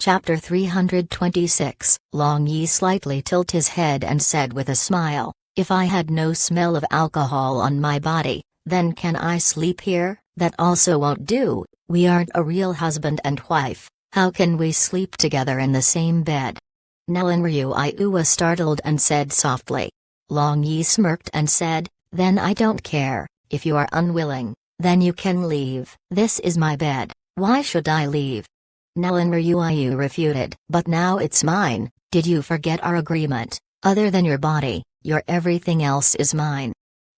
Chapter 326. Long Yi slightly tilted his head and said with a smile, "If I had no smell of alcohol on my body, then can I sleep here?" "That also won't do, we aren't a real husband and wife, how can we sleep together in the same bed?" Nellen Ryuiyu was startled and said softly. Long Yi smirked and said, "Then I don't care, if you are unwilling, then you can leave. This is my bed, why should I leave?" Nellen Ryuiyu refuted. "But now it's mine, did you forget our agreement? Other than your body, your everything else is mine."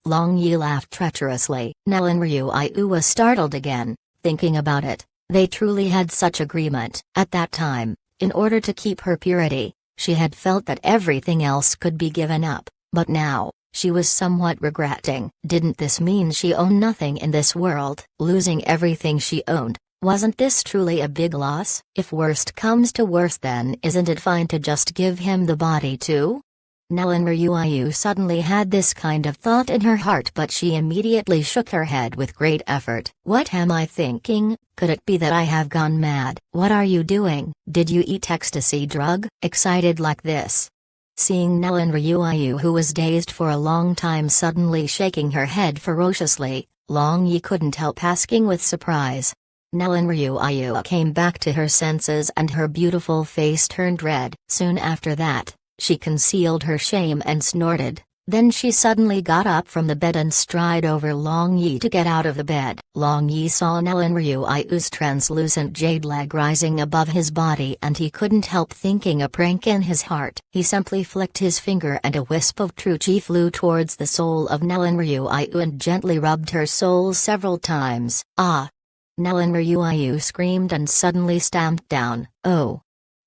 Long Yi laughed treacherously. Nellen Ryuiyu was startled again, thinking about it, they truly had such agreement. At that time, in order to keep her purity, she had felt that everything else could be given up, but now, she was somewhat regretting. Didn't this mean she owned nothing in this world? Losing everything she owned, wasn't this truly a big loss? If worst comes to worst, then isn't it fine to just give him the body too? Nellen Ryuiyu suddenly had this kind of thought in her heart, but she immediately shook her head with great effort. "What am I thinking? Could it be that I have gone mad?" "What are you doing? Did you eat ecstasy drug?" Excited like this. Seeing Nellen Ryuiyu, who was dazed for a long time, suddenly shaking her head ferociously, Long Yi couldn't help asking with surprise. Nellen Ryuiyu came back to her senses and her beautiful face turned red. Soon after that, she concealed her shame and snorted. Then she suddenly got up from the bed and stride over Long Yi to get out of the bed. Long Yi saw Nellen Ryuiyu's translucent jade leg rising above his body and he couldn't help thinking a prank in his heart. He simply flicked his finger and a wisp of true chi flew towards the soul of Nellen Ryuiyu and gently rubbed her soul several times. "Ah!" Nellen Ryuiyu screamed and suddenly stamped down. "Oh!"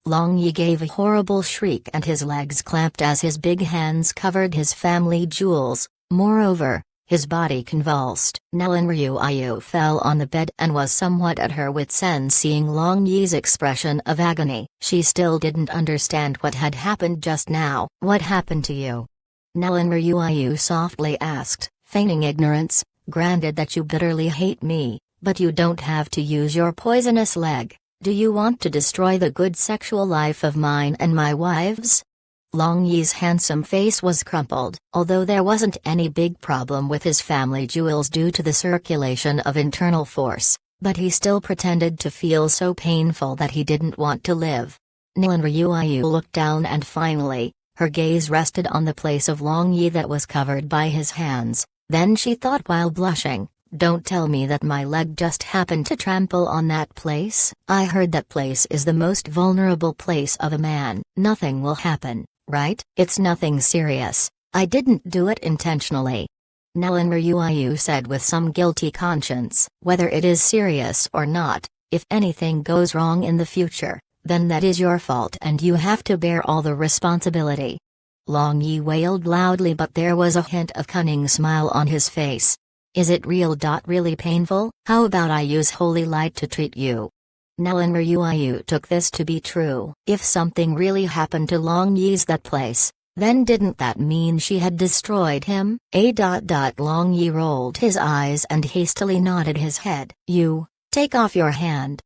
Long Yi gave a horrible shriek and his legs clamped as his big hands covered his family jewels. Moreover, his body convulsed. Nellen Ryuiyu fell on the bed and was somewhat at her wits' end seeing Long Yi's expression of agony. She still didn't understand what had happened just now. "What happened to you?" Nellen Ryuiyu softly asked, feigning ignorance. "Granted that you bitterly hate me, but you don't have to use your poisonous leg. Do you want to destroy the good sexual life of mine and my wives?" Long Yi's handsome face was crumpled. Although there wasn't any big problem with his family jewels due to the circulation of internal force, but he still pretended to feel so painful that he didn't want to live. Nellen Ryuiyu looked down and finally, her gaze rested on the place of Long Yi that was covered by his hands. Then she thought while blushing, "Don't tell me that my leg just happened to trample on that place. I heard that place is the most vulnerable place of a man." "Nothing will happen, right? It's nothing serious. I didn't do it intentionally," Nellen Ryuiyu said with some guilty conscience. "Whether it is serious or not, if anything goes wrong in the future, then that is your fault and you have to bear all the responsibility." Long Yi wailed loudly, but there was a hint of cunning smile on his face. "Is it really painful? How about I use holy light to treat you?" Nellen Ryuiyu took this to be true. If something really happened to Long Yi's that place, then didn't that mean she had destroyed him? Long Yi rolled his eyes and hastily nodded his head. "You, take off your hand."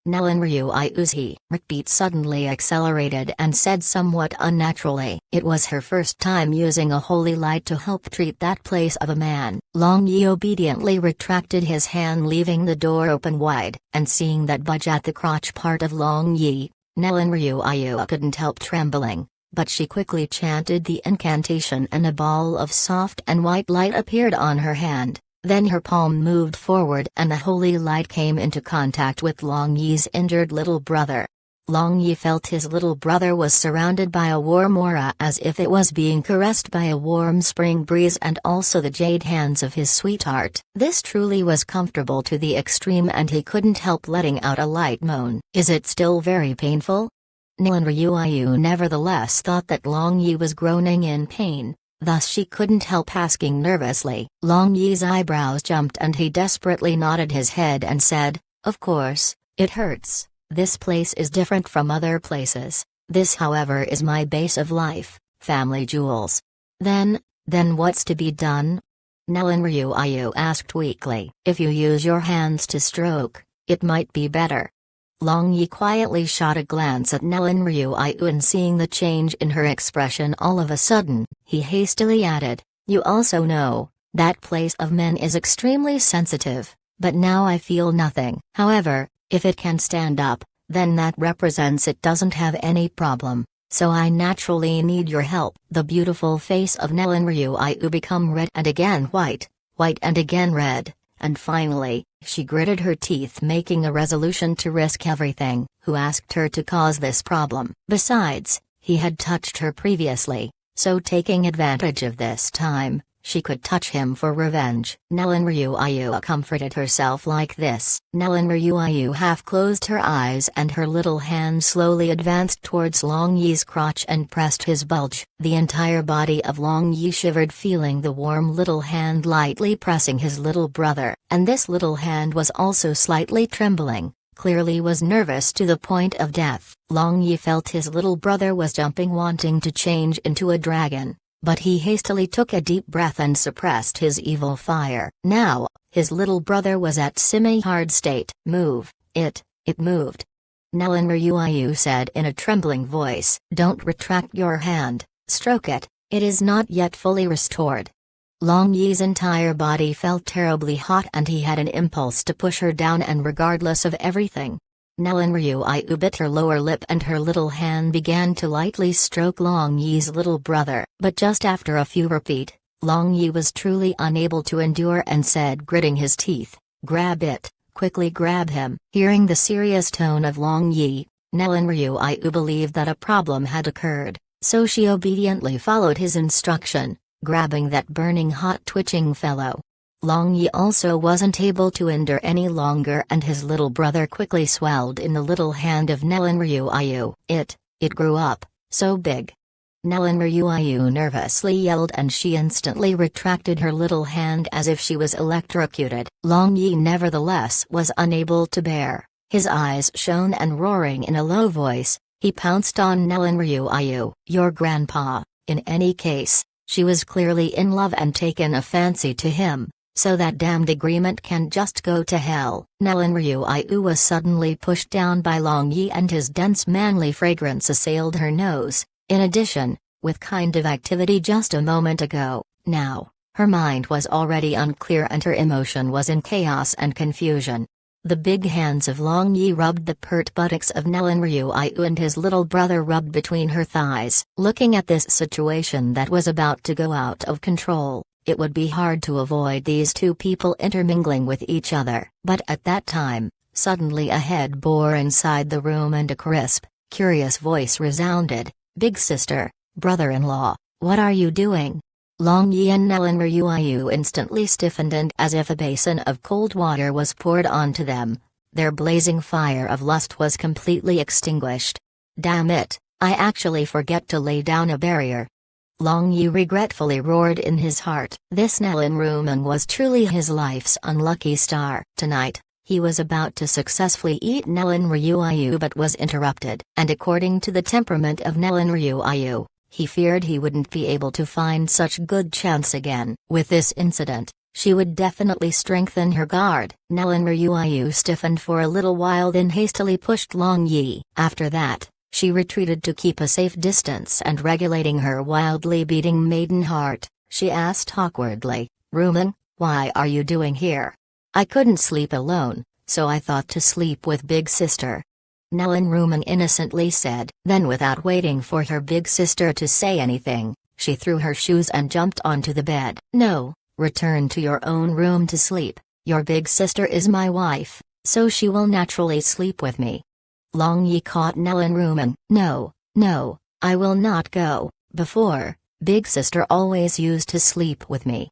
Nellen Ryuiyu's heartbeat suddenly accelerated and said somewhat unnaturally. It was her first time using a holy light to help treat that place of a man. Long Yi obediently retracted his hand, leaving the door open wide, and seeing that budge at the crotch part of Long Yi, Nellen Ryuiyu couldn't help trembling, but she quickly chanted the incantation and a ball of soft and white light appeared on her hand. Then her palm moved forward and the holy light came into contact with Long Yi's injured little brother. Long Yi felt his little brother was surrounded by a warm aura as if it was being caressed by a warm spring breeze and also the jade hands of his sweetheart. This truly was comfortable to the extreme and he couldn't help letting out a light moan. "Is it still very painful?" Nellen Ryuiyu nevertheless thought that Long Yi was groaning in pain. Thus she couldn't help asking nervously. Long Yi's eyebrows jumped and he desperately nodded his head and said, "Of course, it hurts. This place is different from other places. This however is my base of life, family jewels." Then what's to be done?" Nellen Ryuiyu asked weakly. "If you use your hands to stroke, it might be better." Long Yi quietly shot a glance at Nellen Ryuayu, and seeing the change in her expression all of a sudden, he hastily added, "You also know, that place of men is extremely sensitive, but now I feel nothing. However, if it can stand up, then that represents it doesn't have any problem, so I naturally need your help." The beautiful face of Nellen Ryuayu became red and again white, white and again red. And finally, she gritted her teeth, making a resolution to risk everything. Who asked her to cause this problem? Besides, he had touched her previously, so taking advantage of this time, she could touch him for revenge. Nellen Ryuayu comforted herself like this. Nellen Ryuayu half closed her eyes and her little hand slowly advanced towards Long Yi's crotch and pressed his bulge. The entire body of Long Yi shivered, feeling the warm little hand lightly pressing his little brother, and this little hand was also slightly trembling, clearly was nervous to the point of death. Long Yi felt his little brother was jumping, wanting to change into a dragon. But he hastily took a deep breath and suppressed his evil fire. Now, his little brother was at semi-hard state. "Move, it moved," Nellen Ryuayu said in a trembling voice. "Don't retract your hand, stroke it, it is not yet fully restored." Long Yi's entire body felt terribly hot and he had an impulse to push her down, and regardless of everything, Nellen Ryuayu bit her lower lip and her little hand began to lightly stroke Long Yi's little brother. But just after a few repeat, Long Yi was truly unable to endure and said, gritting his teeth, "Grab it, quickly grab him." Hearing the serious tone of Long Yi, Nellen Ryuayu believed that a problem had occurred, so she obediently followed his instruction, grabbing that burning hot twitching fellow. Long Yi also wasn't able to endure any longer, and his little brother quickly swelled in the little hand of Nellen Ryuayu. It grew up, so big. Nellen Ryuayu nervously yelled and she instantly retracted her little hand as if she was electrocuted. Long Yi nevertheless was unable to bear. His eyes shone and roaring in a low voice, he pounced on Nellen Ryuayu. "Your grandpa." In any case, she was clearly in love and taken a fancy to him. So that damned agreement can just go to hell. Nellen Ryuayu was suddenly pushed down by Long Yi and his dense manly fragrance assailed her nose. In addition, with kind of activity just a moment ago, now, her mind was already unclear and her emotion was in chaos and confusion. The big hands of Long Yi rubbed the pert buttocks of Nellen Ryuayu and his little brother rubbed between her thighs. Looking at this situation that was about to go out of control, it would be hard to avoid these two people intermingling with each other. But at that time, suddenly a head bore inside the room and a crisp, curious voice resounded, "Big sister, brother-in-law, what are you doing?" Long Yi and Nellen Ryuayu instantly stiffened, and as if a basin of cold water was poured onto them, their blazing fire of lust was completely extinguished. "Damn it, I actually forget to lay down a barrier," Long Yi regretfully roared in his heart. This Nellen Ryuman was truly his life's unlucky star. Tonight, he was about to successfully eat Nellen Ryuayu but was interrupted. And according to the temperament of Nellen Ryuayu, he feared he wouldn't be able to find such good chance again. With this incident, she would definitely strengthen her guard. Nellen Ryuayu stiffened for a little while, then hastily pushed Long Yi. After that, she retreated to keep a safe distance, and regulating her wildly beating maiden heart, she asked awkwardly, "Ryuman, why are you doing here?" "I couldn't sleep alone, so I thought to sleep with big sister," Nellen Ryuman innocently said. Then without waiting for her big sister to say anything, she threw her shoes and jumped onto the bed. "No, return to your own room to sleep, your big sister is my wife, so she will naturally sleep with me." Long Yi caught Nellen Ryuman. No, I will not go. Before, big sister always used to sleep with me."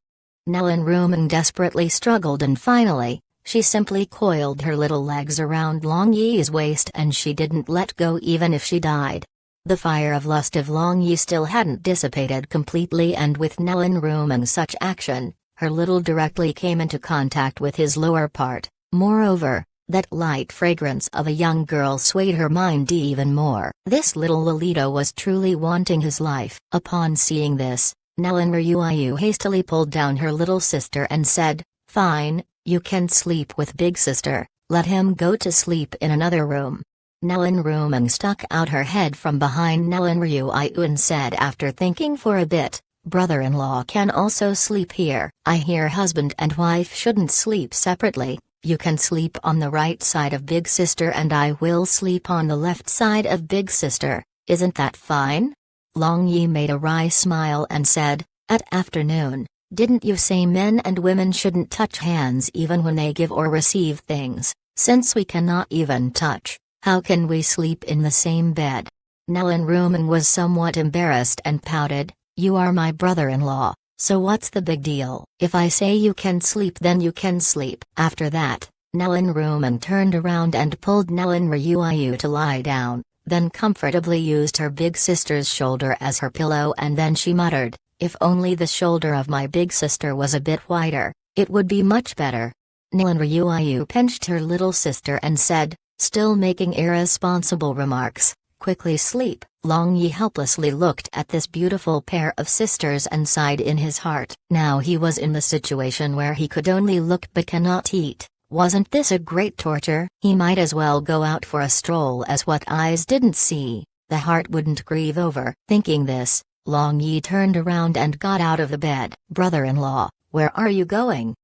Nellen Ryuman desperately struggled, and finally, she simply coiled her little legs around Long Yi's waist and she didn't let go even if she died. The fire of lust of Long Yi still hadn't dissipated completely, and with Nellen Ryuman's such action, her little directly came into contact with his lower part. Moreover, that light fragrance of a young girl swayed her mind even more. This little Lolita was truly wanting his life. Upon seeing this, Nellen Ryuayu hastily pulled down her little sister and said, "Fine, you can sleep with big sister, let him go to sleep in another room. Nellen Rumeng stuck out her head from behind Nellen Ryuayu and said after thinking for a bit, brother-in-law can also sleep here. I hear husband and wife shouldn't sleep separately. You can sleep on the right side of big sister and I will sleep on the left side of big sister, isn't that fine? Long Yi made a wry smile and said, at afternoon, didn't you say men and women shouldn't touch hands even when they give or receive things? Since we cannot even touch, how can we sleep in the same bed? Nellen Rumeng was somewhat embarrassed and pouted, you are my brother-in-law, so what's the big deal? If I say you can sleep then you can sleep. After that, Nellen Rumeng turned around and pulled Nellen Ryuayu to lie down, then comfortably used her big sister's shoulder as her pillow and then she muttered, if only the shoulder of my big sister was a bit wider, it would be much better. Nellen Ryuayu pinched her little sister and said, still making irresponsible remarks, quickly sleep. Long Yi helplessly looked at this beautiful pair of sisters and sighed in his heart. Now he was in the situation where he could only look but cannot eat. Wasn't this a great torture? He might as well go out for a stroll as what eyes didn't see, the heart wouldn't grieve over. Thinking this, Long Yi turned around and got out of the bed. Brother-in-law, where are you going?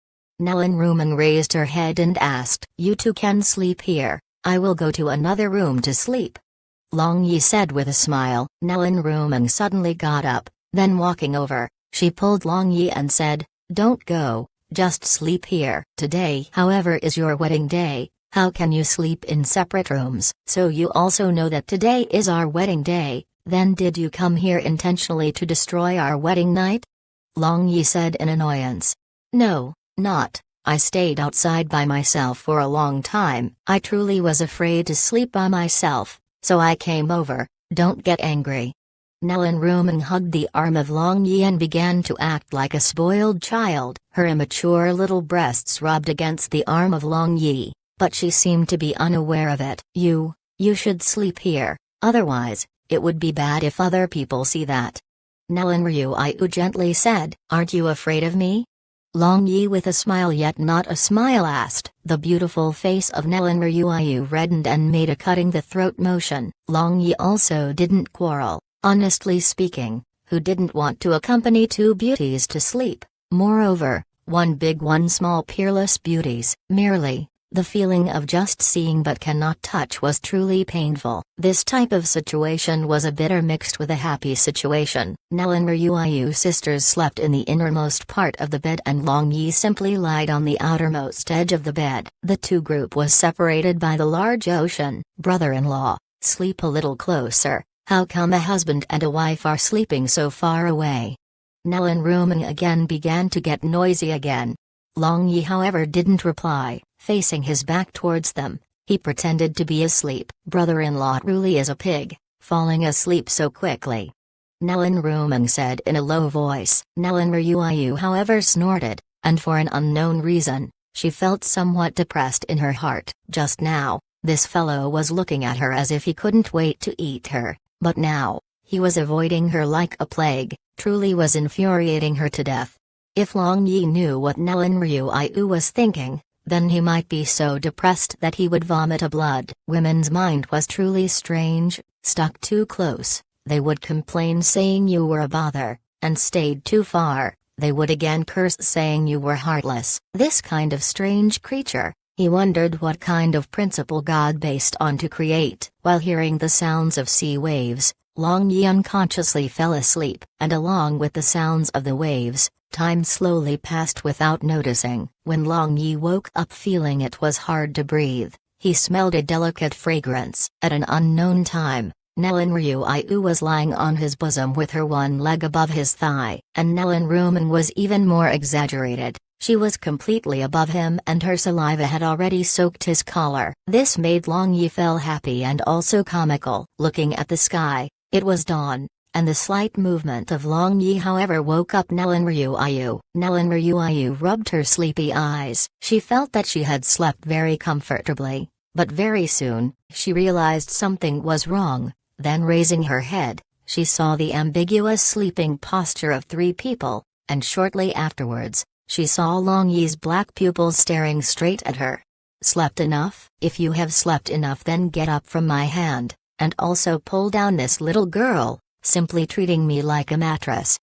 Nellen Rumeng raised her head and asked. You two can sleep here, I will go to another room to sleep. Long Yi said with a smile. Nellen Rumeng suddenly got up, then walking over, she pulled Long Yi and said, don't go, just sleep here. Today however is your wedding day, how can you sleep in separate rooms? So you also know that today is our wedding day, then did you come here intentionally to destroy our wedding night? Long Yi said in annoyance. No, not. I stayed outside by myself for a long time. I truly was afraid to sleep by myself, so I came over, don't get angry. Nellen Rumeng hugged the arm of Long Yi and began to act like a spoiled child. Her immature little breasts rubbed against the arm of Long Yi, but she seemed to be unaware of it. You should sleep here, otherwise, it would be bad if other people see that. Nellen Ryuayu gently said, aren't you afraid of me? Long Yi with a smile yet not a smile asked. The beautiful face of Nellen Ryuayu reddened and made a cutting the throat motion. Long Yi also didn't quarrel, honestly speaking, who didn't want to accompany two beauties to sleep, moreover, one big one small peerless beauties. Merely, the feeling of just seeing but cannot touch was truly painful. This type of situation was a bitter mixed with a happy situation. Nellen Ryuayu sisters slept in the innermost part of the bed and Long Yi simply lied on the outermost edge of the bed. The two group was separated by the large ocean. Brother-in-law, sleep a little closer, how come a husband and a wife are sleeping so far away? Nellen Rumeng again began to get noisy again. Long Yi however didn't reply. Facing his back towards them, he pretended to be asleep. Brother-in-law truly is a pig, falling asleep so quickly. Nellen Rumeng said in a low voice. Nellen Ryuayu however snorted, and for an unknown reason, she felt somewhat depressed in her heart. Just now, this fellow was looking at her as if he couldn't wait to eat her, but now, he was avoiding her like a plague, truly was infuriating her to death. If Long Yi knew what Nellen Ryuayu was thinking, then he might be so depressed that he would vomit a blood. Women's mind was truly strange, stuck too close, they would complain saying you were a bother, and stayed too far, they would again curse saying you were heartless. This kind of strange creature, he wondered what kind of principle God based on to create. While hearing the sounds of sea waves, Long Yi unconsciously fell asleep, and along with the sounds of the waves, time slowly passed without noticing. When Long Yi woke up feeling it was hard to breathe, he smelled a delicate fragrance. At an unknown time, Nellen Ryuayu was lying on his bosom with her one leg above his thigh. And Nellen Rumeng was even more exaggerated, she was completely above him and her saliva had already soaked his collar. This made Long Yi feel happy and also comical. Looking at the sky, it was dawn. And the slight movement of Long Yi however woke up Nellen Ryuayu. Nellen Ryuayu rubbed her sleepy eyes. She felt that she had slept very comfortably, but very soon, she realized something was wrong. Then raising her head, she saw the ambiguous sleeping posture of three people, and shortly afterwards, she saw Long Yi's black pupils staring straight at her. Slept enough? If you have slept enough, then get up from my hand, and also pull down this little girl, simply treating me like a mattress."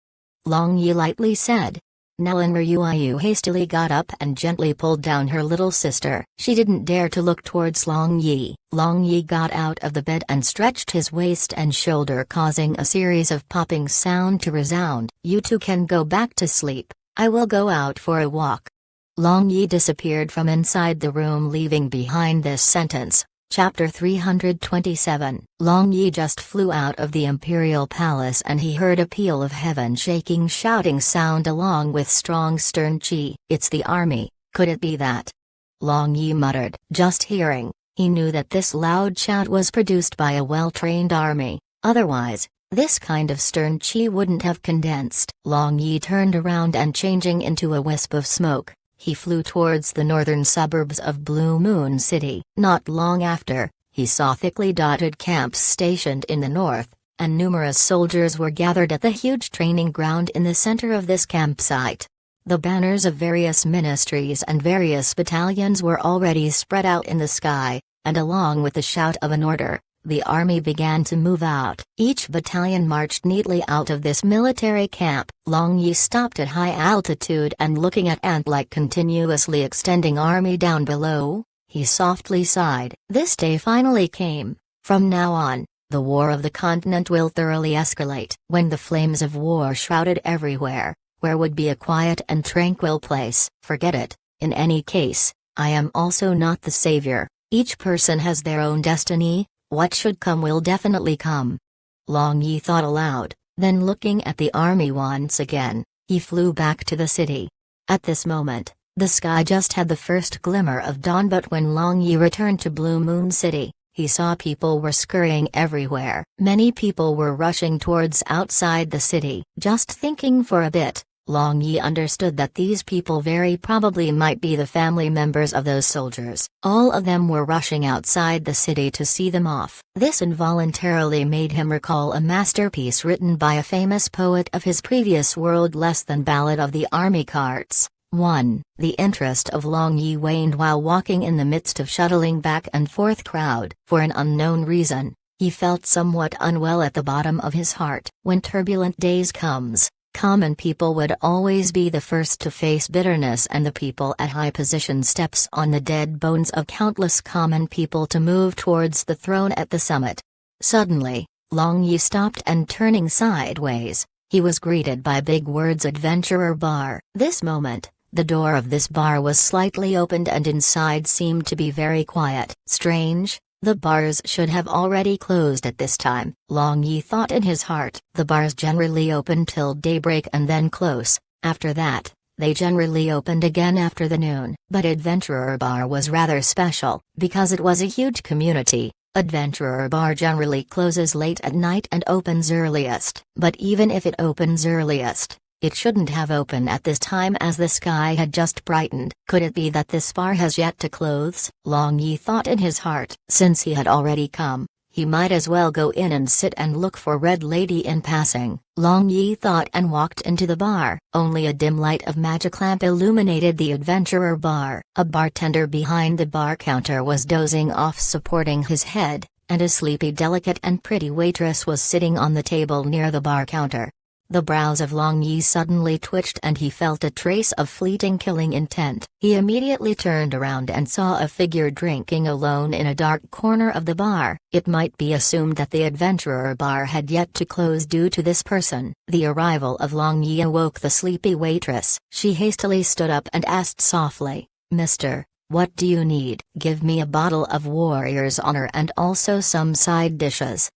Long Yi lightly said. Nalan Ryuayu hastily got up and gently pulled down her little sister. She didn't dare to look towards Long Yi. Long Yi got out of the bed and stretched his waist and shoulder, causing a series of popping sound to resound. "You two can go back to sleep. I will go out for a walk." Long Yi disappeared from inside the room, leaving behind this sentence. Chapter 327. Long Yi just flew out of the imperial palace and he heard a peal of heaven-shaking shouting sound along with strong stern chi. "It's the army, could it be that?" Long Yi muttered. Just hearing, he knew that this loud shout was produced by a well-trained army, otherwise, this kind of stern chi wouldn't have condensed. Long Yi turned around and changing into a wisp of smoke, he flew towards the northern suburbs of Blue Moon City. Not long after, he saw thickly dotted camps stationed in the north, and numerous soldiers were gathered at the huge training ground in the center of this campsite. The banners of various ministries and various battalions were already spread out in the sky, and along with the shout of an order, the army began to move out. Each battalion marched neatly out of this military camp. Long Yi stopped at high altitude and looking at ant-like continuously extending army down below, he softly sighed. This day finally came. From now on, the war of the continent will thoroughly escalate. When the flames of war shrouded everywhere, where would be a quiet and tranquil place? Forget it. In any case, I am also not the savior. Each person has their own destiny. What should come will definitely come. Long Yi thought aloud, then looking at the army once again, he flew back to the city. At this moment, the sky just had the first glimmer of dawn, but when Long Yi returned to Blue Moon City, he saw people were scurrying everywhere. Many people were rushing towards outside the city. Just thinking for a bit, Long Yi understood that these people very probably might be the family members of those soldiers. All of them were rushing outside the city to see them off. This involuntarily made him recall a masterpiece written by a famous poet of his previous world, less than Ballad of the Army Carts. 1. The interest of Long Yi waned while walking in the midst of shuttling back and forth crowd. For an unknown reason, he felt somewhat unwell at the bottom of his heart. When turbulent days comes, common people would always be the first to face bitterness, and the people at high position steps on the dead bones of countless common people to move towards the throne at the summit. Suddenly, Long Yi stopped and turning sideways, he was greeted by big words "Adventurer Bar." This moment, the door of this bar was slightly opened and inside seemed to be very quiet. Strange. The bars should have already closed at this time, Long Yi thought in his heart. The bars generally open till daybreak and then close. After that, they generally opened again after the noon. But Adventurer Bar was rather special, because it was a huge community. Adventurer Bar generally closes late at night and opens earliest. But even if it opens earliest, it shouldn't have opened at this time as the sky had just brightened. Could it be that this bar has yet to close? Long Yi thought in his heart. Since he had already come, he might as well go in and sit and look for Red Lady in passing. Long Yi thought and walked into the bar. Only a dim light of magic lamp illuminated the Adventurer Bar. A bartender behind the bar counter was dozing off supporting his head, and a sleepy, delicate and pretty waitress was sitting on the table near the bar counter. The brows of Long Yi suddenly twitched and he felt a trace of fleeting killing intent. He immediately turned around and saw a figure drinking alone in a dark corner of the bar. It might be assumed that the Adventurer Bar had yet to close due to this person. The arrival of Long Yi awoke the sleepy waitress. She hastily stood up and asked softly, "Mister, what do you need?" "Give me a bottle of Warrior's Honor and also some side dishes,"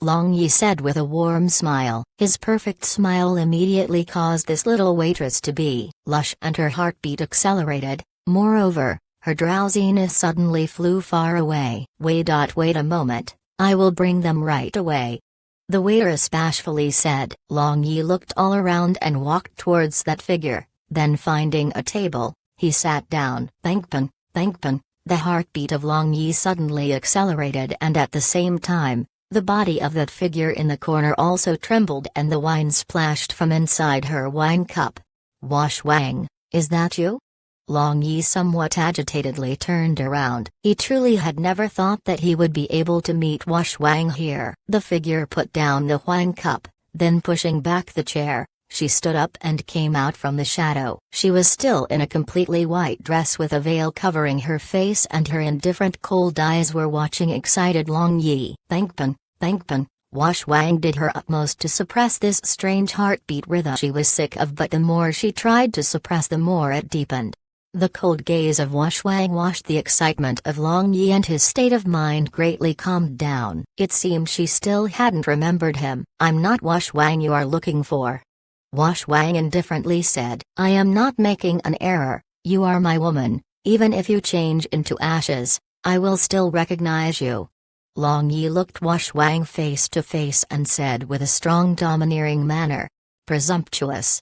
Long Yi said with a warm smile. His perfect smile immediately caused this little waitress to be lush and her heartbeat accelerated. Moreover, her drowsiness suddenly flew far away. Wait a moment, I will bring them right away," the waitress bashfully said. Long Yi looked all around and walked towards that figure, then finding a table, he sat down. Bangpang, bangpang, the heartbeat of Long Yi suddenly accelerated, and at the same time, the body of that figure in the corner also trembled and the wine splashed from inside her wine cup. "Wash Wang, is that you?" Long Yi somewhat agitatedly turned around. He truly had never thought that he would be able to meet Wash Wang here. The figure put down the wine cup, then pushing back the chair, she stood up and came out from the shadow. She was still in a completely white dress with a veil covering her face, and her indifferent cold eyes were watching excited Long Yi. Thankpan. Wash Wang did her utmost to suppress this strange heartbeat rhythm she was sick of, but the more she tried to suppress, the more it deepened. The cold gaze of Wash Wang washed the excitement of Long Yi, and his state of mind greatly calmed down. It seemed she still hadn't remembered him. "I'm not Wash Wang you are looking for," Wash Wang indifferently said. "I am not making an error. You are my woman. Even if you change into ashes, I will still recognize you." Long Yi looked Wash Wang face to face and said with a strong domineering manner, "Presumptuous."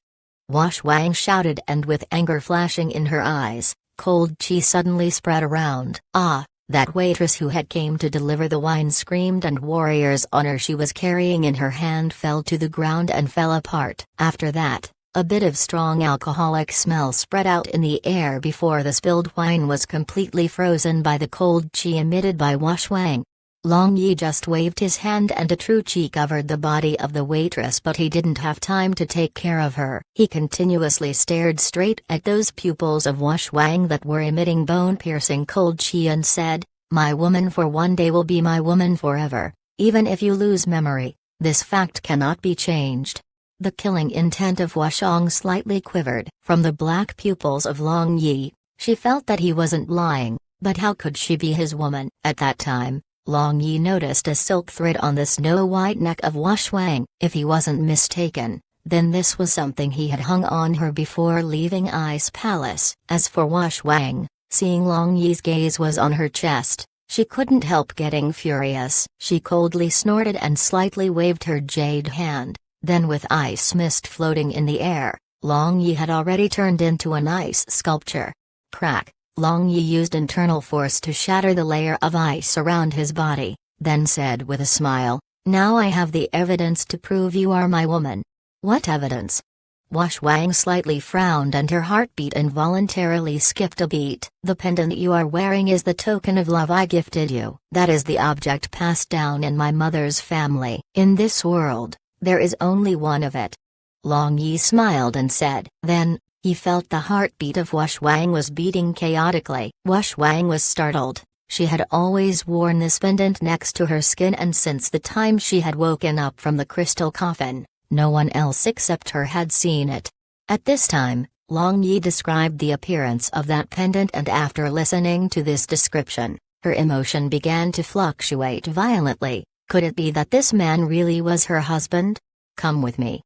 Wash Wang shouted, and with anger flashing in her eyes, cold chi suddenly spread around. "Ah!" That waitress who had came to deliver the wine screamed, and warrior's honor she was carrying in her hand fell to the ground and fell apart. After that, a bit of strong alcoholic smell spread out in the air before the spilled wine was completely frozen by the cold chi emitted by Wash Wang. Long Yi just waved his hand and a true chi covered the body of the waitress, but he didn't have time to take care of her. He continuously stared straight at those pupils of Wash Wang that were emitting bone-piercing cold chi and said, "My woman for one day will be my woman forever. Even if you lose memory, this fact cannot be changed." The killing intent of Washong slightly quivered. From the black pupils of Long Yi, she felt that he wasn't lying, but how could she be his woman? At that time, Long Yi noticed a silk thread on the snow-white neck of Wash Wang. If he wasn't mistaken, then this was something he had hung on her before leaving Ice Palace. As for Wash Wang, seeing Long Yi's gaze was on her chest, she couldn't help getting furious. She coldly snorted and slightly waved her jade hand, then with ice mist floating in the air, Long Yi had already turned into an ice sculpture. Crack! Long Yi used internal force to shatter the layer of ice around his body, then said with a smile, "Now I have the evidence to prove you are my woman." "What evidence?" Wash Wang slightly frowned and her heartbeat involuntarily skipped a beat. "The pendant you are wearing is the token of love I gifted you. That is the object passed down in my mother's family. In this world, there is only one of it." Long Yi smiled and said, "Then," he felt the heartbeat of Wash Wang was beating chaotically. Wash Wang was startled. She had always worn this pendant next to her skin, and since the time she had woken up from the crystal coffin, no one else except her had seen it. At this time, Long Yi described the appearance of that pendant, and after listening to this description, her emotion began to fluctuate violently. Could it be that this man really was her husband? "Come with me."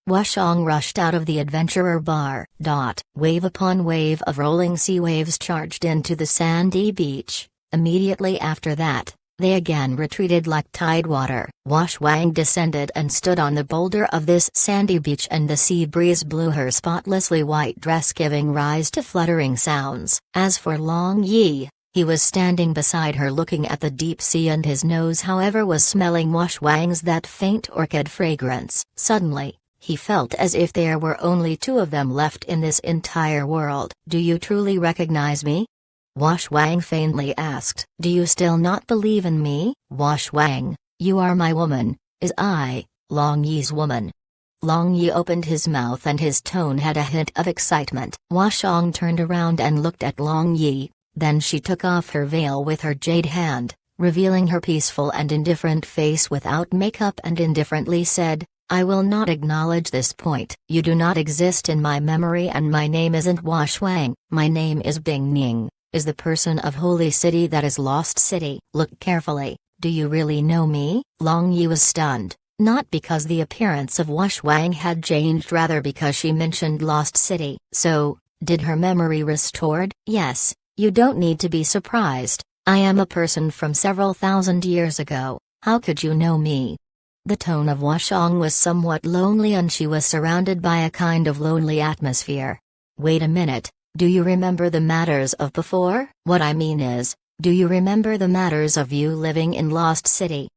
Washong rushed out of the adventurer bar. Wave upon wave of rolling sea waves charged into the sandy beach. Immediately after that, they again retreated like tidewater. Wash Wang descended and stood on the boulder of this sandy beach, and the sea breeze blew her spotlessly white dress, giving rise to fluttering sounds. As for Long Yi, he was standing beside her looking at the deep sea, and his nose however was smelling Wash Wang's that faint orchid fragrance. Suddenly, he felt as if there were only two of them left in this entire world. "Do you truly recognize me?" Wash Wang faintly asked. "Do you still not believe in me?" "Wash Wang, you are my woman. Is I, Long Yi's woman?" Long Yi opened his mouth and his tone had a hint of excitement. Washong turned around and looked at Long Yi, then she took off her veil with her jade hand, revealing her peaceful and indifferent face without makeup, and indifferently said, "I will not acknowledge this point. You do not exist in my memory, and my name isn't Wash Wang. My name is Bing Ning, is the person of Holy City that is Lost City. Look carefully. Do you really know me?" Long Yi was stunned, not because the appearance of Wash Wang had changed, rather because she mentioned Lost City. So, did her memory restored? "Yes, you don't need to be surprised. I am a person from several thousand years ago. How could you know me?" The tone of Washong was somewhat lonely, and she was surrounded by a kind of lonely atmosphere. "Wait a minute, do you remember the matters of before?" "What I mean is, do you remember the matters of you living in Lost City?"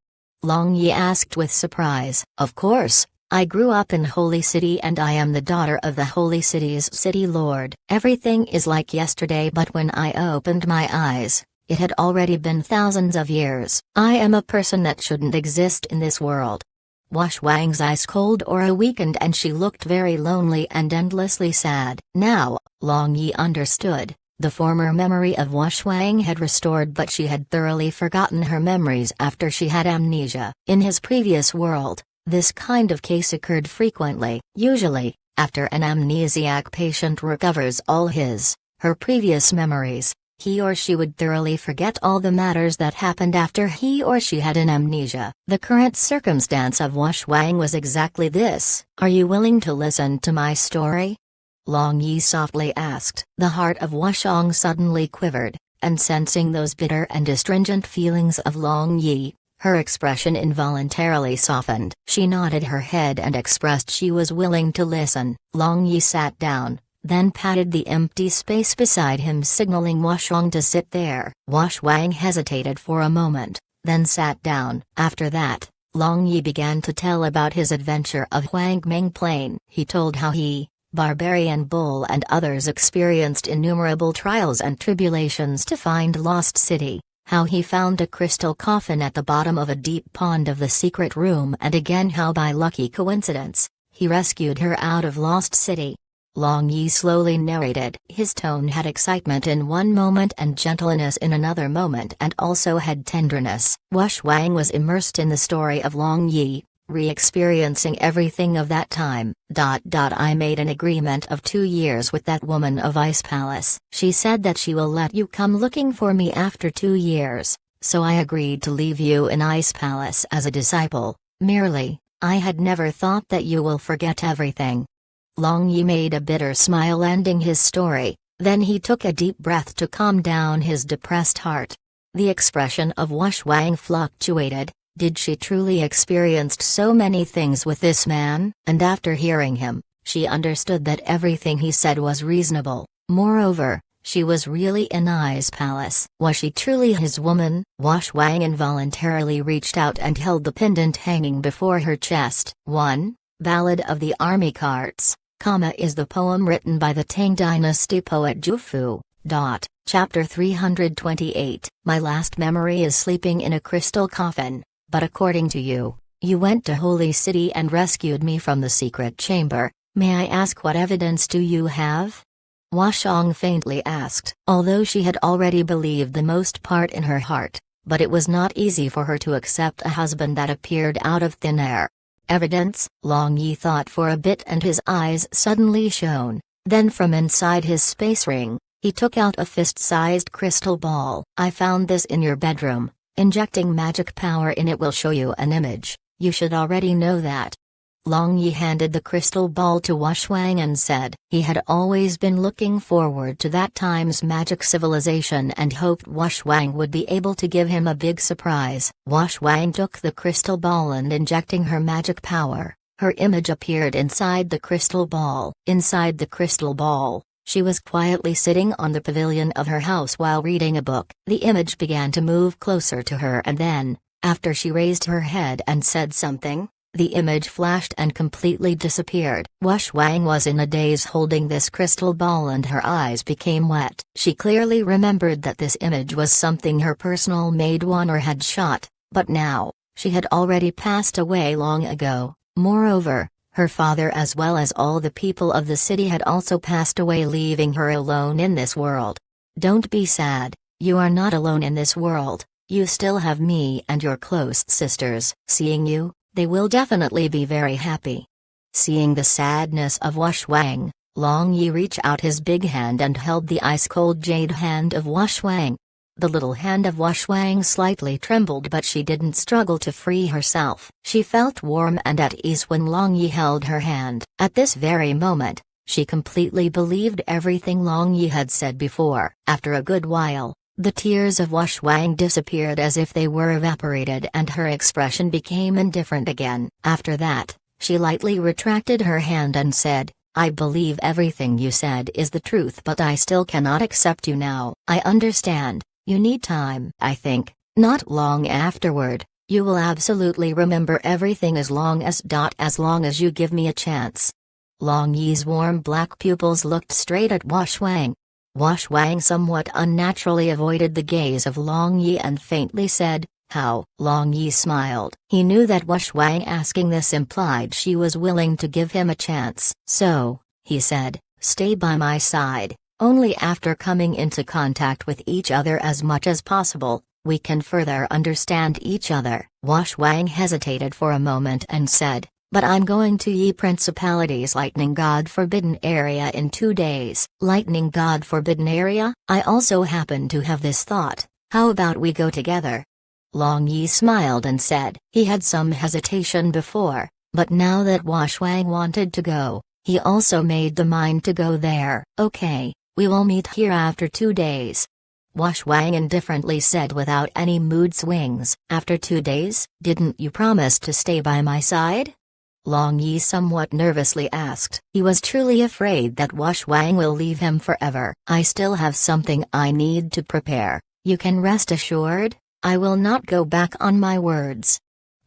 Long Yi asked with surprise. "Of course, I grew up in Holy City and I am the daughter of the Holy City's city lord. Everything is like yesterday, but when I opened my eyes, it had already been thousands of years. I am a person that shouldn't exist in this world. Washwang's ice cold aura weakened and she looked very lonely and endlessly sad. Now, Long Yi understood. The former memory of Washwang had restored, but she had thoroughly forgotten her memories after she had amnesia. In his previous world, this kind of case occurred frequently. Usually, after an amnesiac patient recovers all her previous memories, he or she would thoroughly forget all the matters that happened after he or she had an amnesia. The current circumstance of Washwang was exactly this. Are you willing to listen to my story? Long Yi softly asked. The heart of Washang suddenly quivered, and sensing those bitter and astringent feelings of Long Yi, her expression involuntarily softened. She nodded her head and expressed she was willing to listen. Long Yi sat down, then patted the empty space beside him, signaling Washang to sit there. Washwang hesitated for a moment, then sat down. After that, Long Yi began to tell about his adventure of Huangming Plain. He told how he, Barbarian Bull and others experienced innumerable trials and tribulations to find Lost City, how he found a crystal coffin at the bottom of a deep pond of the secret room, and again how by lucky coincidence, he rescued her out of Lost City. Long Yi slowly narrated. His tone had excitement in one moment and gentleness in another moment, and also had tenderness. Washwang was immersed in the story of Long Yi, re-experiencing everything of that time. I made an agreement of 2 years with that woman of Ice Palace. She said that she will let you come looking for me after 2 years, so I agreed to leave you in Ice Palace as a disciple. Merely, I had never thought that you will forget everything. Long Yi made a bitter smile ending his story, then he took a deep breath to calm down his depressed heart. The expression of Washwang fluctuated. Did she truly experienced so many things with this man? And after hearing him, she understood that everything he said was reasonable. Moreover, she was really in Ice Palace. Was she truly his woman? Washwang involuntarily reached out and held the pendant hanging before her chest. 1. Ballad of the Army Carts, is the poem written by the Tang Dynasty poet Zhu Fu. Chapter 328. My last memory is sleeping in a crystal coffin. But according to you, you went to Holy City and rescued me from the secret chamber. May I ask what evidence do you have? Washang faintly asked. Although she had already believed the most part in her heart, but it was not easy for her to accept a husband that appeared out of thin air. Evidence? Long Yi thought for a bit and his eyes suddenly shone. Then from inside his space ring, he took out a fist-sized crystal ball. I found this in your bedroom. Injecting magic power in it will show you an image. You should already know that. Long Yi handed the crystal ball to Washwang and said he had always been looking forward to that time's magic civilization and hoped Washwang would be able to give him a big surprise. Washwang took the crystal ball and injecting her magic power, her image appeared inside the crystal ball. Inside the crystal ball, she was quietly sitting on the pavilion of her house while reading a book. The image began to move closer to her and then, after she raised her head and said something, the image flashed and completely disappeared. Washwang was in a daze holding this crystal ball and her eyes became wet. She clearly remembered that this image was something her personal maid Wanner had shot, but now, she had already passed away long ago. Moreover, her father as well as all the people of the city had also passed away, leaving her alone in this world. Don't be sad, you are not alone in this world, you still have me and your close sisters. Seeing you, they will definitely be very happy. Seeing the sadness of Washwang, Long Yi reached out his big hand and held the ice-cold jade hand of Washwang. The little hand of Washwang slightly trembled, but she didn't struggle to free herself. She felt warm and at ease when Long Yi held her hand. At this very moment, she completely believed everything Long Yi had said before. After a good while, the tears of Washwang disappeared as if they were evaporated and her expression became indifferent again. After that, she lightly retracted her hand and said, I believe everything you said is the truth, but I still cannot accept you now. I understand. You need time. I think, not long afterward, You will absolutely remember everything as long as you give me a chance. Long Yi's warm black pupils looked straight at Hua Shuang. Hua Shuang somewhat unnaturally avoided the gaze of Long Yi and faintly said, "How?" Long Yi smiled. He knew that Hua Shuang asking this implied she was willing to give him a chance. "So," he said, "stay by my side. Only after coming into contact with each other as much as possible, we can further understand each other." Hua Shuang hesitated for a moment and said, "But I'm going to Yi Principality's Lightning God Forbidden Area in 2 days." Lightning God Forbidden Area? I also happen to have this thought. How about we go together? Long Yi smiled and said he had some hesitation before, but now that Hua Shuang wanted to go, he also made the mind to go there. "Okay, we will meet here after 2 days." Hua Shuang indifferently said without any mood swings. "After 2 days? Didn't you promise to stay by my side?" Long Yi somewhat nervously asked. He was truly afraid that Hua Shuang will leave him forever. "I still have something I need to prepare. You can rest assured, I will not go back on my words,"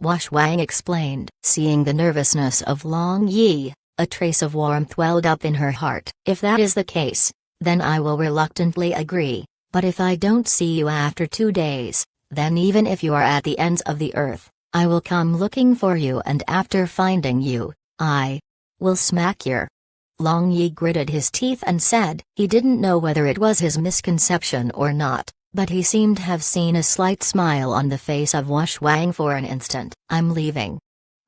Hua Shuang explained. Seeing the nervousness of Long Yi, a trace of warmth welled up in her heart. "If that is the case, then I will reluctantly agree, but if I don't see you after 2 days, then even if you are at the ends of the earth, I will come looking for you, and after finding you, I will smack your." Long Yi gritted his teeth and said he didn't know whether it was his misconception or not, but he seemed to have seen a slight smile on the face of Hua Shuang for an instant. "I'm leaving."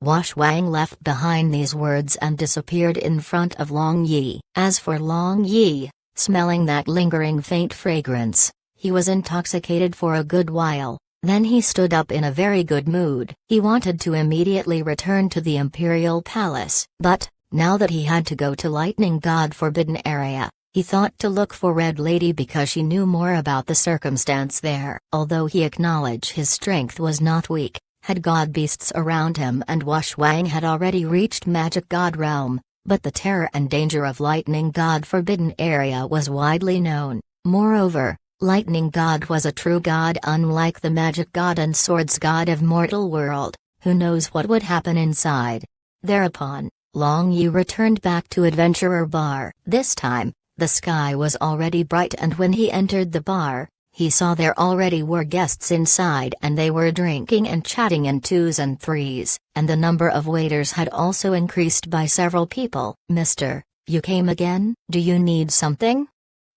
Hua Shuang left behind these words and disappeared in front of Long Yi. As for Long Yi, smelling that lingering faint fragrance, he was intoxicated for a good while. Then he stood up in a very good mood. He wanted to immediately return to the Imperial Palace, but, now that he had to go to Lightning God Forbidden Area, he thought to look for Red Lady because she knew more about the circumstance there. Although he acknowledged his strength was not weak, had god beasts around him, and Hua Shuang had already reached Magic God Realm, but the terror and danger of Lightning God Forbidden Area was widely known. Moreover, Lightning God was a true god unlike the Magic God and Swords God of Mortal World. Who knows what would happen inside? Thereupon, Long Yi returned back to Adventurer Bar. This time, the sky was already bright, and when he entered the bar, he saw there already were guests inside, and they were drinking and chatting in 2s and 3s, and the number of waiters had also increased by several people. "Mister, you came again? Do you need something?"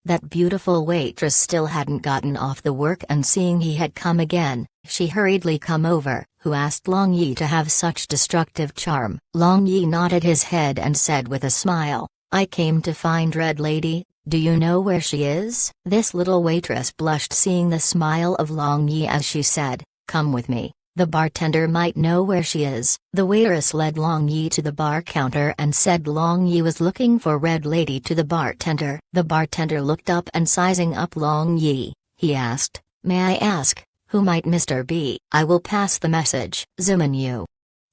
That beautiful waitress still hadn't gotten off the work, and seeing he had come again, she hurriedly come over. "Who asked Long Yi to have such destructive charm?" Long Yi nodded his head and said with a smile, "I came to find Red Lady. Do you know where she is?" This little waitress blushed seeing the smile of Long Yi as she said, "Come with me. The bartender might know where she is." The waitress led Long Yi to the bar counter and said Long Yi was looking for Red Lady to the bartender. The bartender looked up and sizing up Long Yi, he asked, "May I ask, who might Mr. be?" "I will pass the message." "Zimin Yu."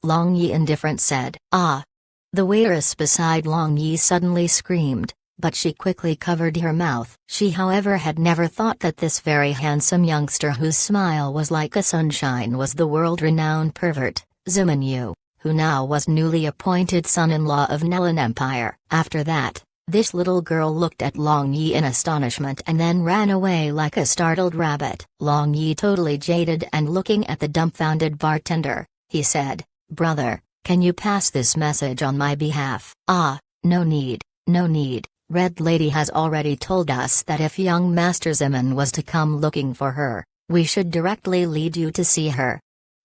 Long Yi indifferent said. "Ah." The waitress beside Long Yi suddenly screamed, but she quickly covered her mouth. She however had never thought that this very handsome youngster whose smile was like a sunshine was the world-renowned pervert, Zimin Yu, who now was newly appointed son-in-law of Nelan Empire. After that, this little girl looked at Long Yi in astonishment and then ran away like a startled rabbit. Long Yi, totally jaded and looking at the dumbfounded bartender, he said, "Brother, can you pass this message on my behalf?" "Ah, no need, no need. Red Lady has already told us that if young Master Zimin was to come looking for her, we should directly lead you to see her."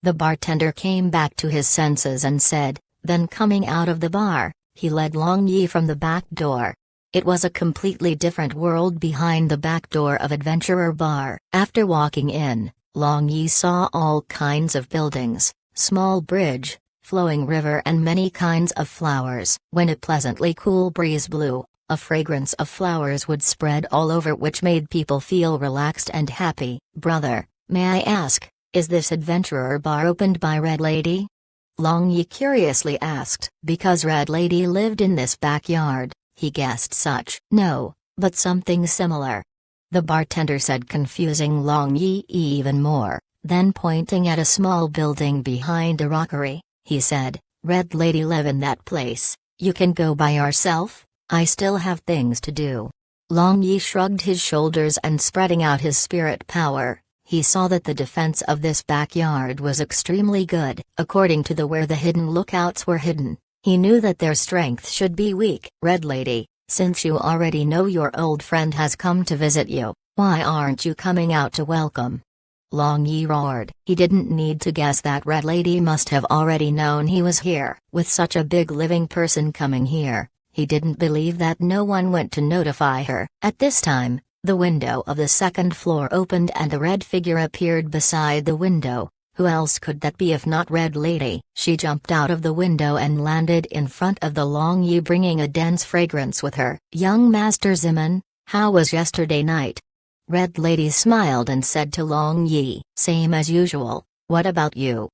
The bartender came back to his senses and said, then coming out of the bar, he led Long Yi from the back door. It was a completely different world behind the back door of Adventurer Bar. After walking in, Long Yi saw all kinds of buildings, small bridge, flowing river and many kinds of flowers. When a pleasantly cool breeze blew, a fragrance of flowers would spread all over, which made people feel relaxed and happy. "Brother, may I ask, is this Adventurer Bar opened by Red Lady?" Long Yi curiously asked. Because Red Lady lived in this backyard, he guessed such. "No, but something similar," the bartender said, confusing Long Yi even more. Then pointing at a small building behind a rockery, he said, "Red Lady live in that place, you can go by yourself, I still have things to do." Long Yi shrugged his shoulders and spreading out his spirit power, he saw that the defense of this backyard was extremely good. According to where the hidden lookouts were hidden, he knew that their strength should be weak. "Red Lady, since you already know your old friend has come to visit you, why aren't you coming out to welcome?" Long Yi roared. He didn't need to guess that Red Lady must have already known he was here. With such a big living person coming here, he didn't believe that no one went to notify her. At this time, the window of the second floor opened and a red figure appeared beside the window. Who else could that be if not Red Lady? She jumped out of the window and landed in front of the Long Yi, bringing a dense fragrance with her. "Young Master Ziman, how was yesterday night?" Red Lady smiled and said to Long Yi, "Same as usual, what about you?"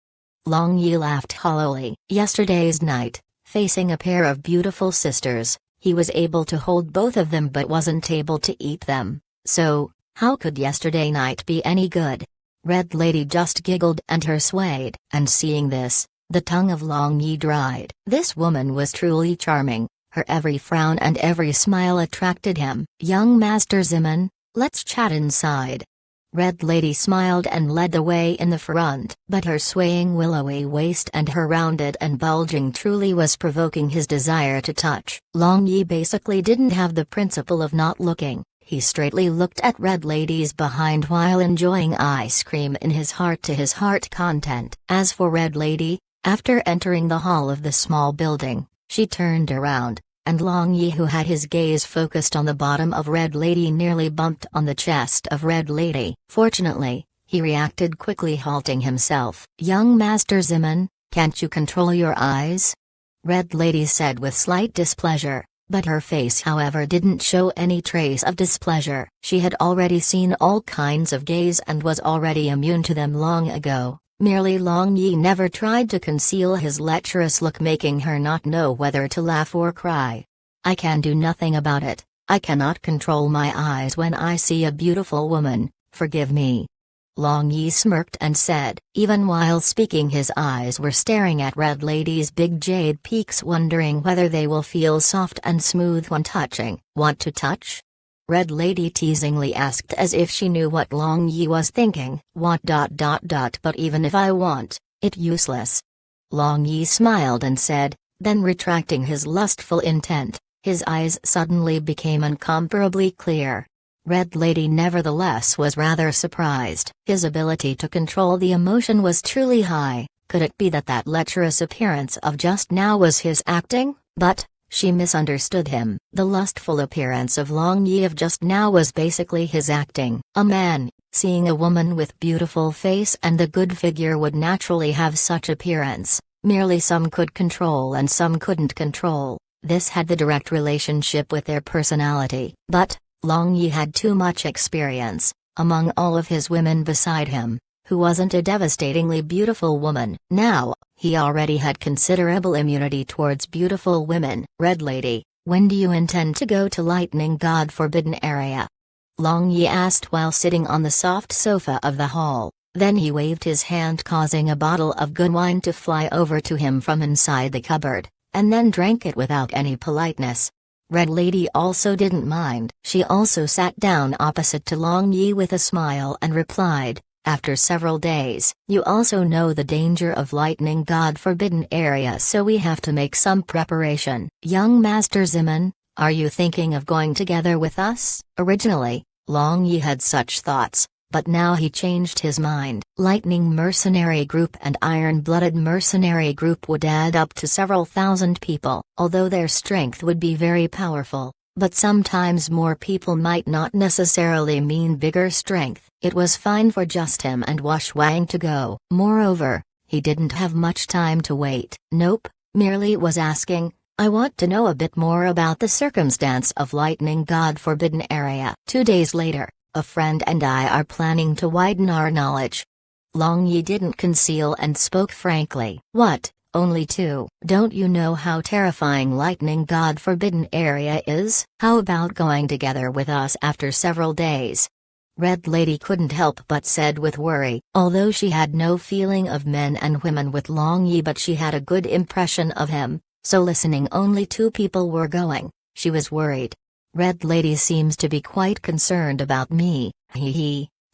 Long Yi laughed hollowly. Yesterday's night, facing a pair of beautiful sisters, he was able to hold both of them but wasn't able to eat them, so, how could yesterday night be any good? Red Lady just giggled and her swayed, and seeing this, the tongue of Long Yi dried. This woman was truly charming, her every frown and every smile attracted him. "Young Master Ziman, let's chat inside." Red Lady smiled and led the way in the front, but her swaying willowy waist and her rounded and bulging truly was provoking his desire to touch. Long Yi basically didn't have the principle of not looking. He straightly looked at Red Lady's behind while enjoying ice cream in his heart-to-his-heart content. As for Red Lady, after entering the hall of the small building, she turned around, and Long Yi, who had his gaze focused on the bottom of Red Lady, nearly bumped on the chest of Red Lady. Fortunately, he reacted quickly, halting himself. "Young Master Ziman, can't you control your eyes?" Red Lady said with slight displeasure, but her face however didn't show any trace of displeasure. She had already seen all kinds of gaze and was already immune to them long ago. Merely Long Yi never tried to conceal his lecherous look, making her not know whether to laugh or cry. "I can do nothing about it, I cannot control my eyes when I see a beautiful woman, forgive me." Long Yi smirked and said. Even while speaking, his eyes were staring at Red Lady's big jade peaks, wondering whether they will feel soft and smooth when touching. "Want to touch?" Red Lady teasingly asked, as if she knew what Long Yi was thinking. "Want ... but even if I want, it useless." Long Yi smiled and said, then retracting his lustful intent, his eyes suddenly became incomparably clear. Red Lady nevertheless was rather surprised. His ability to control the emotion was truly high. Could it be that that lecherous appearance of just now was his acting? But she misunderstood him. The lustful appearance of Long Yi of just now was basically his acting. A man, seeing a woman with beautiful face and a good figure, would naturally have such appearance. Merely some could control and some couldn't control. This had the direct relationship with their personality. But Long Yi had too much experience. Among all of his women beside him, who wasn't a devastatingly beautiful woman? Now, he already had considerable immunity towards beautiful women. "Red Lady, when do you intend to go to Lightning God Forbidden Area?" Long Yi asked while sitting on the soft sofa of the hall. Then he waved his hand, causing a bottle of good wine to fly over to him from inside the cupboard, and then drank it without any politeness. Red Lady also didn't mind. She also sat down opposite to Long Yi with a smile and replied, "After several days. You also know the danger of Lightning God Forbidden Area, so we have to make some preparation." "Young Master Ziman, are you thinking of going together with us?" Originally, Long Yi had such thoughts, but now he changed his mind. Lightning Mercenary Group and Iron-Blooded Mercenary Group would add up to several thousand people. Although their strength would be very powerful, but sometimes more people might not necessarily mean bigger strength. It was fine for just him and Wash Wang to go. Moreover, he didn't have much time to wait. "Nope, merely was asking, I want to know a bit more about the circumstance of Lightning God Forbidden Area." 2 days later, a friend and I are planning to widen our knowledge. Long Yi didn't conceal and spoke frankly. "What, only 2? Don't you know how terrifying Lightning God Forbidden Area is? How about going together with us after several days?" Red Lady couldn't help but said with worry, although she had no feeling of men and women with Long Yi, but she had a good impression of him, so listening only 2 people were going, she was worried. Red Lady seems to be quite concerned about me,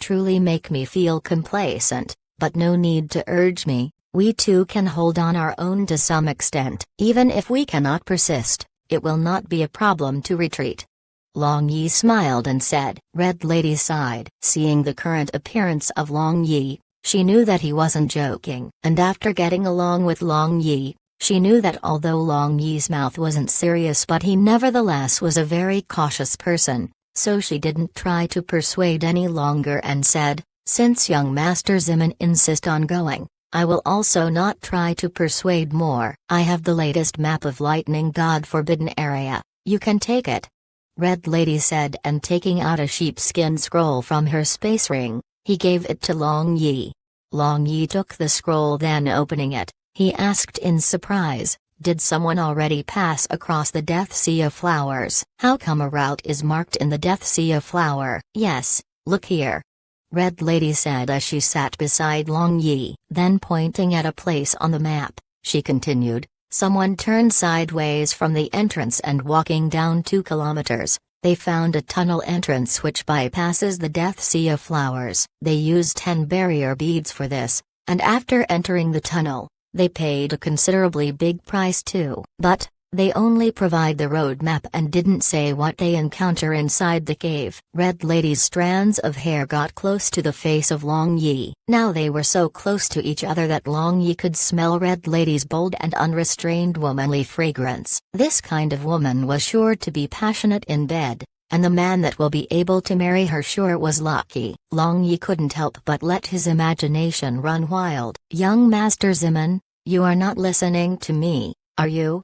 truly make me feel complacent, but no need to urge me, we 2 can hold on our own to some extent. Even if we cannot persist, it will not be a problem to retreat. Long Yi smiled and said. Red Lady sighed. Seeing the current appearance of Long Yi, she knew that he wasn't joking. And after getting along with Long Yi, she knew that although Long Yi's mouth wasn't serious, but he nevertheless was a very cautious person, so she didn't try to persuade any longer and said, since young Master Zimin insists on going, I will also not try to persuade more. I have the latest map of Lightning God Forbidden Area, you can take it. Red Lady said, and taking out a sheepskin scroll from her space ring, he gave it to Long Yi. Long Yi took the scroll, then opening it, he asked in surprise, did someone already pass across the Death Sea of Flowers? How come a route is marked in the Death Sea of Flower? Yes, look here. Red Lady said as she sat beside Long Yi. Then pointing at a place on the map, she continued, someone turned sideways from the entrance and walking down 2 kilometers, they found a tunnel entrance which bypasses the Death Sea of Flowers. They used 10 barrier beads for this, and after entering the tunnel, they paid a considerably big price too. But, they only provide the road map and didn't say what they encounter inside the cave. Red Lady's strands of hair got close to the face of Long Yi. Now they were so close to each other that Long Yi could smell Red Lady's bold and unrestrained womanly fragrance. This kind of woman was sure to be passionate in bed, and the man that will be able to marry her sure was lucky. Long Yi couldn't help but let his imagination run wild. Young Master Zimin, you are not listening to me, are you?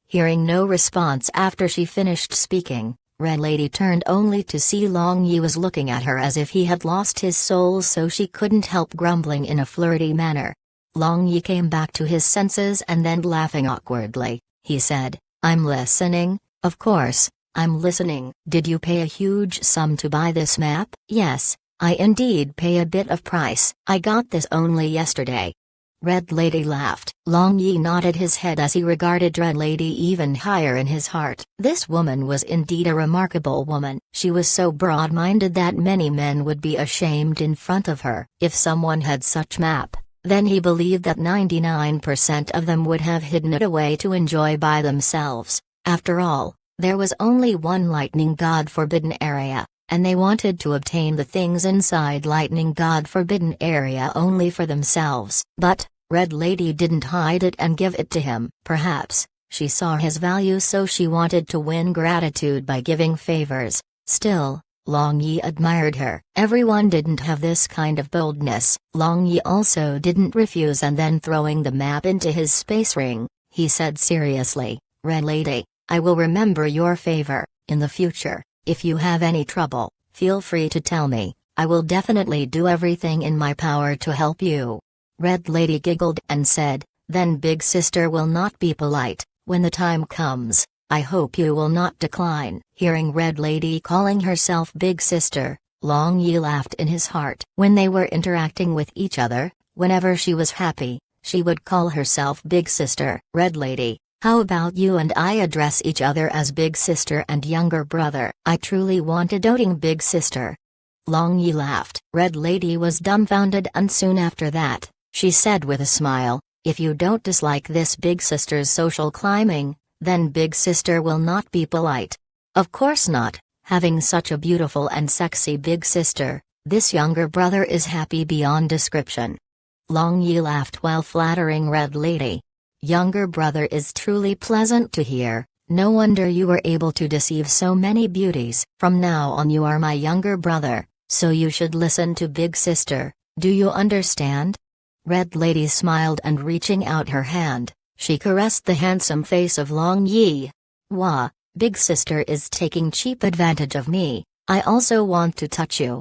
Hearing no response after she finished speaking, Red Lady turned only to see Long Yi was looking at her as if he had lost his soul, so she couldn't help grumbling in a flirty manner. Long Yi came back to his senses and then laughing awkwardly, he said, I'm listening, of course, I'm listening. Did you pay a huge sum to buy this map? Yes, I indeed pay a bit of price. I got this only yesterday. Red Lady laughed. Long Yi nodded his head as he regarded Red Lady even higher in his heart. This woman was indeed a remarkable woman. She was so broad-minded that many men would be ashamed in front of her. If someone had such map, then he believed that 99% of them would have hidden it away to enjoy by themselves. After all, there was only one Lightning God Forbidden Area, and they wanted to obtain the things inside Lightning God Forbidden Area only for themselves. But Red Lady didn't hide it and give it to him. Perhaps she saw his value, so she wanted to win gratitude by giving favors. Still, Long Yi admired her. Everyone didn't have this kind of boldness. Long Yi also didn't refuse, and then throwing the map into his space ring, he said seriously, Red Lady, I will remember your favor. In the future, if you have any trouble, feel free to tell me. I will definitely do everything in my power to help you. Red Lady giggled and said, then Big Sister will not be polite. When the time comes, I hope you will not decline. Hearing Red Lady calling herself Big Sister, Long Yi laughed in his heart. When they were interacting with each other, whenever she was happy, she would call herself Big Sister. Red Lady, how about you and I address each other as Big Sister and younger brother? I truly want a doting Big Sister. Long Yi laughed. Red Lady was dumbfounded, and soon after that, she said with a smile, if you don't dislike this Big Sister's social climbing, then Big Sister will not be polite. Of course not, having such a beautiful and sexy Big Sister, this younger brother is happy beyond description. Long Yi laughed while flattering Red Lady. Younger brother is truly pleasant to hear, no wonder you were able to deceive so many beauties. From now on you are my younger brother, so you should listen to Big Sister, do you understand? Red Lady smiled, and reaching out her hand, she caressed the handsome face of Long Yi. Wah, Big Sister is taking cheap advantage of me, I also want to touch you.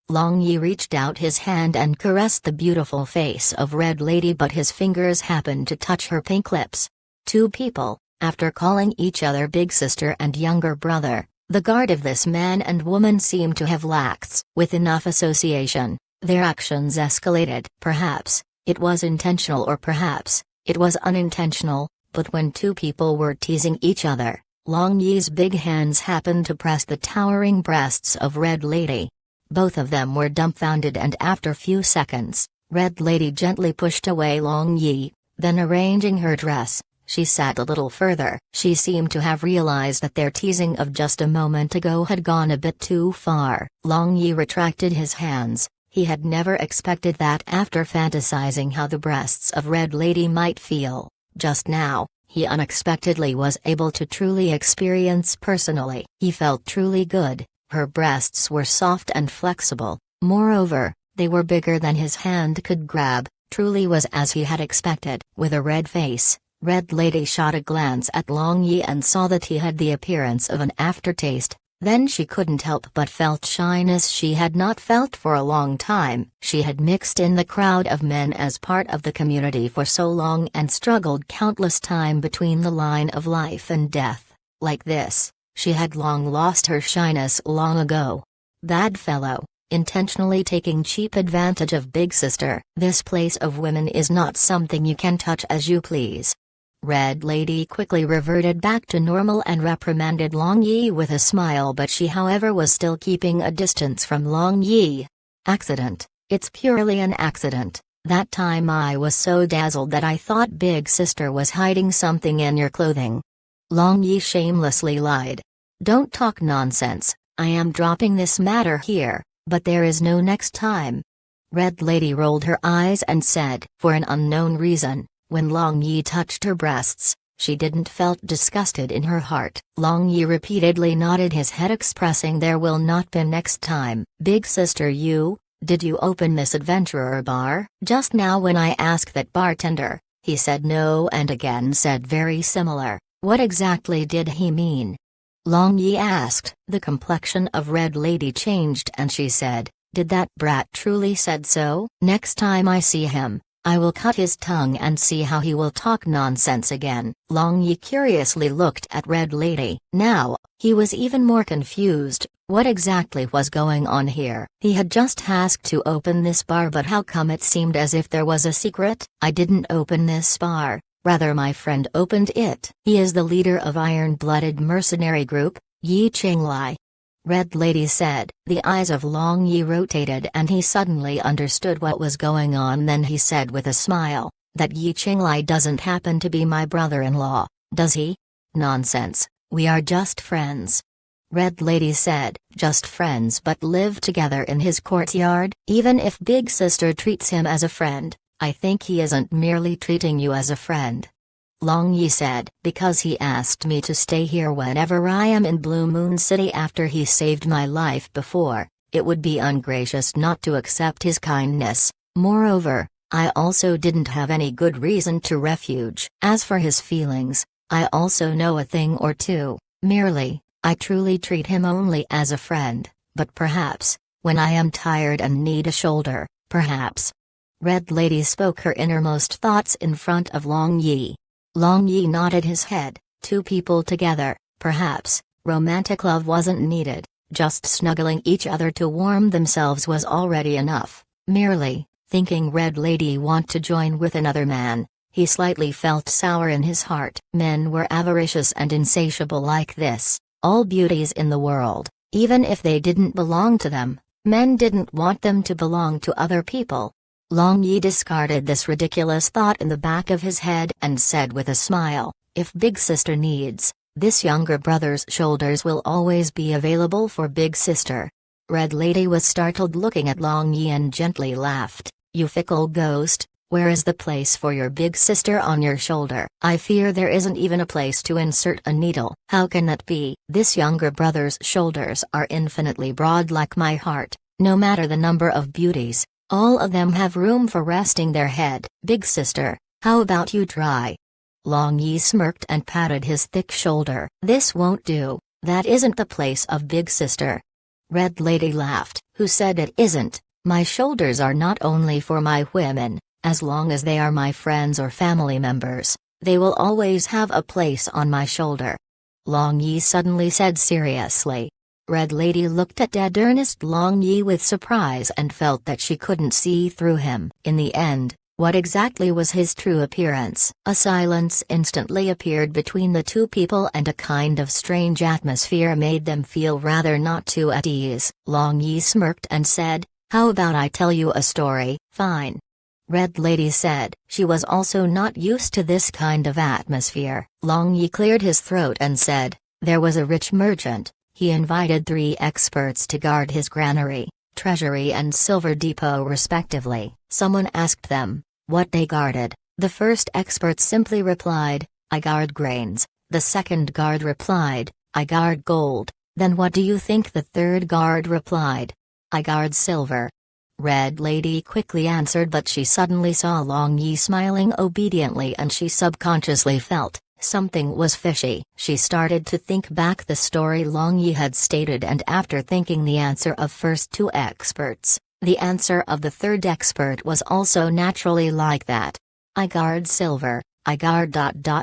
Long Yi reached out his hand and caressed the beautiful face of Red Lady, but his fingers happened to touch her pink lips. 2 people, after calling each other Big Sister and younger brother, The guard of this man and woman seemed to have lacked with enough association. Their actions escalated. Perhaps it was intentional or perhaps it was unintentional, but when two people were teasing each other, Long Yi's big hands happened to press the towering breasts of Red Lady. Both of them were dumbfounded, and after few seconds, Red Lady gently pushed away Long Yi, then arranging her dress, she sat a little further. She seemed to have realized that their teasing of just a moment ago had gone a bit too far. Long Yi retracted his hands. He had never expected that after fantasizing how the breasts of Red Lady might feel. Just now, he unexpectedly was able to truly experience personally. He felt truly good. Her breasts were soft and flexible. Moreover, they were bigger than his hand could grab. Truly was as he had expected. With a red face, Red Lady shot a glance at Long Yi and saw that he had the appearance of an aftertaste. Then she couldn't help but felt shyness she had not felt for a long time. She had mixed in the crowd of men as part of the community for so long and struggled countless time between the line of life and death. Like this, she had long lost her shyness long ago. Bad fellow, intentionally taking cheap advantage of Big Sister. This place of women is not something you can touch as you please. Red Lady quickly reverted back to normal and reprimanded Long Yi with a smile, but she however was still keeping a distance from Long Yi. Accident. It's purely an accident. That time I was so dazzled that I thought Big Sister was hiding something in your clothing. Long Yi shamelessly lied. Don't talk nonsense, I am dropping this matter here, but there is no next time. Red Lady rolled her eyes and said, for an unknown reason, when Long Yi touched her breasts, she didn't felt disgusted in her heart. Long Yi repeatedly nodded his head expressing there will not be next time. Big Sister, did you open this adventurer bar? Just now when I asked that bartender, he said no and again said very similar. What exactly did he mean? Long Yi asked. The complexion of Red Lady changed and she said, did that brat truly said so? Next time I see him, I will cut his tongue and see how he will talk nonsense again. Long Yi curiously looked at Red Lady. Now, he was even more confused. What exactly was going on here? He had just asked to open this bar, but how come it seemed as if there was a secret? I didn't open this bar, rather my friend opened it. He is the leader of iron-blooded mercenary group, Yi Qinglai. Red Lady said. The eyes of Long Yi rotated and he suddenly understood what was going on. Then he said with a smile, that Yi Qinglai doesn't happen to be my brother-in-law, does he? Nonsense, we are just friends. Red Lady said, just friends but live together in his courtyard? Even if Big Sister treats him as a friend, I think he isn't merely treating you as a friend. Long Yi said, because he asked me to stay here whenever I am in Blue Moon City after he saved my life before, it would be ungracious not to accept his kindness. Moreover, I also didn't have any good reason to refuge. As for his feelings, I also know a thing or two. Merely, I truly treat him only as a friend, but perhaps, when I am tired and need a shoulder, perhaps. Red Lady spoke her innermost thoughts in front of Long Yi. Long Yi nodded his head. Two people together, perhaps, romantic love wasn't needed, just snuggling each other to warm themselves was already enough. Merely, thinking Red Lady want to join with another man, he slightly felt sour in his heart. Men were avaricious and insatiable like this. All beauties in the world, even if they didn't belong to them, men didn't want them to belong to other people. Long Yi discarded this ridiculous thought in the back of his head and said with a smile, if Big Sister needs, this younger brother's shoulders will always be available for Big Sister. Red Lady was startled looking at Long Yi and gently laughed, you fickle ghost, where is the place for your Big Sister on your shoulder? I fear there isn't even a place to insert a needle. How can that be? This younger brother's shoulders are infinitely broad like my heart, no matter the number of beauties. All of them have room for resting their head. Big Sister, how about you try? Long Yi smirked and patted his thick shoulder. This won't do, that isn't the place of Big Sister. Red Lady laughed. Who said it isn't? My shoulders are not only for my women, as long as they are my friends or family members, they will always have a place on my shoulder. Long Yi suddenly said seriously. Red Lady looked at dead earnest Long Yi with surprise and felt that she couldn't see through him. In the end, what exactly was his true appearance? A silence instantly appeared between the two people and a kind of strange atmosphere made them feel rather not too at ease. Long Yi smirked and said, "How about I tell you a story?" "Fine." Red Lady said. She was also not used to this kind of atmosphere. Long Yi cleared his throat and said, "There was a rich merchant. He invited 3 experts to guard his granary, treasury and silver depot respectively. Someone asked them what they guarded. The first expert simply replied, 'I guard grains.' The second guard replied, 'I guard gold.' Then what do you think the third guard replied? 'I guard silver.'" Red Lady quickly answered, but she suddenly saw Long Yi smiling obediently and she subconsciously felt something was fishy. She started to think back the story Long Yi had stated, and after thinking the answer of first 2 experts, the answer of the third expert was also naturally like that. "I guard silver, I guard ...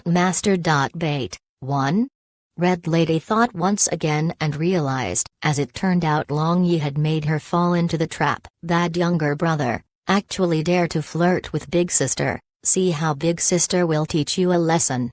master ... bait." 1. Red Lady thought once again and realized, as it turned out Long Yi had made her fall into the trap. Bad younger brother, actually dare to flirt with big sister, see how big sister will teach you a lesson.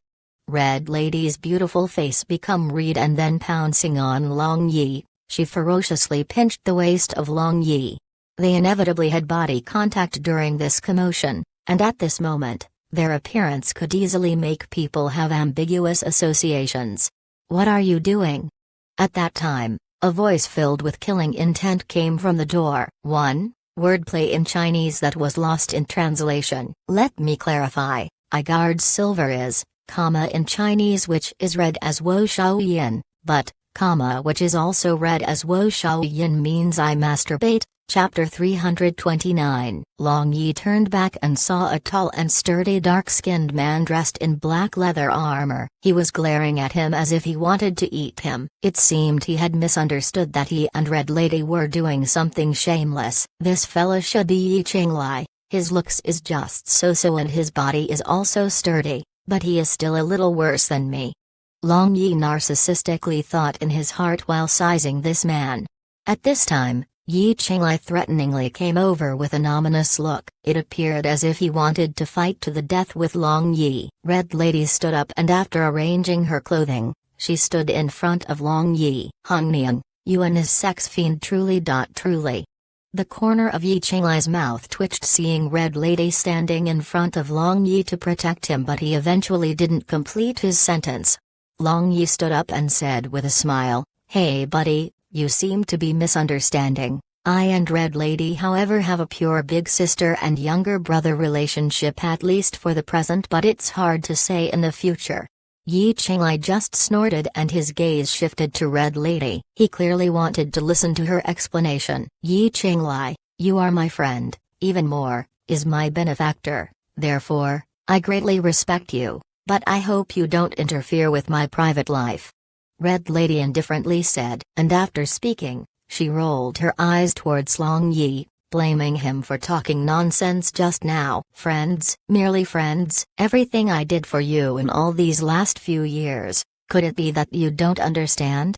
Red Lady's beautiful face became red, and then pouncing on Long Yi, she ferociously pinched the waist of Long Yi. They inevitably had body contact during this commotion, and at this moment, their appearance could easily make people have ambiguous associations. "What are you doing?" At that time, a voice filled with killing intent came from the door. 1. Wordplay in Chinese that was lost in translation. Let me clarify, "I guard silver" is, comma in Chinese, which is read as Wo Shao Yin, but, comma which is also read as Wo Shao Yin means "I masturbate." Chapter 329. Long Yi turned back and saw a tall and sturdy dark-skinned man dressed in black leather armor. He was glaring at him as if he wanted to eat him. It seemed he had misunderstood that he and Red Lady were doing something shameless. This fella should be Yi Qinglai. His looks is just so-so and his body is also sturdy, but he is still a little worse than me. Long Yi narcissistically thought in his heart while sizing this man. At this time, Yi Qinglai threateningly came over with an ominous look. It appeared as if he wanted to fight to the death with Long Yi. Red Lady stood up and after arranging her clothing, she stood in front of Long Yi. "Hung Niang, you and his sex fiend truly. Truly." The corner of Yi Qinglai's mouth twitched seeing Red Lady standing in front of Long Yi to protect him, but he eventually didn't complete his sentence. Long Yi stood up and said with a smile, "Hey buddy, you seem to be misunderstanding. I and Red Lady however have a pure big sister and younger brother relationship, at least for the present, but it's hard to say in the future." Yi Qinglai just snorted and his gaze shifted to Red Lady. He clearly wanted to listen to her explanation. "Yi Qinglai, you are my friend, even more, is my benefactor, therefore, I greatly respect you, but I hope you don't interfere with my private life," Red Lady indifferently said. And after speaking, she rolled her eyes towards Long Yi, blaming him for talking nonsense just now. "Friends, merely friends? Everything I did for you in all these last few years, could it be that you don't understand?"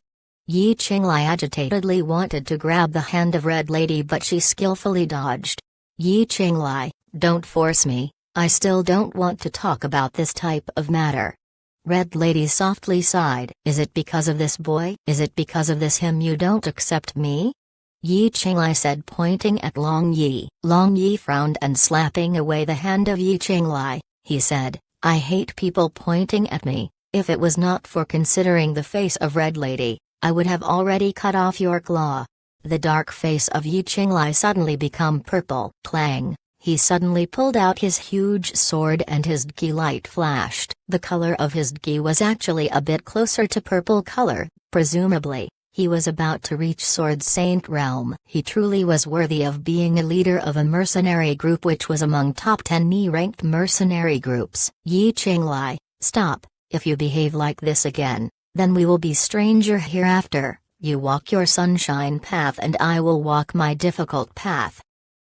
Yi Qinglai agitatedly wanted to grab the hand of Red Lady, but she skillfully dodged. "Yi Qinglai, don't force me, I still don't want to talk about this type of matter." Red Lady softly sighed. "Is it because of this boy? Is it because of this him you don't accept me?" Yi Qinglai said, pointing at Long Yi. Long Yi frowned and slapping away the hand of Yi Qinglai, he said, "I hate people pointing at me. If it was not for considering the face of Red Lady, I would have already cut off your claw." The dark face of Yi Qinglai suddenly became purple. Clang! He suddenly pulled out his huge sword and his dgi light flashed. The color of his dgi was actually a bit closer to purple color, presumably, he was about to reach Sword Saint realm. He truly was worthy of being a leader of a mercenary group which was among top 10 knee-ranked mercenary groups. "Yi Qinglai, stop, if you behave like this again, then we will be stranger hereafter. You walk your sunshine path and I will walk my difficult path,"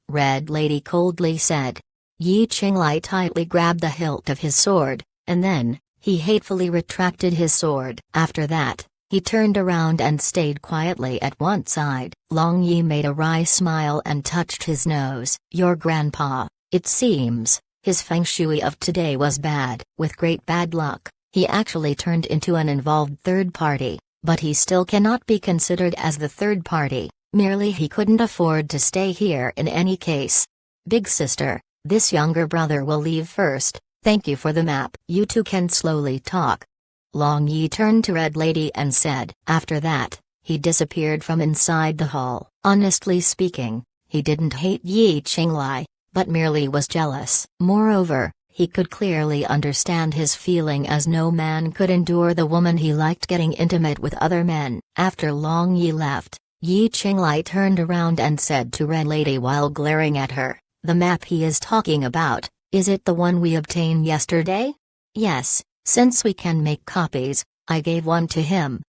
Red Lady coldly said. Yi Qinglai tightly grabbed the hilt of his sword, and then, He hatefully retracted his sword. After that, he turned around and stayed quietly at one side. Long Yi made a wry smile and touched his nose. Your grandpa, it seems, his feng shui of today was bad. With great bad luck, he actually turned into an involved third party, but he still cannot be considered as the third party, merely he couldn't afford to stay here in any case. Big sister, this younger brother will leave first, thank you for the map. You two can slowly talk. Long Yi turned to Red Lady and said. After that, he disappeared from inside the hall. Honestly speaking, he didn't hate Yi Qinglai, but merely was jealous. Moreover, he could clearly understand his feeling as no man could endure the woman he liked getting intimate with other men. After Long Yi left, Yi Qinglai turned around and said to Red Lady while glaring at her, the map he is talking about, is it the one we obtained yesterday? Yes, since we can make copies, I gave one to him.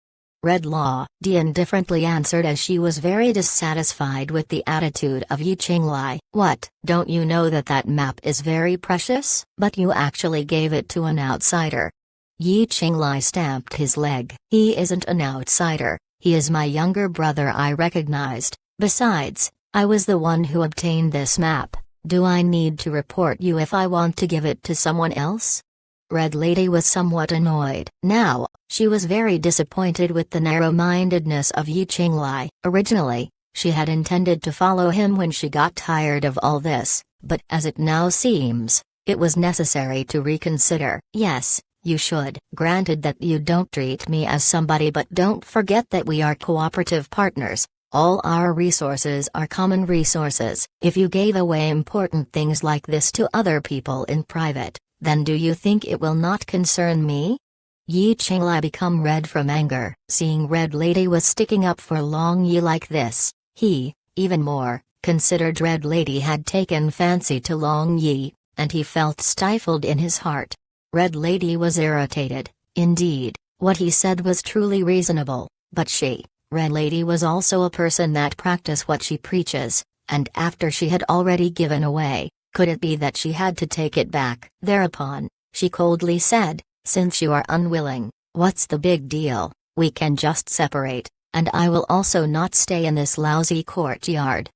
Red Lady indifferently answered as she was very dissatisfied with the attitude of Yi Qinglai. What? Don't you know that that map is very precious? But you actually gave it to an outsider. Yi Qinglai stamped his leg. He isn't an outsider, he is my younger brother, I recognized. Besides, I was the one who obtained this map. Do I need to report you if I want to give it to someone else? Red Lady was somewhat annoyed. Now, she was very disappointed with the narrow-mindedness of Yi Qinglai. Originally, she had intended to follow him when she got tired of all this, but as it now seems, it was necessary to reconsider. Yes, you should. Granted that you don't treat me as somebody, but don't forget that we are cooperative partners. All our resources are common resources. If you gave away important things like this to other people in private, then do you think it will not concern me? Yi Qinglai become red from anger. Seeing Red Lady was sticking up for Long Yi like this, he, even more, considered Red Lady had taken fancy to Long Yi, and he felt stifled in his heart. Red Lady was irritated. Indeed, what he said was truly reasonable, but she, Red Lady, was also a person that practice what she preaches, and after she had already given away, could it be that she had to take it back? Thereupon, she coldly said, since you are unwilling, what's the big deal? We can just separate, and I will also not stay in this lousy courtyard.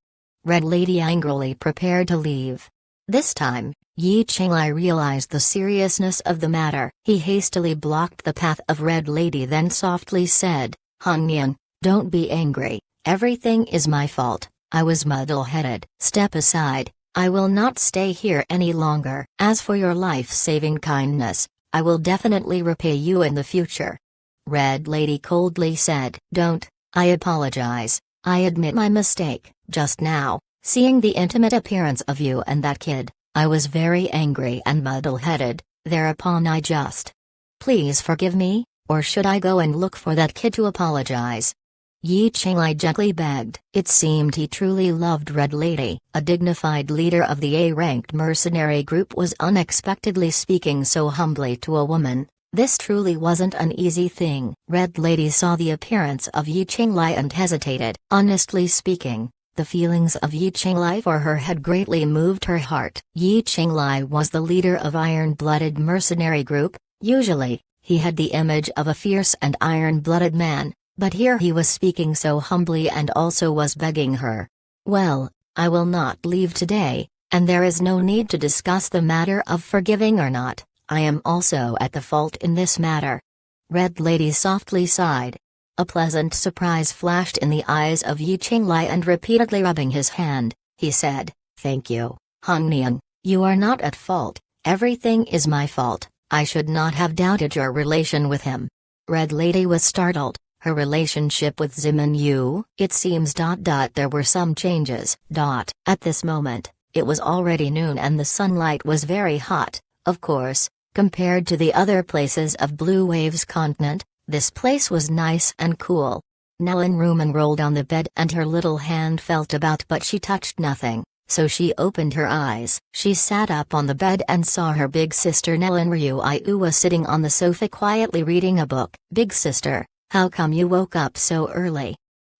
Red Lady angrily prepared to leave. This time, Yi Qinglai realized the seriousness of the matter. He hastily blocked the path of Red Lady, then softly said, Han Nian, don't be angry, everything is my fault, I was muddle-headed. Step aside, I will not stay here any longer. As for your life-saving kindness, I will definitely repay you in the future. Red Lady coldly said, don't, I apologize, I admit my mistake. Just now, seeing the intimate appearance of you and that kid, I was very angry and muddle-headed, thereupon I just. Please forgive me, or should I go and look for that kid to apologize? Yi Qinglai gently begged. It seemed he truly loved Red Lady. A dignified leader of the A-ranked mercenary group was unexpectedly speaking so humbly to a woman. This truly wasn't an easy thing. Red Lady saw the appearance of Yi Qinglai and hesitated. Honestly speaking, the feelings of Yi Qinglai for her had greatly moved her heart. Yi Qinglai was the leader of iron-blooded mercenary group. Usually, he had the image of a fierce and iron-blooded man. But here he was speaking so humbly and also was begging her. Well, I will not leave today, and there is no need to discuss the matter of forgiving or not. I am also at the fault in this matter. Red Lady softly sighed. A pleasant surprise flashed in the eyes of Yi Qinglai, and repeatedly rubbing his hand, he said, thank you, Han Nian, you are not at fault, everything is my fault, I should not have doubted your relation with him. Red Lady was startled. Her relationship with Zimin Yu? It seems there were some changes. At this moment, it was already noon and the sunlight was very hot. Of course, compared to the other places of Blue Wave's continent, this place was nice and cool. Nellen Rumen rolled on the bed and her little hand felt about, but she touched nothing, so she opened her eyes. She sat up on the bed and saw her big sister Nellen Ryu was sitting on the sofa quietly reading a book. Big sister, how come you woke up so early?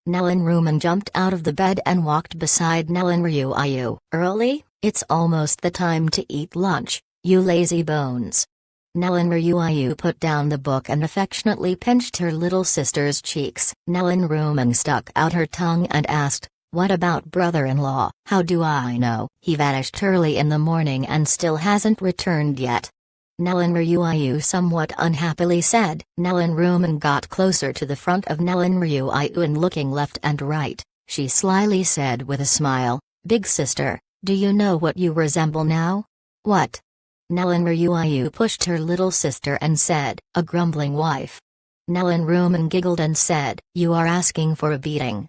Nellen Rumen jumped out of the bed and walked beside Nellen Ryu. Early? It's almost the time to eat lunch, you lazy bones. Nellen Ryuayu put down the book and affectionately pinched her little sister's cheeks. Nellen Rumeng stuck out her tongue and asked, "What about brother-in-law?" "How do I know? He vanished early in the morning and still hasn't returned yet." Nellen Ryuayu somewhat unhappily said. Nellen Rumeng got closer to the front of Nellen Ryuayu and looking left and right, she slyly said with a smile, "Big sister, do you know what you resemble now?" "What?" Nellen Ryuayu pushed her little sister and said, "A grumbling wife." Nellen Rumeng giggled and said, "You are asking for a beating."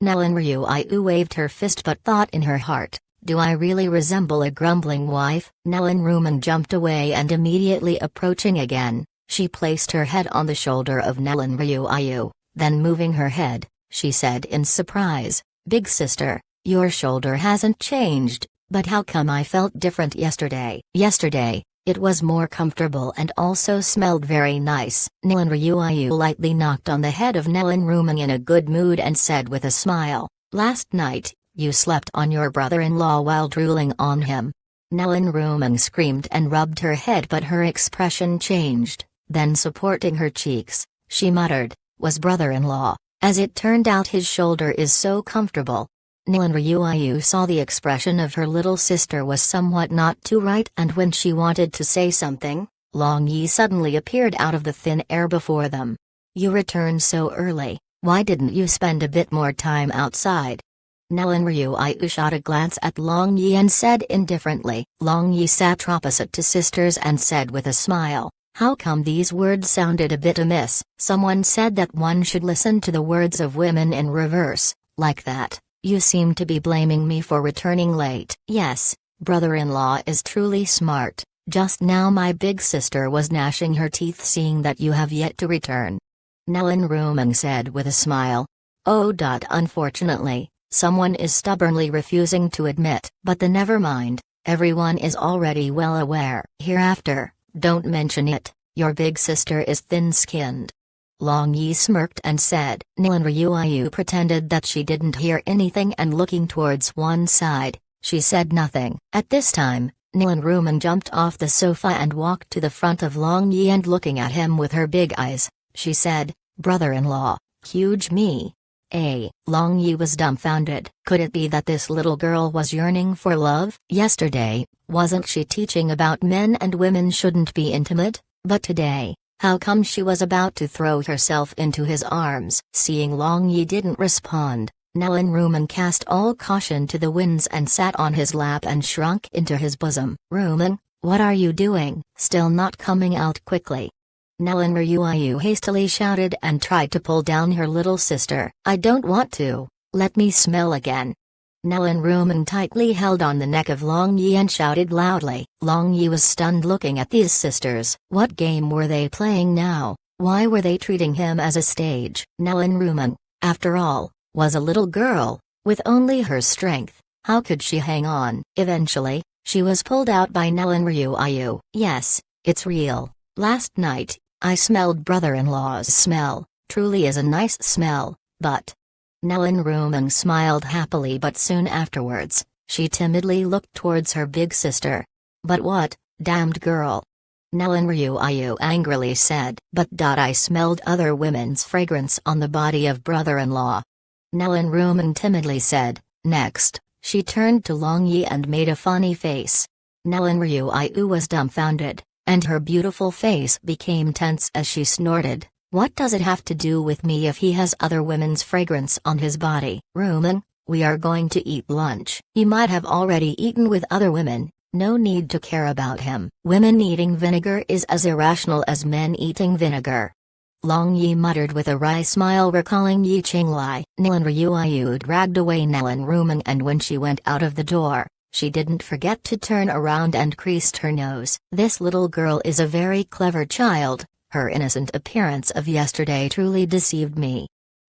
Nellen Ryuayu waved her fist but thought in her heart, "Do I really resemble a grumbling wife?" Nellen Rumeng jumped away and immediately approaching again, she placed her head on the shoulder of Nellen Ryuayu, then moving her head, she said in surprise, "Big sister, your shoulder hasn't changed. But how come I felt different yesterday?" "Yesterday, it was more comfortable and also smelled very nice." Nellen Ryuayu lightly knocked on the head of Nellen Rumeng in a good mood and said with a smile, "Last night, you slept on your brother-in-law while drooling on him." Nellen Rumeng screamed and rubbed her head but her expression changed, then supporting her cheeks, she muttered, "Was brother-in-law, as it turned out his shoulder is so comfortable." Nellen Ryuayu saw the expression of her little sister was somewhat not too right and when she wanted to say something, Long Yi suddenly appeared out of the thin air before them. "You returned so early, why didn't you spend a bit more time outside?" Nellen Ryuayu shot a glance at Long Yi and said indifferently. Long Yi sat opposite to sisters and said with a smile, "How come these words sounded a bit amiss?" "Someone said that one should listen to the words of women in reverse, like that. You seem to be blaming me for returning late." "Yes, brother-in-law is truly smart. Just now my big sister was gnashing her teeth seeing that you have yet to return." Nellen Rumeng said with a smile. "Oh. Unfortunately, someone is stubbornly refusing to admit. But never mind, everyone is already well aware. Hereafter, don't mention it, your big sister is thin-skinned." Long Yi smirked and said. Nellen Ryuayu pretended that she didn't hear anything and looking towards one side, she said nothing. At this time, Nellen Rumeng jumped off the sofa and walked to the front of Long Yi and looking at him with her big eyes, she said, "Brother-in-law, huge me." Long Yi was dumbfounded. Could it be that this little girl was yearning for love? Yesterday, wasn't she teaching about men and women shouldn't be intimate? But today, how come she was about to throw herself into his arms? Seeing Long Yi didn't respond, Nellen Rumeng cast all caution to the winds and sat on his lap and shrunk into his bosom. "Rumeng, what are you doing? Still not coming out quickly?" Nellen Ryuayu hastily shouted and tried to pull down her little sister. "I don't want to, let me smell again." Nellen Rumeng tightly held on the neck of Long Yi and shouted loudly. Long Yi was stunned looking at these sisters. What game were they playing now? Why were they treating him as a stage? Nellen Rumeng, after all, was a little girl, with only her strength. How could she hang on? Eventually, she was pulled out by Nellen Ryuayu. "Yes, it's real. Last night, I smelled brother-in-law's smell. Truly is a nice smell, but..." Nellen Rumeng smiled happily but soon afterwards, she timidly looked towards her big sister. "But what, damned girl?" Nellen Ryuayu angrily said. "But I smelled other women's fragrance on the body of brother-in-law." Nellen Rumeng timidly said. Next, she turned to Long Yi and made a funny face. Nellen Ryuayu was dumbfounded, and her beautiful face became tense as she snorted. "What does it have to do with me if he has other women's fragrance on his body?" "Rumeng, we are going to eat lunch." "He might have already eaten with other women, no need to care about him." "Women eating vinegar is as irrational as men eating vinegar." Long Yi muttered with a wry smile recalling Yi Qinglai. Nellen Ryuayu dragged away Nellen Rumeng and when she went out of the door, she didn't forget to turn around and creased her nose. "This little girl is a very clever child. Her innocent appearance of yesterday truly deceived me."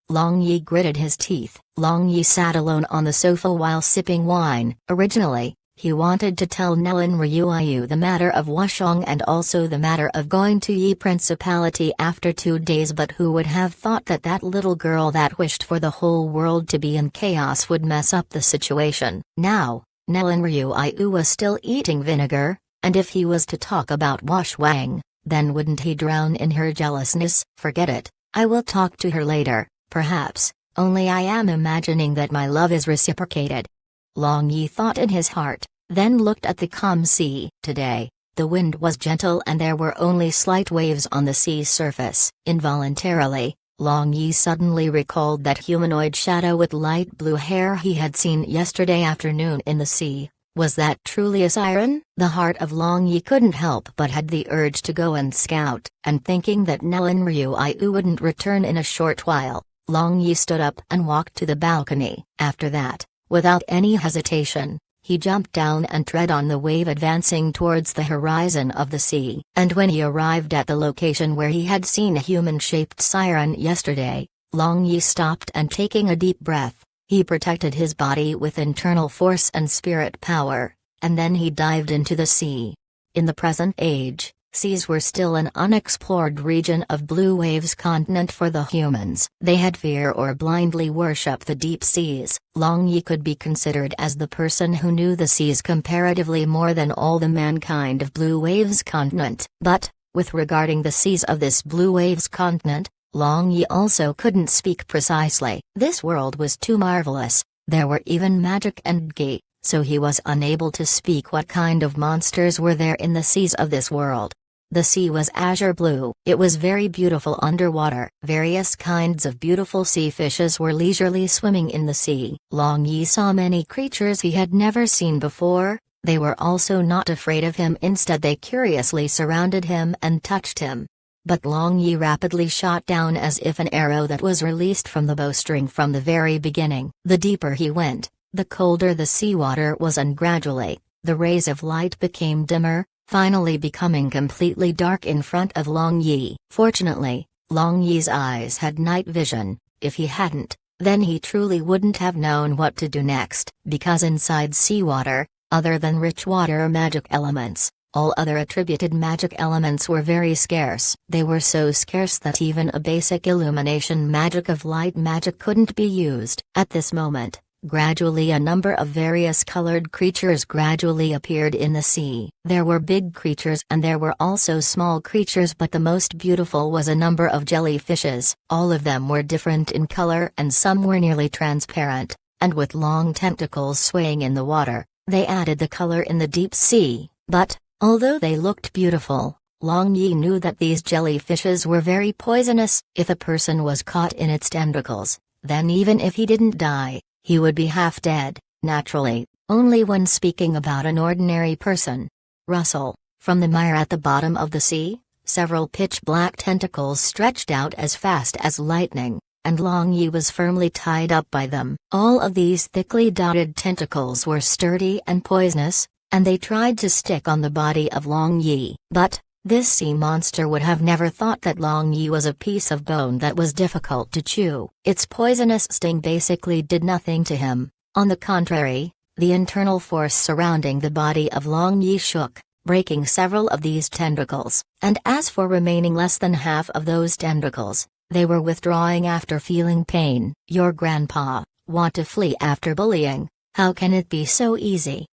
Long Yi gritted his teeth. Long Yi sat alone on the sofa while sipping wine. Originally, he wanted to tell Nellen Ryuayu the matter of Washong and also the matter of going to Yi Principality after 2 days, but who would have thought that that little girl that wished for the whole world to be in chaos would mess up the situation. Now, Nellen Ryuayu was still eating vinegar, and if he was to talk about Wash Wang, then wouldn't he drown in her jealousness? Forget it, I will talk to her later, perhaps, only I am imagining that my love is reciprocated. Long Yi thought in his heart, then looked at the calm sea. Today, the wind was gentle and there were only slight waves on the sea surface. Involuntarily, Long Yi suddenly recalled that humanoid shadow with light blue hair he had seen yesterday afternoon in the sea. Was that truly a siren? The heart of Long Yi couldn't help but had the urge to go and scout, and thinking that Nellen Ryu wouldn't return in a short while, Long Yi stood up and walked to the balcony. After that, without any hesitation, he jumped down and tread on the wave advancing towards the horizon of the sea. And when he arrived at the location where he had seen a human-shaped siren yesterday, Long Yi stopped and taking a deep breath, he protected his body with internal force and spirit power, and then he dived into the sea. In the present age, seas were still an unexplored region of Blue Wave's continent for the humans. They had fear or blindly worship the deep seas. Long Yi could be considered as the person who knew the seas comparatively more than all the mankind of Blue Wave's continent. But, with regarding the seas of this Blue Wave's continent, Long Yi also couldn't speak precisely. This world was too marvelous, there were even magic and gi, so he was unable to speak what kind of monsters were there in the seas of this world. The sea was azure blue. It was very beautiful underwater. Various kinds of beautiful sea fishes were leisurely swimming in the sea. Long Yi saw many creatures he had never seen before. They were also not afraid of him, instead they curiously surrounded him and touched him. But Long Yi rapidly shot down as if an arrow that was released from the bowstring from the very beginning. The deeper he went, the colder the seawater was, and gradually, the rays of light became dimmer, finally becoming completely dark in front of Long Yi. Fortunately, Long Yi's eyes had night vision. If he hadn't, then he truly wouldn't have known what to do next, because inside seawater, other than rich water magic elements, all other attributed magic elements were very scarce. They were so scarce that even a basic illumination magic of light magic couldn't be used. At this moment, gradually a number of various colored creatures gradually appeared in the sea. There were big creatures and there were also small creatures, but the most beautiful was a number of jellyfishes. All of them were different in color and some were nearly transparent, and with long tentacles swaying in the water, they added the color in the deep sea. But, although they looked beautiful, Long Yi knew that these jellyfishes were very poisonous. If a person was caught in its tentacles, then even if he didn't die, he would be half dead, naturally, only when speaking about an ordinary person. Rustle, from the mire at the bottom of the sea, several pitch-black tentacles stretched out as fast as lightning, and Long Yi was firmly tied up by them. All of these thickly dotted tentacles were sturdy and poisonous, and they tried to stick on the body of Long Yi. But, this sea monster would have never thought that Long Yi was a piece of bone that was difficult to chew. Its poisonous sting basically did nothing to him. On the contrary, the internal force surrounding the body of Long Yi shook, breaking several of these tentacles. And as for remaining less than half of those tentacles, they were withdrawing after feeling pain. Your grandpa, want to flee after bullying? How can it be so easy?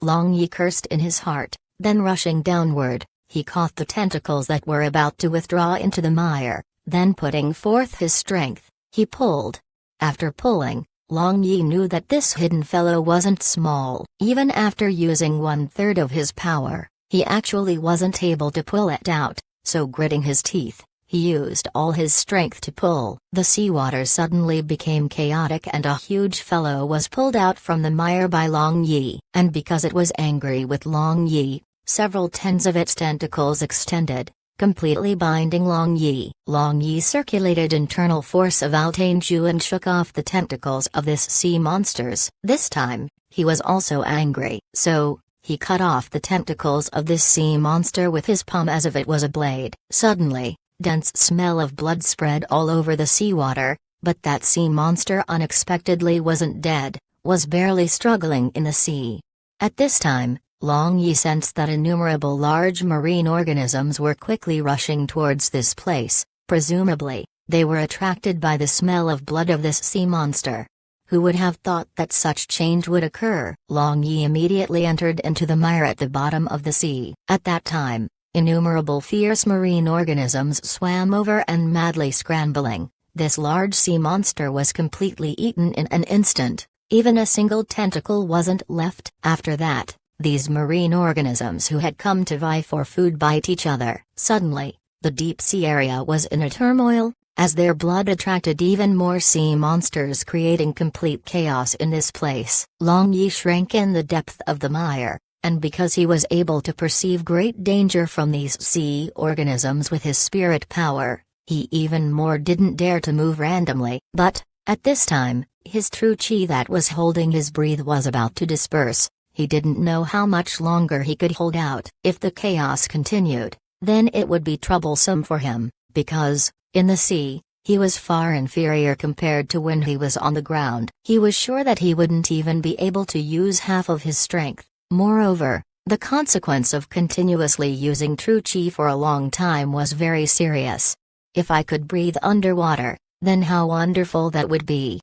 Long Yi cursed in his heart, then rushing downward, he caught the tentacles that were about to withdraw into the mire, then putting forth his strength, he pulled. After pulling, Long Yi knew that this hidden fellow wasn't small. Even after using 1/3 of his power, he actually wasn't able to pull it out, so gritting his teeth, he used all his strength to pull. The seawater suddenly became chaotic and a huge fellow was pulled out from the mire by Long Yi. And because it was angry with Long Yi, several tens of its tentacles extended, completely binding Long Yi. Long Yi circulated internal force of Altainju and shook off the tentacles of this sea monsters. This time, he was also angry. So, he cut off the tentacles of this sea monster with his palm as if it was a blade. Suddenly, dense smell of blood spread all over the seawater, but that sea monster unexpectedly wasn't dead, was barely struggling in the sea. At this time, Long Yi sensed that innumerable large marine organisms were quickly rushing towards this place. Presumably, they were attracted by the smell of blood of this sea monster. Who would have thought that such change would occur? Long Yi immediately entered into the mire at the bottom of the sea. At that time, Innumerable fierce marine organisms swam over and madly scrambling. This large sea monster was completely eaten in an instant. Even a single tentacle wasn't left. After that, these marine organisms who had come to vie for food bite each other. Suddenly, the deep sea area was in a turmoil, as their blood attracted even more sea monsters, creating complete chaos in this place. Long Yi shrank in the depth of the mire, and because he was able to perceive great danger from these sea organisms with his spirit power, he even more didn't dare to move randomly. But, at this time, his true chi that was holding his breath was about to disperse. He didn't know how much longer he could hold out. If the chaos continued, then it would be troublesome for him, because, in the sea, he was far inferior compared to when he was on the ground. He was sure that he wouldn't even be able to use half of his strength. Moreover, the consequence of continuously using true chi for a long time was very serious. If I could breathe underwater, then how wonderful that would be.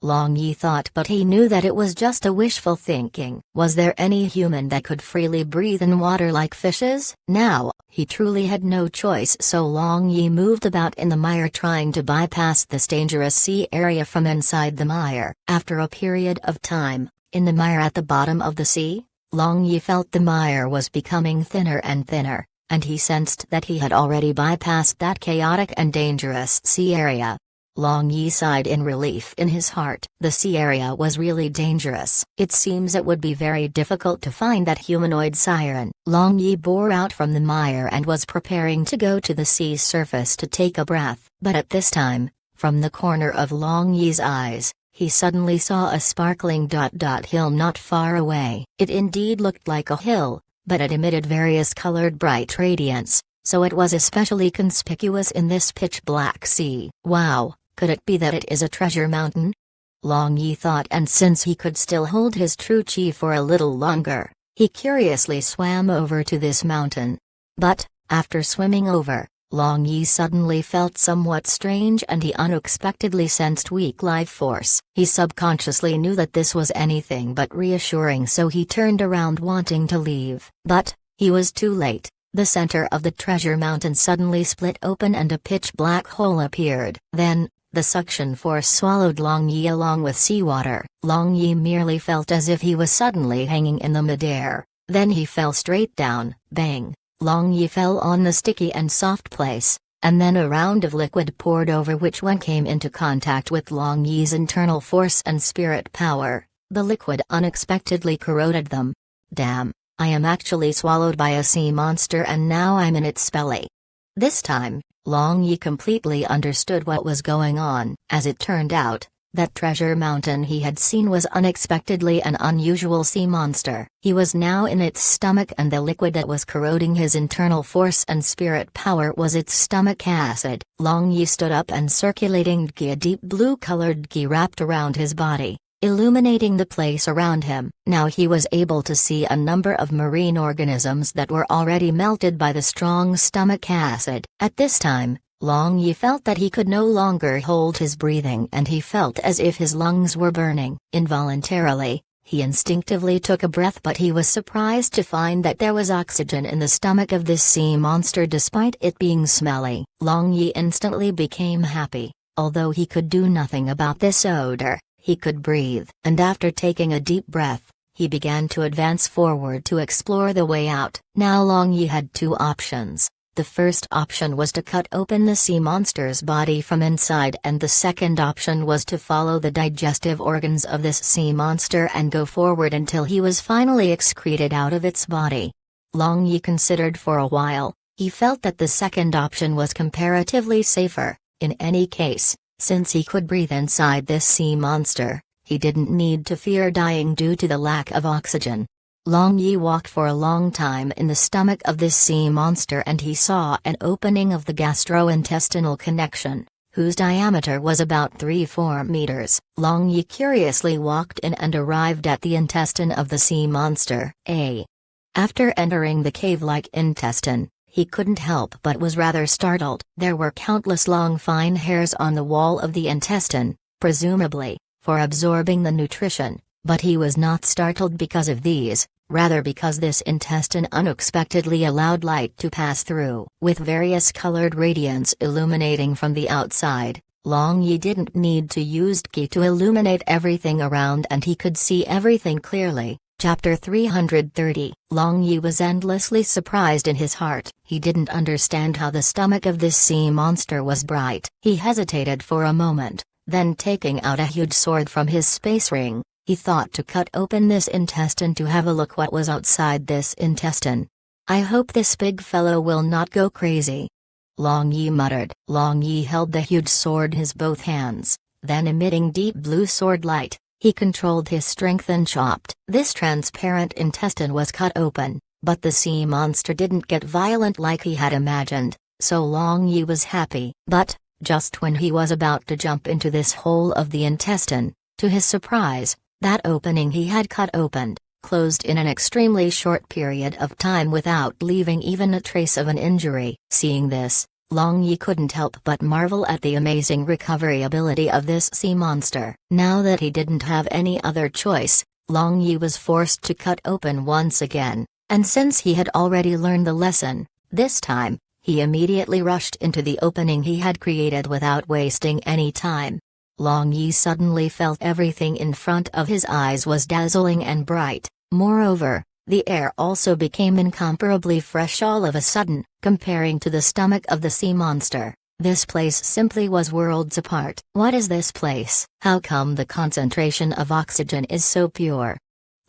Long Yi thought, but he knew that it was just a wishful thinking. Was there any human that could freely breathe in water like fishes? Now, he truly had no choice, so Long Yi moved about in the mire trying to bypass this dangerous sea area from inside the mire. After a period of time, in the mire at the bottom of the sea, Long Yi felt the mire was becoming thinner and thinner, and he sensed that he had already bypassed that chaotic and dangerous sea area. Long Yi sighed in relief in his heart. The sea area was really dangerous. It seems it would be very difficult to find that humanoid siren. Long Yi bore out from the mire and was preparing to go to the sea surface to take a breath. But at this time, from the corner of Long Yi's eyes, he suddenly saw a sparkling hill not far away. It indeed looked like a hill, but it emitted various colored bright radiance, so it was especially conspicuous in this pitch-black sea. Wow! Could it be that it is a treasure mountain? Long Yi thought, and since he could still hold his true chi for a little longer, he curiously swam over to this mountain. But, after swimming over, Long Yi suddenly felt somewhat strange and he unexpectedly sensed weak life force. He subconsciously knew that this was anything but reassuring, so he turned around wanting to leave. But, he was too late. The center of the treasure mountain suddenly split open and a pitch-black hole appeared. Then, the suction force swallowed Long Yi along with seawater. Long Yi merely felt as if he was suddenly hanging in the midair. Then he fell straight down. Bang! Long Yi fell on the sticky and soft place, and then a round of liquid poured over, which when came into contact with Long Yi's internal force and spirit power, the liquid unexpectedly corroded them. Damn, I am actually swallowed by a sea monster and now I'm in its belly. This time, Long Yi completely understood what was going on. As it turned out, that treasure mountain he had seen was unexpectedly an unusual sea monster. He was now in its stomach, and the liquid that was corroding his internal force and spirit power was its stomach acid. Long Yi stood up and circulating Qi, a deep blue-colored Qi, wrapped around his body, illuminating the place around him. Now he was able to see a number of marine organisms that were already melted by the strong stomach acid. At this time, Long Yi felt that he could no longer hold his breathing and he felt as if his lungs were burning. Involuntarily, he instinctively took a breath, but he was surprised to find that there was oxygen in the stomach of this sea monster despite it being smelly. Long Yi instantly became happy. Although he could do nothing about this odor, he could breathe. And after taking a deep breath, he began to advance forward to explore the way out. Now Long Yi had two options. The first option was to cut open the sea monster's body from inside, and the second option was to follow the digestive organs of this sea monster and go forward until he was finally excreted out of its body. Long Yi considered for a while. He felt that the second option was comparatively safer. In any case, since he could breathe inside this sea monster, he didn't need to fear dying due to the lack of oxygen. Long Yi walked for a long time in the stomach of this sea monster and he saw an opening of the gastrointestinal connection, whose diameter was about 3-4 meters. Long Yi curiously walked in and arrived at the intestine of the sea monster. After entering the cave-like intestine, he couldn't help but was rather startled. There were countless long fine hairs on the wall of the intestine, presumably for absorbing the nutrition. But he was not startled because of these. rather because this intestine unexpectedly allowed light to pass through. With various colored radiance illuminating from the outside, Long Yi didn't need to use Qi to illuminate everything around, and he could see everything clearly. Chapter 330. Long Yi was endlessly surprised in his heart. He didn't understand how the stomach of this sea monster was bright. He hesitated for a moment, then taking out a huge sword from his space ring, he thought to cut open this intestine to have a look what was outside this intestine. I hope this big fellow will not go crazy, Long Yi muttered. Long Yi held the huge sword in his both hands, then emitting deep blue sword light, he controlled his strength and chopped. This transparent intestine was cut open, but the sea monster didn't get violent like he had imagined, so Long Yi was happy. But, just when he was about to jump into this hole of the intestine, to his surprise, that opening he had cut opened, closed in an extremely short period of time without leaving even a trace of an injury. Seeing this, Long Yi couldn't help but marvel at the amazing recovery ability of this sea monster. Now that he didn't have any other choice, Long Yi was forced to cut open once again, and since he had already learned the lesson, this time, he immediately rushed into the opening he had created without wasting any time. Long Yi suddenly felt everything in front of his eyes was dazzling and bright. Moreover, the air also became incomparably fresh all of a sudden, comparing to the stomach of the sea monster. This place simply was worlds apart. What is this place? How come the concentration of oxygen is so pure?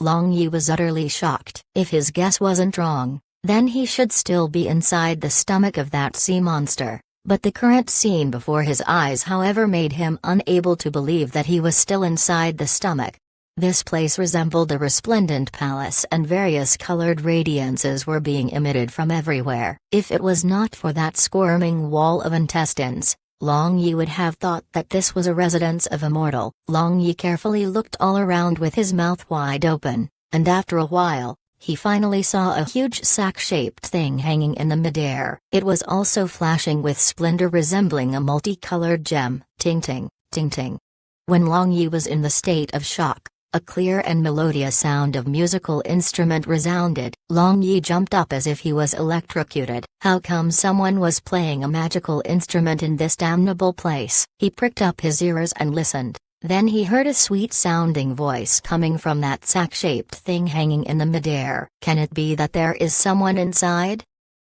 Long Yi was utterly shocked. If his guess wasn't wrong, then he should still be inside the stomach of that sea monster. But the current scene before his eyes, however, made him unable to believe that he was still inside the stomach. This place resembled a resplendent palace, and various colored radiances were being emitted from everywhere. If it was not for that squirming wall of intestines, Long Yi would have thought that this was a residence of a mortal. Long Yi carefully looked all around with his mouth wide open, and after a while, he finally saw a huge sack-shaped thing hanging in the midair. It was also flashing with splendor resembling a multicolored gem. Ting-ting, ting-ting. When Long Yi was in the state of shock, a clear and melodious sound of musical instrument resounded. Long Yi jumped up as if he was electrocuted. How come someone was playing a magical instrument in this damnable place? He pricked up his ears and listened. Then he heard a sweet-sounding voice coming from that sack-shaped thing hanging in the midair. Can it be that there is someone inside?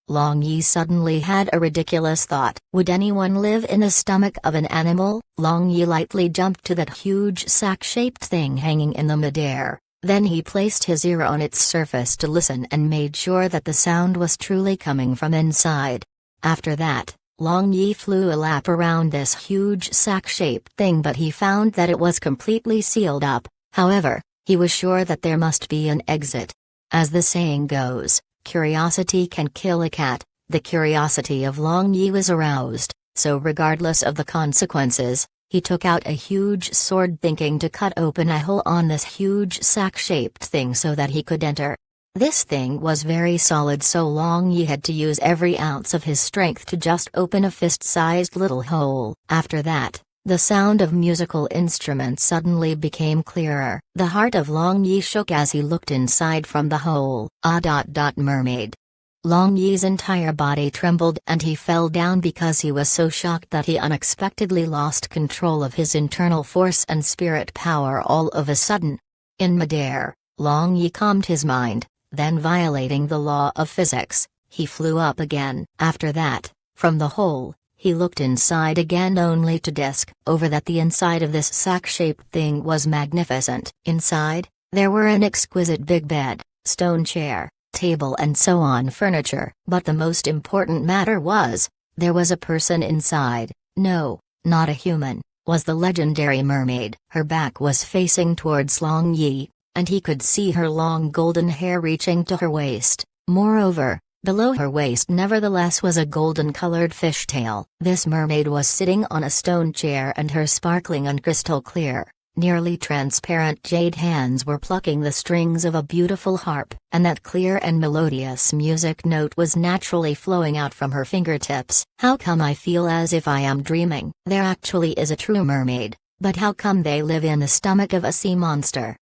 Long Yi suddenly had a ridiculous thought. Would anyone live in the stomach of an animal? Long Yi lightly jumped to that huge sack-shaped thing hanging in the midair. Then he placed his ear on its surface to listen and made sure that the sound was truly coming from inside. After that, Long Yi flew a lap around this huge sack-shaped thing, but he found that it was completely sealed up. However, he was sure that there must be an exit. As the saying goes, curiosity can kill a cat. The curiosity of Long Yi was aroused, so regardless of the consequences, he took out a huge sword thinking to cut open a hole on this huge sack-shaped thing so that he could enter. This thing was very solid, so Long Yi had to use every ounce of his strength to just open a fist-sized little hole. After that, the sound of musical instruments suddenly became clearer. The heart of Long Yi shook as he looked inside from the hole. Mermaid. Long Yi's entire body trembled and he fell down because he was so shocked that he unexpectedly lost control of his internal force and spirit power all of a sudden. In midair, Long Yi calmed his mind. Then, violating the law of physics, he flew up again. After that, from the hole, he looked inside again only to discover that the inside of this sack-shaped thing was magnificent. Inside, there were an exquisite big bed, stone chair, table and so on furniture. But the most important matter was, there was a person inside. No, not a human, was the legendary mermaid. Her back was facing towards Long Yi, and he could see her long golden hair reaching to her waist. Moreover, below her waist nevertheless was a golden-colored fishtail. This mermaid was sitting on a stone chair and her sparkling and crystal-clear, nearly transparent jade hands were plucking the strings of a beautiful harp, and that clear and melodious music note was naturally flowing out from her fingertips. How come I feel as if I am dreaming? There actually is a true mermaid, but how come they live in the stomach of a sea monster?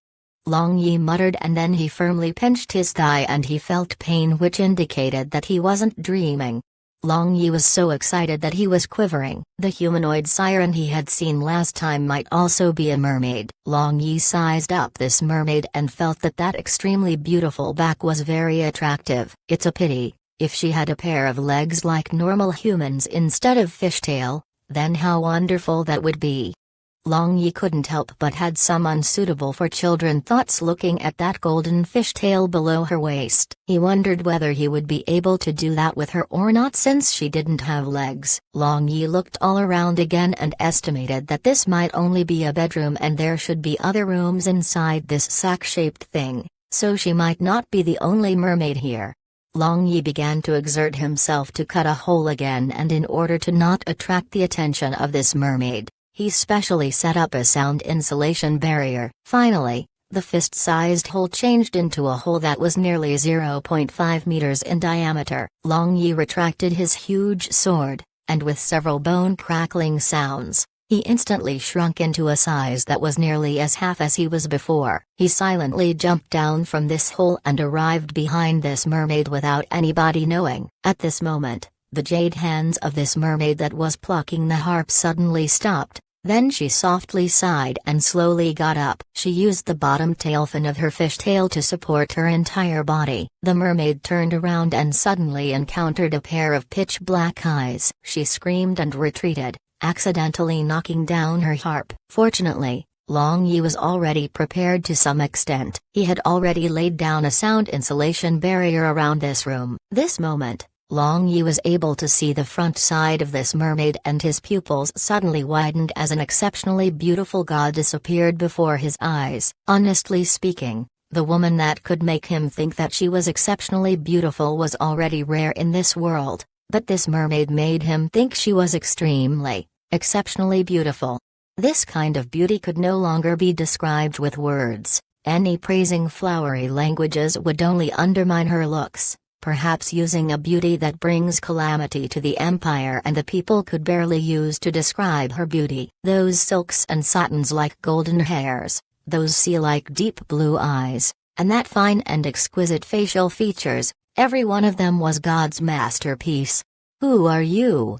Long Yi muttered, and then he firmly pinched his thigh and he felt pain, which indicated that he wasn't dreaming. Long Yi was so excited that he was quivering. The humanoid siren he had seen last time might also be a mermaid. Long Yi sized up this mermaid and felt that that extremely beautiful back was very attractive. It's a pity, if she had a pair of legs like normal humans instead of fishtail, then how wonderful that would be. Long Yi couldn't help but had some unsuitable for children thoughts looking at that golden fishtail below her waist. He wondered whether he would be able to do that with her or not, since she didn't have legs. Long Yi looked all around again and estimated that this might only be a bedroom and there should be other rooms inside this sack-shaped thing, so she might not be the only mermaid here. Long Yi began to exert himself to cut a hole again, and in order to not attract the attention of this mermaid, he specially set up a sound insulation barrier. Finally, the fist-sized hole changed into a hole that was nearly 0.5 meters in diameter. Long Yi retracted his huge sword, and with several bone-crackling sounds, he instantly shrunk into a size that was nearly as half as he was before. He silently jumped down from this hole and arrived behind this mermaid without anybody knowing. At this moment, the jade hands of this mermaid that was plucking the harp suddenly stopped. Then she softly sighed and slowly got up. She used the bottom tail fin of her fishtail to support her entire body. The mermaid turned around and suddenly encountered a pair of pitch-black eyes. She screamed and retreated, accidentally knocking down her harp. Fortunately, Long Yi was already prepared to some extent. He had already laid down a sound insulation barrier around this room. This moment, Long Yi was able to see the front side of this mermaid, and his pupils suddenly widened as an exceptionally beautiful goddess appeared before his eyes. Honestly speaking, the woman that could make him think that she was exceptionally beautiful was already rare in this world, but this mermaid made him think she was exceptionally beautiful. This kind of beauty could no longer be described with words. Any praising flowery languages would only undermine her looks. Perhaps using a beauty that brings calamity to the empire and the people could barely use to describe her beauty. Those silks and satins like golden hairs, those sea-like deep blue eyes, and that fine and exquisite facial features, every one of them was God's masterpiece. Who are you?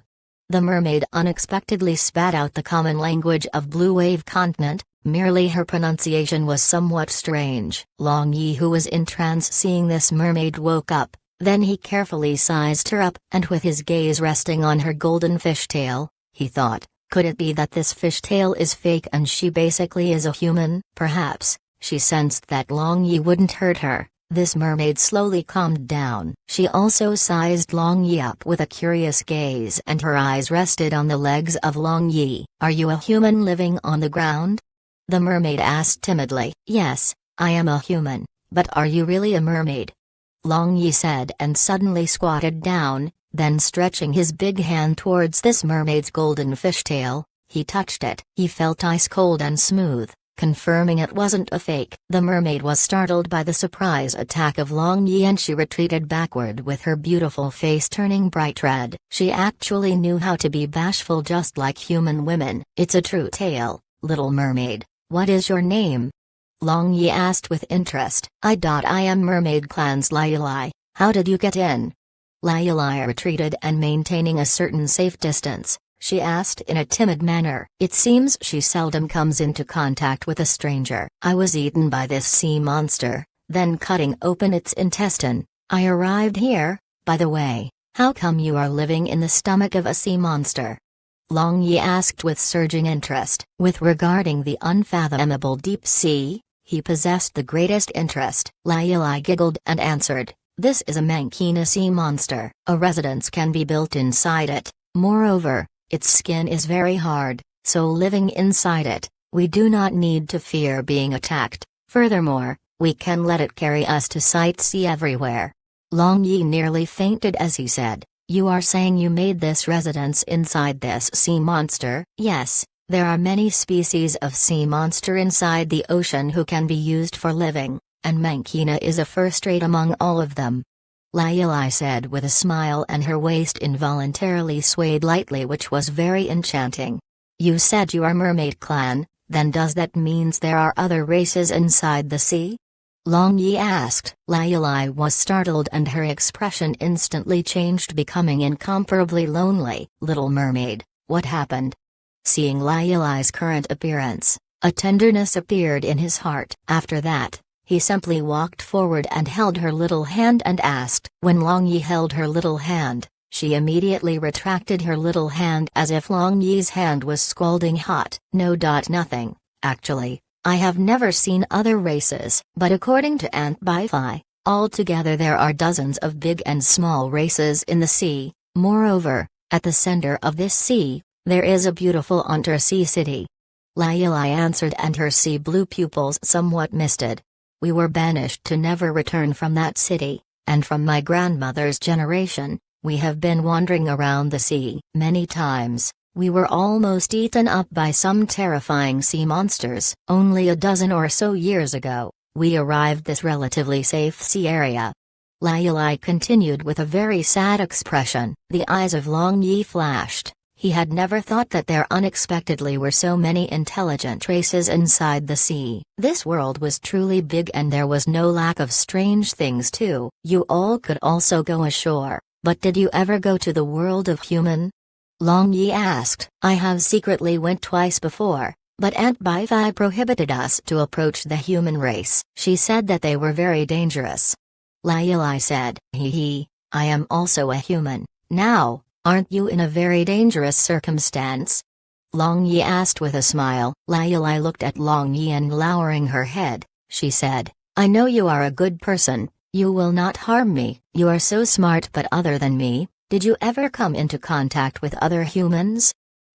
The mermaid unexpectedly spat out the common language of Blue Wave Continent, merely her pronunciation was somewhat strange. Long Yi, who was in trance seeing this mermaid, woke up. Then he carefully sized her up, and with his gaze resting on her golden fishtail, he thought, could it be that this fishtail is fake and she basically is a human? Perhaps. She sensed that Long Yi wouldn't hurt her. This mermaid slowly calmed down. She also sized Long Yi up with a curious gaze, and her eyes rested on the legs of Long Yi. Are you a human living on the ground? The mermaid asked timidly. Yes, I am a human, but are you really a mermaid? Long Yi said, and suddenly squatted down, then stretching his big hand towards this mermaid's golden fishtail, he touched it. He felt ice cold and smooth, confirming it wasn't a fake. The mermaid was startled by the surprise attack of Long Yi, and she retreated backward with her beautiful face turning bright red. She actually knew how to be bashful just like human women. It's a true tale, little mermaid. What is your name? Long Yi asked with interest. I am Mermaid Clan's Lailai. How did you get in? Lailai retreated, and maintaining a certain safe distance, she asked in a timid manner. It seems she seldom comes into contact with a stranger. I was eaten by this sea monster, then cutting open its intestine, I arrived here. By the way, how come you are living in the stomach of a sea monster? Long Yi asked with surging interest. With regarding the unfathomable deep sea, he possessed the greatest interest. Lailai giggled and answered, this is a Mankina sea monster. A residence can be built inside it. Moreover, its skin is very hard, so living inside it, we do not need to fear being attacked. Furthermore, we can let it carry us to sightsee everywhere. Long Yi nearly fainted as he said, you are saying you made this residence inside this sea monster? Yes. There are many species of sea monster inside the ocean who can be used for living, and Mankina is a first rate among all of them. Lailai said with a smile, and her waist involuntarily swayed lightly, which was very enchanting. You said you are Mermaid Clan, then does that means there are other races inside the sea? Long Yi asked. Lai was startled and her expression instantly changed, becoming incomparably lonely. Little Mermaid, what happened? Seeing Lai's current appearance, a tenderness appeared in his heart. After that, he simply walked forward and held her little hand and asked. When Long Yi held her little hand, she immediately retracted her little hand as if Long Yi's hand was scalding hot. Nothing, actually. I have never seen other races, but according to Aunt Bai-Fi, altogether there are dozens of big and small races in the sea. Moreover, at the center of this sea, there is a beautiful undersea city. Lai answered, and her sea blue pupils somewhat misted. We were banished to never return from that city, and from my grandmother's generation, we have been wandering around the sea. Many times, we were almost eaten up by some terrifying sea monsters. Only a dozen or so years ago, we arrived this relatively safe sea area. Lai continued with a very sad expression. The eyes of Long Yi flashed. He had never thought that there unexpectedly were so many intelligent races inside the sea. This world was truly big and there was no lack of strange things too. You all could also go ashore, but did you ever go to the world of human? Long Yi asked. I have secretly went twice before, but Aunt Bai-Fi prohibited us to approach the human race. She said that they were very dangerous. Lai said, I am also a human. Now, aren't you in a very dangerous circumstance? Long Yi asked with a smile. Lai looked at Long Yi and lowering her head, she said, I know you are a good person, you will not harm me. You are so smart, but other than me, did you ever come into contact with other humans?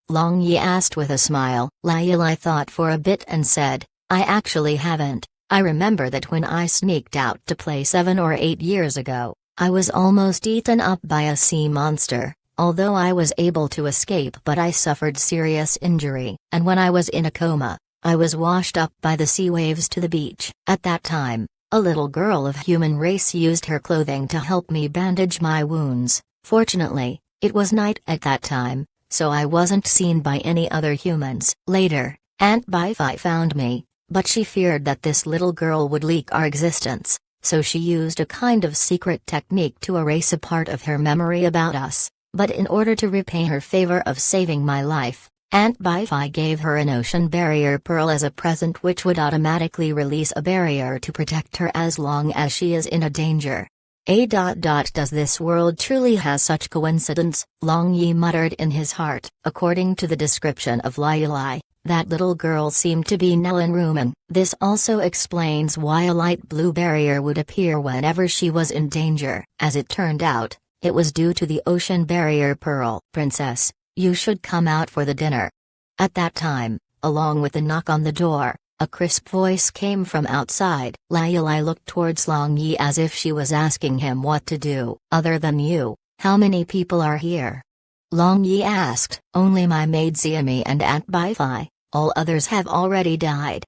Long Yi asked with a smile. Lai thought for a bit and said, I actually haven't. I remember that when I sneaked out to play 7 or 8 years ago, I was almost eaten up by a sea monster, although I was able to escape, but I suffered serious injury, and when I was in a coma, I was washed up by the sea waves to the beach. At that time, a little girl of human race used her clothing to help me bandage my wounds. Fortunately, it was night at that time, so I wasn't seen by any other humans. Later, Aunt Bai-Fi found me, but she feared that this little girl would leak our existence, so she used a kind of secret technique to erase a part of her memory about us. But in order to repay her favor of saving my life, Aunt Bai-Fi gave her an ocean barrier pearl as a present, which would automatically release a barrier to protect her as long as she is in a danger. Does this world truly has such coincidence? Long Yi muttered in his heart. According to the description of Lai, that little girl seemed to be Nellen Rumen. This also explains why a light blue barrier would appear whenever she was in danger. As it turned out, it was due to the ocean barrier pearl. Princess, you should come out for the dinner. At that time, along with the knock on the door, a crisp voice came from outside. Lai looked towards Long Yi as if she was asking him what to do. Other than you, how many people are here? Long Yi asked. Only my maid Xiami and Aunt Bai-Fi, all others have already died.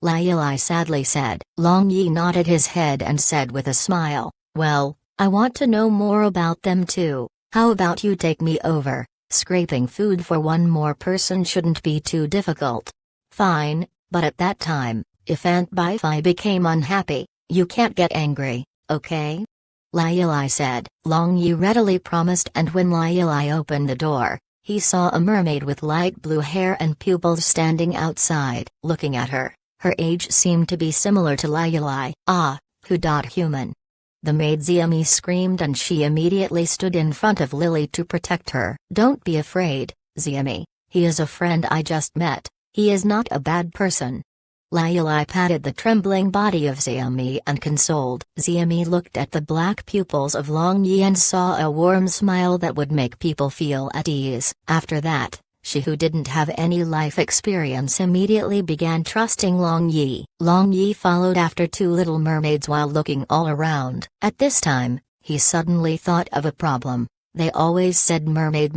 Lai sadly said. Long Yi nodded his head and said with a smile, well, I want to know more about them too. How about you take me over? Scraping food for one more person shouldn't be too difficult. Fine. But at that time, if Aunt Bai-Fi became unhappy, you can't get angry, okay? Lai said. Long Yi readily promised, and when Lai opened the door, he saw a mermaid with light blue hair and pupils standing outside. Looking at her, her age seemed to be similar to Lai. Human. The maid Xiami screamed and she immediately stood in front of Lily to protect her. Don't be afraid, Xiami, he is a friend I just met. He is not a bad person. Lai patted the trembling body of Xiami and consoled. Xiami looked at the black pupils of Long Yi and saw a warm smile that would make people feel at ease. After that, she, who didn't have any life experience, immediately began trusting Long Yi. Long Yi followed after two little mermaids while looking all around. At this time, he suddenly thought of a problem. They always said mermaid,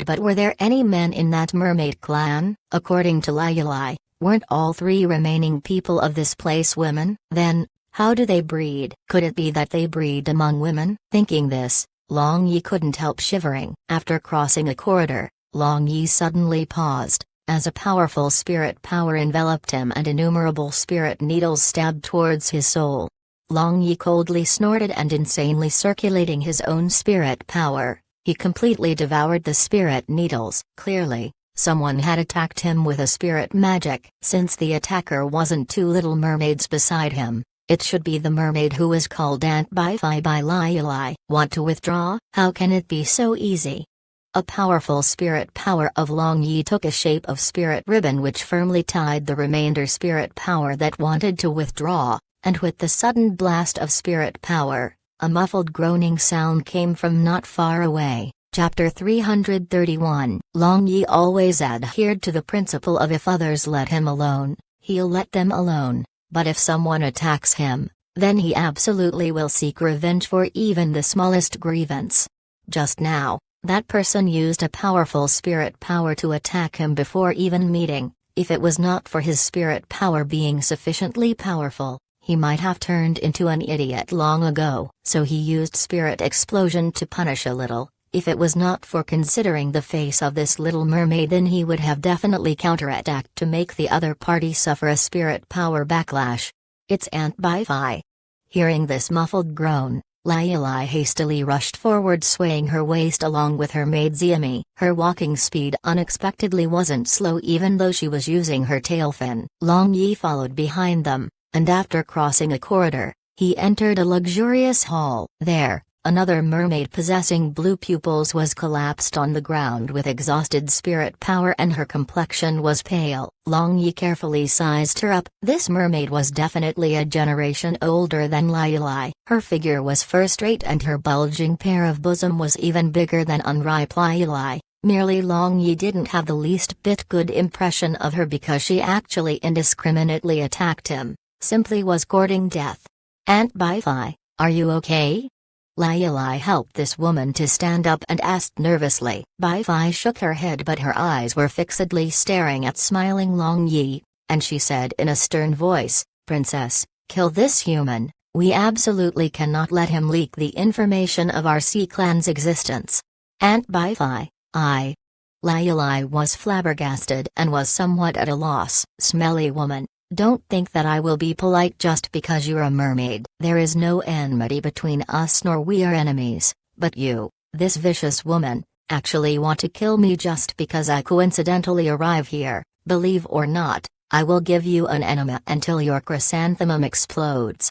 but were there any men in that mermaid clan? According to Lai, weren't all 3 remaining people of this place women? Then, how do they breed? Could it be that they breed among women? Thinking this, Long Yi couldn't help shivering. After crossing a corridor, Long Yi suddenly paused, as a powerful spirit power enveloped him and innumerable spirit needles stabbed towards his soul. Long Yi coldly snorted and insanely circulating his own spirit power, he completely devoured the spirit needles. Clearly, someone had attacked him with a spirit magic. Since the attacker wasn't two little mermaids beside him, it should be the mermaid who was called Aunt Bi-Fi by Lai Lai. Want to withdraw? How can it be so easy? A powerful spirit power of Long Yi took a shape of spirit ribbon which firmly tied the remainder spirit power that wanted to withdraw, and with the sudden blast of spirit power, a muffled groaning sound came from not far away. Chapter 331. Long Yi always adhered to the principle of if others let him alone, he'll let them alone, but if someone attacks him, then he absolutely will seek revenge for even the smallest grievance. Just now, that person used a powerful spirit power to attack him before even meeting. If it was not for his spirit power being sufficiently powerful, he might have turned into an idiot long ago. So he used spirit explosion to punish a little. If it was not for considering the face of this little mermaid, then he would have definitely counterattacked to make the other party suffer a spirit power backlash. It's Aunt Bi-Fi. Hearing this muffled groan, Lai Lai hastily rushed forward, swaying her waist along with her maid Xiaomi. Her walking speed unexpectedly wasn't slow even though she was using her tail fin. Long Yi followed behind them, and after crossing a corridor, he entered a luxurious hall. There, another mermaid possessing blue pupils was collapsed on the ground with exhausted spirit power and her complexion was pale. Long Yi carefully sized her up. This mermaid was definitely a generation older than Lai Lai. Her figure was first-rate and her bulging pair of bosom was even bigger than unripe Lai Lai. Merely Long Yi didn't have the least bit good impression of her because she actually indiscriminately attacked him, simply was courting death. Aunt Bi-Fi, are you okay? Lai Lai helped this woman to stand up and asked nervously. Bi-Fi shook her head but her eyes were fixedly staring at smiling Long Yi, and she said in a stern voice, "Princess, kill this human, we absolutely cannot let him leak the information of our Sea Clan's existence." Aunt Bi-Fi, Lai Lai was flabbergasted and was somewhat at a loss. Smelly woman. Don't think that I will be polite just because you're a mermaid. There is no enmity between us nor we are enemies, but you, this vicious woman, actually want to kill me just because I coincidentally arrive here. Believe or not, I will give you an enema until your chrysanthemum explodes.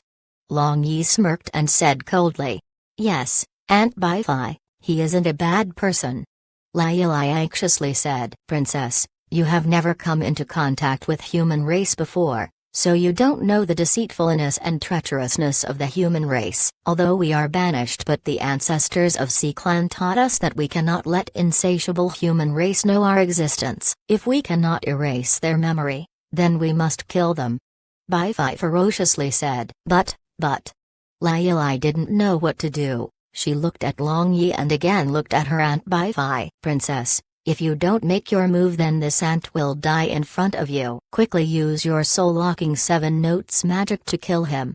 Long Yi smirked and said coldly. Yes, Aunt Bi-Fi, he isn't a bad person. Lai Lai anxiously said. Princess, you have never come into contact with human race before, so you don't know the deceitfulness and treacherousness of the human race. Although we are banished, but the ancestors of Sea Clan taught us that we cannot let insatiable human race know our existence. If we cannot erase their memory, then we must kill them. Bi-Fi ferociously said. But, Lai Lai didn't know what to do. She looked at Long Yi and again looked at her Aunt Bi-Fi. Princess, if you don't make your move then this ant will die in front of you. Quickly use your soul-locking 7 notes magic to kill him.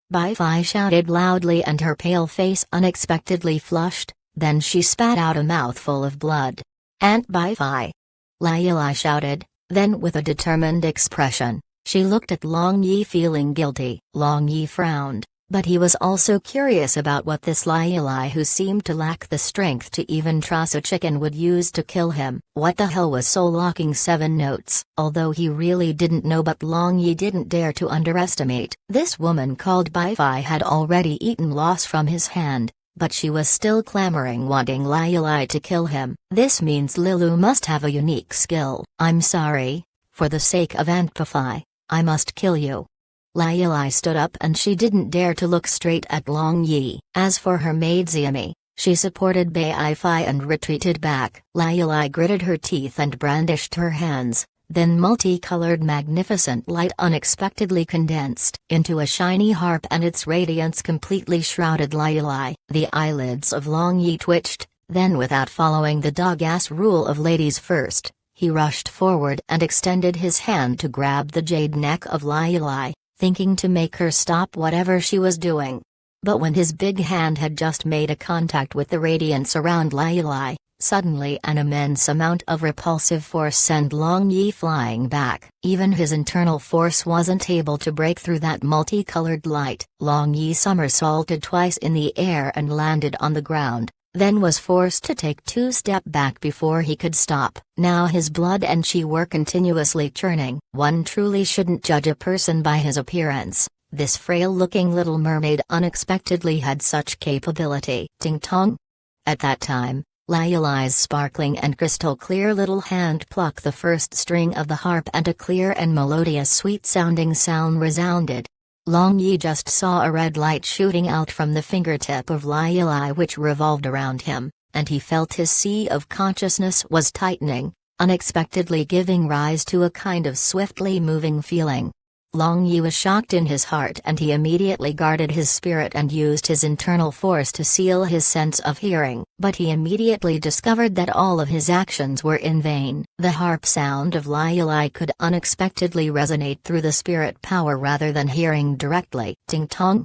Bi-Fi shouted loudly and her pale face unexpectedly flushed, then she spat out a mouthful of blood. Aunt Bi-Fi! Lai Lai shouted, then with a determined expression, she looked at Long Yi feeling guilty. Long Yi frowned. But he was also curious about what this Lai Lai who seemed to lack the strength to even truss a chicken would use to kill him. What the hell was soul-locking 7 notes? Although he really didn't know, but Long Yi didn't dare to underestimate. This woman called Bi-Fi had already eaten loss from his hand, but she was still clamoring wanting Lai Lai to kill him. This means Lilu must have a unique skill. I'm sorry, for the sake of Aunt Bi-Fi, I must kill you. Lai Lai stood up and she didn't dare to look straight at Long Yi. As for her maid Xiaomi, she supported Bi-Fi and retreated back. Lai Lai gritted her teeth and brandished her hands, then multicolored magnificent light unexpectedly condensed into a shiny harp and its radiance completely shrouded Lai Lai. The eyelids of Long Yi twitched, then without following the dog-ass rule of ladies first, he rushed forward and extended his hand to grab the jade neck of Lai Lai, thinking to make her stop whatever she was doing. But when his big hand had just made a contact with the radiance around Lai Lai, Suddenly an immense amount of repulsive force sent Long Yi flying back. Even his internal force wasn't able to break through that multicolored light. Long Yi somersaulted twice in the air and landed on the ground, then was forced to take 2 steps back before he could stop. Now his blood and chi were continuously churning. One truly shouldn't judge a person by his appearance. This frail-looking little mermaid unexpectedly had such capability. Ting tong. At that time, Lai Lai's sparkling and crystal-clear little hand plucked the first string of the harp and a clear and melodious sweet-sounding sound resounded. Long Yi just saw a red light shooting out from the fingertip of Lai Lai which revolved around him, and he felt his sea of consciousness was tightening, unexpectedly giving rise to a kind of swiftly moving feeling. Long Yi was shocked in his heart and he immediately guarded his spirit and used his internal force to seal his sense of hearing. But he immediately discovered that all of his actions were in vain. The harp sound of Lai Lai could unexpectedly resonate through the spirit power rather than hearing directly. Ting tong.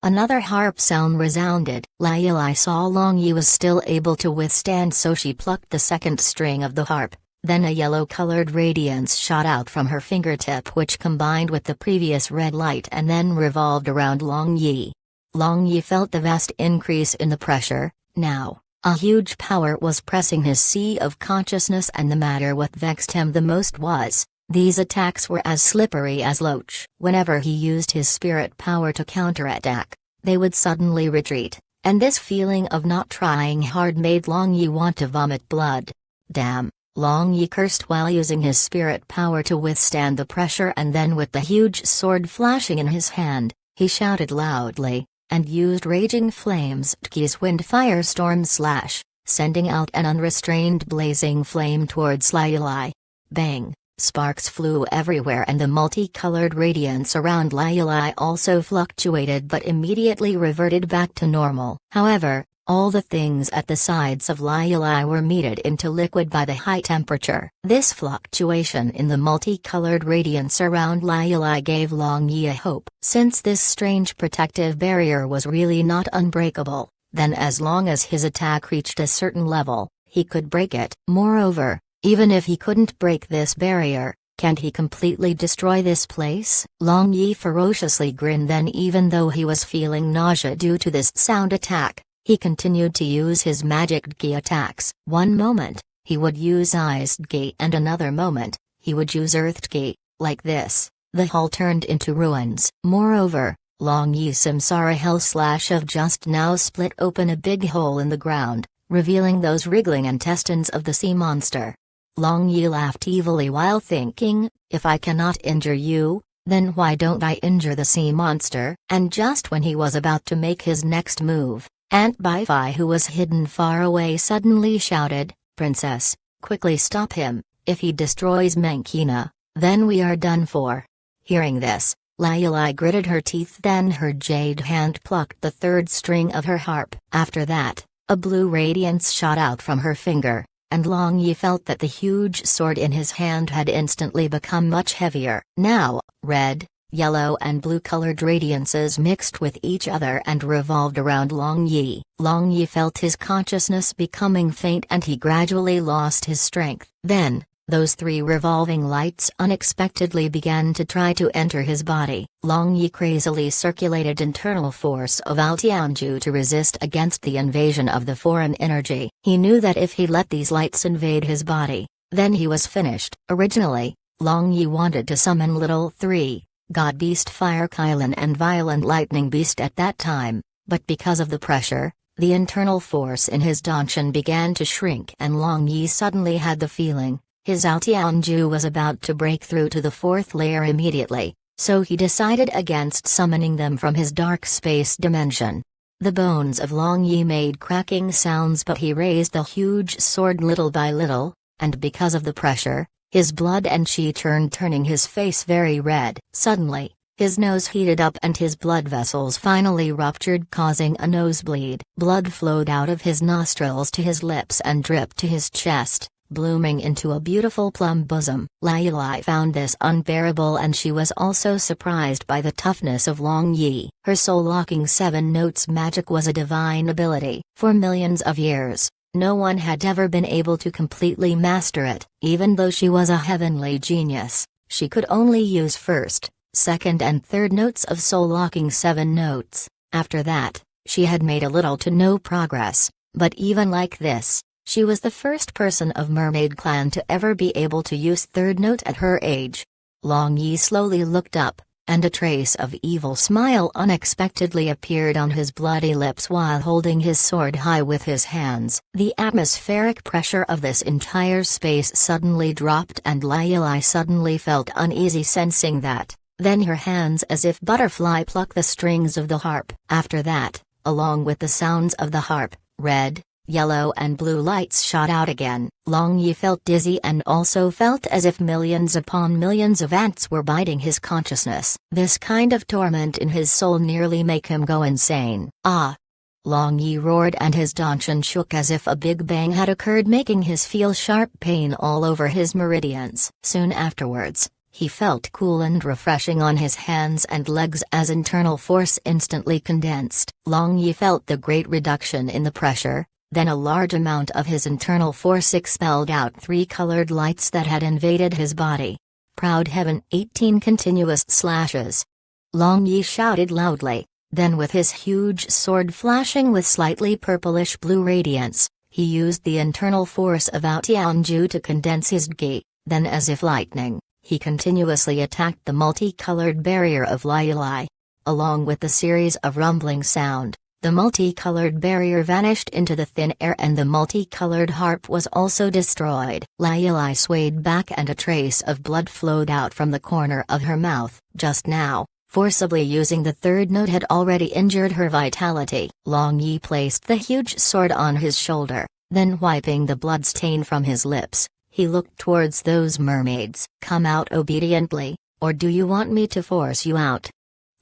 Another harp sound resounded. Lai Lai saw Long Yi was still able to withstand, so she plucked the second string of the harp. Then a yellow-colored radiance shot out from her fingertip which combined with the previous red light and then revolved around Long Yi. Long Yi felt the vast increase in the pressure. Now, a huge power was pressing his sea of consciousness, and the matter what vexed him the most was, these attacks were as slippery as loach. Whenever he used his spirit power to counterattack, they would suddenly retreat, and this feeling of not trying hard made Long Yi want to vomit blood. Damn! Long Yi cursed while using his spirit power to withstand the pressure, and then with the huge sword flashing in his hand, he shouted loudly, and used Raging Flames Tki's Wind Firestorm Slash, sending out an unrestrained blazing flame towards Lai Lai. Bang! Sparks flew everywhere and the multicolored radiance around Lai Lai also fluctuated but immediately reverted back to normal. However, all the things at the sides of Lai Lai were melted into liquid by the high temperature. This fluctuation in the multicolored radiance around Lai Lai gave Long Yi a hope. Since this strange protective barrier was really not unbreakable, then as long as his attack reached a certain level, he could break it. Moreover, even if he couldn't break this barrier, can't he completely destroy this place? Long Yi ferociously grinned. Then, even though he was feeling nausea due to this sound attack, he continued to use his magic Ki attacks. One moment, he would use Iced Ki, and another moment, he would use Earthed Ki. Like this, the hull turned into ruins. Moreover, Long Yi's Samsara Hell Slash of just now split open a big hole in the ground, revealing those wriggling intestines of the sea monster. Long Yi laughed evilly while thinking, if I cannot injure you, then why don't I injure the sea monster? And just when he was about to make his next move, Aunt Bai-Fi, who was hidden far away, suddenly shouted, Princess, quickly stop him. If he destroys Mankina, then we are done for. Hearing this, Lai Lai gritted her teeth, then her jade hand plucked the third string of her harp. After that, a blue radiance shot out from her finger, and Long Yi felt that the huge sword in his hand had instantly become much heavier. Now, red, yellow and blue-colored radiances mixed with each other and revolved around Long Yi. Long Yi felt his consciousness becoming faint and he gradually lost his strength. Then, those three revolving lights unexpectedly began to try to enter his body. Long Yi crazily circulated internal force of Altianju to resist against the invasion of the foreign energy. He knew that if he let these lights invade his body, then he was finished. Originally, Long Yi wanted to summon Little 3, God Beast Fire Kylan and Violent Lightning Beast at that time, but because of the pressure, the internal force in his Danshan began to shrink and Long Yi suddenly had the feeling his Altianju was about to break through to the fourth layer immediately, so he decided against summoning them from his dark space dimension. The bones of Long Yi made cracking sounds, but he raised the huge sword little by little, and because of the pressure, his blood and chi turned, turning his face very red. Suddenly, his nose heated up and his blood vessels finally ruptured, causing a nosebleed. Blood flowed out of his nostrils to his lips and dripped to his chest, blooming into a beautiful plum bosom. Lai Lai found this unbearable and she was also surprised by the toughness of Long Yi. Her soul-locking 7 notes magic was a divine ability. For millions of years, No one had ever been able to completely master it. Even though she was a heavenly genius, she could only use first, second and third notes of soul-locking 7 notes. After that, she had made a little to no progress, but even like this, she was the first person of Mermaid Clan to ever be able to use third note at her age. Long Yi slowly looked up, and a trace of evil smile unexpectedly appeared on his bloody lips while holding his sword high with his hands. The atmospheric pressure of this entire space suddenly dropped and Lai Yilai suddenly felt uneasy sensing that. Then her hands as if butterfly pluck the strings of the harp. After that, along with the sounds of the harp, red, yellow and blue lights shot out again. Long Yi felt dizzy and also felt as if millions upon millions of ants were biting his consciousness. This kind of torment in his soul nearly make him go insane. Ah! Long Yi roared and his danchan shook as if a big bang had occurred making his feel sharp pain all over his meridians. Soon afterwards, he felt cool and refreshing on his hands and legs as internal force instantly condensed. Long Yi felt the great reduction in the pressure. Then a large amount of his internal force expelled out 3 colored lights that had invaded his body. Proud heaven 18 continuous slashes. Long Yi shouted loudly, then with his huge sword flashing with slightly purplish blue radiance, he used the internal force of Outianju to condense his Gi, then as if lightning, he continuously attacked the multicolored barrier of Lai Yilai. Along with the series of rumbling sound, the multicolored barrier vanished into the thin air and the multicolored harp was also destroyed. Lai Yilai swayed back and a trace of blood flowed out from the corner of her mouth. Just now, forcibly using the third note had already injured her vitality. Long Yi placed the huge sword on his shoulder, then wiping the blood stain from his lips, he looked towards those mermaids. Come out obediently, or do you want me to force you out?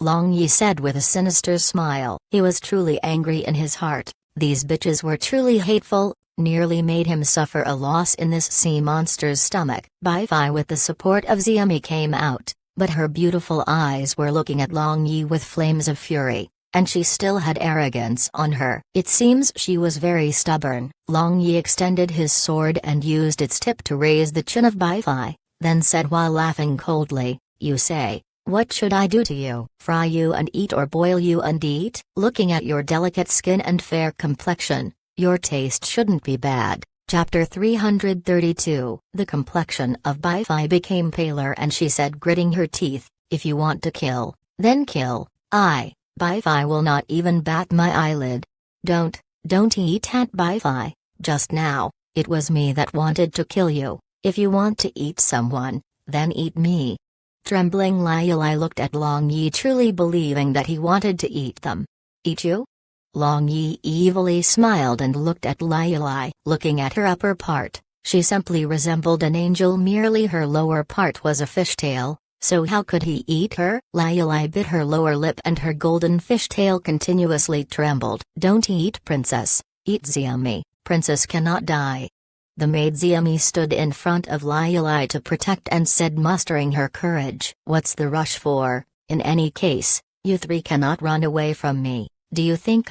Long Yi said with a sinister smile. He was truly angry in his heart. These bitches were truly hateful, nearly made him suffer a loss in this sea monster's stomach. Bai Fai with the support of Xiami came out, but her beautiful eyes were looking at Long Yi with flames of fury, and she still had arrogance on her. It seems she was very stubborn. Long Yi extended his sword and used its tip to raise the chin of Bai Fai, then said while laughing coldly, "You say, what should I do to you? Fry you and eat or boil you and eat? Looking at your delicate skin and fair complexion, your taste shouldn't be bad." Chapter 332. The complexion of Bai Fai became paler and she said gritting her teeth, "If you want to kill, then kill. Bai Fai will not even bat my eyelid. Don't eat at Bai Fai. Just now, it was me that wanted to kill you. If you want to eat someone, then eat me." Trembling Lai Yilai looked at Long Yi truly believing that he wanted to eat them. "Eat you?" Long Yi evilly smiled and looked at Lai Yilai. Looking at her upper part, she simply resembled an angel, merely her lower part was a fishtail, so how could he eat her? Lai Yilai bit her lower lip and her golden fishtail continuously trembled. "Don't eat princess, eat Xiami, princess cannot die." The maid Xiami stood in front of Lai Yilai to protect and said mustering her courage, "What's the rush for? In any case, you 3 cannot run away from me. Do you think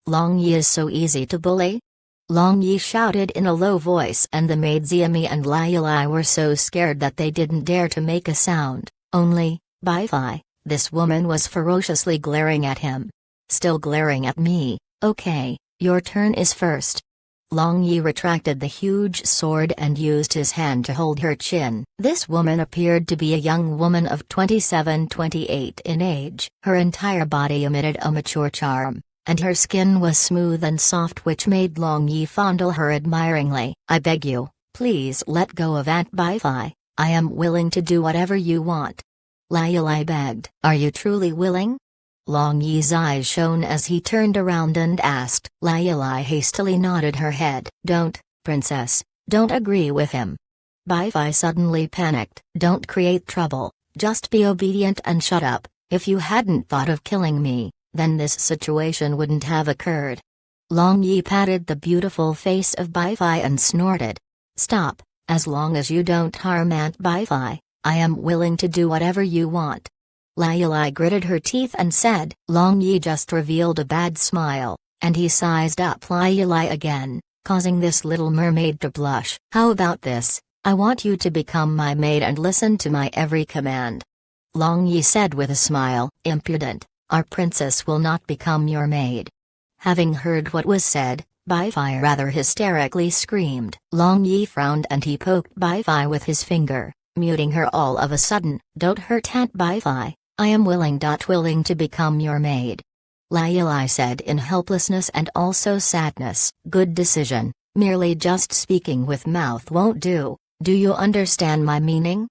Long Yi is so easy to bully?" Long Yi shouted in a low voice and the maid Xiami and Lai Yilai were so scared that they didn't dare to make a sound. Only, Bai Fai, this woman was ferociously glaring at him. "Still glaring at me? Okay, your turn is first." Long Yi retracted the huge sword and used his hand to hold her chin. This woman appeared to be a young woman of 27-28 in age. Her entire body emitted a mature charm, and her skin was smooth and soft which made Long Yi fondle her admiringly. "I beg you, please let go of Aunt Bai Fai. I am willing to do whatever you want." Lai Yilai begged. "Are you truly willing?" Long Yi's eyes shone as he turned around and asked. Lai Yilai hastily nodded her head. "Don't, princess, don't agree with him." Bai Fai suddenly panicked. "Don't create trouble, just be obedient and shut up. If you hadn't thought of killing me, then this situation wouldn't have occurred." Long Yi patted the beautiful face of Bai Fai and snorted. "Stop, as long as you don't harm Aunt Bai Fai, I am willing to do whatever you want." Lai Yilai gritted her teeth and said. Long Yi just revealed a bad smile, and he sized up Lai Yilai again. causing this little mermaid to blush. "How about this? I want you to become my maid and listen to my every command." Long Yi said with a smile, "Impudent, our princess will not become your maid." Having heard what was said, Bai Fai rather hysterically screamed. Long Yi frowned and he poked Bai Fai with his finger, muting her all of a sudden. "Don't hurt Aunt Bai Fai, I am willing to become your maid," Lai Yilai said in helplessness and also sadness. "Good decision, merely just speaking with mouth won't do. Do you understand my meaning?"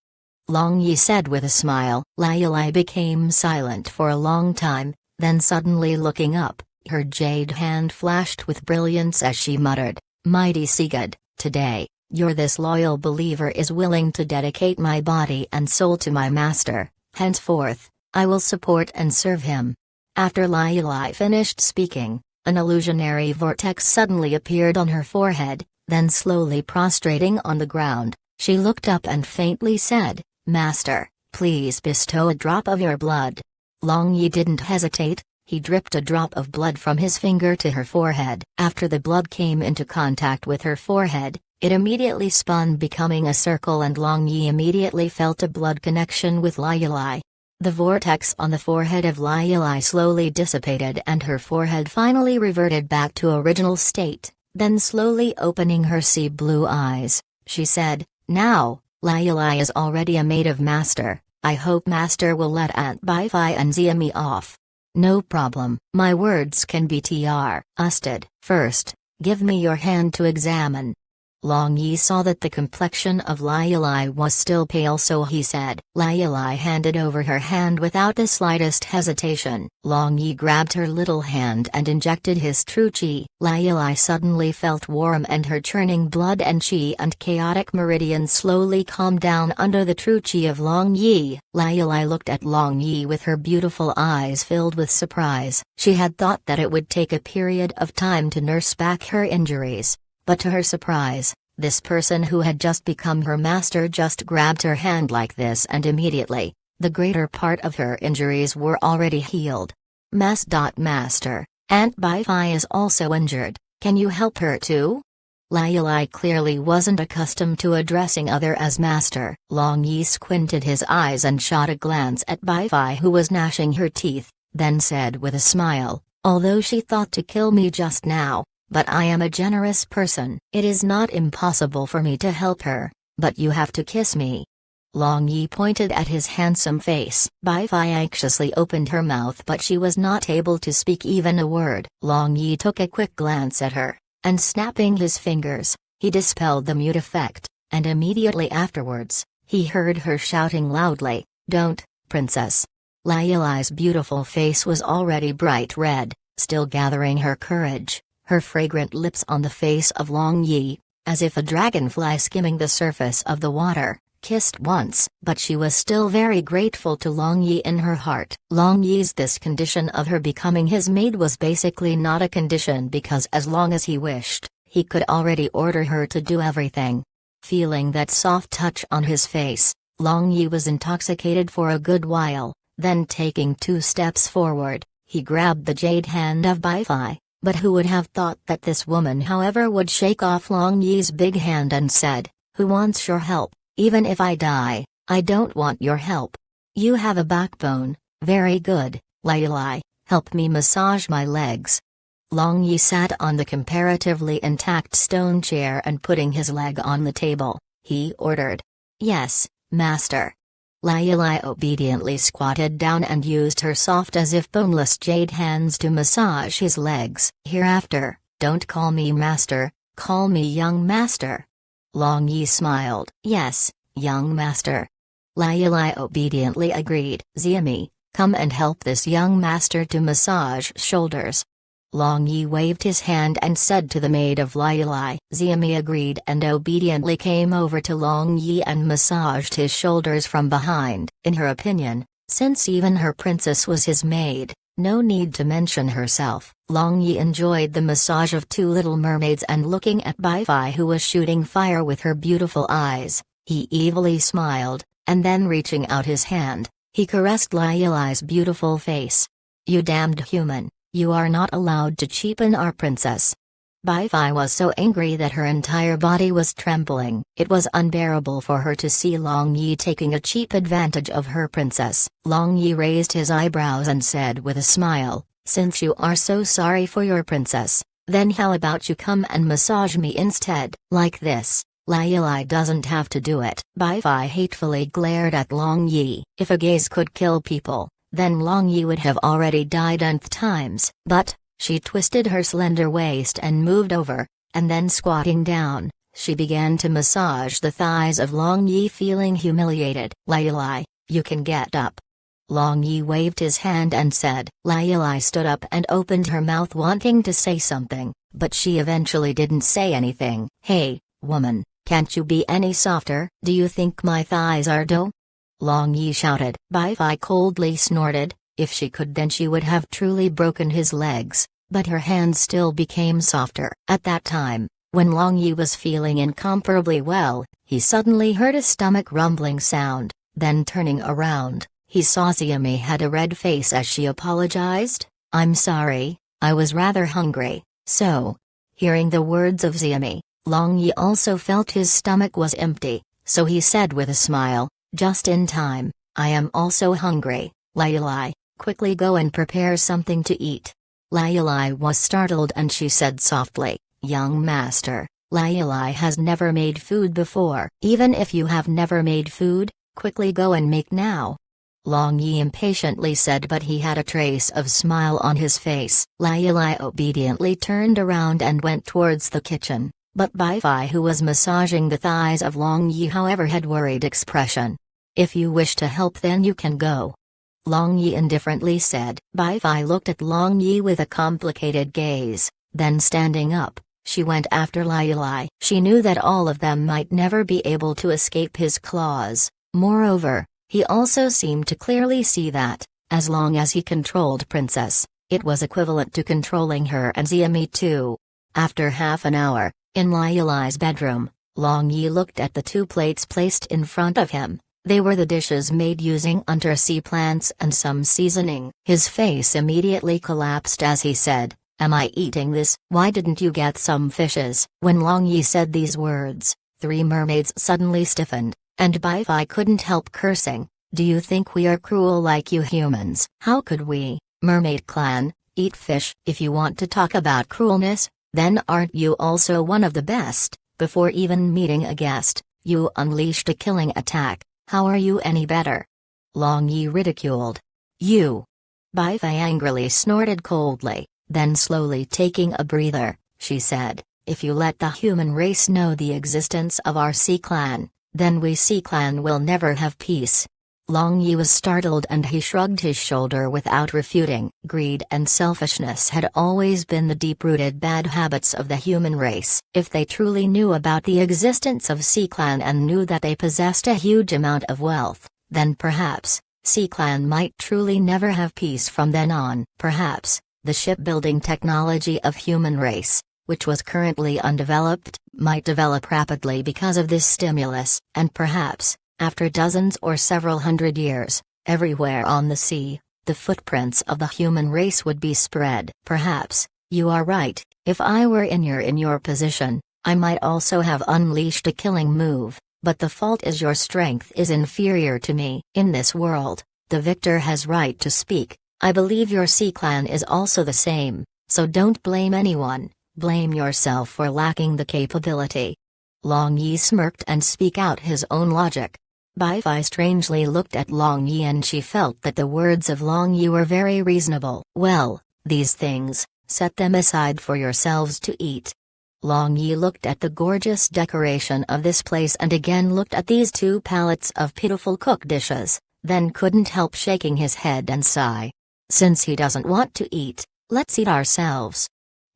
Long Yi said with a smile. Lai Yilai became silent for a long time, then suddenly looking up, her jade hand flashed with brilliance as she muttered, "Mighty Sigurd, today, this loyal believer is willing to dedicate my body and soul to my master. Henceforth, I will support and serve him." After Lai Yilai finished speaking, an illusionary vortex suddenly appeared on her forehead, then slowly prostrating on the ground, she looked up and faintly said, "Master, please bestow a drop of your blood." Long Yi didn't hesitate. He dripped a drop of blood from his finger to her forehead. After the blood came into contact with her forehead, it immediately spun, becoming a circle, and Long Yi immediately felt a blood connection with Lai Yilai. The vortex on the forehead of Lai Yilai slowly dissipated and her forehead finally reverted back to original state. Then slowly opening her sea blue eyes, she said, "Now, Lai Yilai is already a maid of Master. I hope Master will let Aunt Bai Fai and Zia me off." "No problem. My words can be trusted. First, give me your hand to examine." Long Yi saw that the complexion of Lai Yilai was still pale, so he said. Lai Yilai handed over her hand without the slightest hesitation. Long Yi grabbed her little hand and injected his true qi. Lai Yilai suddenly felt warm and her churning blood and qi and chaotic meridians slowly calmed down under the true qi of Long Yi. Lai Yilai looked at Long Yi with her beautiful eyes filled with surprise. She had thought that it would take a period of time to nurse back her injuries. But to her surprise, this person who had just become her master just grabbed her hand like this, and immediately, the greater part of her injuries were already healed. Master, Aunt Bai Fai is also injured, can you help her too?" Lai Yilai clearly wasn't accustomed to addressing other as master. Long Yi squinted his eyes and shot a glance at Bai Fai, who was gnashing her teeth, then said with a smile, "Although she thought to kill me just now, but I am a generous person. It is not impossible for me to help her, but you have to kiss me." Long Yi pointed at his handsome face. Bai Fai anxiously opened her mouth, but she was not able to speak even a word. Long Yi took a quick glance at her, and snapping his fingers, he dispelled the mute effect, and immediately afterwards, he heard her shouting loudly, "Don't, princess." Lai Yilai's beautiful face was already bright red, still gathering her courage. Her fragrant lips on the face of Long Yi, as if a dragonfly skimming the surface of the water, kissed once. But she was still very grateful to Long Yi in her heart. Long Yi's this condition of her becoming his maid was basically not a condition, because as long as he wished, he could already order her to do everything. Feeling that soft touch on his face, Long Yi was intoxicated for a good while, then taking 2 steps forward, he grabbed the jade hand of Bai Fai. But who would have thought that this woman, however, would shake off Long Yi's big hand and said, "Who wants your help? Even if I die, I don't want your help. You have a backbone, very good, Lai Yilai, help me massage my legs." Long Yi sat on the comparatively intact stone chair and putting his leg on the table, he ordered. "Yes, master." Lai Yilai obediently squatted down and used her soft as if boneless jade hands to massage his legs. "Hereafter, don't call me master, call me young master." Long Yi smiled. "Yes, young master." Lai Yilai obediently agreed. "Ziami, come and help this young master to massage shoulders." Long Yi waved his hand and said to the maid of Lai Yilai. Ziami agreed and obediently came over to Long Yi and massaged his shoulders from behind. In her opinion, since even her princess was his maid, no need to mention herself. Long Yi enjoyed the massage of 2 little mermaids, and looking at Bai Fai, who was shooting fire with her beautiful eyes, he evilly smiled, and then reaching out his hand, he caressed Lai Yilai's beautiful face. "You damned human! You are not allowed to cheapen our princess." Bai Fai was so angry that her entire body was trembling. It was unbearable for her to see Long Yi taking a cheap advantage of her princess. Long Yi raised his eyebrows and said with a smile, "Since you are so sorry for your princess, then how about you come and massage me instead? Like this. Lai Lai doesn't have to do it." Bai Fai hatefully glared at Long Yi. If a gaze could kill people, then Long Yi would have already died nth times. But she twisted her slender waist and moved over, and then squatting down, she began to massage the thighs of Long Yi, feeling humiliated. "Lai Lai, you can get up." Long Yi waved his hand and said. Lai Lai stood up and opened her mouth wanting to say something, but she eventually didn't say anything. "Hey, woman, can't you be any softer? Do you think my thighs are dough?" Long Yi shouted. Bai Fai coldly snorted. If she could, then she would have truly broken his legs, but her hands still became softer. At that time, when Long Yi was feeling incomparably well, he suddenly heard a stomach rumbling sound. Then turning around, he saw Xiaomi had a red face as she apologized. "I'm sorry, I was rather hungry, so..." Hearing the words of Xiaomi, Long Yi also felt his stomach was empty, so he said with a smile, "Just in time, I am also hungry. Lai Lai, quickly go and prepare something to eat." Lai Lai was startled and she said softly, "Young master, Lai Lai has never made food before." "Even if you have never made food, quickly go and make now." Long Yi impatiently said, but he had a trace of smile on his face. Lai Lai obediently turned around and went towards the kitchen, but Bai Fai, who was massaging the thighs of Long Yi, however, had worried expression. "If you wish to help, then you can go," Long Yi indifferently said. Bai Fai looked at Long Yi with a complicated gaze, then standing up, she went after Lai Lai. She knew that all of them might never be able to escape his claws. Moreover, he also seemed to clearly see that, as long as he controlled Princess, it was equivalent to controlling her and Xiaomi too. After half an hour, in Lai Lai's bedroom, Long Yi looked at the two plates placed in front of him. They were the dishes made using undersea plants and some seasoning. His face immediately collapsed as he said, "Am I eating this? Why didn't you get some fishes?" When Long Yi said these words, three mermaids suddenly stiffened, and Bai Fai couldn't help cursing. "Do you think we are cruel like you humans? How could we, mermaid clan, eat fish?" "If you want to talk about cruelness, then aren't you also one of the best? Before even meeting a guest, you unleashed a killing attack. How are you any better?" Long Yi ridiculed. "You!" Bai Fai angrily snorted coldly, then slowly taking a breather, she said, "If you let the human race know the existence of our Sea Clan, then we Sea Clan will never have peace." Long Yi was startled and he shrugged his shoulder without refuting. Greed and selfishness had always been the deep-rooted bad habits of the human race. If they truly knew about the existence of Sea Clan and knew that they possessed a huge amount of wealth, then perhaps, Sea Clan might truly never have peace from then on. Perhaps, the shipbuilding technology of human race, which was currently undeveloped, might develop rapidly because of this stimulus. And perhaps, after dozens or several hundred years, everywhere on the sea, the footprints of the human race would be spread. Perhaps, you are right. If I were in your position, I might also have unleashed a killing move, but the fault is your strength is inferior to me. In this world, the victor has right to speak. I believe your Sea Clan is also the same, so don't blame anyone, blame yourself for lacking the capability. Long Yi smirked and speak out his own logic. Bai Fai strangely looked at Long Yi and she felt that the words of Long Yi were very reasonable. "Well, these things, set them aside for yourselves to eat." Long Yi looked at the gorgeous decoration of this place and again looked at these two pallets of pitiful cooked dishes, then couldn't help shaking his head and sigh. "Since he doesn't want to eat, let's eat ourselves,"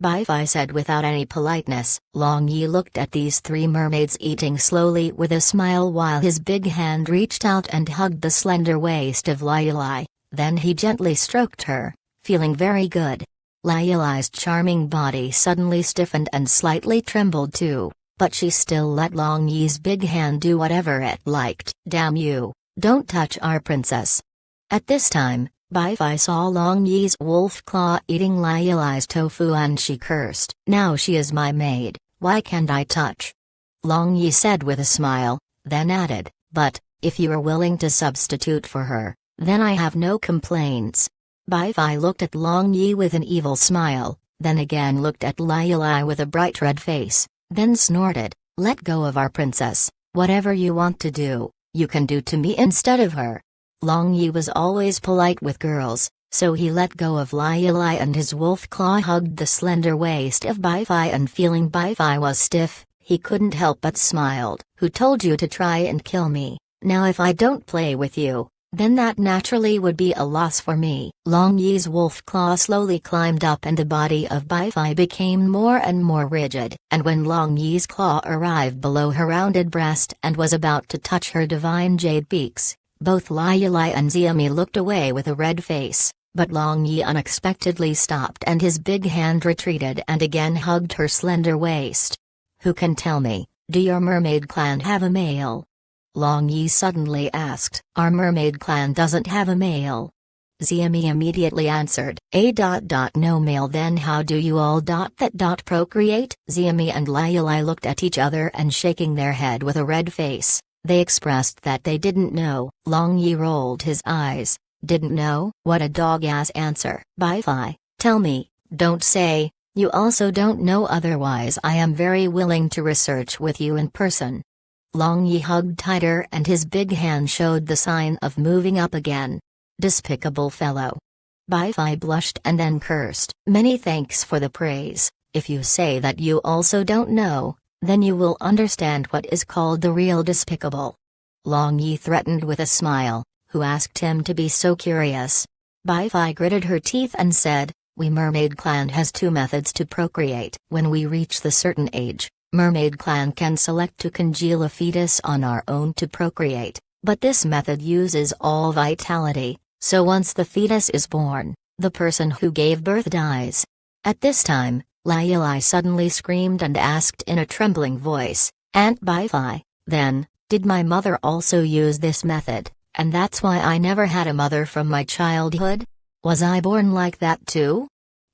Bai Fai said without any politeness. Long Yi looked at these three mermaids eating slowly with a smile while his big hand reached out and hugged the slender waist of Lai Lai, then he gently stroked her, feeling very good. Lai Lai's charming body suddenly stiffened and slightly trembled too, but she still let Long Yi's big hand do whatever it liked. "Damn you, don't touch our princess." At this time, Bai Fai saw Long Yi's wolf claw eating Lai Lai's tofu and she cursed. Now she is my maid, why can't I touch? Long Yi said with a smile, then added, but, if you are willing to substitute for her, then I have no complaints. Bai Fai looked at Long Yi with an evil smile, then again looked at Lai Lai with a bright red face, then snorted, let go of our princess, whatever you want to do, you can do to me instead of her. Long Yi was always polite with girls, so he let go of Lai Lai and his wolf claw hugged the slender waist of Bai Fai and feeling Bai Fai was stiff, he couldn't help but smiled. Who told you to try and kill me? Now if I don't play with you, then that naturally would be a loss for me. Long Yi's wolf claw slowly climbed up and the body of Bai Fai became more and more rigid. And when Long Yi's claw arrived below her rounded breast and was about to touch her divine jade beaks, both Lai Lai and Xiaomi looked away with a red face, but Long Yi unexpectedly stopped and his big hand retreated and again hugged her slender waist. Who can tell me, do your mermaid clan have a male? Long Yi suddenly asked. Our mermaid clan doesn't have a male. Xiaomi immediately answered. No male, then how do you all procreate? Xiaomi and Lai Lai looked at each other and shaking their head with a red face. They expressed that they didn't know. Long Yi rolled his eyes. Didn't know? What a dog-ass answer. Bai Fai, tell me, don't say, you also don't know, otherwise I am very willing to research with you in person. Long Yi hugged tighter and his big hand showed the sign of moving up again. Despicable fellow. Bai Fai blushed and then cursed. Many thanks for the praise. If you say that you also don't know, then you will understand what is called the real despicable. Long Yi threatened with a smile. Who asked him to be so curious? Bai Fai gritted her teeth and said, we mermaid clan has two methods to procreate. When we reach the certain age, mermaid clan can select to congeal a fetus on our own to procreate, but this method uses all vitality, so once the fetus is born, the person who gave birth dies. At this time, Lai Lai suddenly screamed and asked in a trembling voice, Aunt Bai Fai, then, did my mother also use this method, and that's why I never had a mother from my childhood? Was I born like that too?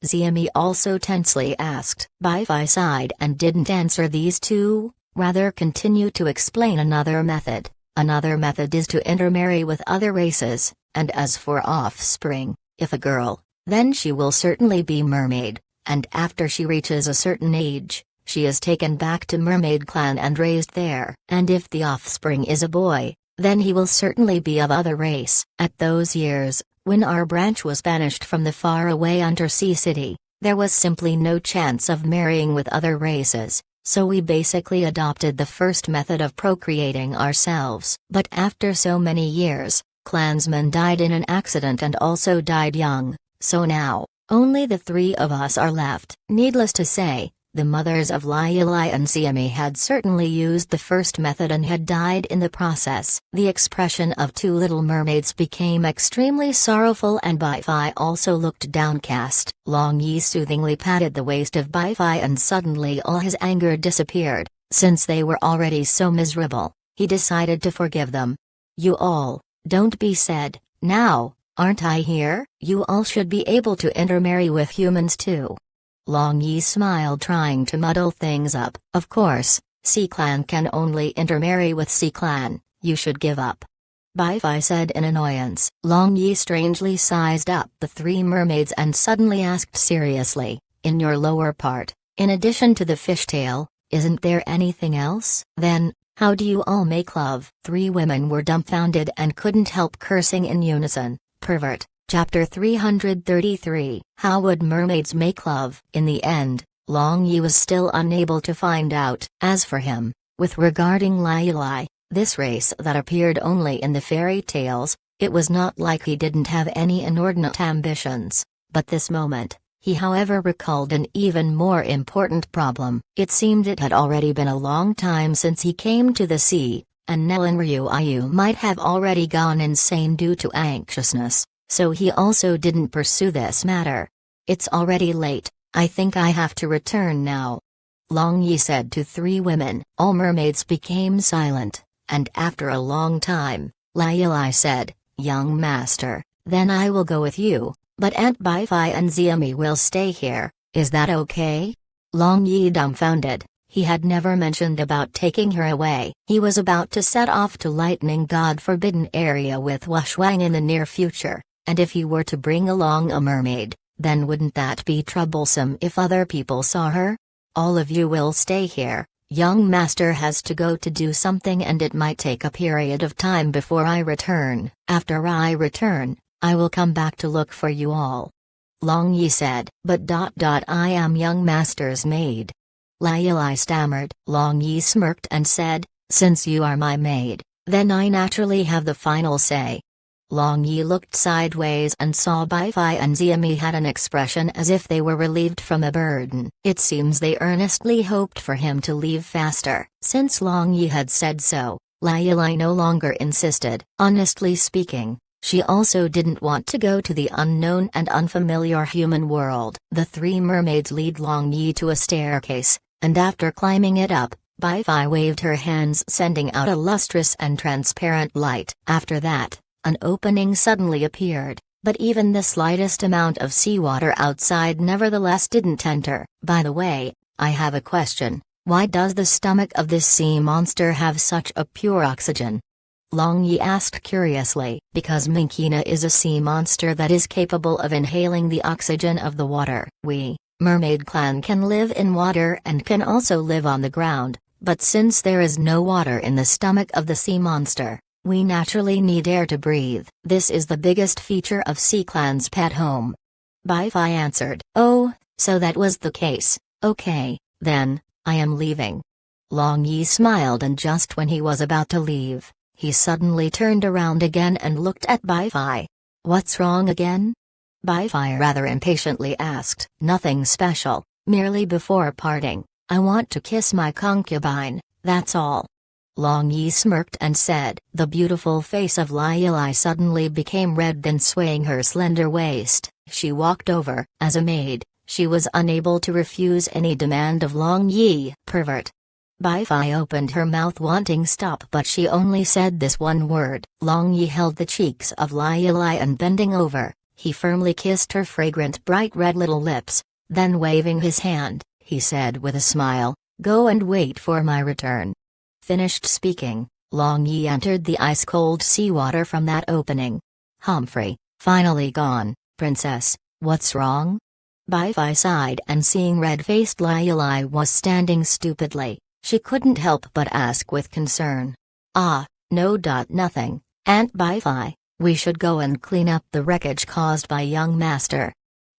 Xiaomi also tensely asked. Bai Fai sighed and didn't answer these two, rather continue to explain another method. Another method is to intermarry with other races, and as for offspring, if a girl, then she will certainly be mermaid, and after she reaches a certain age, she is taken back to mermaid clan and raised there. And if the offspring is a boy, then he will certainly be of other race. At those years, when our branch was banished from the faraway undersea city, there was simply no chance of marrying with other races, so we basically adopted the first method of procreating ourselves. But after so many years, clansmen died in an accident and also died young, so now, only the three of us are left. Needless to say, the mothers of Lai Lai and Xiaomi had certainly used the first method and had died in the process. The expression of two little mermaids became extremely sorrowful and Bai Fai also looked downcast. Long Yi soothingly patted the waist of Bai Fai and suddenly all his anger disappeared. Since they were already so miserable, he decided to forgive them. You all, don't be sad, now, aren't I here? You all should be able to intermarry with humans too. Long Yi smiled, trying to muddle things up. Of course, C-Clan can only intermarry with C-Clan, you should give up. Bai Fai said in annoyance. Long Yi strangely sized up the three mermaids and suddenly asked seriously, in your lower part, in addition to the fishtail, isn't there anything else? Then, how do you all make love? Three women were dumbfounded and couldn't help cursing in unison. Pervert. Chapter 333. How would mermaids make love? In the end, Long Yi was still unable to find out. As for him, with regarding Lai Lai, this race that appeared only in the fairy tales, it was not like he didn't have any inordinate ambitions. But this moment, he however recalled an even more important problem. It seemed it had already been a long time since he came to the sea, and Nellen Ryuayu might have already gone insane due to anxiousness. So he also didn't pursue this matter. It's already late, I think I have to return now. Long Yi said to three women. All mermaids became silent, and after a long time, Lai Lai said, Young master, Then I will go with you, but Aunt Bai-Fi and Xiaomi will stay here, is that okay? Long Yi dumbfounded. He had never mentioned about taking her away. He was about to set off to Lightning God Forbidden Area with Wushwang in the near future, and if he were to bring along a mermaid, then wouldn't that be troublesome if other people saw her? All of you will stay here. Young master has to go to do something and it might take a period of time before I return. After I return, I will come back to look for you all. Long Yi said. But I am young master's maid. Lai Yilai stammered. Long Yi smirked and said, since you are my maid, then I naturally have the final say. Long Yi looked sideways and saw Bai-Fi and Xiaomi had an expression as if they were relieved from a burden. It seems they earnestly hoped for him to leave faster. Since Long Yi had said so, Lai Yilai no longer insisted. Honestly speaking, she also didn't want to go to the unknown and unfamiliar human world. The three mermaids lead Long Yi to a staircase, and after climbing it up, Bai-Fi waved her hands sending out a lustrous and transparent light. After that, an opening suddenly appeared, but even the slightest amount of seawater outside nevertheless didn't enter. By the way, I have a question. Why does the stomach of this sea monster have such a pure oxygen? Long Yi asked curiously. Because Minkyina is a sea monster that is capable of inhaling the oxygen of the water. We, Mermaid Clan, can live in water and can also live on the ground, but since there is no water in the stomach of the sea monster, we naturally need air to breathe. This is the biggest feature of Sea Clan's pet home. Bai-Fi answered. Oh, so that was the case. Okay, then, I am leaving. Long Yi smiled, and just when he was about to leave, he suddenly turned around again and looked at Bai-Fi. What's wrong again? Bai-Fi rather impatiently asked. Nothing special, merely before parting, I want to kiss my concubine, that's all. Long Yi smirked and said. The beautiful face of Lai Yilai suddenly became red, then swaying her slender waist, she walked over. As a maid, she was unable to refuse any demand of Long Yi. Pervert. Bai-Fi opened her mouth wanting stop, but she only said this one word. Long Yi held the cheeks of Lai Yilai and bending over, he firmly kissed her fragrant bright red little lips, then waving his hand, he said with a smile, go and wait for my return. Finished speaking, Long Yi entered the ice-cold seawater from that opening. Humphrey, finally gone, princess, what's wrong? Bai-Fi sighed, and seeing red-faced Lai Yilai was standing stupidly, she couldn't help but ask with concern. Ah, no. Nothing, Aunt Bai-Fi, we should go and clean up the wreckage caused by young master.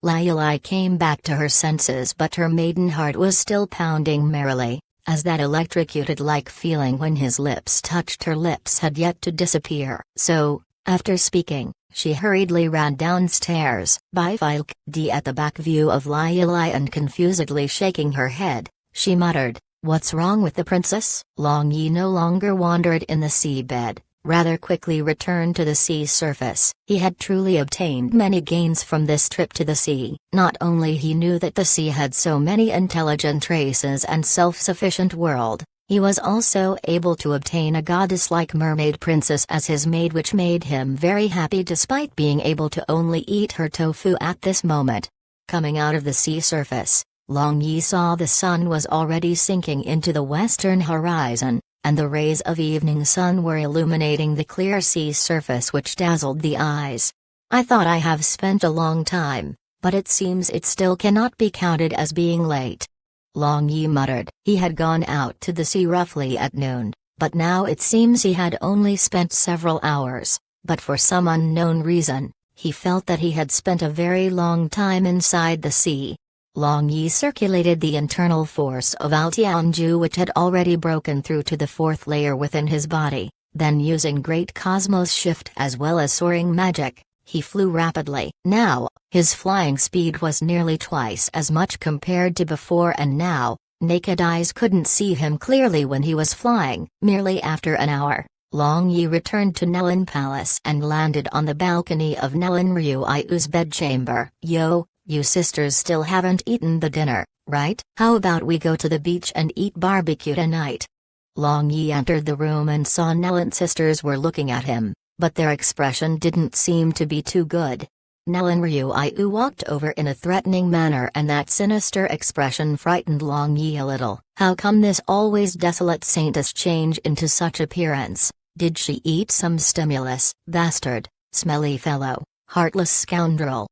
Lai Yilai came back to her senses, but her maiden heart was still pounding merrily, as that electrocuted-like feeling when his lips touched her lips had yet to disappear. So, after speaking, she hurriedly ran downstairs. Bai-Fi looked at the back view of Lai Yilai and confusedly shaking her head, she muttered, what's wrong with the princess? Long Yi no longer wandered in the seabed, rather quickly returned to the sea surface. He had truly obtained many gains from this trip to the sea. Not only he knew that the sea had so many intelligent races and self-sufficient world, he was also able to obtain a goddess-like mermaid princess as his maid, which made him very happy despite being able to only eat her tofu at this moment. Coming out of the sea surface, Long Yi saw the sun was already sinking into the western horizon, and the rays of evening sun were illuminating the clear sea surface, which dazzled the eyes. I thought I have spent a long time, but it seems it still cannot be counted as being late. Long Yi muttered. He had gone out to the sea roughly at noon, but now it seems he had only spent several hours, but for some unknown reason, he felt that he had spent a very long time inside the sea. Long Yi circulated the internal force of Altianju, which had already broken through to the fourth layer within his body, then using great cosmos shift as well as soaring magic, he flew rapidly. Now, his flying speed was nearly twice as much compared to before, and now, naked eyes couldn't see him clearly when he was flying. Merely after an hour, Long Yi returned to Nelin Palace and landed on the balcony of Nelin Ryui's bedchamber. Yo, you sisters still haven't eaten the dinner, right? How about we go to the beach and eat barbecue tonight? Long Yi entered the room and saw Nelin sisters were looking at him. but their expression didn't seem to be too good. Nellen Ryuyu walked over in a threatening manner, and that sinister expression frightened Long Yi a little. How come this always desolate saintess change into such appearance? Did she eat some stimulus? Bastard, smelly fellow, heartless scoundrel.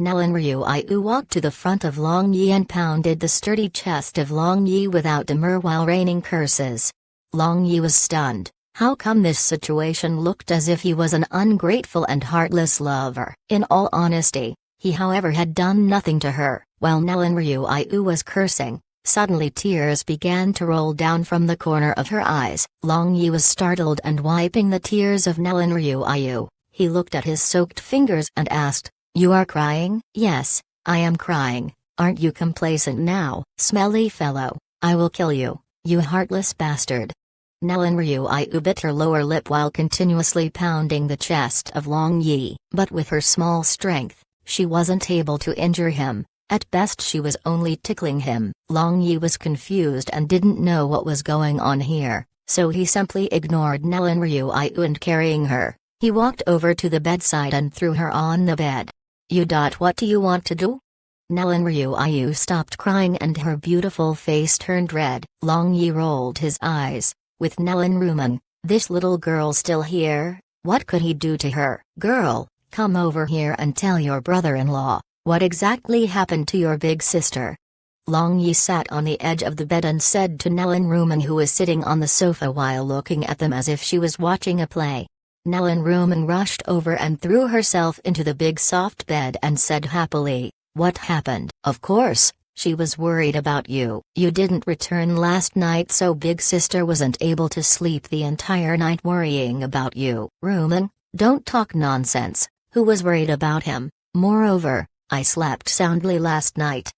Nellen Ryuyu walked to the front of Long Yi and pounded the sturdy chest of Long Yi without demur while raining curses. Long Yi was stunned. How come this situation looked as if he was an ungrateful and heartless lover? In all honesty, he however had done nothing to her. While Nellen Ryuyu was cursing, suddenly tears began to roll down from the corner of her eyes. Long Yi was startled, and wiping the tears of Nellen Ryuyu, he looked at his soaked fingers and asked, "You are crying?" "Yes, I am crying. Aren't you complacent now?" "Smelly fellow, I will kill you, you heartless bastard." Nellen Ryuyu bit her lower lip while continuously pounding the chest of Long Yi. But with her small strength, she wasn't able to injure him. At best she was only tickling him. Long Yi was confused and didn't know what was going on here, so he simply ignored Nellen Ryuyu and carrying her, he walked over to the bedside and threw her on the bed. What do you want to do?" Nellen Ryuyu stopped crying and her beautiful face turned red. Long Yi rolled his eyes. With Nellen Ryuman, this little girl still here, what could he do to her? "Girl, come over here and tell your brother-in-law, what exactly happened to your big sister." Long Yi sat on the edge of the bed and said to Nellen Ryuman, who was sitting on the sofa while looking at them as if she was watching a play. Nellen Ryuman rushed over and threw herself into the big soft bed and said happily, "What happened?" "Of course. She was worried about you. You didn't return last night, so big sister wasn't able to sleep the entire night worrying about you." "Ryuman, don't talk nonsense. Who was worried about him? Moreover, I slept soundly last night."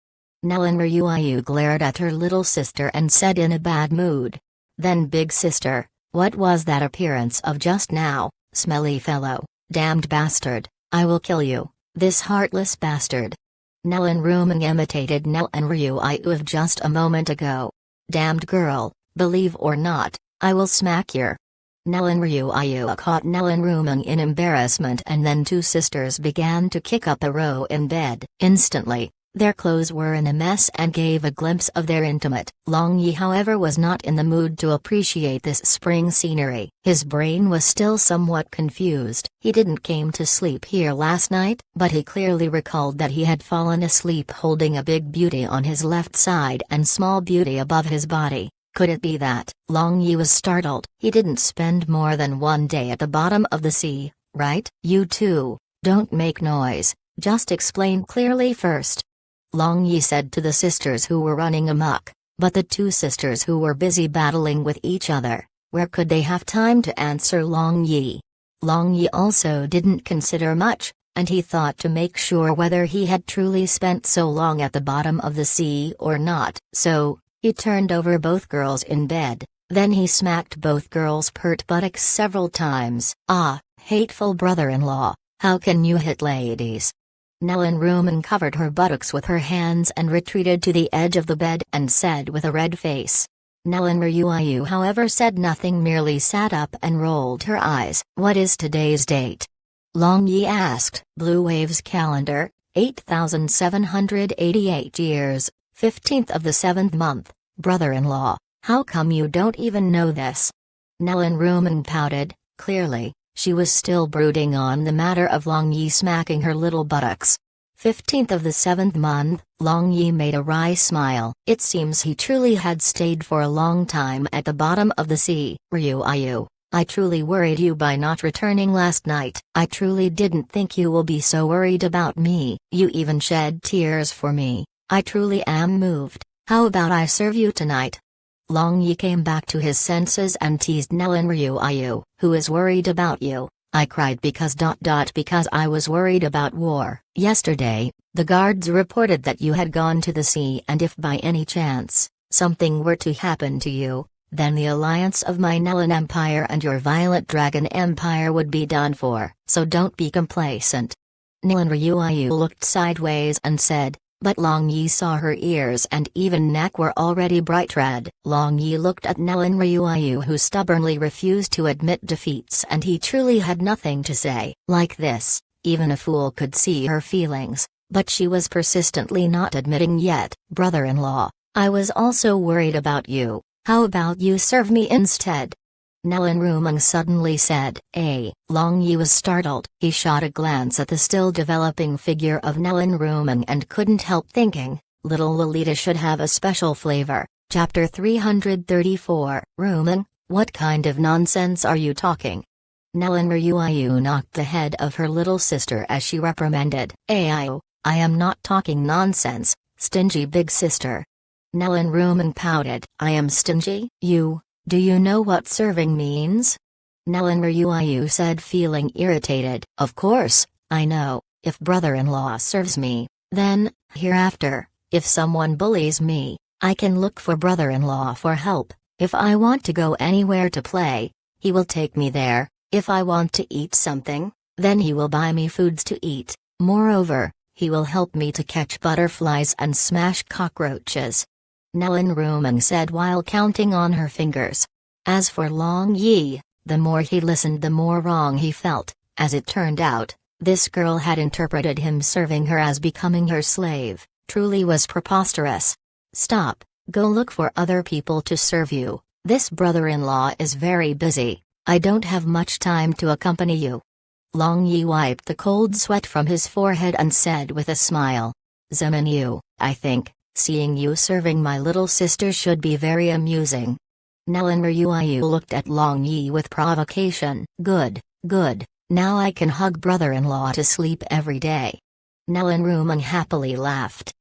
Nellen Ryuyu glared at her little sister and said in a bad mood. "Then big sister, what was that appearance of just now? Smelly fellow, damned bastard, I will kill you, this heartless bastard." Nellen Ryuman imitated Nellen Ryuyu of just a moment ago. "Damned girl, believe or not, I will smack your." Nellen Ryuyu caught Nellen Ryuman in embarrassment, and then two sisters began to kick up a row in bed. Instantly, their clothes were in a mess and gave a glimpse of their intimate. Long Yi however was not in the mood to appreciate this spring scenery. His brain was still somewhat confused. He didn't came to sleep here last night, but he clearly recalled that he had fallen asleep holding a big beauty on his left side and small beauty above his body. Could it be that? Long Yi was startled. He didn't spend more than one day at the bottom of the sea, right? "You two, don't make noise, just explain clearly first," Long Yi said to the sisters who were running amok, but the two sisters who were busy battling with each other, where could they have time to answer Long Yi? Long Yi also didn't consider much, and he thought to make sure whether he had truly spent so long at the bottom of the sea or not. So, he turned over both girls in bed, then he smacked both girls' pert buttocks several times. "Ah, hateful brother-in-law, how can you hit ladies?" Nellen Ryuman covered her buttocks with her hands and retreated to the edge of the bed and said with a red face. Nellen Ryuyu however said nothing, merely sat up and rolled her eyes. "What is today's date?" Long Yi asked. "Blue Waves calendar, 8788 years, 15th of the 7th month, brother-in-law, how come you don't even know this?" Nellen Ryuman pouted. Clearly, she was still brooding on the matter of Long Yi smacking her little buttocks. 15th of the 7th month, Long Yi made a wry smile. It seems he truly had stayed for a long time at the bottom of the sea. "Ryuyu, I truly worried you by not returning last night. I truly didn't think you will be so worried about me. You even shed tears for me. I truly am moved. How about I serve you tonight?" Long Yi came back to his senses and teased Nellen Ryuyu. "Who is worried about you?" "I cried because I was worried about war. Yesterday, the guards reported that you had gone to the sea, and if by any chance, something were to happen to you, then the alliance of my Nellen Empire and your Violet Dragon Empire would be done for. So don't be complacent." Nellen Ryuyu looked sideways and said, But Long Yi saw her ears and even neck were already bright red. Long Yi looked at Nellen Ryuayu, who stubbornly refused to admit defeats, and he truly had nothing to say. Like this, even a fool could see her feelings, but she was persistently not admitting yet. Brother-in-law, I was also worried about you. How about you serve me instead? Nellen Rumeng suddenly said. Long Yi was startled. He shot a glance at the still developing figure of Nellen Rumeng and couldn't help thinking, little Lolita should have a special flavor. Chapter 334. Rumeng, what kind of nonsense are you talking? Nellen Ryuayu knocked the head of her little sister as she reprimanded. I am not talking nonsense, stingy big sister. Nellen Rumeng pouted. I am stingy? Do you know what serving means? Nellen Ryuayu said, feeling irritated. Of course, I know. If brother-in-law serves me, then, hereafter, if someone bullies me, I can look for brother-in-law for help. If I want to go anywhere to play, he will take me there. If I want to eat something, then he will buy me foods to eat. Moreover, he will help me to catch butterflies and smash cockroaches. Nellen Rumeng said while counting on her fingers. As for Long Yi, the more he listened the more wrong he felt. As it turned out, this girl had interpreted him serving her as becoming her slave. Truly was preposterous. Stop, go look for other people to serve you. This brother-in-law is very busy. I don't have much time to accompany you. Long Yi wiped the cold sweat from his forehead and said with a smile. Zemin, I think, seeing you serving my little sister should be very amusing. Nellen Ryuayu looked at Long Yi with provocation. Good, now I can hug brother-in-law to sleep every day. Nellen Rumeng happily laughed.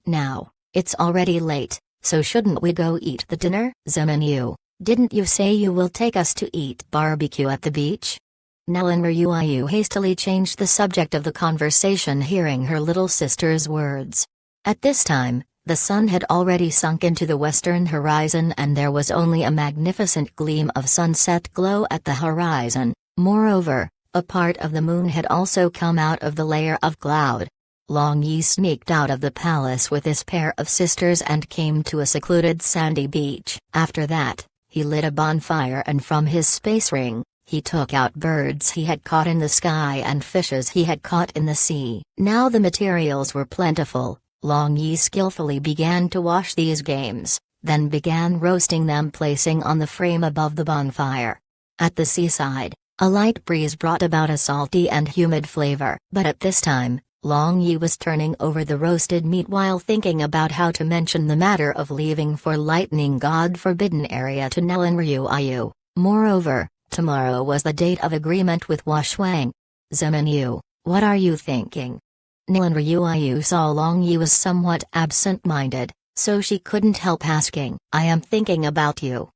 Now, it's already late, so shouldn't we go eat the dinner? Zemin, didn't you say you will take us to eat barbecue at the beach? Nellen Ryuayu hastily changed the subject of the conversation, hearing her little sister's words. At this time, the sun had already sunk into the western horizon and there was only a magnificent gleam of sunset glow at the horizon. Moreover, a part of the moon had also come out of the layer of cloud. Long Yi sneaked out of the palace with his pair of sisters and came to a secluded sandy beach. After that, he lit a bonfire and from his space ring, he took out birds he had caught in the sky and fishes he had caught in the sea. Now the materials were plentiful. Long Yi skillfully began to wash these games, then began roasting them, placing on the frame above the bonfire. At the seaside, a light breeze brought about a salty and humid flavor. But at this time, Long Yi was turning over the roasted meat while thinking about how to mention the matter of leaving for Lightning God Forbidden Area to Nellen Ryuayu. Moreover, tomorrow was the date of agreement with Washuang. Zemin, what are you thinking? Nellen Ryuayu saw Long Yi was somewhat absent-minded, so she couldn't help asking. I am thinking about you.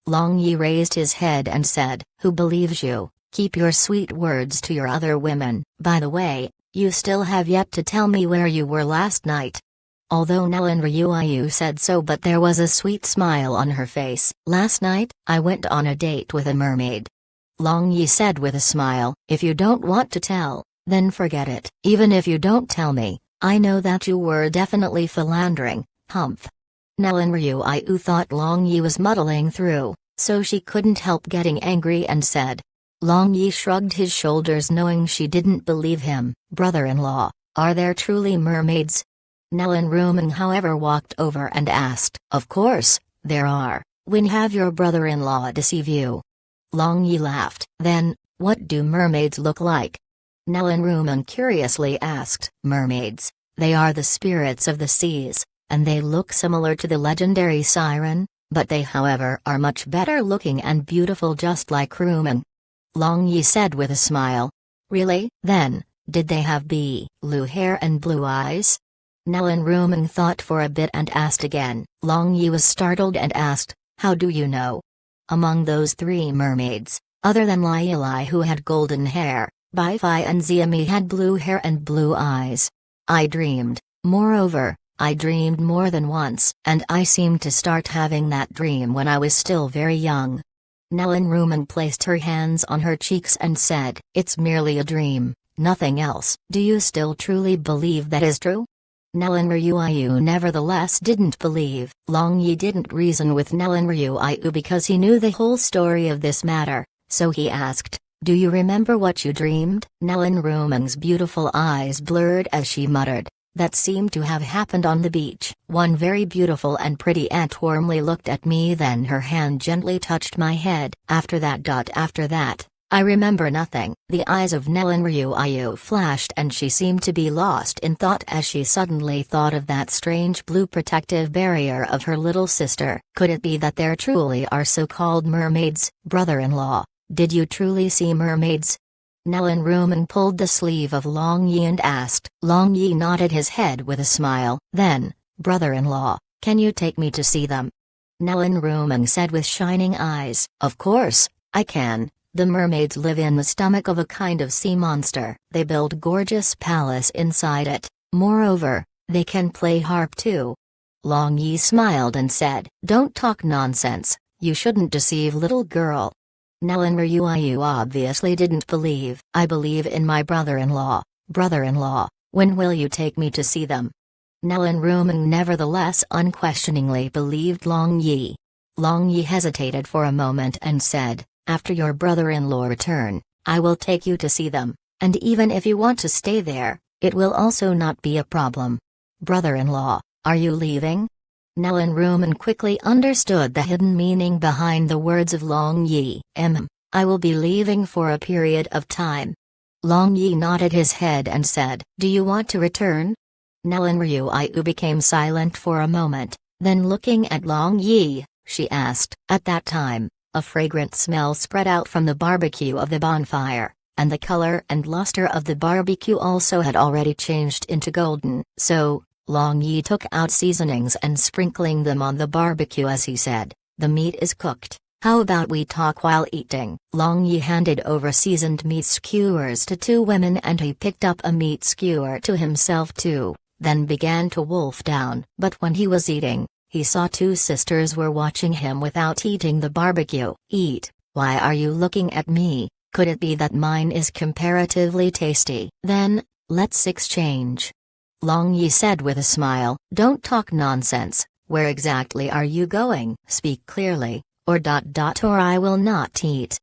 Long Yi raised his head and said, who believes you? Keep your sweet words to your other women. By the way, you still have yet to tell me where you were last night. Although Nellen Ryuayu said so, but there was a sweet smile on her face. Last night, I went on a date with a mermaid. Long Yi said with a smile. If you don't want to tell, then forget it. Even if you don't tell me, I know that you were definitely philandering. Humph. Nellen Ryuayu thought Long Yi was muddling through, so she couldn't help getting angry and said. Long Yi shrugged his shoulders, knowing she didn't believe him. Brother-in-law, are there truly mermaids? Nellen Rumeng however walked over and asked. Of course, there are. When have your brother-in-law deceive you? Long Yi laughed. Then, what do mermaids look like? Nellen Rumeng curiously asked. Mermaids, they are the spirits of the seas, and they look similar to the legendary siren, but they however are much better looking and beautiful, just like Rumeng. Long Yi said with a smile. Really? Then, did they have blue hair and blue eyes? Nellen Rumeng thought for a bit and asked again. Long Yi was startled and asked, how do you know? Among those three mermaids, other than Lai Lai who had golden hair, Bai Fai and Xiami had blue hair and blue eyes. I dreamed. Moreover, I dreamed more than once, and I seemed to start having that dream when I was still very young. Nellen Rumeng placed her hands on her cheeks and said, it's merely a dream, nothing else. Do you still truly believe that is true? Nellen Ryuayu nevertheless didn't believe. Long Yi didn't reason with Nellen Ryuayu because he knew the whole story of this matter, so he asked, "Do you remember what you dreamed?" Nellen Rumeng's beautiful eyes blurred as she muttered, "That seemed to have happened on the beach." One very beautiful and pretty ant warmly looked at me, then her hand gently touched my head. After that, I remember nothing. The eyes of Nellen Ryuayu flashed and she seemed to be lost in thought as she suddenly thought of that strange blue protective barrier of her little sister. Could it be that there truly are so-called mermaids? Brother-in-law, did you truly see mermaids? Nellen Rumeng pulled the sleeve of Long Yi and asked. Long Yi nodded his head with a smile. Then, brother-in-law, can you take me to see them? Nellen Rumeng said with shining eyes. Of course, I can. The mermaids live in the stomach of a kind of sea monster. They build gorgeous palace inside it. Moreover, they can play harp too. Long Yi smiled and said, "Don't talk nonsense, you shouldn't deceive little girl." Nellen Ryuayu obviously didn't believe. "I believe in my brother-in-law. Brother-in-law, when will you take me to see them?" Nellen Rumeng nevertheless unquestioningly believed Long Yi. Long Yi hesitated for a moment and said, "After your brother-in-law return, I will take you to see them, and even if you want to stay there, it will also not be a problem." "Brother-in-law, are you leaving?" Nellen Rumeng quickly understood the hidden meaning behind the words of Long Yi. I will be leaving for a period of time." Long Yi nodded his head and said, "Do you want to return?" Nellen Ryuayu became silent for a moment, then looking at Long Yi, she asked. At that time, a fragrant smell spread out from the barbecue of the bonfire, and the color and luster of the barbecue also had already changed into golden. So, Long Yi took out seasonings and sprinkling them on the barbecue as he said, "The meat is cooked, how about we talk while eating?" Long Yi handed over seasoned meat skewers to two women and he picked up a meat skewer to himself too, then began to wolf down. But when he was eating, he saw two sisters were watching him without eating the barbecue. "Eat, why are you looking at me? Could it be that mine is comparatively tasty?" "Then, let's exchange." Long Yi said with a smile. "Don't talk nonsense, where exactly are you going? Speak clearly, or I will not eat."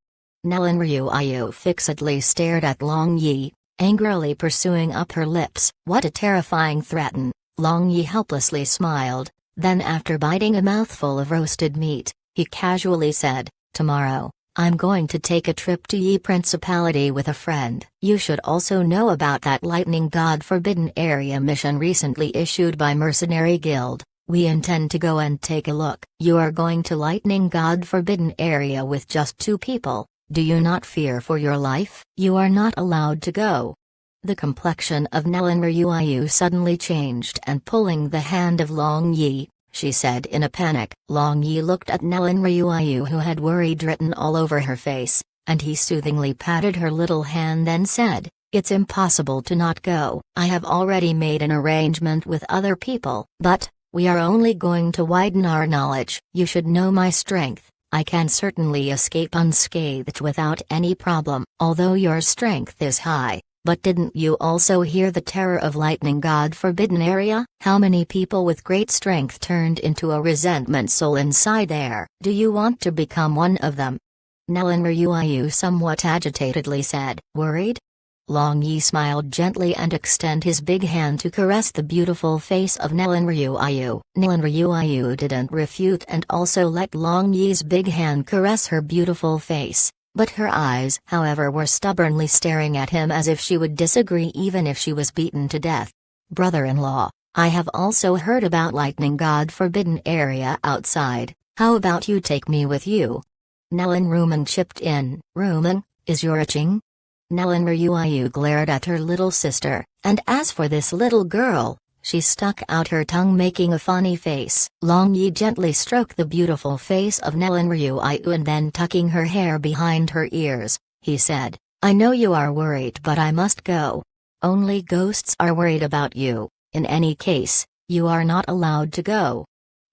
Nellen Ryuayu fixedly stared at Long Yi, angrily pursuing up her lips. What a terrifying threat! Long Yi helplessly smiled. Then after biting a mouthful of roasted meat, he casually said, "Tomorrow, I'm going to take a trip to Yi Principality with a friend. You should also know about that Lightning God Forbidden Area mission recently issued by Mercenary Guild. We intend to go and take a look." "You are going to Lightning God Forbidden Area with just two people? Do you not fear for your life?" "You are not allowed to go." The complexion of Nellen Ryuayu suddenly changed and pulling the hand of Long Yi, she said in a panic. Long Yi looked at Nellen Ryuayu who had worried written all over her face, and he soothingly patted her little hand and said, "It's impossible to not go. I have already made an arrangement with other people. But, we are only going to widen our knowledge. You should know my strength. I can certainly escape unscathed without any problem. Although your strength is high. But didn't you also hear the terror of Lightning God Forbidden Area? How many people with great strength turned into a resentment soul inside there? Do you want to become one of them?" Nellen Ryuayu somewhat agitatedly said. "Worried?" Long Yi smiled gently and extended his big hand to caress the beautiful face of Nellen Ryuayu. Nellen Ryuayu didn't refute and also let Long Yi's big hand caress her beautiful face. But her eyes, however, were stubbornly staring at him as if she would disagree even if she was beaten to death. "Brother-in-law, I have also heard about Lightning God Forbidden Area outside. How about you take me with you?" Nellen Rumeng chipped in. "Rumeng, is your itching?" Nellen Ryuayu glared at her little sister, and as for this little girl, she stuck out her tongue making a funny face. Long Yi gently stroked the beautiful face of Nellen Ryuayu and then tucking her hair behind her ears, he said, "I know you are worried but I must go. Only ghosts are worried about you. In any case, you are not allowed to go."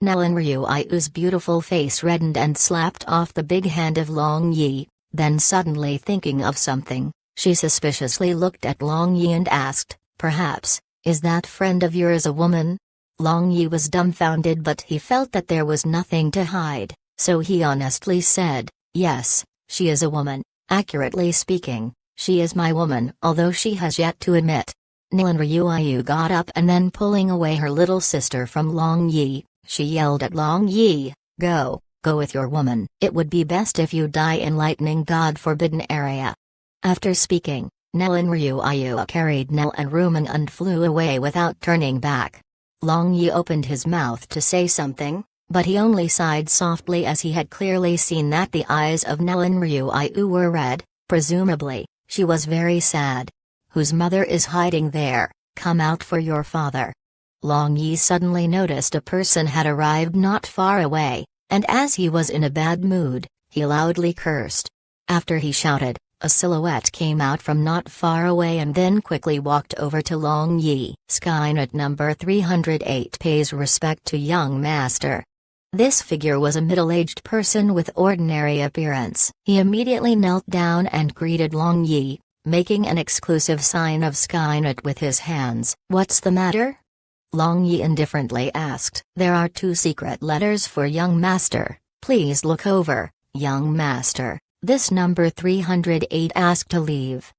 Nellen Ryuayu's beautiful face reddened and slapped off the big hand of Long Yi, then suddenly thinking of something, she suspiciously looked at Long Yi and asked, "Perhaps, Is that friend of yours a woman? Long Yi was dumbfounded, but he felt that there was nothing to hide, so he honestly said, yes, she is a woman. Accurately speaking, she is my woman, although she has yet to admit. Nilan Ryuayu got up and then, pulling away her little sister from Long Yi, she yelled at Long Yi, Go with your woman. It would be best if you die in lightning god forbidden area. After speaking, Nilan Ryuayu carried Nel and Rumen and flew away without turning back. Long Yi opened his mouth to say something, but he only sighed softly as he had clearly seen that the eyes of Nilan Ryuayu were red. Presumably, she was very sad. Whose mother is hiding there? Come out for your father. Long Yi suddenly noticed a person had arrived not far away, and as he was in a bad mood, he loudly cursed. After he shouted, a silhouette came out from not far away and then quickly walked over to Long Yi. Skynet number 308 pays respect to young master. This figure was a middle-aged person with ordinary appearance. He immediately knelt down and greeted Long Yi, making an exclusive sign of Skynet with his hands. What's the matter? Long Yi indifferently asked. There are 2 secret letters for young master. Please look over, young master. This number 308 asked to leave.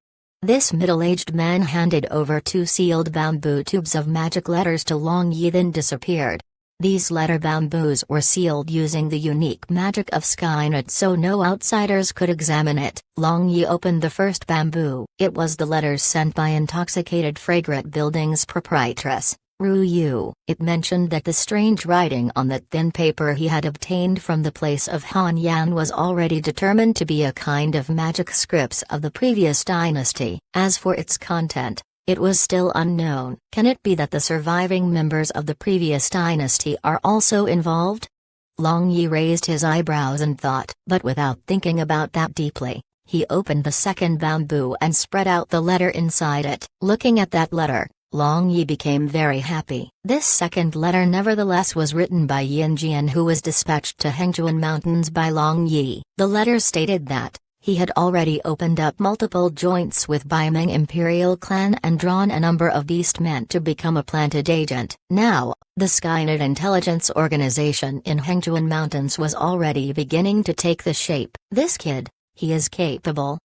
This middle-aged man handed over 2 sealed bamboo tubes of magic letters to Long Yi, then disappeared. These letter bamboos were sealed using the unique magic of Skynet so no outsiders could examine it. Long Yi opened the first bamboo. It was the letters sent by Intoxicated Fragrant Buildings proprietress, Ru Yu. It mentioned that the strange writing on that thin paper he had obtained from the place of Han Yan was already determined to be a kind of magic scripts of the previous dynasty. As for its content, it was still unknown. Can it be that the surviving members of the previous dynasty are also involved? Long Yi raised his eyebrows and thought. But without thinking about that deeply, he opened the second bamboo and spread out the letter inside it. Looking at that letter, Long Yi became very happy. This second letter nevertheless was written by Yin Jian, who was dispatched to Hengjuan Mountains by Long Yi. The letter stated that he had already opened up multiple joints with Baimeng Imperial clan and drawn a number of beast men to become a planted agent. Now, the Skynet intelligence organization in Hengjuan Mountains was already beginning to take the shape. This kid, he is capable.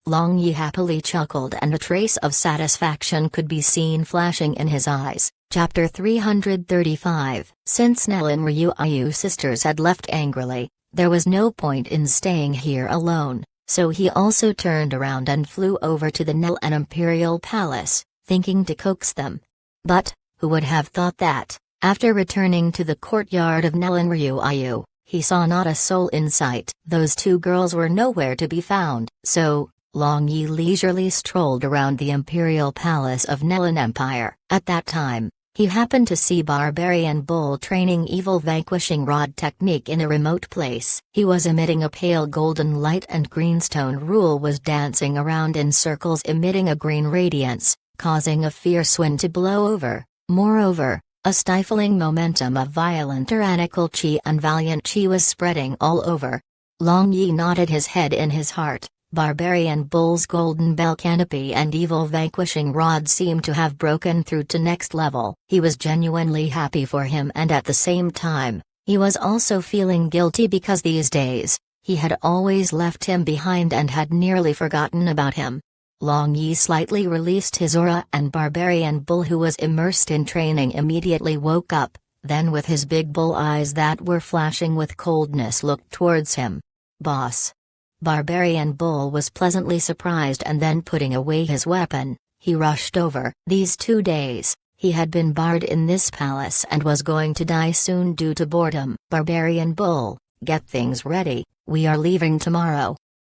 Long Yi happily chuckled and a trace of satisfaction could be seen flashing in his eyes. Chapter 335. Since Nel and Ryuayu sisters had left angrily, there was no point in staying here alone. So he also turned around and flew over to the Nel and Imperial Palace, thinking to coax them. But, who would have thought that, after returning to the courtyard of Nel and Ryuayu, he saw not a soul in sight. Those 2 girls were nowhere to be found. So, Long Yi leisurely strolled around the Imperial Palace of Nelan Empire. At that time, he happened to see Barbarian Bull training evil vanquishing rod technique in a remote place. He was emitting a pale golden light and Greenstone Rule was dancing around in circles emitting a green radiance, causing a fierce wind to blow over. Moreover, a stifling momentum of violent tyrannical chi and valiant chi was spreading all over. Long Yi nodded his head in his heart. Barbarian Bull's golden bell canopy and evil vanquishing rod seemed to have broken through to next level. He was genuinely happy for him, and at the same time, he was also feeling guilty because these days, he had always left him behind and had nearly forgotten about him. Long Yi slightly released his aura and Barbarian Bull, who was immersed in training, immediately woke up, then with his big bull eyes that were flashing with coldness looked towards him. Boss. Barbarian Bull was pleasantly surprised, and then putting away his weapon, he rushed over. These 2 days, he had been barred in this palace and was going to die soon due to boredom. Barbarian Bull, get things ready, we are leaving tomorrow.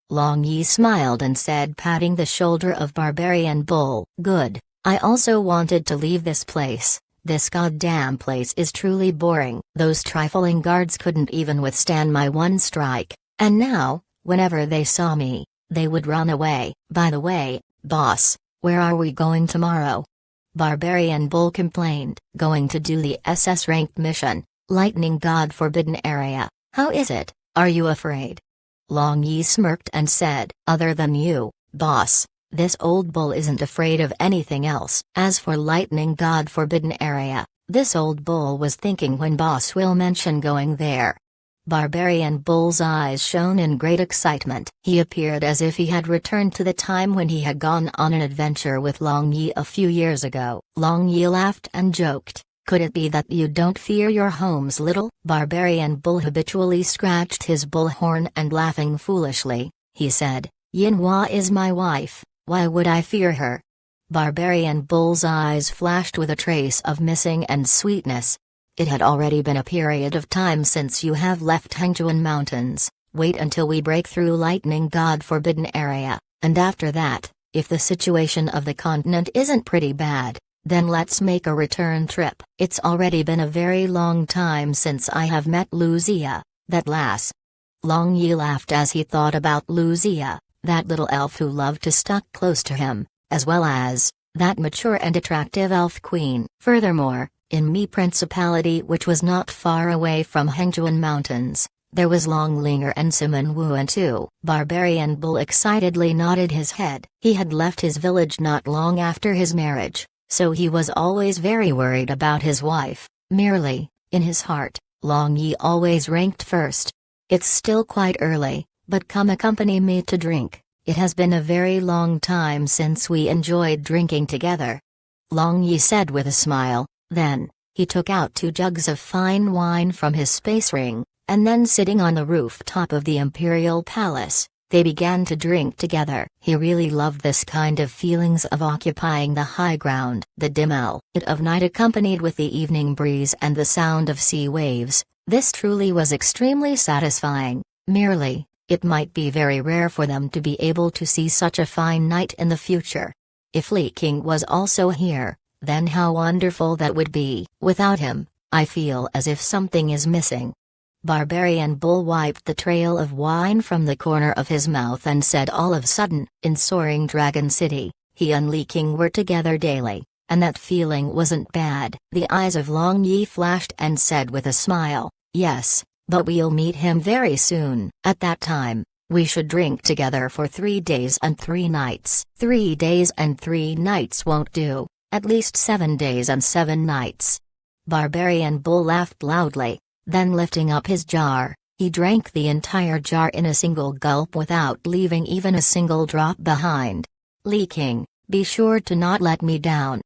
Long Yi smiled and said, patting the shoulder of Barbarian Bull. Good, I also wanted to leave this place. This goddamn place is truly boring. Those trifling guards couldn't even withstand my one strike, and now, whenever they saw me, they would run away. By the way, boss, where are we going tomorrow? Barbarian Bull complained. Going to do the SS ranked mission, Lightning God Forbidden Area. How is it, are you afraid? Long Yi smirked and said, other than you, boss, This old bull isn't afraid of anything else. As for Lightning God Forbidden Area, this old bull was thinking when Boss will mention going there. Barbarian Bull's eyes shone in great excitement. He appeared as if he had returned to the time when he had gone on an adventure with Long Yi a few years ago. Long Yi laughed and joked, "Could it be that you don't fear your homes, little?" Barbarian Bull habitually scratched his bullhorn and laughing foolishly, he said, "Yinhua is my wife, why would I fear her?" Barbarian Bull's eyes flashed with a trace of missing and sweetness. "It had already been a period of time since you have left Hengjuan Mountains. Wait until we break through Lightning God Forbidden Area, and after that, if the situation of the continent isn't pretty bad, then let's make a return trip." "It's already been a very long time since I have met Luzia, that lass." Long Yi laughed as he thought about Luzia, that little elf who loved to stuck close to him, as well as that mature and attractive elf queen. Furthermore, in Mi Principality, which was not far away from Hengjuan Mountains, there was Long Linger and Simon Wuan too. Barbarian Bull excitedly nodded his head. He had left his village not long after his marriage, so he was always very worried about his wife. Merely, in his heart, Long Yi always ranked first. "It's still quite early, but come accompany me to drink. It has been a very long time since we enjoyed drinking together," Long Yi said with a smile. Then, he took out 2 jugs of fine wine from his space ring, and then sitting on the rooftop of the Imperial Palace, they began to drink together. He really loved this kind of feelings of occupying the high ground. The dim light of night accompanied with the evening breeze and the sound of sea waves, this truly was extremely satisfying. Merely, it might be very rare for them to be able to see such a fine night in the future. If Li King was also here, then how wonderful that would be. Without him, I feel as if something is missing. Barbarian Bull wiped the trail of wine from the corner of his mouth and said all of a sudden, in Soaring Dragon City, he and Li King were together daily, and that feeling wasn't bad. The eyes of Long Yi flashed and said with a smile, "Yes, but we'll meet him very soon. At that time, we should drink together for 3 days and 3 nights. 3 days and 3 nights won't do. At least 7 days and 7 nights." Barbarian Bull laughed loudly, then lifting up his jar, he drank the entire jar in a single gulp without leaving even a single drop behind. "Li King, be sure to not let me down,"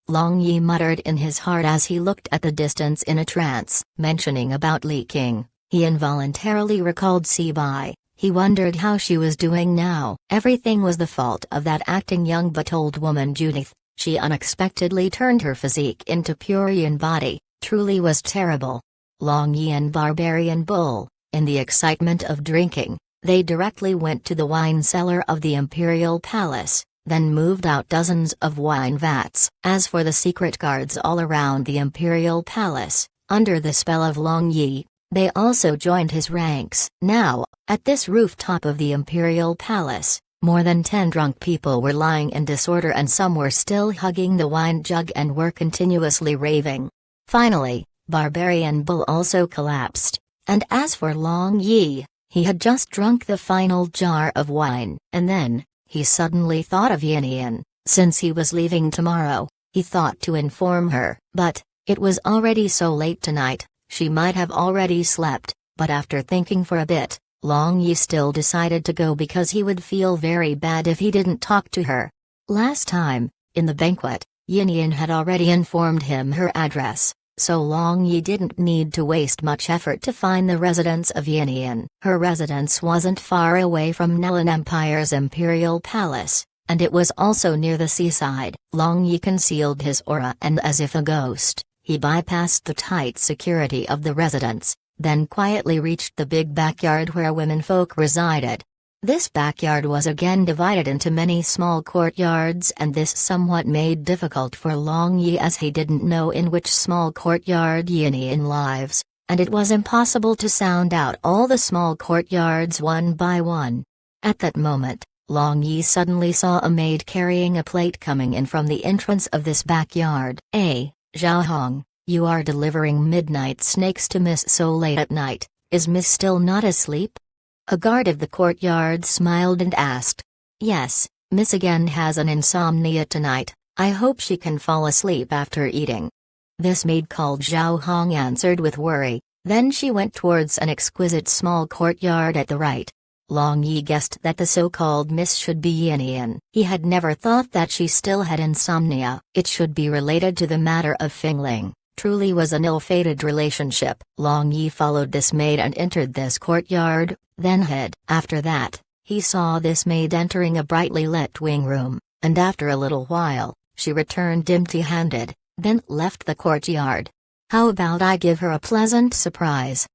Long Yi muttered in his heart as he looked at the distance in a trance. Mentioning about Li King, he involuntarily recalled Sibai. He wondered how she was doing now. Everything was the fault of that acting young but old woman Judith. She unexpectedly turned her physique into pure yin body, truly was terrible. Long Yi and Barbarian Bull, in the excitement of drinking, they directly went to the wine cellar of the Imperial Palace, then moved out dozens of wine vats. As for the secret guards all around the Imperial Palace, under the spell of Long Yi, they also joined his ranks. Now, at this rooftop of the Imperial Palace, more than 10 drunk people were lying in disorder and some were still hugging the wine jug and were continuously raving. Finally, Barbarian Bull also collapsed, and as for Long Yi, he had just drunk the final jar of wine. And then, he suddenly thought of Yinian. Since he was leaving tomorrow, he thought to inform her. But, it was already so late tonight, she might have already slept, but after thinking for a bit, Long Yi still decided to go because he would feel very bad if he didn't talk to her. Last time, in the banquet, Yinian had already informed him her address, so Long Yi didn't need to waste much effort to find the residence of Yinian. Her residence wasn't far away from Nelan Empire's Imperial Palace, and it was also near the seaside. Long Yi concealed his aura and as if a ghost, he bypassed the tight security of the residence, then quietly reached the big backyard where womenfolk resided. This backyard was again divided into many small courtyards, and this somewhat made difficult for Long Yi as he didn't know in which small courtyard Yinian lives, and it was impossible to sound out all the small courtyards one by one. At that moment, Long Yi suddenly saw a maid carrying a plate coming in from the entrance of this backyard. Zhao Hong, you are delivering midnight snakes to Miss so late at night, is Miss still not asleep?" A guard of the courtyard smiled and asked. "Yes, Miss again has an insomnia tonight. I hope she can fall asleep after eating." This maid called Zhao Hong answered with worry. Then she went towards an exquisite small courtyard at the right. Long Yi guessed that the so-called Miss should be Yin Yan. He had never thought that she still had insomnia. It should be related to the matter of Fingling. Truly was an ill-fated relationship. Long Yi followed this maid and entered this courtyard, then hid. After that, he saw this maid entering a brightly lit wing room, and after a little while, she returned empty-handed, then left the courtyard. "How about I give her a pleasant surprise?"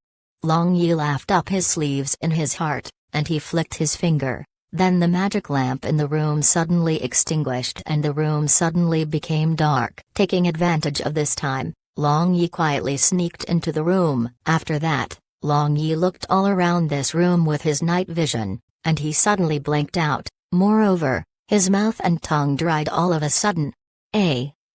Long Yi laughed up his sleeves in his heart, and he flicked his finger. Then the magic lamp in the room suddenly extinguished and the room suddenly became dark. Taking advantage of this time, Long Yi quietly sneaked into the room. After that, Long Yi looked all around this room with his night vision, and he suddenly blinked out. Moreover, his mouth and tongue dried all of a sudden.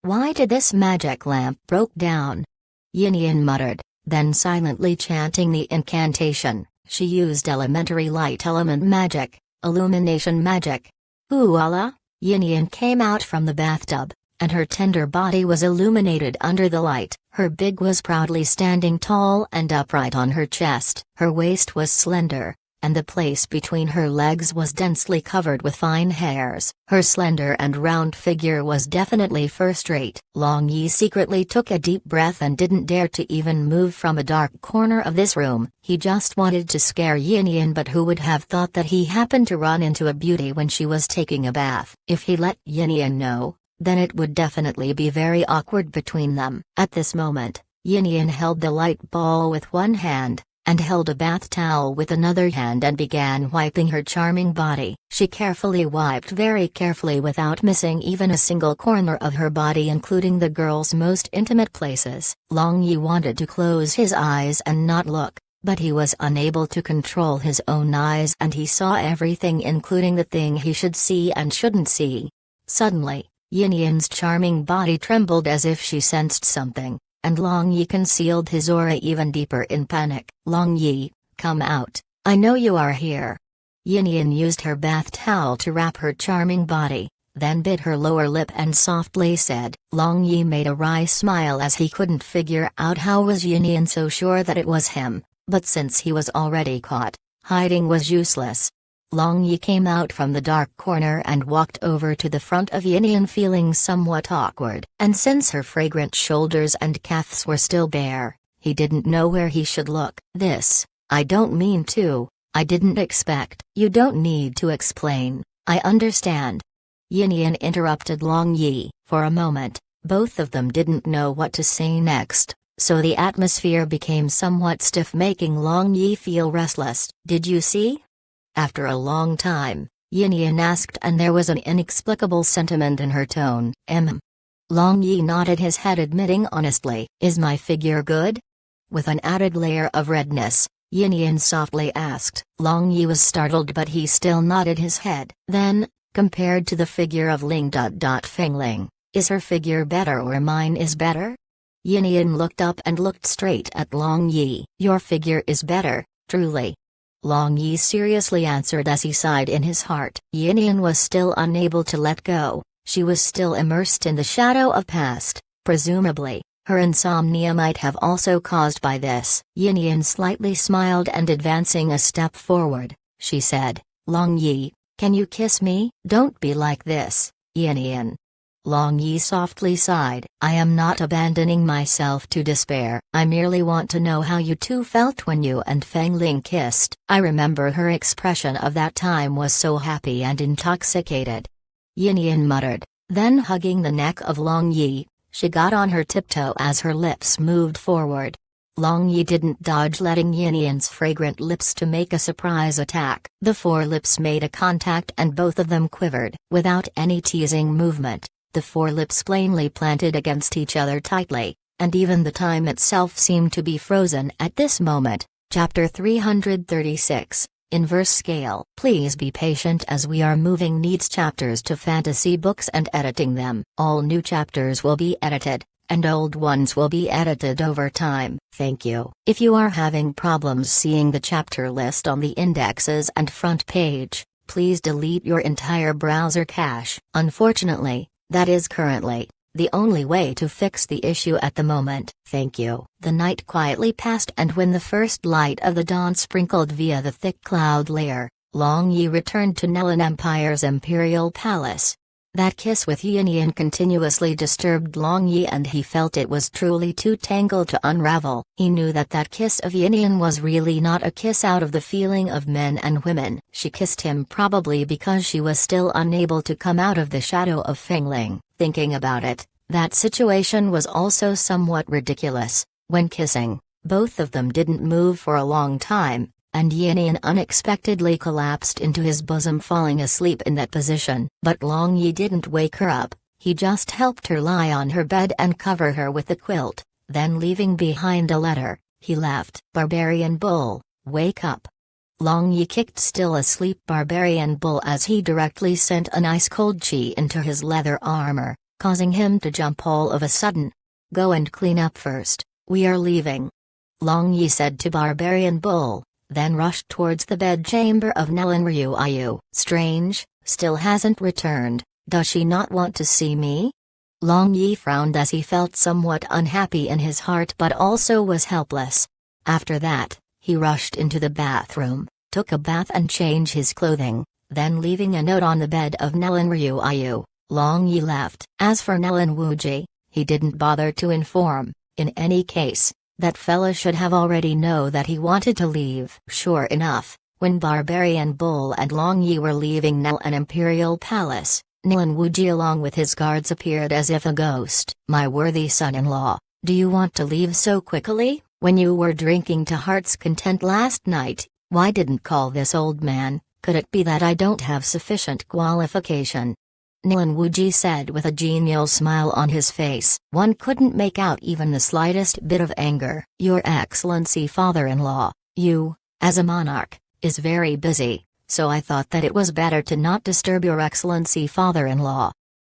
Why did this magic lamp broke down?" Yin Yan muttered, then silently chanting the incantation, she used elementary light element magic, illumination magic. "Ooh Allah!" Yin Yan came out from the bathtub, and her tender body was illuminated under the light. Her big was proudly standing tall and upright on her chest. Her waist was slender, and the place between her legs was densely covered with fine hairs. Her slender and round figure was definitely first-rate. Long Yi secretly took a deep breath and didn't dare to even move from a dark corner of this room. He just wanted to scare Yin Yan, but who would have thought that he happened to run into a beauty when she was taking a bath? If he let Yin Yan know, then it would definitely be very awkward between them. At this moment, Yin Yan held the light ball with one hand, and held a bath towel with another hand and began wiping her charming body. She carefully wiped very carefully without missing even a single corner of her body, including the girl's most intimate places. Long Yi wanted to close his eyes and not look, but he was unable to control his own eyes and he saw everything, including the thing he should see and shouldn't see. Suddenly, Yin Yan's charming body trembled as if she sensed something, and Long Yi concealed his aura even deeper in panic. "Long Yi, come out, I know you are here." Yin Yan used her bath towel to wrap her charming body, then bit her lower lip and softly said. Long Yi made a wry smile as he couldn't figure out how was Yin Yan so sure that it was him, but since he was already caught, hiding was useless. Long Yi came out from the dark corner and walked over to the front of Yin Yan, feeling somewhat awkward. And since her fragrant shoulders and calves were still bare, he didn't know where he should look. I don't mean to, I didn't expect." "You don't need to explain, I understand." Yin Yan interrupted Long Yi. For a moment, both of them didn't know what to say next, so the atmosphere became somewhat stiff, making Long Yi feel restless. "Did you see?" After a long time, Yin Yan asked, and there was an inexplicable sentiment in her tone. Long Yi nodded his head, admitting honestly. "Is my figure good?" With an added layer of redness, Yin Yan softly asked. Long Yi was startled, but he still nodded his head. Then, compared to the figure of Fingling, is her figure better or mine is better? Yin Yan looked up and looked straight at Long Yi. "Your figure is better, truly." Long Yi seriously answered as he sighed in his heart. Yin Yan was still unable to let go. She was still immersed in the shadow of past. Presumably, her insomnia might have also caused by this. Yin Yan slightly smiled and advancing a step forward, she said, "Long Yi, can you kiss me?" "Don't be like this, Yin Yan." Long Yi softly sighed. "I am not abandoning myself to despair. I merely want to know how you two felt when you and Fengling kissed." I remember her expression of that time was so happy and intoxicated. Yin Yan muttered. Then hugging the neck of Long Yi, she got on her tiptoe as her lips moved forward. Long Yi didn't dodge, letting Yin Yan's fragrant lips to make a surprise attack. The four lips made a contact and both of them quivered. Without any teasing movement, the four lips plainly planted against each other tightly, and even the time itself seemed to be frozen at this moment. Chapter 336, Inverse Scale. Please be patient as we are moving needs chapters to fantasy books and editing them. All new chapters will be edited, and old ones will be edited over time. Thank you. If you are having problems seeing the chapter list on the indexes and front page, Please delete your entire browser cache. Unfortunately, that is currently the only way to fix the issue at the moment. Thank you. The night quietly passed, and when the first light of the dawn sprinkled via the thick cloud layer, Long Yi returned to Nelan Empire's imperial palace. That kiss with Yinian continuously disturbed Long Yi, and he felt it was truly too tangled to unravel. He knew that that kiss of Yinian was really not a kiss out of the feeling of men and women. She kissed him probably because she was still unable to come out of the shadow of Fengling. Thinking about it, that situation was also somewhat ridiculous. When kissing, both of them didn't move for a long time, and Yinian unexpectedly collapsed into his bosom, falling asleep in that position. But Long Yi didn't wake her up, he just helped her lie on her bed and cover her with the quilt, then leaving behind a letter, he left. Barbarian Bull, wake up. Long Yi kicked still asleep Barbarian Bull as he directly sent an ice-cold chi into his leather armor, causing him to jump all of a sudden. Go and clean up first, we are leaving. Long Yi said to Barbarian Bull, then rushed towards the bedchamber of Nelan Ryuayu. Strange, still hasn't returned, does she not want to see me? Long Yi frowned as he felt somewhat unhappy in his heart but also was helpless. After that, he rushed into the bathroom, took a bath and changed his clothing, then leaving a note on the bed of Nelan Ryuayu, Long Yi left. As for Nelan Wuji, he didn't bother to inform. In any case, that fella should have already know that he wanted to leave. Sure enough, when Barbarian Bull and Long Yi were leaving Nelan Imperial Palace, Nelan Wuji along with his guards appeared as if a ghost. My worthy son-in-law, do you want to leave so quickly? When you were drinking to heart's content last night, why didn't call this old man? Could it be that I don't have sufficient qualification? Nelan Wuji said with a genial smile on his face. One couldn't make out even the slightest bit of anger. Your Excellency father-in-law, you, as a monarch, is very busy, so I thought that it was better to not disturb your Excellency father-in-law.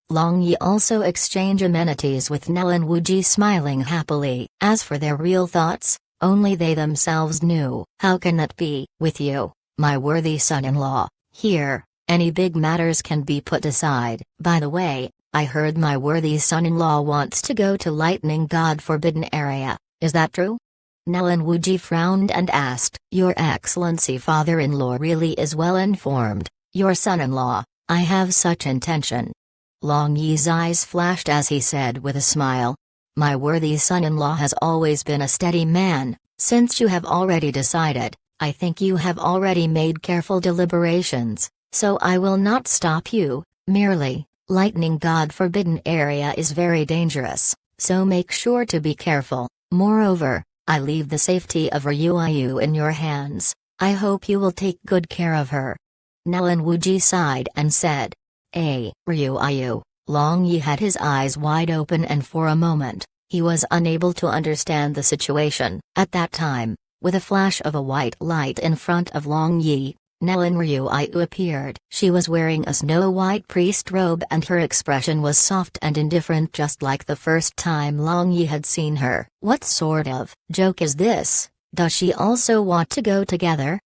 Long Yi also exchanged amenities with Nelan Wuji, smiling happily. As for their real thoughts, only they themselves knew. How can that be? With you, my worthy son-in-law, here, any big matters can be put aside. By the way, I heard my worthy son-in-law wants to go to Lightning God Forbidden Area, is that true? Nelan Wuji frowned and asked. Your Excellency father-in-law really is well informed, your son-in-law, I have such intention. Long Yi's eyes flashed as he said with a smile. My worthy son-in-law has always been a steady man. Since you have already decided, I think you have already made careful deliberations, so I will not stop you. Merely, Lightning God Forbidden Area is very dangerous, so make sure to be careful. Moreover, I leave the safety of Ryuayu in your hands. I hope you will take good care of her. Nelan Wuji sighed and said, Ryuayu. Long Yi had his eyes wide open, and for a moment, he was unable to understand the situation. At that time, with a flash of a white light in front of Long Yi, Nelan Ryuayu appeared. She was wearing a snow-white priest robe and her expression was soft and indifferent, just like the first time Long Yi had seen her. What sort of joke is this? Does she also want to go together?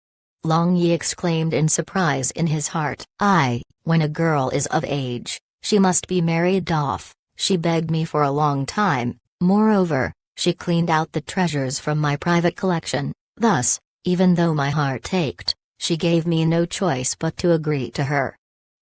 Long Yi exclaimed in surprise in his heart. When a girl is of age, she must be married off. She begged me for a long time. Moreover, she cleaned out the treasures from my private collection. Thus, even though my heart ached, she gave me no choice but to agree to her.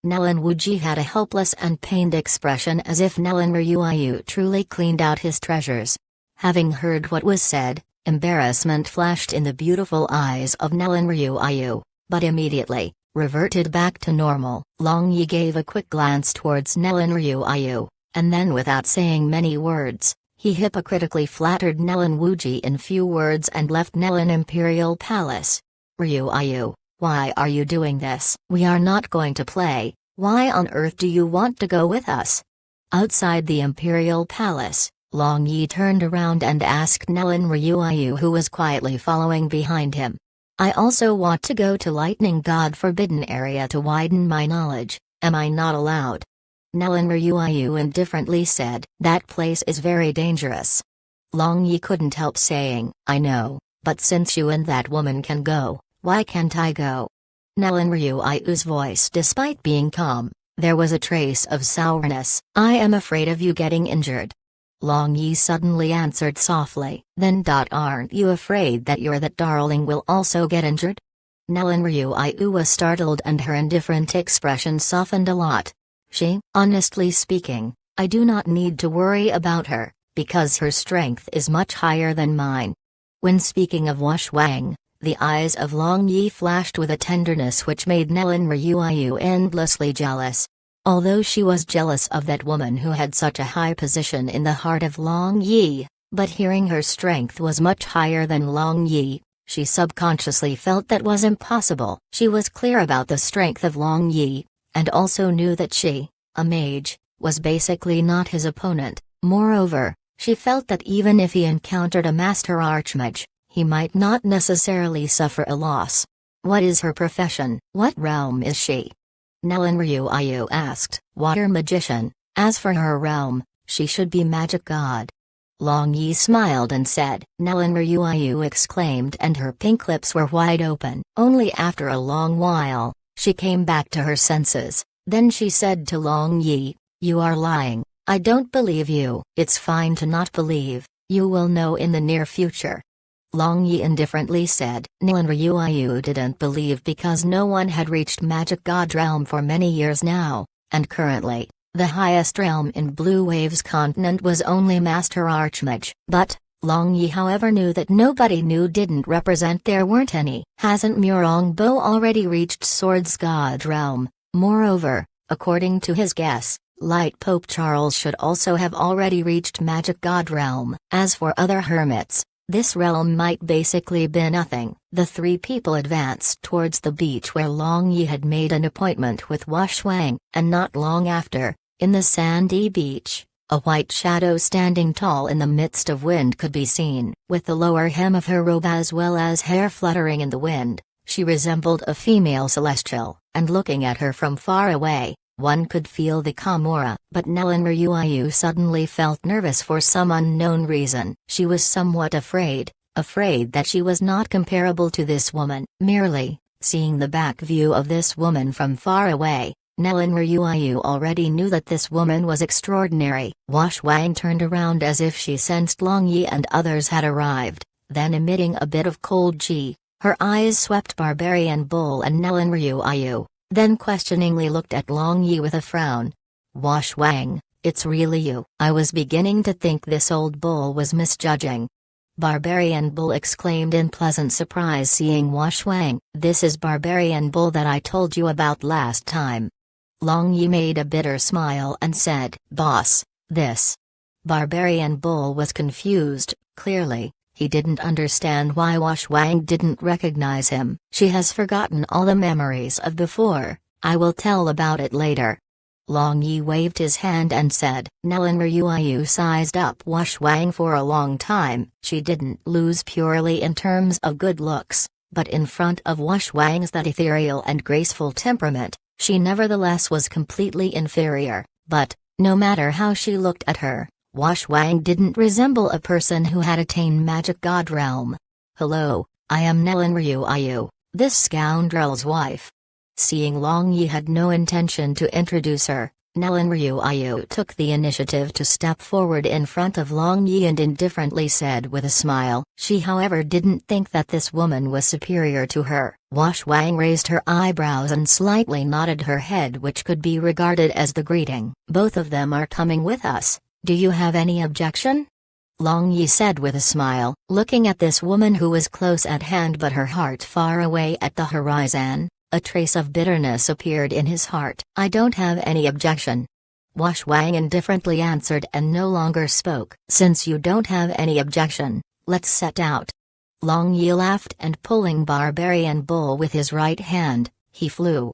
Nelan Wuji had a helpless and pained expression, as if Nelan Ryuayu truly cleaned out his treasures. Having heard what was said, embarrassment flashed in the beautiful eyes of Nelan Ryuayu, but immediately reverted back to normal. Long Yi gave a quick glance towards Nelan Ryuayu, and then without saying many words, he hypocritically flattered Nelan Wuji in few words and left Nelan Imperial Palace. Ryuayu, why are you doing this? We are not going to play. Why on earth do you want to go with us? Outside the Imperial Palace, Long Yi turned around and asked Nelan Ryuayu, who was quietly following behind him. I also want to go to Lightning God Forbidden Area to widen my knowledge. Am I not allowed? Nelan Ryuayu indifferently said. That place is very dangerous. Long Yi couldn't help saying, I know, but since you and that woman can go, why can't I go? Nellen Ryuiu's voice. Despite being calm, there was a trace of sourness. I am afraid of you getting injured. Long Yi suddenly answered softly. Then aren't you afraid that that darling will also get injured? Nellen Ryuiu was startled and her indifferent expression softened a lot. Honestly speaking, I do not need to worry about her, because her strength is much higher than mine. When speaking of Wang, the eyes of Long Yi flashed with a tenderness which made Nellen Ryuiu endlessly jealous. Although she was jealous of that woman who had such a high position in the heart of Long Yi, but hearing her strength was much higher than Long Yi, she subconsciously felt that was impossible. She was clear about the strength of Long Yi, and also knew that she, a mage, was basically not his opponent. Moreover, she felt that even if he encountered a master archmage, he might not necessarily suffer a loss. What is her profession? What realm is she? Nellen Ryuiu asked. Water magician. As for her realm, she should be magic god. Long Yi smiled and said. Nellen Ryuiu exclaimed and her pink lips were wide open. Only after a long while, she came back to her senses. Then she said to Long Yi, you are lying. I don't believe you. It's fine to not believe, you will know in the near future. Long Yi indifferently said. Nellen Ryuiu didn't believe because no one had reached Magic God realm for many years now, and currently, the highest realm in Blue Waves continent was only Master Archmage. But, Long Yi however knew that nobody knew didn't represent there weren't any. Hasn't Murongbo already reached Swords God realm? Moreover, according to his guess, Light Pope Charles should also have already reached Magic God realm. As for other hermits, this realm might basically be nothing. The three people advanced towards the beach where Long Yi had made an appointment with Wang, and not long after, in the sandy beach, a white shadow standing tall in the midst of wind could be seen. With the lower hem of her robe as well as hair fluttering in the wind, she resembled a female celestial, and looking at her from far away, one could feel the Kamora. But Nellen Ryuiu suddenly felt nervous for some unknown reason. She was somewhat afraid that she was not comparable to this woman. Merely, seeing the back view of this woman from far away, Nellen Ryuiu already knew that this woman was extraordinary. Wang turned around as if she sensed Long Yi and others had arrived, then emitting a bit of cold chi, her eyes swept Barbarian Bull and Nellen Ryuiu. Then questioningly looked at Long Yi with a frown. Wang, it's really you. I was beginning to think this old bull was misjudging. Barbarian Bull exclaimed in pleasant surprise seeing Wang. This is Barbarian Bull that I told you about last time. Long Yi made a bitter smile and said, Boss, this. Barbarian Bull was confused, clearly. He didn't understand why Wang didn't recognize him. She has forgotten all the memories of before, I will tell about it later. Long Yi waved his hand and said. Nellen Ryuiu sized up Wang for a long time. She didn't lose purely in terms of good looks, but in front of Wang's that ethereal and graceful temperament, she nevertheless was completely inferior. But, no matter how she looked at her, Wang didn't resemble a person who had attained Magic God realm. Hello, I am Nellen Ryuiu, this scoundrel's wife. Seeing Long Yi had no intention to introduce her, Nellen Ryuiu took the initiative to step forward in front of Long Yi and indifferently said with a smile. She however didn't think that this woman was superior to her. Wang raised her eyebrows and slightly nodded her head, which could be regarded as the greeting. Both of them are coming with us. Do you have any objection? Long Yi said with a smile, looking at this woman who was close at hand but her heart far away at the horizon. A trace of bitterness appeared in his heart. I don't have any objection. Wang indifferently answered and no longer spoke. Since you don't have any objection, let's set out. Long Yi laughed and pulling Barbarian Bull with his right hand, he flew.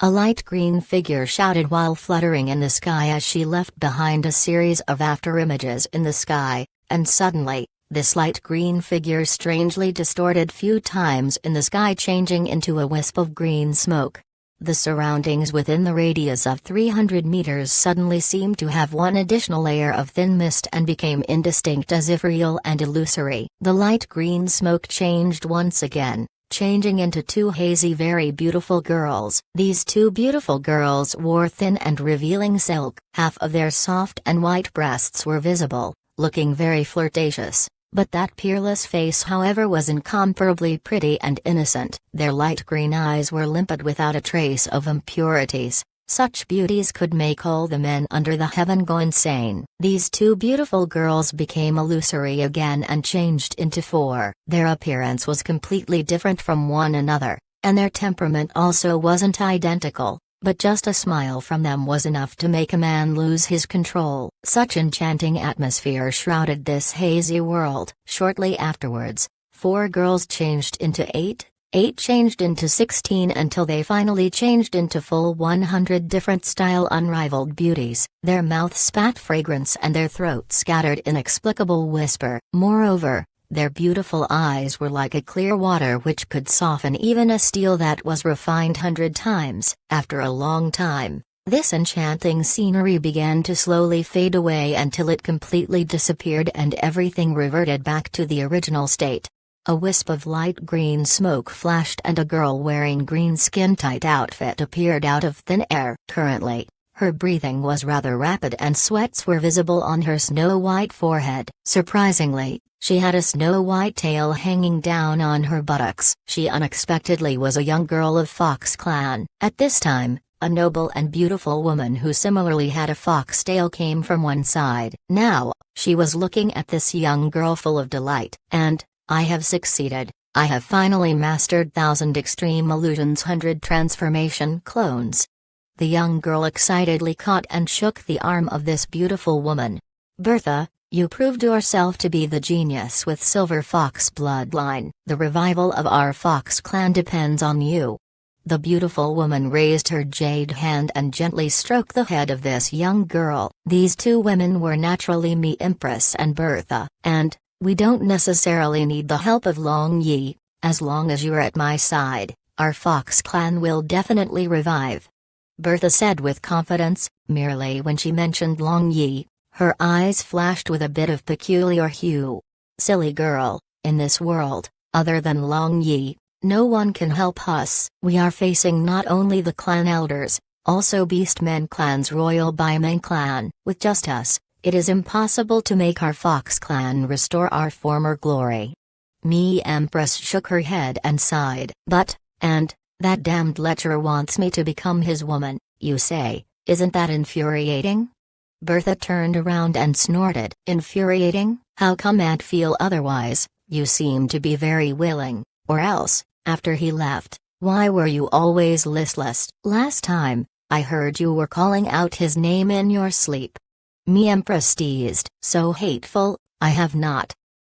A light green figure shouted while fluttering in the sky as she left behind a series of afterimages in the sky, and suddenly, this light green figure strangely distorted few times in the sky, changing into a wisp of green smoke. The surroundings within the radius of 300 meters suddenly seemed to have one additional layer of thin mist and became indistinct as if real and illusory. The light green smoke changed once again, changing into two hazy, very beautiful girls. These two beautiful girls wore thin and revealing silk. Half of their soft and white breasts were visible, looking very flirtatious. But that peerless face, however, was incomparably pretty and innocent. Their light green eyes were limpid without a trace of impurities. Such beauties could make all the men under the heaven go insane. These two beautiful girls became illusory again and changed into four. Their appearance was completely different from one another, and their temperament also wasn't identical, but just a smile from them was enough to make a man lose his control. Such enchanting atmosphere shrouded this hazy world. Shortly afterwards, 4 girls changed into 8. 8 changed into 16 until they finally changed into full 100 different style unrivaled beauties. Their mouths spat fragrance and their throats scattered inexplicable whisper. Moreover, their beautiful eyes were like a clear water which could soften even a steel that was refined 100 times. After a long time, this enchanting scenery began to slowly fade away until it completely disappeared and everything reverted back to the original state. A wisp of light green smoke flashed and a girl wearing green skin-tight outfit appeared out of thin air. Currently, her breathing was rather rapid and sweats were visible on her snow-white forehead. Surprisingly, she had a snow-white tail hanging down on her buttocks. She unexpectedly was a young girl of Fox Clan. At this time, a noble and beautiful woman who similarly had a fox tail came from one side. Now, she was looking at this young girl full of delight. "And I have succeeded. I have finally mastered 1,000 extreme illusions, 100 transformation clones." The young girl excitedly caught and shook the arm of this beautiful woman. "Bertha, you proved yourself to be the genius with Silver Fox bloodline. The revival of our Fox clan depends on you." The beautiful woman raised her jade hand and gently stroked the head of this young girl. These two women were naturally Me Empress and Bertha, and "We don't necessarily need the help of Long Yi. As long as you're at my side, our Fox clan will definitely revive," Bertha said with confidence. Merely when she mentioned Long Yi, her eyes flashed with a bit of peculiar hue. "Silly girl, in this world, other than Long Yi, no one can help us. We are facing not only the clan elders, also Beastmen clan's royal Baimeng clan. With just us, it is impossible to make our Fox clan restore our former glory." Me Empress shook her head and sighed. And that damned lecher wants me to become his woman, you say, isn't that infuriating?" Bertha turned around and snorted. "Infuriating? How come I'd feel otherwise? You seem to be very willing, or else, after he left, why were you always listless? Last time, I heard you were calling out his name in your sleep." Me Empress teased. "So hateful, I have not."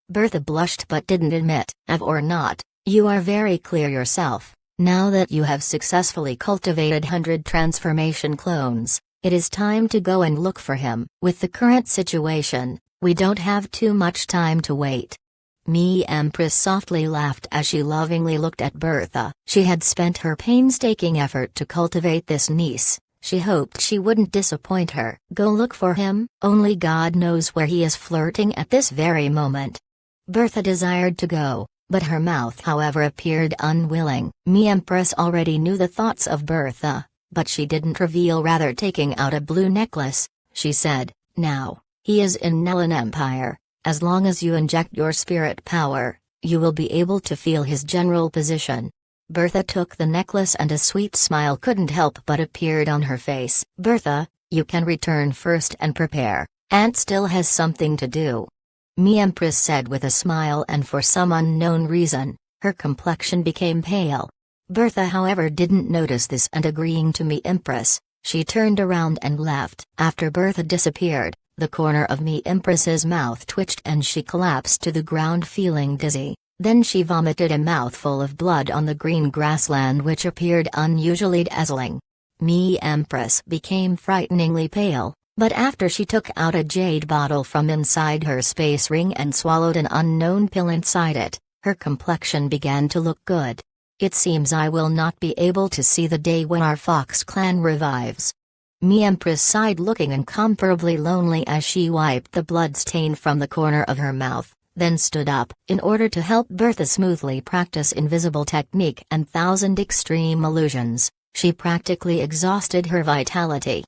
Bertha blushed but didn't admit. "Have or not, you are very clear yourself. Now that you have successfully cultivated 100 transformation clones, it is time to go and look for him. With the current situation, we don't have too much time to wait." Me Empress softly laughed as she lovingly looked at Bertha. She had spent her painstaking effort to cultivate this niece. She hoped she wouldn't disappoint her. "Go look for him? Only God knows where he is flirting at this very moment." Bertha desired to go, but her mouth however appeared unwilling. Me Empress already knew the thoughts of Bertha, but she didn't reveal. Rather, taking out a blue necklace, she said, "Now, he is in Nellen Empire. As long as you inject your spirit power, you will be able to feel his general position." Bertha took the necklace and a sweet smile couldn't help but appeared on her face. "Bertha, you can return first and prepare. Aunt still has something to do," Me Empress said with a smile, and for some unknown reason, her complexion became pale. Bertha however didn't notice this, and agreeing to Me Empress, she turned around and left. After Bertha disappeared, the corner of Me Empress's mouth twitched and she collapsed to the ground feeling dizzy. Then she vomited a mouthful of blood on the green grassland which appeared unusually dazzling. Me Empress became frighteningly pale, but after she took out a jade bottle from inside her space ring and swallowed an unknown pill inside it, her complexion began to look good. "It seems I will not be able to see the day when our Fox clan revives." Me Empress sighed, looking incomparably lonely as she wiped the blood stain from the corner of her mouth. then stood up. In order to help Bertha smoothly practice invisible technique and 1,000 extreme illusions, she practically exhausted her vitality.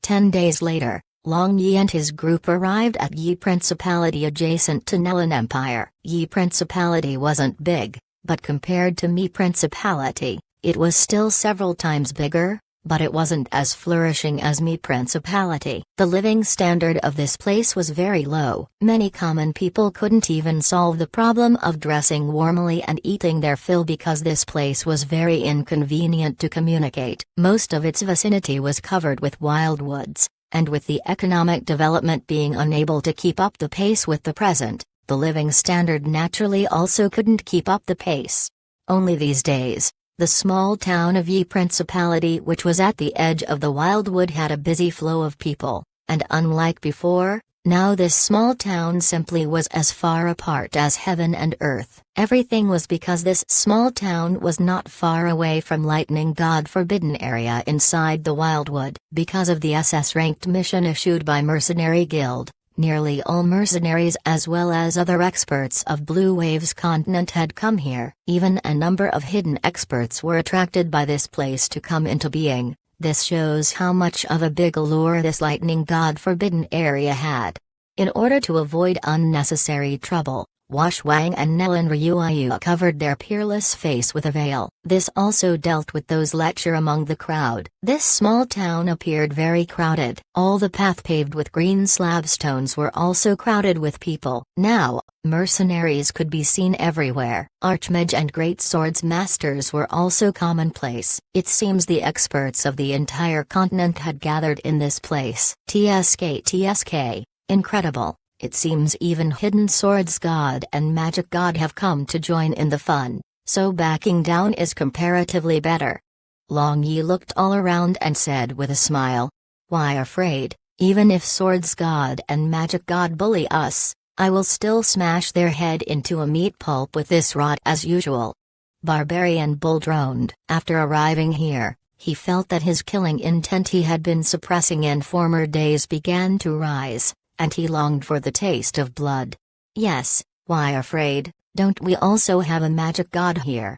10 days later, Long Yi and his group arrived at Yi Principality adjacent to Nelan Empire. Yi Principality wasn't big, but compared to Mi Principality, it was still several times bigger, but it wasn't as flourishing as Mi Principality. The living standard of this place was very low. Many common people couldn't even solve the problem of dressing warmly and eating their fill because this place was very inconvenient to communicate. Most of its vicinity was covered with wild woods, and with the economic development being unable to keep up the pace with the present, the living standard naturally also couldn't keep up the pace. Only these days, the small town of Yi Principality, which was at the edge of the wildwood, had a busy flow of people, and unlike before, now this small town simply was as far apart as heaven and earth. Everything was because this small town was not far away from Lightning God Forbidden area inside the wildwood. Because of the SS-ranked mission issued by Mercenary Guild, nearly all mercenaries as well as other experts of Blue Wave's continent had come here. Even a number of hidden experts were attracted by this place to come into being. This shows how much of a big allure this Lightning God Forbidden area had. In order to avoid unnecessary trouble, Wash Wang and Nelan Ryuayu covered their peerless face with a veil. This also dealt with those lecture among the crowd. This small town appeared very crowded. All the path paved with green slab stones were also crowded with people. Now, mercenaries could be seen everywhere. Archmage and great swords masters were also commonplace. It seems the experts of the entire continent had gathered in this place. TSK. Incredible. It seems even Hidden Swords God and Magic God have come to join in the fun, so backing down is comparatively better. Long Yi looked all around and said with a smile, "Why afraid? Even if Swords God and Magic God bully us, I will still smash their head into a meat pulp with this rod as usual." Barbarian Bull droned. After arriving here, he felt that his killing intent he had been suppressing in former days began to rise, and he longed for the taste of blood. "Yes, why afraid? Don't we also have a magic god here?"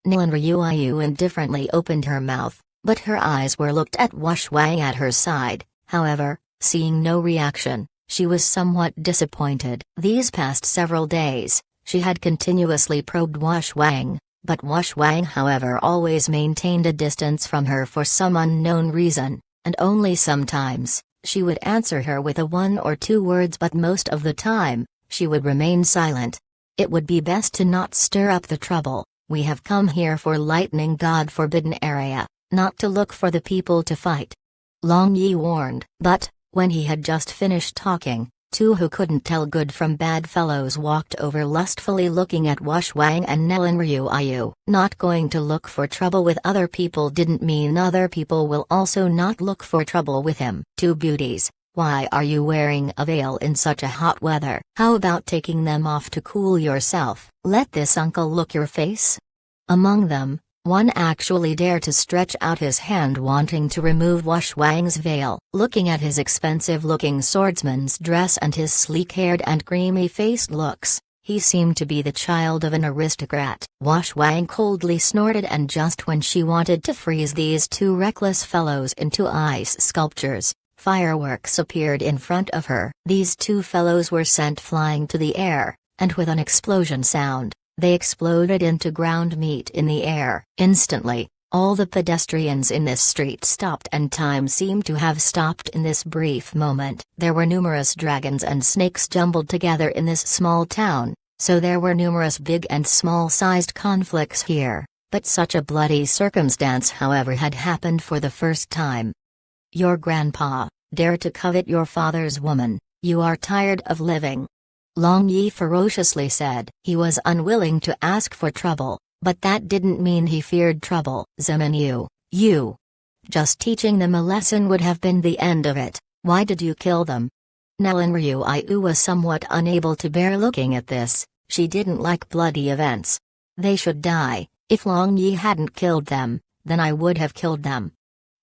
Nelan Ryuayu indifferently opened her mouth, but her eyes were looked at Wash Wang at her side. However, seeing no reaction, she was somewhat disappointed. These past several days, she had continuously probed Wash Wang, but Wash Wang however always maintained a distance from her for some unknown reason, and only sometimes she would answer her with a one or two words, but most of the time, she would remain silent. It would be best to not stir up the trouble. We have come here for Lightning God Forbidden area, not to look for the people to fight. Long Yi warned. But, when he had just finished talking, two who couldn't tell good from bad fellows walked over lustfully looking at Wash Wang and Nelan Ryuayu. Not going to look for trouble with other people didn't mean other people will also not look for trouble with him. Two beauties, why are you wearing a veil in such a hot weather? How about taking them off to cool yourself? Let this uncle look your face? Among them, one actually dared to stretch out his hand wanting to remove Wash Wang's veil. Looking at his expensive-looking swordsman's dress and his sleek-haired and creamy-faced looks, he seemed to be the child of an aristocrat. Wash Wang coldly snorted, and just when she wanted to freeze these two reckless fellows into ice sculptures, fireworks appeared in front of her. These two fellows were sent flying to the air, and with an explosion sound, they exploded into ground meat in the air. Instantly, all the pedestrians in this street stopped, and time seemed to have stopped in this brief moment. There were numerous dragons and snakes jumbled together in this small town, so there were numerous big and small-sized conflicts here, but such a bloody circumstance however had happened for the first time. Your grandpa dared to covet your father's woman. You are tired of living. Long Yi ferociously said. He was unwilling to ask for trouble, but that didn't mean he feared trouble. Zemin, you. Just teaching them a lesson would have been the end of it. Why did you kill them? Nelan Ryuayu was somewhat unable to bear looking at this. She didn't like bloody events. They should die. If Long Yi hadn't killed them, then I would have killed them.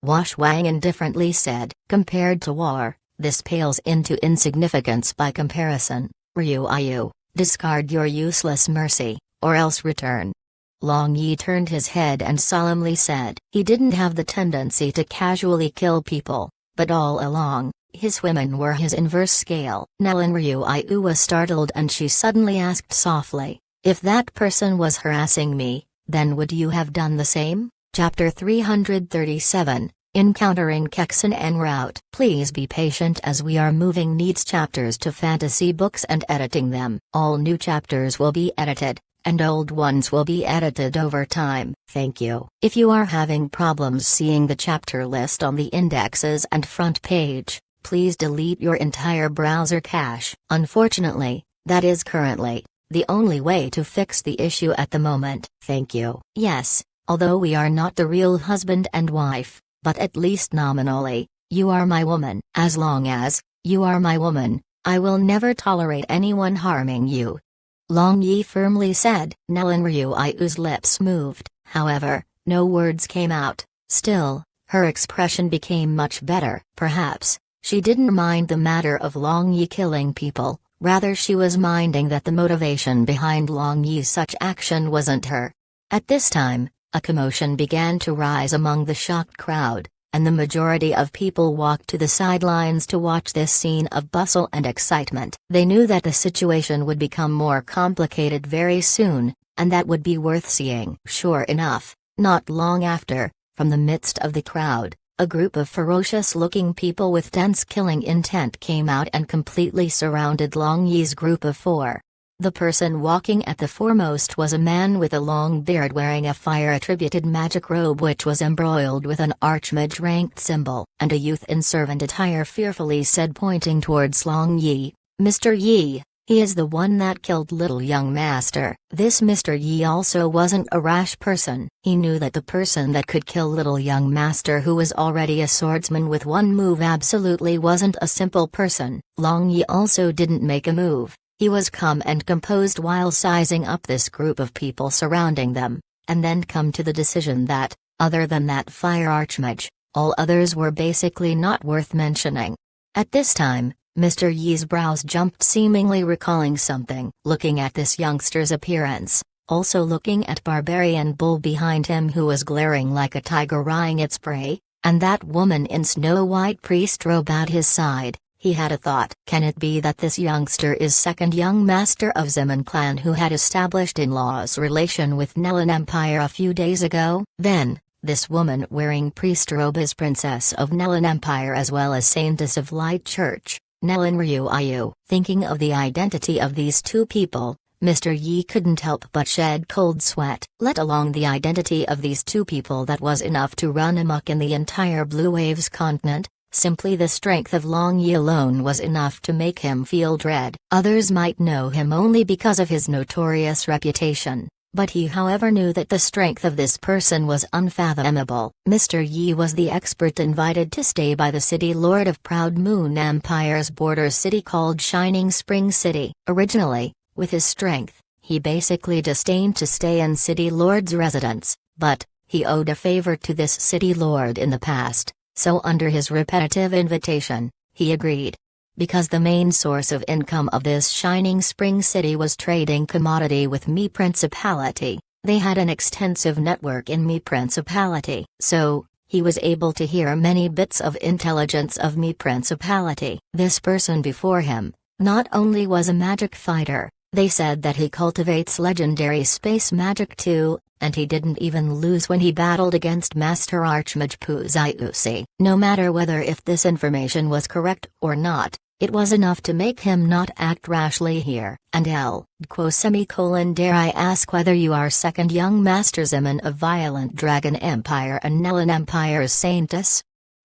Wash Wang indifferently said. Compared to war, this pales into insignificance by comparison. Ryu Ayu, discard your useless mercy, or else return. Long Yi turned his head and solemnly said he didn't have the tendency to casually kill people, but all along, his women were his inverse scale. Nellen Ryu Ayu was startled and she suddenly asked softly, if that person was harassing me, then would you have done the same? Chapter 337, Encountering Kexen en route. Please be patient as we are moving Needs chapters to fantasy books and editing them. All new chapters will be edited, and old ones will be edited over time. Thank you. If you are having problems seeing the chapter list on the indexes and front page, please delete your entire browser cache. Unfortunately, that is currently the only way to fix the issue at the moment. Thank you. Yes, although we are not the real husband and wife, but at least nominally, you are my woman. As long as you are my woman, I will never tolerate anyone harming you. Long Yi firmly said. Nellen Ryu Ayu's lips moved, however, no words came out. Still, her expression became much better. Perhaps she didn't mind the matter of Long Yi killing people, rather she was minding that the motivation behind Long Yi's such action wasn't her. At this time, a commotion began to rise among the shocked crowd, and the majority of people walked to the sidelines to watch this scene of bustle and excitement. They knew that the situation would become more complicated very soon, and that would be worth seeing. Sure enough, not long after, from the midst of the crowd, a group of ferocious-looking people with dense killing intent came out and completely surrounded Long Yi's group of four. The person walking at the foremost was a man with a long beard wearing a fire-attributed magic robe which was embroiled with an archmage-ranked symbol, and a youth in servant attire fearfully said pointing towards Long Yi, "Mr. Yi, he is the one that killed little young master." This Mr. Yi also wasn't a rash person. He knew that the person that could kill little young master who was already a swordsman with one move absolutely wasn't a simple person. Long Yi also didn't make a move. He was calm and composed while sizing up this group of people surrounding them, and then come to the decision that, other than that fire archmage, all others were basically not worth mentioning. At this time, Mr. Yi's brows jumped, seemingly recalling something. Looking at this youngster's appearance, also looking at Barbarian Bull behind him who was glaring like a tiger eyeing its prey, and that woman in snow-white priest robe at his side, he had a thought. Can it be that this youngster is second young master of Zeman clan who had established in-laws relation with Nellen Empire a few days ago? Then, this woman wearing priest robe is princess of Nellen Empire as well as saintess of Light Church, Nellen Ryu Ayu. Thinking of the identity of these two people, Mr. Yi couldn't help but shed cold sweat. Let alone the identity of these two people that was enough to run amok in the entire Blue Waves continent. Simply the strength of Long Yi alone was enough to make him feel dread. Others might know him only because of his notorious reputation, but he however knew that the strength of this person was unfathomable. Mr. Yi was the expert invited to stay by the city lord of Proud Moon Empire's border city called Shining Spring City. Originally, with his strength, he basically disdained to stay in city lord's residence, but he owed a favor to this city lord in the past. So under his repetitive invitation, he agreed. Because the main source of income of this Shining Spring City was trading commodity with Mi Principality, they had an extensive network in Mi Principality. So, he was able to hear many bits of intelligence of Mi Principality. This person before him, not only was a magic fighter, they said that he cultivates legendary space magic too, and he didn't even lose when he battled against Master Archmage Puzaiusi. No matter whether if this information was correct or not, it was enough to make him not act rashly here. And dare I ask whether you are second young Master Zeman of Violent Dragon Empire and Nellen Empire's Saintess?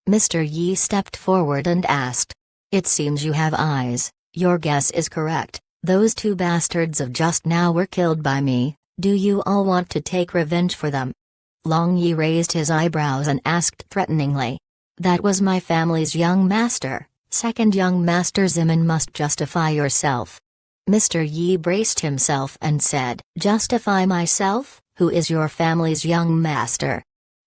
Mr. Yi stepped forward and asked. It seems you have eyes. Your guess is correct. Those two bastards of just now were killed by me. Do you all want to take revenge for them? Long Yi raised his eyebrows and asked threateningly. That was my family's young master. Second young Master Zeman must justify yourself. Mr. Yi braced himself and said. Justify myself? Who is your family's young master?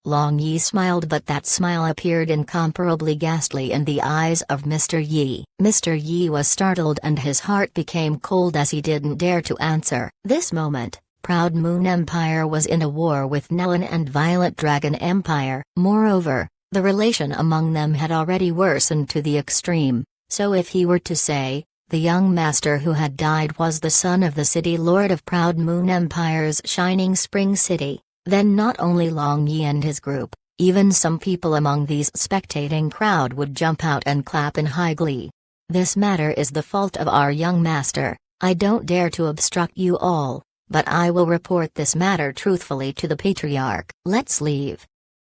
Long Yi smiled, but that smile appeared incomparably ghastly in the eyes of Mr. Yi. Mr. Yi was startled and his heart became cold as he didn't dare to answer. This moment, Proud Moon Empire was in a war with Nellen and Violet Dragon Empire. Moreover, the relation among them had already worsened to the extreme, so if he were to say, the young master who had died was the son of the city lord of Proud Moon Empire's Shining Spring City, then not only Long Yi and his group, even some people among these spectating crowd would jump out and clap in high glee. This matter is the fault of our young master. I don't dare to obstruct you all, but I will report this matter truthfully to the patriarch. Let's leave.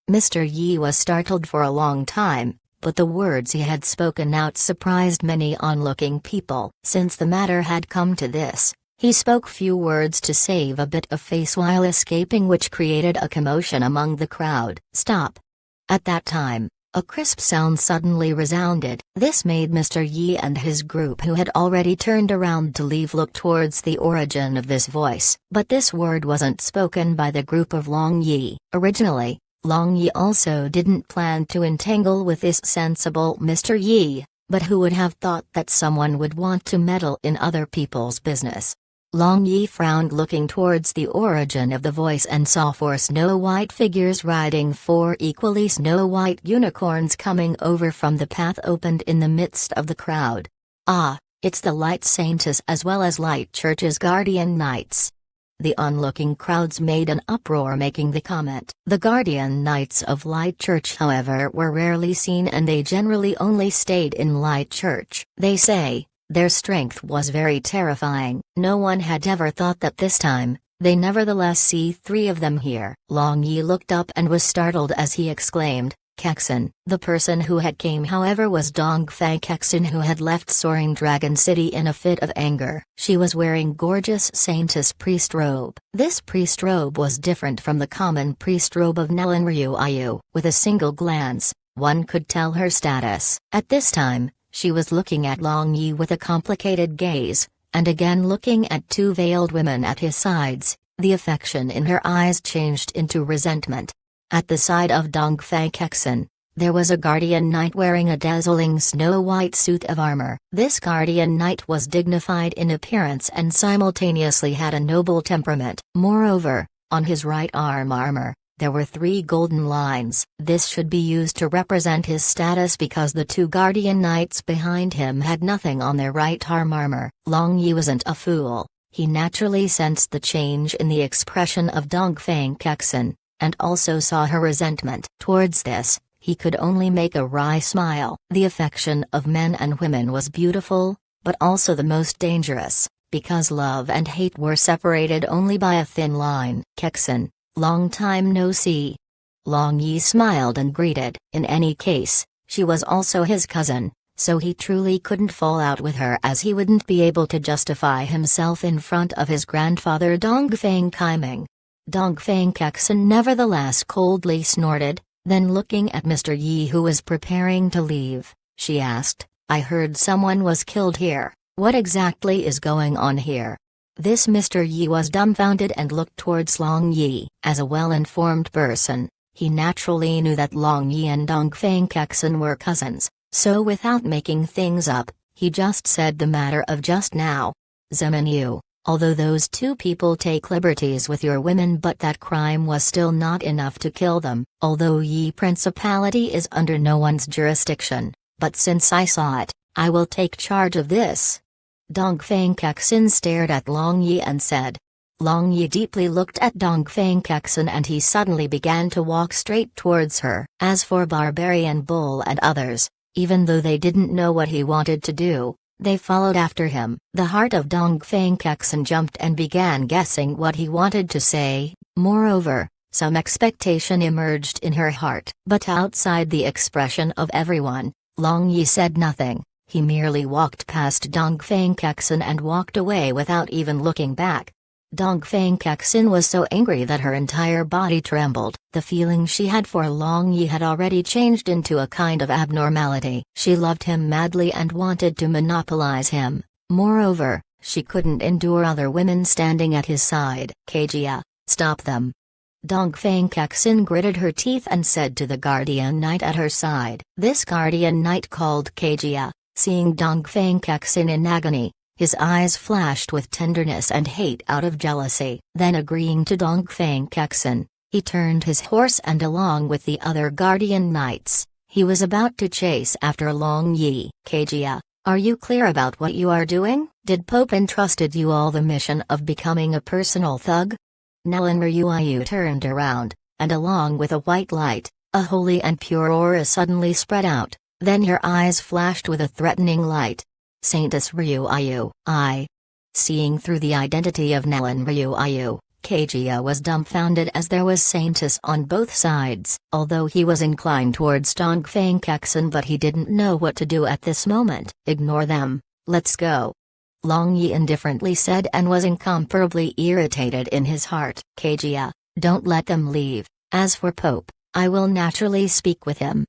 Mr. Yi was startled for a long time, but the words he had spoken out surprised many onlooking people. Since the matter had come to this, he spoke few words to save a bit of face while escaping, which created a commotion among the crowd. Stop! At that time, a crisp sound suddenly resounded. This made Mr. Yi and his group, who had already turned around to leave, look towards the origin of this voice. But this word wasn't spoken by the group of Long Yi. Originally, Long Yi also didn't plan to entangle with this sensible Mr. Yi, but who would have thought that someone would want to meddle in other people's business? Long Yi frowned, looking towards the origin of the voice, and saw 4 snow-white figures riding 4 equally snow-white unicorns coming over from the path opened in the midst of the crowd. Ah, it's the Light Saintess as well as Light Church's guardian knights. The onlooking crowds made an uproar, making the comment. The guardian knights of Light Church, however, were rarely seen, and they generally only stayed in Light Church. They say their strength was very terrifying. No one had ever thought that this time. They nevertheless see 3 of them here. Long Yi looked up and was startled as he exclaimed, Kexin. The person who had came, however, was Dongfei Kexin, who had left Soaring Dragon City in a fit of anger. She was wearing gorgeous Saintess priest robe. This priest robe was different from the common priest robe of Nellen Ryuayu. With a single glance, one could tell her status. At this time, she was looking at Long Yi with a complicated gaze, and again looking at 2 veiled women at his sides. The affection in her eyes changed into resentment. At the side of Dongfei Kexin, there was a guardian knight wearing a dazzling snow-white suit of armor. This guardian knight was dignified in appearance and simultaneously had a noble temperament. Moreover, on his right arm armor, there were 3 golden lines. This should be used to represent his status, because the 2 guardian knights behind him had nothing on their right arm armor. Long Yi wasn't a fool. He naturally sensed the change in the expression of Dongfei Kexin, and also saw her resentment. Towards this, he could only make a wry smile. The affection of men and women was beautiful, but also the most dangerous, because love and hate were separated only by a thin line. Kexin, long time no see. Long Yi smiled and greeted. In any case, she was also his cousin, so he truly couldn't fall out with her, as he wouldn't be able to justify himself in front of his grandfather Dongfei Kaiming. Dongfei Kexin nevertheless coldly snorted, then looking at Mr. Yi, who was preparing to leave, she asked, I heard someone was killed here. What exactly is going on here? This Mr. Yi was dumbfounded and looked towards Long Yi. As a well-informed person, he naturally knew that Long Yi and Dongfei Kexin were cousins, so without making things up, he just said the matter of just now. Zemin Yu. Although those 2 people take liberties with your women, but that crime was still not enough to kill them. Although Yi Principality is under no one's jurisdiction, but since I saw it, I will take charge of this. Dongfei Kexin stared at Long Yi and said. Long Yi deeply looked at Dongfei Kexin, and he suddenly began to walk straight towards her. As for Barbarian Bull and others, even though they didn't know what he wanted to do, they followed after him. The heart of Dongfei Kexin jumped and began guessing what he wanted to say. Moreover, some expectation emerged in her heart. But outside the expression of everyone, Long Yi said nothing. He merely walked past Dongfei Kexin and walked away without even looking back. Dongfei Kexin was so angry that her entire body trembled. The feeling she had for Long Yi had already changed into a kind of abnormality. She loved him madly and wanted to monopolize him. Moreover, she couldn't endure other women standing at his side. Kajia, stop them. Dongfang Kexin gritted her teeth and said to the guardian knight at her side. This guardian knight called Kejia, seeing Dongfang Kexin in agony, his eyes flashed with tenderness and hate out of jealousy. Then agreeing to Dongfang Kexin, he turned his horse and along with the other guardian knights, he was about to chase after Long Yi. Kejia, are you clear about what you are doing? Did Pope entrusted you all the mission of becoming a personal thug? Nelan Ryuayu turned around, and along with a white light, a holy and pure aura suddenly spread out, then her eyes flashed with a threatening light. Saintess Ryuayu, I. Seeing through the identity of Nelan Ryuayu, Kejia was dumbfounded as there was Saintess on both sides. Although he was inclined towards Dongfang Kexin, but he didn't know what to do at this moment. Ignore them, let's go. Long Yi indifferently said and was incomparably irritated in his heart. Kejia, don't let them leave. As for Pope, I will naturally speak with him.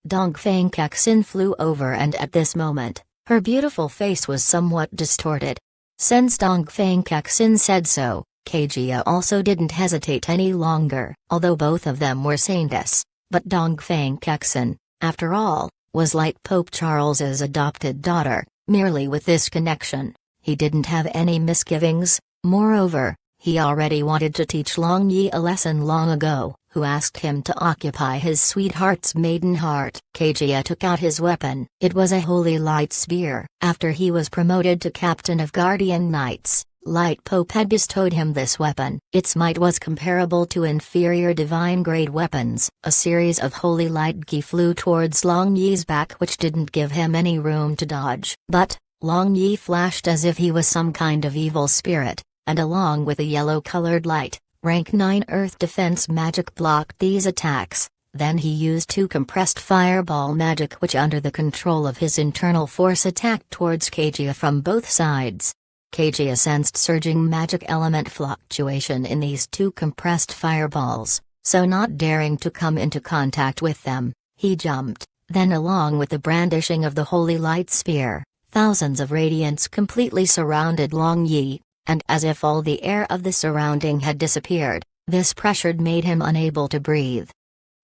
Dongfang Kexin flew over, and at this moment, her beautiful face was somewhat distorted. Since Dongfang Kexin said so, Kejia also didn't hesitate any longer. Although both of them were saintess, but Dongfang Kexin, after all, was like Pope Charles's adopted daughter. Merely with this connection, he didn't have any misgivings. Moreover, he already wanted to teach Long Yi a lesson long ago, who asked him to occupy his sweetheart's maiden heart. Kejia took out his weapon. It was a holy light spear. After he was promoted to captain of Guardian Knights, Light Pope had bestowed him this weapon. Its might was comparable to inferior divine-grade weapons. A series of holy light ki flew towards Long Yi's back, which didn't give him any room to dodge. But Long Yi flashed as if he was some kind of evil spirit, and along with a yellow-colored light, Rank 9 Earth Defense magic blocked these attacks. Then he used 2 compressed fireball magic, which under the control of his internal force attacked towards Kejia from both sides. Kejia sensed surging magic element fluctuation in these 2 compressed fireballs, so not daring to come into contact with them, he jumped. Then along with the brandishing of the holy light spear, thousands of radiance completely surrounded Long Yi, and as if all the air of the surrounding had disappeared, this pressure made him unable to breathe.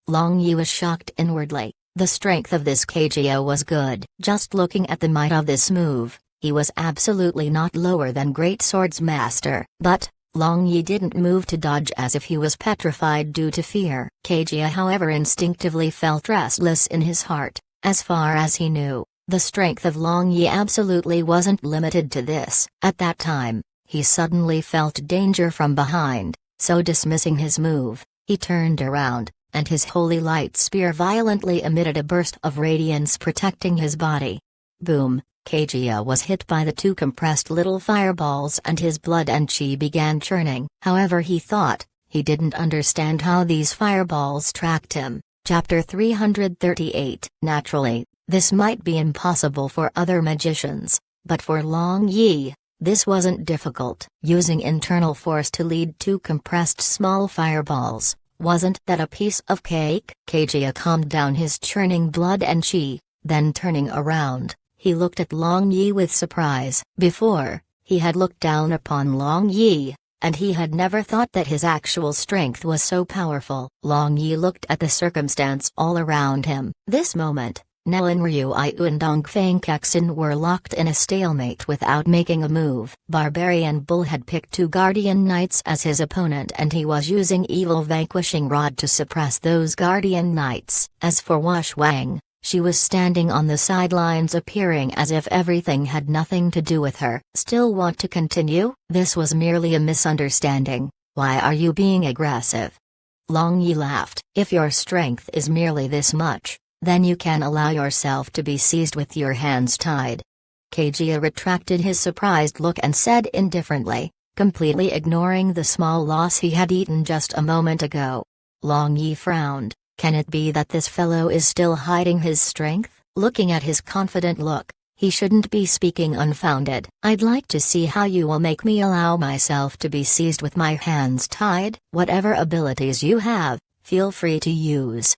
Long Yi was shocked inwardly. The strength of this Kejia was good. Just looking at the might of this move, he was absolutely not lower than Great Sword's master. But Long Yi didn't move to dodge as if he was petrified due to fear. Kejia, however, instinctively felt restless in his heart. As far as he knew, the strength of Long Yi absolutely wasn't limited to this. At that time, he suddenly felt danger from behind, so dismissing his move, he turned around, and his holy light spear violently emitted a burst of radiance protecting his body. Boom! Kejia was hit by the 2 compressed little fireballs and his blood and chi began churning. However, he thought, he didn't understand how these fireballs tracked him. Chapter 338. Naturally, this might be impossible for other magicians, but for Long Yi, this wasn't difficult. Using internal force to lead 2 compressed small fireballs, wasn't that a piece of cake? Kejia calmed down his churning blood and chi, then turning around, he looked at Long Yi with surprise. Before, he had looked down upon Long Yi, and he had never thought that his actual strength was so powerful. Long Yi looked at the circumstance all around him. This moment, Nelan Ryuayu and Dongfang Kexin were locked in a stalemate without making a move. Barbarian Bull had picked 2 Guardian Knights as his opponent, and he was using Evil Vanquishing Rod to suppress those Guardian Knights. As for Wash Wang, she was standing on the sidelines, appearing as if everything had nothing to do with her. Still want to continue? This was merely a misunderstanding. Why are you being aggressive? Long Yi laughed. If your strength is merely this much, then you can allow yourself to be seized with your hands tied. Kejia retracted his surprised look and said indifferently, completely ignoring the small loss he had eaten just a moment ago. Long Yi frowned. Can it be that this fellow is still hiding his strength? Looking at his confident look, he shouldn't be speaking unfounded. I'd like to see how you will make me allow myself to be seized with my hands tied. Whatever abilities you have, feel free to use.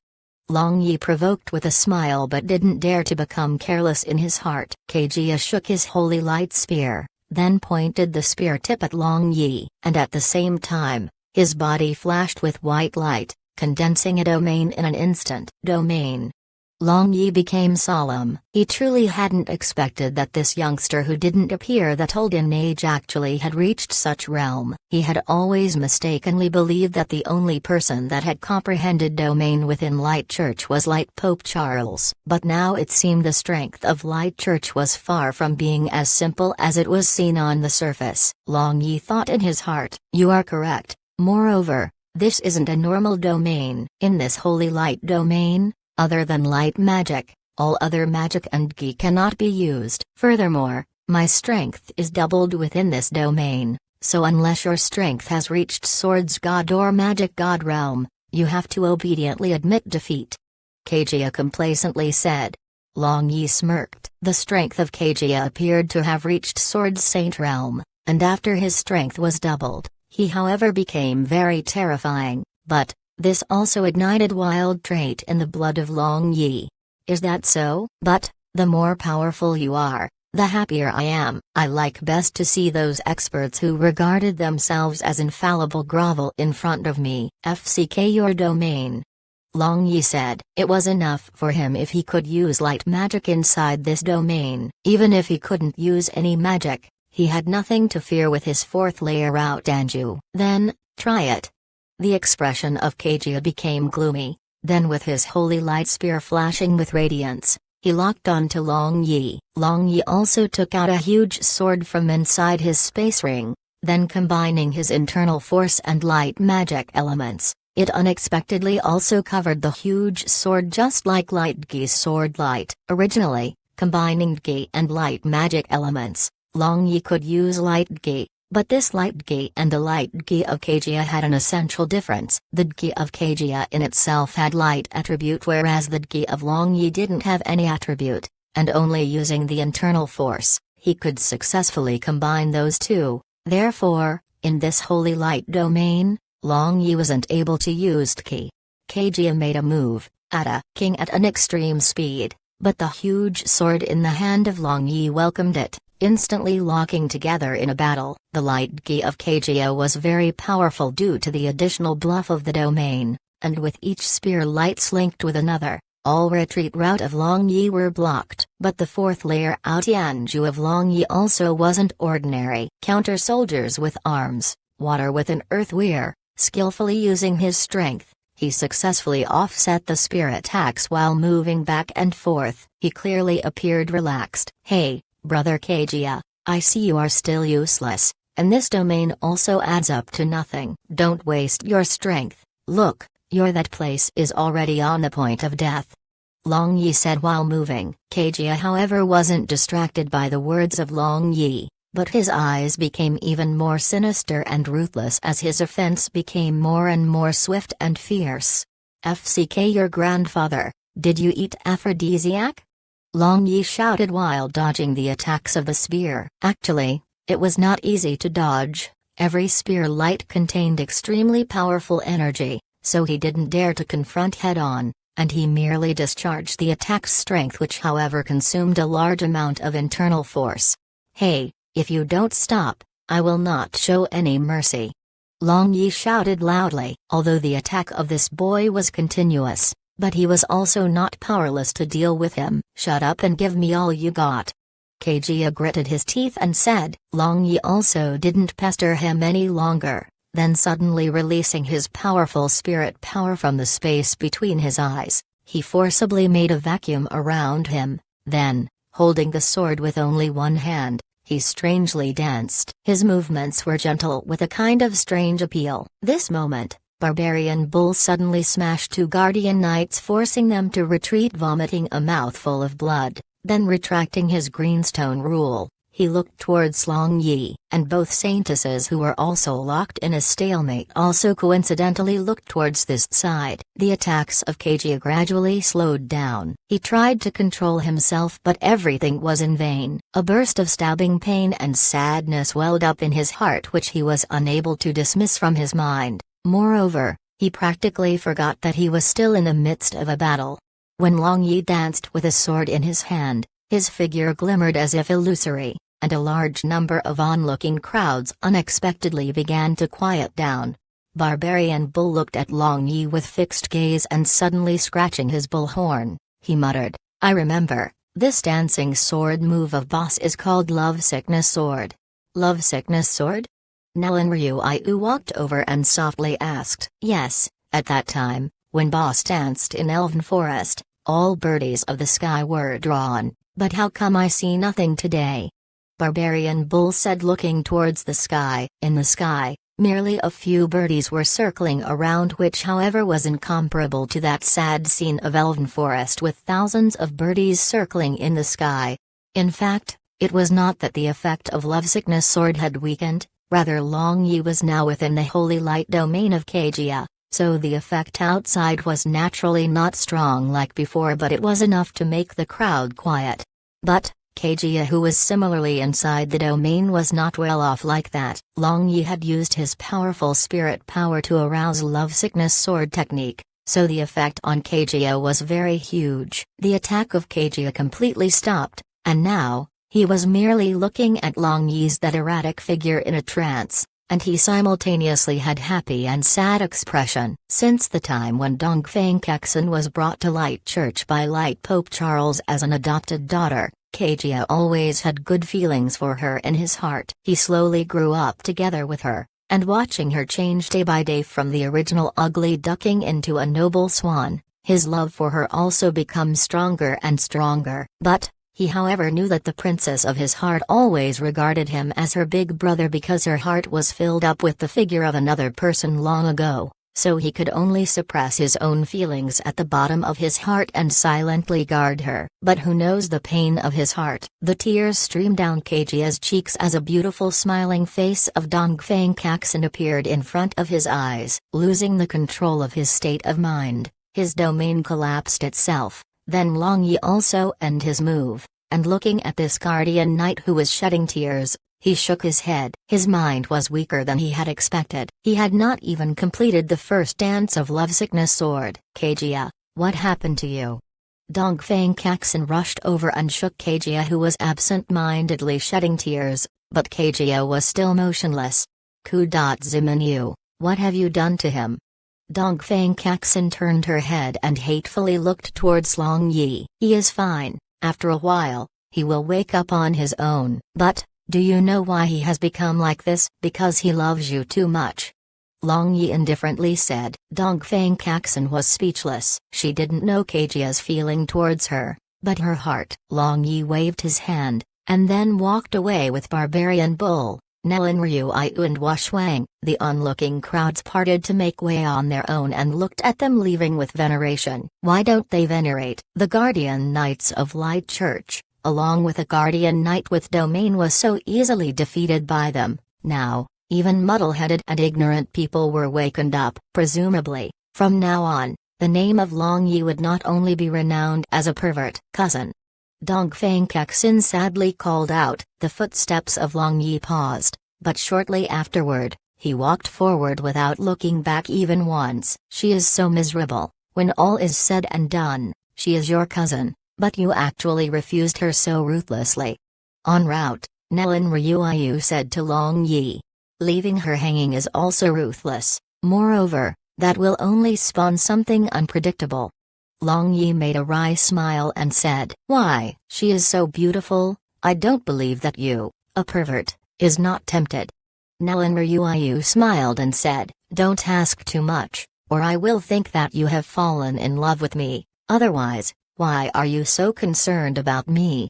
Long Yi provoked with a smile but didn't dare to become careless in his heart. Kejia shook his holy light spear, then pointed the spear tip at Long Yi, and at the same time, His body flashed with white light, condensing a domain in an instant. Domain. Long Yi became solemn. He truly hadn't expected that this youngster who didn't appear that old in age actually had reached such realm. He had always mistakenly believed that the only person that had comprehended domain within Light Church was Light Pope Charles. But now it seemed the strength of Light Church was far from being as simple as it was seen on the surface. Long Yi thought in his heart, "You are correct. Moreover, this isn't a normal domain. In this holy light domain, other than light magic, all other magic and Gi cannot be used. Furthermore, my strength is doubled within this domain, so unless your strength has reached Swords God or Magic God realm, you have to obediently admit defeat," Kejia complacently said. Long Yi smirked. The strength of Kejia appeared to have reached Sword Saint realm, and after his strength was doubled, he however became very terrifying, but this also ignited wild trait in the blood of Long Yi. "Is that so? But, the more powerful you are, the happier I am. I like best to see those experts who regarded themselves as infallible grovel in front of me." "FCK your domain," Long Yi said. It was enough for him if he could use light magic inside this domain. Even if he couldn't use any magic, he had nothing to fear with his fourth layer out Danju. "Then, try it." The expression of Kejia became gloomy, then with his holy light spear flashing with radiance, he locked onto Long Yi. Long Yi also took out a huge sword from inside his space ring, then combining his internal force and light magic elements, it unexpectedly also covered the huge sword just like Light Gi's sword light. Originally, combining Gi and light magic elements, Long Yi could use Light Gi. But this Light Gi and the Light Gi of Kejia had an essential difference. The Gi of Kejia in itself had light attribute whereas the Gi of Long Yi didn't have any attribute, and only using the internal force, he could successfully combine those two. Therefore, in this holy light domain, Long Yi wasn't able to use Ki. Kejia made a move, at a king at an extreme speed, but the huge sword in the hand of Long Yi welcomed it, instantly locking together in a battle. The Light Gi of Kejia was very powerful due to the additional bluff of the domain, and with each spear lights linked with another, all retreat route of Long Yi were blocked. But the fourth layer out Yanju of Long Yi also wasn't ordinary. Counter soldiers with arms, water with an earth weir, skillfully using his strength, he successfully offset the spear attacks while moving back and forth. He clearly appeared relaxed. "Hey, Brother Kejia, I see you are still useless, and this domain also adds up to nothing. Don't waste your strength. Look, that place is already on the point of death," Long Yi said while moving. Kejia however wasn't distracted by the words of Long Yi, but his eyes became even more sinister and ruthless as his offense became more and more swift and fierce. "FCK your grandfather, did you eat aphrodisiac?" Long Yi shouted while dodging the attacks of the spear. Actually, it was not easy to dodge. Every spear light contained extremely powerful energy, so he didn't dare to confront head-on, and he merely discharged the attack's strength which however consumed a large amount of internal force. "Hey, if you don't stop, I will not show any mercy," Long Yi shouted loudly. Although the attack of this boy was continuous, but he was also not powerless to deal with him. "Shut up and give me all you got," Kejia gritted his teeth and said. Long Yi also didn't pester him any longer, then suddenly releasing his powerful spirit power from the space between his eyes, he forcibly made a vacuum around him, then, holding the sword with only one hand, he strangely danced. His movements were gentle with a kind of strange appeal. This moment, Barbarian Bull suddenly smashed two Guardian Knights forcing them to retreat vomiting a mouthful of blood, then retracting his greenstone rule, he looked towards Long Yi, and both Saintesses who were also locked in a stalemate also coincidentally looked towards this side. The attacks of Kejia gradually slowed down. He tried to control himself but everything was in vain. A burst of stabbing pain and sadness welled up in his heart which he was unable to dismiss from his mind. Moreover, he practically forgot that he was still in the midst of a battle. When Long Yi danced with a sword in his hand, his figure glimmered as if illusory, and a large number of onlooking crowds unexpectedly began to quiet down. Barbarian Bull looked at Long Yi with fixed gaze and suddenly scratching his bullhorn, he muttered, "I remember, this dancing sword move of boss is called Love Sickness Sword." Love Sickness Sword? Nellen Ryuiu walked over and softly asked. Yes, at that time, when boss danced in Elven Forest, all birdies of the sky were drawn, but how come I see nothing today? Barbarian Bull said, looking towards the sky. In the sky, merely a few birdies were circling around, which however was incomparable to that sad scene of Elven Forest with thousands of birdies circling in the sky. In fact, it was not that the effect of Lovesickness Sword had weakened, rather Long Yi was now within the holy light domain of Kejia, so the effect outside was naturally not strong like before, but it was enough to make the crowd quiet. But Kejia, who was similarly inside the domain, was not well off like that. Long Yi had used his powerful spirit power to arouse Lovesickness Sword technique, so the effect on Kejia was very huge. The attack of Kejia completely stopped, and now, he was merely looking at Long Yi's that erratic figure in a trance, and he simultaneously had happy and sad expression. Since the time when Dongfang Kexen was brought to Light Church by Light Pope Charles as an adopted daughter, Kejia always had good feelings for her in his heart. He slowly grew up together with her, and watching her change day by day from the original ugly duckling into a noble swan, his love for her also becomes stronger and stronger. But he however knew that the princess of his heart always regarded him as her big brother because her heart was filled up with the figure of another person long ago, so he could only suppress his own feelings at the bottom of his heart and silently guard her. But who knows the pain of his heart? The tears streamed down Kejia's cheeks as a beautiful smiling face of Dongfang Kexen appeared in front of his eyes. Losing the control of his state of mind, his domain collapsed itself. Then Long Yi also ended his move, and looking at this guardian knight who was shedding tears, he shook his head. His mind was weaker than he had expected. He had not even completed the first dance of Lovesickness Sword. Kejia, what happened to you? Dongfang Kexen rushed over and shook Kejia, who was absent-mindedly shedding tears, but Kejia was still motionless. Ziminyu, what have you done to him? Dongfang Kexen turned her head and hatefully looked towards Long Yi. He is fine, after a while, he will wake up on his own. But, do you know why he has become like this? Because he loves you too much. Long Yi indifferently said. Dongfang Kexen was speechless. She didn't know Kejia's feeling towards her, but her heart. Long Yi waved his hand, and then walked away with Barbarian Bull, Nellen Ryuiu and Washuang. The onlooking crowds parted to make way on their own and looked at them, leaving with veneration. Why don't they venerate? The Guardian Knights of Light Church, along with a Guardian Knight with domain, was so easily defeated by them. Now, even muddle-headed and ignorant people were wakened up. Presumably, from now on, the name of Long Yi would not only be renowned as a pervert. Cousin. Dongfang Kexen sadly called out. The footsteps of Long Yi paused, but shortly afterward, he walked forward without looking back even once. She is so miserable. When all is said and done, she is your cousin, but you actually refused her so ruthlessly. En route, Nellen Ryuiu said to Long Yi. Leaving her hanging is also ruthless. Moreover, that will only spawn something unpredictable. Long Yi made a wry smile and said, Why? She is so beautiful, I don't believe that you, a pervert, is not tempted. Nellen Ryuiu smiled and said, Don't ask too much, or I will think that you have fallen in love with me. Otherwise, why are you so concerned about me?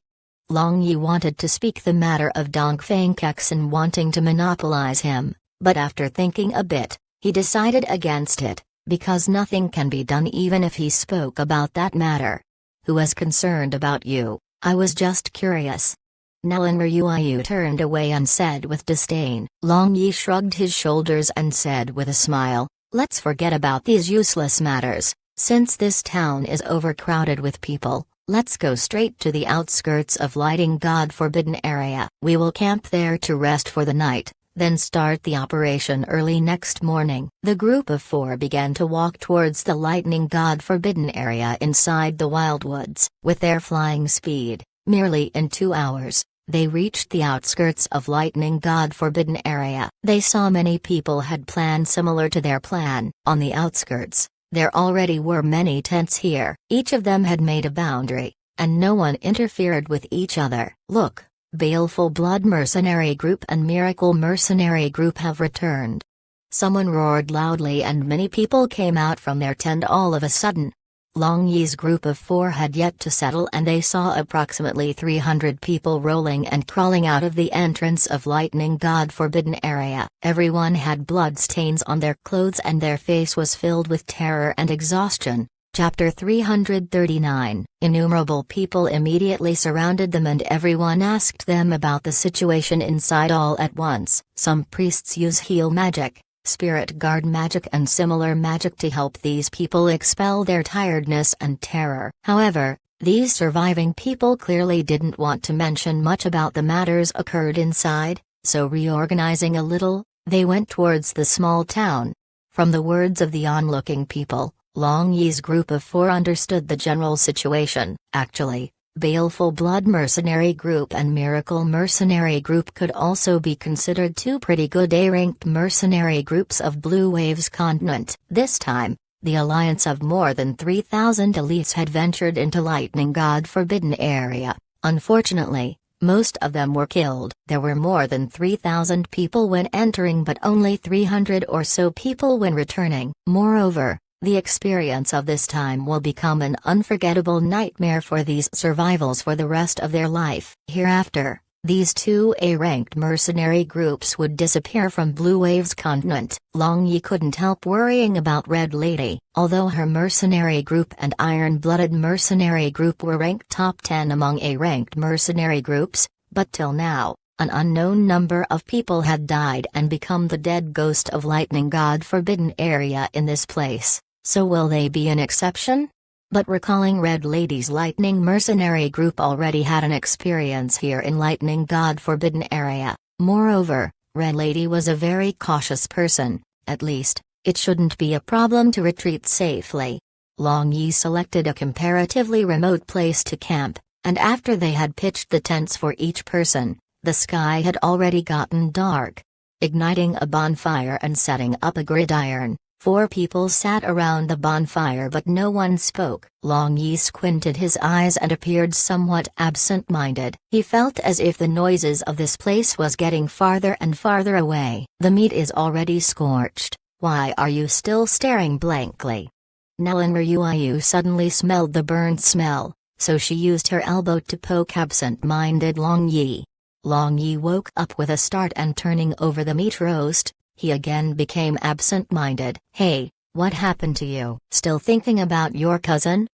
Long Yi wanted to speak the matter of Dongfang Kexen wanting to monopolize him, but after thinking a bit, he decided against it, because nothing can be done even if he spoke about that matter. Who was concerned about you? I was just curious. Nellen Ryuiu turned away and said with disdain. Long Yi shrugged his shoulders and said with a smile, Let's forget about these useless matters. Since this town is overcrowded with people, let's go straight to the outskirts of Lighting God Forbidden Area. We will camp there to rest for the night, then start the operation early next morning. The group of 4 began to walk towards the Lightning God Forbidden Area inside the Wildwoods. With their flying speed, merely in 2 hours, They reached the outskirts of Lightning God Forbidden area. They saw many people had plans similar to their plan. On the outskirts, there already were many tents here. Each of them had made a boundary, and no one interfered with each other. Look, Baleful Blood Mercenary Group and Miracle Mercenary Group have returned. Someone roared loudly and many people came out from their tent all of a sudden. Long Yi's group of 4 had yet to settle and they saw approximately 300 people rolling and crawling out of the entrance of Lightning God Forbidden area. Everyone had blood stains on their clothes and their face was filled with terror and exhaustion. Chapter 339. Innumerable people immediately surrounded them and everyone asked them about the situation inside all at once. Some priests use heal magic, spirit guard magic and similar magic to help these people expel their tiredness and terror. However, these surviving people clearly didn't want to mention much about the matters occurred inside, so reorganizing a little, they went towards the small town. From the words of the onlooking people, Long Yi's group of 4 understood the general situation. Actually, Baleful Blood Mercenary Group and Miracle Mercenary Group could also be considered 2 pretty good A-ranked mercenary groups of Blue Waves continent. This time, the alliance of more than 3,000 elites had ventured into Lightning God Forbidden area. Unfortunately, most of them were killed. There were more than 3,000 people when entering but only 300 or so people when returning. Moreover, the experience of this time will become an unforgettable nightmare for these survivals for the rest of their life. Hereafter, these 2 A-ranked mercenary groups would disappear from Blue Waves continent. Long Yi couldn't help worrying about Red Lady. Although her mercenary group and Iron-Blooded mercenary group were ranked top 10 among A-ranked mercenary groups, but till now, an unknown number of people had died and become the dead ghost of Lightning God Forbidden area in this place. So will they be an exception? But recalling Red Lady's Lightning Mercenary Group already had an experience here in Lightning God Forbidden area. Moreover, Red Lady was a very cautious person, at least, it shouldn't be a problem to retreat safely. Long Yi selected a comparatively remote place to camp, and after they had pitched the tents for each person, the sky had already gotten dark. Igniting a bonfire and setting up a gridiron, 4 people sat around the bonfire but no one spoke. Long Yi squinted his eyes and appeared somewhat absent-minded. He felt as if the noises of this place was getting farther and farther away. The meat is already scorched. Why are you still staring blankly? Nellen Ryuayu suddenly smelled the burned smell, so she used her elbow to poke absent-minded Long Yi. Long Yi woke up with a start and turning over the meat roast, he again became absent-minded. Hey, what happened to you? Still thinking about your cousin?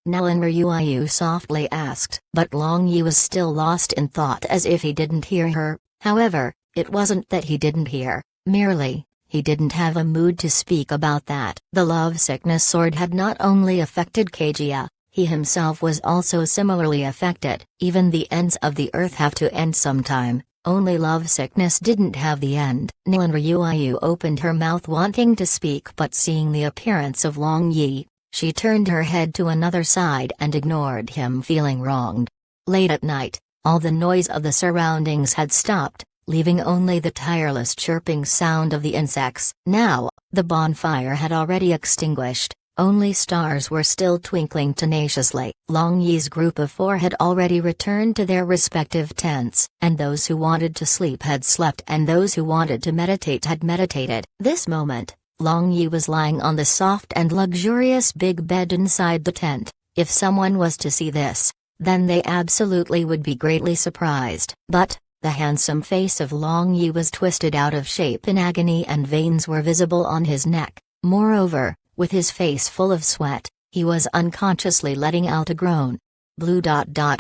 Nellen Ryuayu softly asked. But Long Yi was still lost in thought as if he didn't hear her. However, it wasn't that he didn't hear, merely, he didn't have a mood to speak about that. The love sickness sword had not only affected Kajia, he himself was also similarly affected. Even the ends of the earth have to end sometime. Only love sickness didn't have the end. Nellen Ryuayu opened her mouth wanting to speak but seeing the appearance of Long Yi, she turned her head to another side and ignored him feeling wronged. Late at night, all the noise of the surroundings had stopped, leaving only the tireless chirping sound of the insects. Now, the bonfire had already extinguished. Only stars were still twinkling tenaciously. Long Yi's group of 4 had already returned to their respective tents, and those who wanted to sleep had slept and those who wanted to meditate had meditated. This moment, Long Yi was lying on the soft and luxurious big bed inside the tent. If someone was to see this, then they absolutely would be greatly surprised. But, the handsome face of Long Yi was twisted out of shape in agony and veins were visible on his neck. Moreover, with his face full of sweat, he was unconsciously letting out a groan. Blue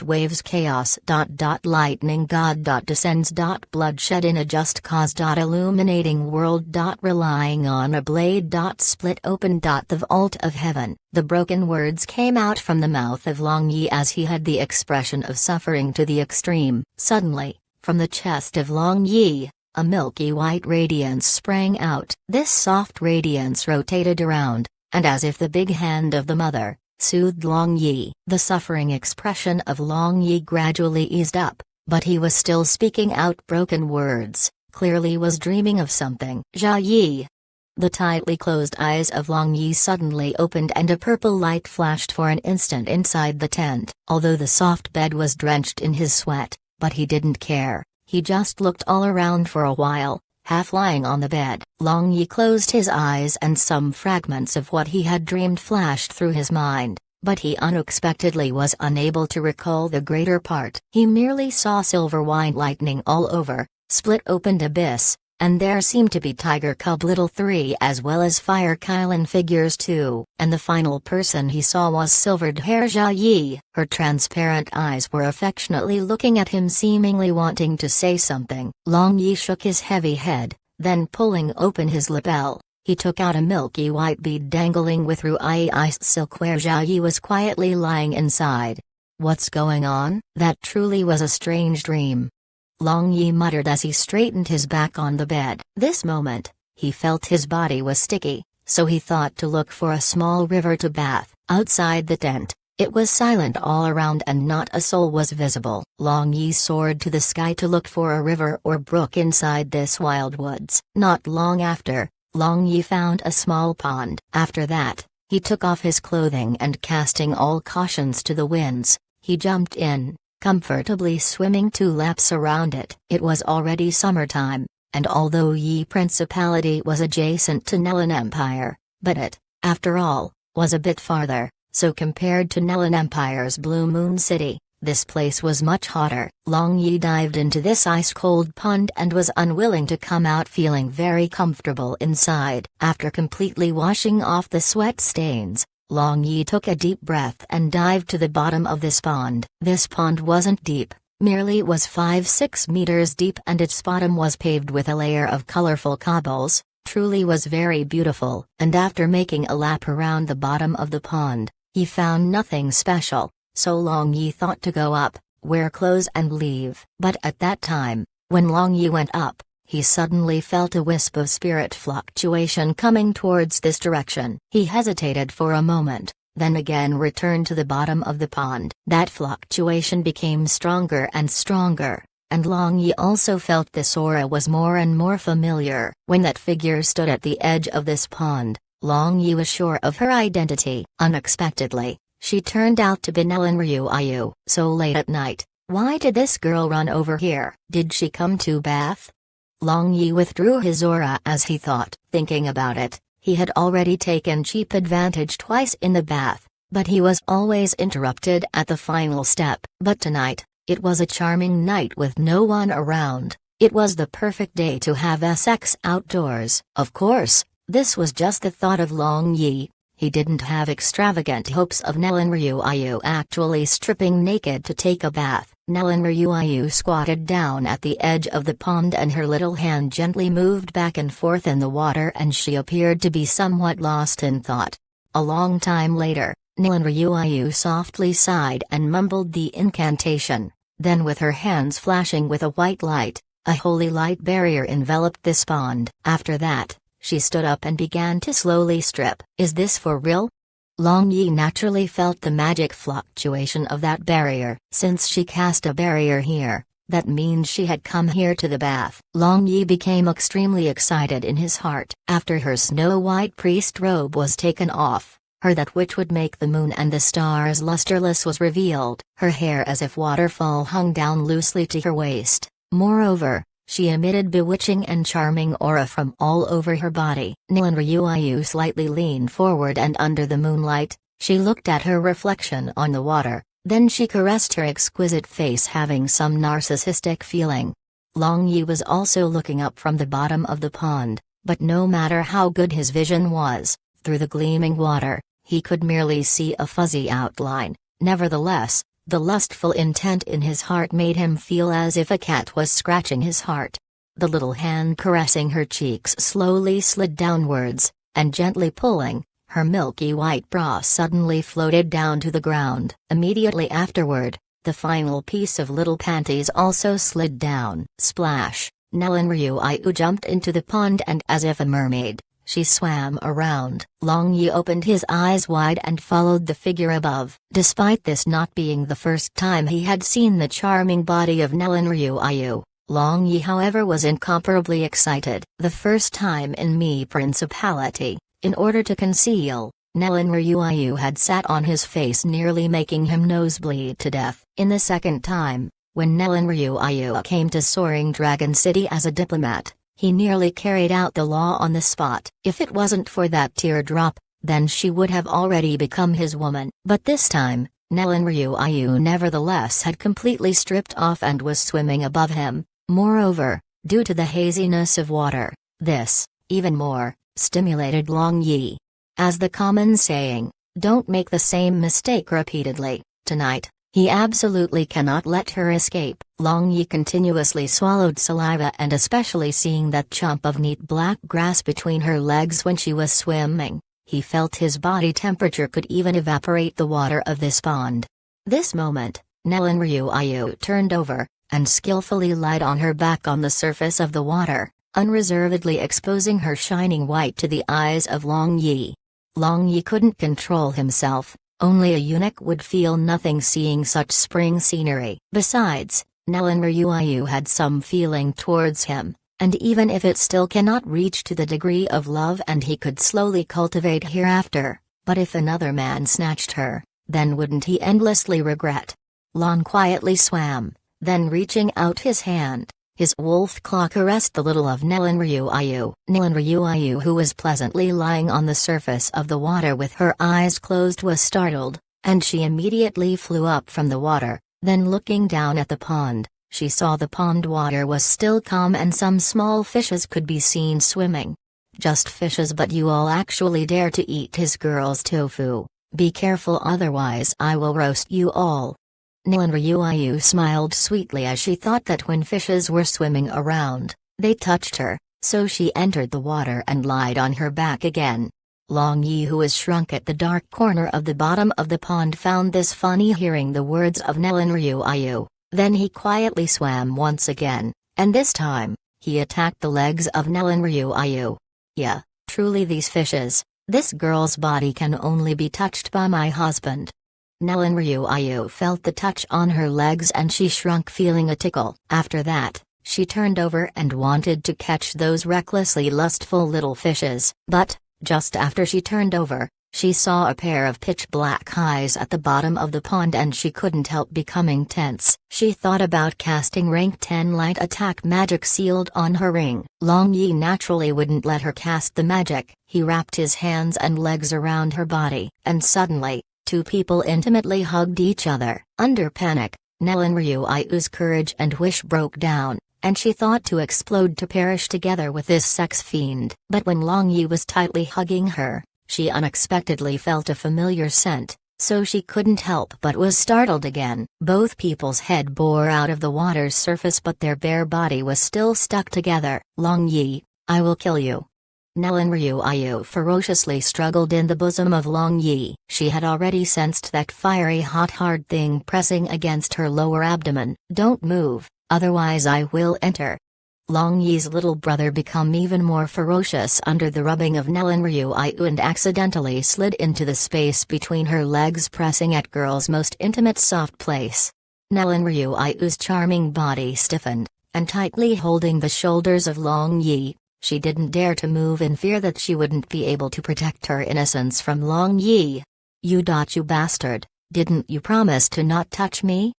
waves chaos lightning god descends bloodshed in a just cause illuminating world relying on a blade split open the vault of heaven. The broken words came out from the mouth of Long Yi as he had the expression of suffering to the extreme. Suddenly, from the chest of Long Yi, a milky white radiance sprang out. This soft radiance rotated around, and as if the big hand of the mother, soothed Long Yi. The suffering expression of Long Yi gradually eased up, but he was still speaking out broken words, clearly was dreaming of something. Jia Yi. The tightly closed eyes of Long Yi suddenly opened and a purple light flashed for an instant inside the tent. Although the soft bed was drenched in his sweat, but he didn't care, he just looked all around for a while, half lying on the bed. Long Yi closed his eyes and some fragments of what he had dreamed flashed through his mind, but he unexpectedly was unable to recall the greater part. He merely saw silver white lightning all over, split opened abyss, and there seemed to be Tiger Cub Little 3 as well as Fire Kylan figures too. And the final person he saw was silvered hair Jia Yi. Her transparent eyes were affectionately looking at him, seemingly wanting to say something. Long Yi shook his heavy head, then pulling open his lapel, he took out a milky white bead dangling with ruai iced silk where Jia Yi was quietly lying inside. What's going on? That truly was a strange dream. Long Yi muttered as he straightened his back on the bed. This moment, he felt his body was sticky, so he thought to look for a small river to bath. Outside the tent, it was silent all around and not a soul was visible. Long Yi soared to the sky to look for a river or brook inside this wild woods. Not long after, Long Yi found a small pond. After that, he took off his clothing and casting all cautions to the winds, he jumped in, comfortably swimming 2 laps around it. It was already summertime, and although Yi Principality was adjacent to Nelan Empire, but it, after all, was a bit farther, so compared to Nelan Empire's Blue Moon City, this place was much hotter. Long Yi dived into this ice-cold pond and was unwilling to come out, feeling very comfortable inside. After completely washing off the sweat stains, Long Yi took a deep breath and dived to the bottom of this pond. This pond wasn't deep, merely was 5-6 meters deep, and its bottom was paved with a layer of colorful cobbles, truly was very beautiful. And after making a lap around the bottom of the pond, he found nothing special, so Long Yi thought to go up, wear clothes and leave. But at that time, when Long Yi went up, he suddenly felt a wisp of spirit fluctuation coming towards this direction. He hesitated for a moment, then again returned to the bottom of the pond. That fluctuation became stronger and stronger, and Long Yi also felt this aura was more and more familiar. When that figure stood at the edge of this pond, Long Yi was sure of her identity. Unexpectedly, she turned out to be Nelan Ryuayu. So late at night, why did this girl run over here? Did she come to bath? Long Yi withdrew his aura as he thought. Thinking about it, he had already taken cheap advantage twice in the bath, but he was always interrupted at the final step. But tonight, it was a charming night with no one around. It was the perfect day to have sex outdoors. Of course, this was just the thought of Long Yi. He didn't have extravagant hopes of Nelan Ryuayu actually stripping naked to take a bath. Nelan Ryuayu squatted down at the edge of the pond and her little hand gently moved back and forth in the water, and she appeared to be somewhat lost in thought. A long time later, Nelan Ryuayu softly sighed and mumbled the incantation. Then with her hands flashing with a white light, a holy light barrier enveloped this pond. After that, she stood up and began to slowly strip. Is this for real? Long Yi naturally felt the magic fluctuation of that barrier. Since she cast a barrier here, that means she had come here to the bath. Long Yi became extremely excited in his heart. After her snow-white priest robe was taken off, her that which would make the moon and the stars lusterless was revealed. Her hair as if waterfall hung down loosely to her waist. Moreover, she emitted bewitching and charming aura from all over her body. Nelan Ryuayu slightly leaned forward, and under the moonlight, she looked at her reflection on the water, then she caressed her exquisite face, having some narcissistic feeling. Long Yi was also looking up from the bottom of the pond, but no matter how good his vision was, through the gleaming water, he could merely see a fuzzy outline. Nevertheless, the lustful intent in his heart made him feel as if a cat was scratching his heart. The little hand caressing her cheeks slowly slid downwards, and gently pulling, her milky white bra suddenly floated down to the ground. Immediately afterward, the final piece of little panties also slid down. Splash! Nelan Ryuayu jumped into the pond, and as if a mermaid, She swam around. Long Yi opened his eyes wide and followed the figure above. Despite this not being the first time he had seen the charming body of Nellen Ryuayu, Long Yi however was incomparably excited. The first time in Mi Principality, in order to conceal, Nellen Ryuayu had sat on his face nearly making him nosebleed to death. In the second time, when Nellen Ryuayu came to Soaring Dragon City as a diplomat, he nearly carried out the law on the spot. If it wasn't for that teardrop, then she would have already become his woman. But this time, Nellen Ryuayu nevertheless had completely stripped off and was swimming above him. Moreover, due to the haziness of water, this, even more, stimulated Long Yi. As the common saying, don't make the same mistake repeatedly. Tonight, he absolutely cannot let her escape. Long Yi continuously swallowed saliva, and especially seeing that chunk of neat black grass between her legs when she was swimming, he felt his body temperature could even evaporate the water of this pond. This moment, Nellen Ryuayu turned over, and skillfully lied on her back on the surface of the water, unreservedly exposing her shining white to the eyes of Long Yi. Long Yi couldn't control himself. Only a eunuch would feel nothing seeing such spring scenery. Besides, Nellen Ryuayu had some feeling towards him, and even if it still cannot reach to the degree of love and he could slowly cultivate hereafter, but if another man snatched her, then wouldn't he endlessly regret? Lon quietly swam, then reaching out his hand, his wolf claw caressed the little of Nellen Ryuayu. Nellen Ryuayu, who was pleasantly lying on the surface of the water with her eyes closed, was startled, and she immediately flew up from the water. Then looking down at the pond, she saw the pond water was still calm and some small fishes could be seen swimming. Just fishes, but you all actually dare to eat his girl's tofu. Be careful, otherwise I will roast you all. Nellen Ryuayu smiled sweetly as she thought that when fishes were swimming around, they touched her, so she entered the water and lied on her back again. Long Yi, who was shrunk at the dark corner of the bottom of the pond, found this funny hearing the words of Nellen Ryuayu. Then he quietly swam once again, and this time, he attacked the legs of Nellen Ryuayu. Yeah, truly these fishes, this girl's body can only be touched by my husband. Nellen Ryuayu felt the touch on her legs and she shrunk, feeling a tickle. After that, she turned over and wanted to catch those recklessly lustful little fishes. But, just after she turned over, she saw a pair of pitch-black eyes at the bottom of the pond and she couldn't help becoming tense. She thought about casting rank 10 light attack magic sealed on her ring. Long Yi naturally wouldn't let her cast the magic. He wrapped his hands and legs around her body, and suddenly, two people intimately hugged each other. Under panic, Nellen Ryuayu's courage and wish broke down, and she thought to explode to perish together with this sex fiend. But when Long Yi was tightly hugging her, she unexpectedly felt a familiar scent, so she couldn't help but was startled again. Both people's head bore out of the water's surface, but their bare body was still stuck together. Long Yi, I will kill you. Nellen Ryuayu ferociously struggled in the bosom of Long Yi. She had already sensed that fiery hot hard thing pressing against her lower abdomen. Don't move, otherwise I will enter. Long Yi's little brother became even more ferocious under the rubbing of Nellen Ryuayu and accidentally slid into the space between her legs, pressing at girl's most intimate soft place. Nellen Ryuayu's charming body stiffened, and tightly holding the shoulders of Long Yi, she didn't dare to move in fear that she wouldn't be able to protect her innocence from Long Yi. You bastard, didn't you promise to not touch me?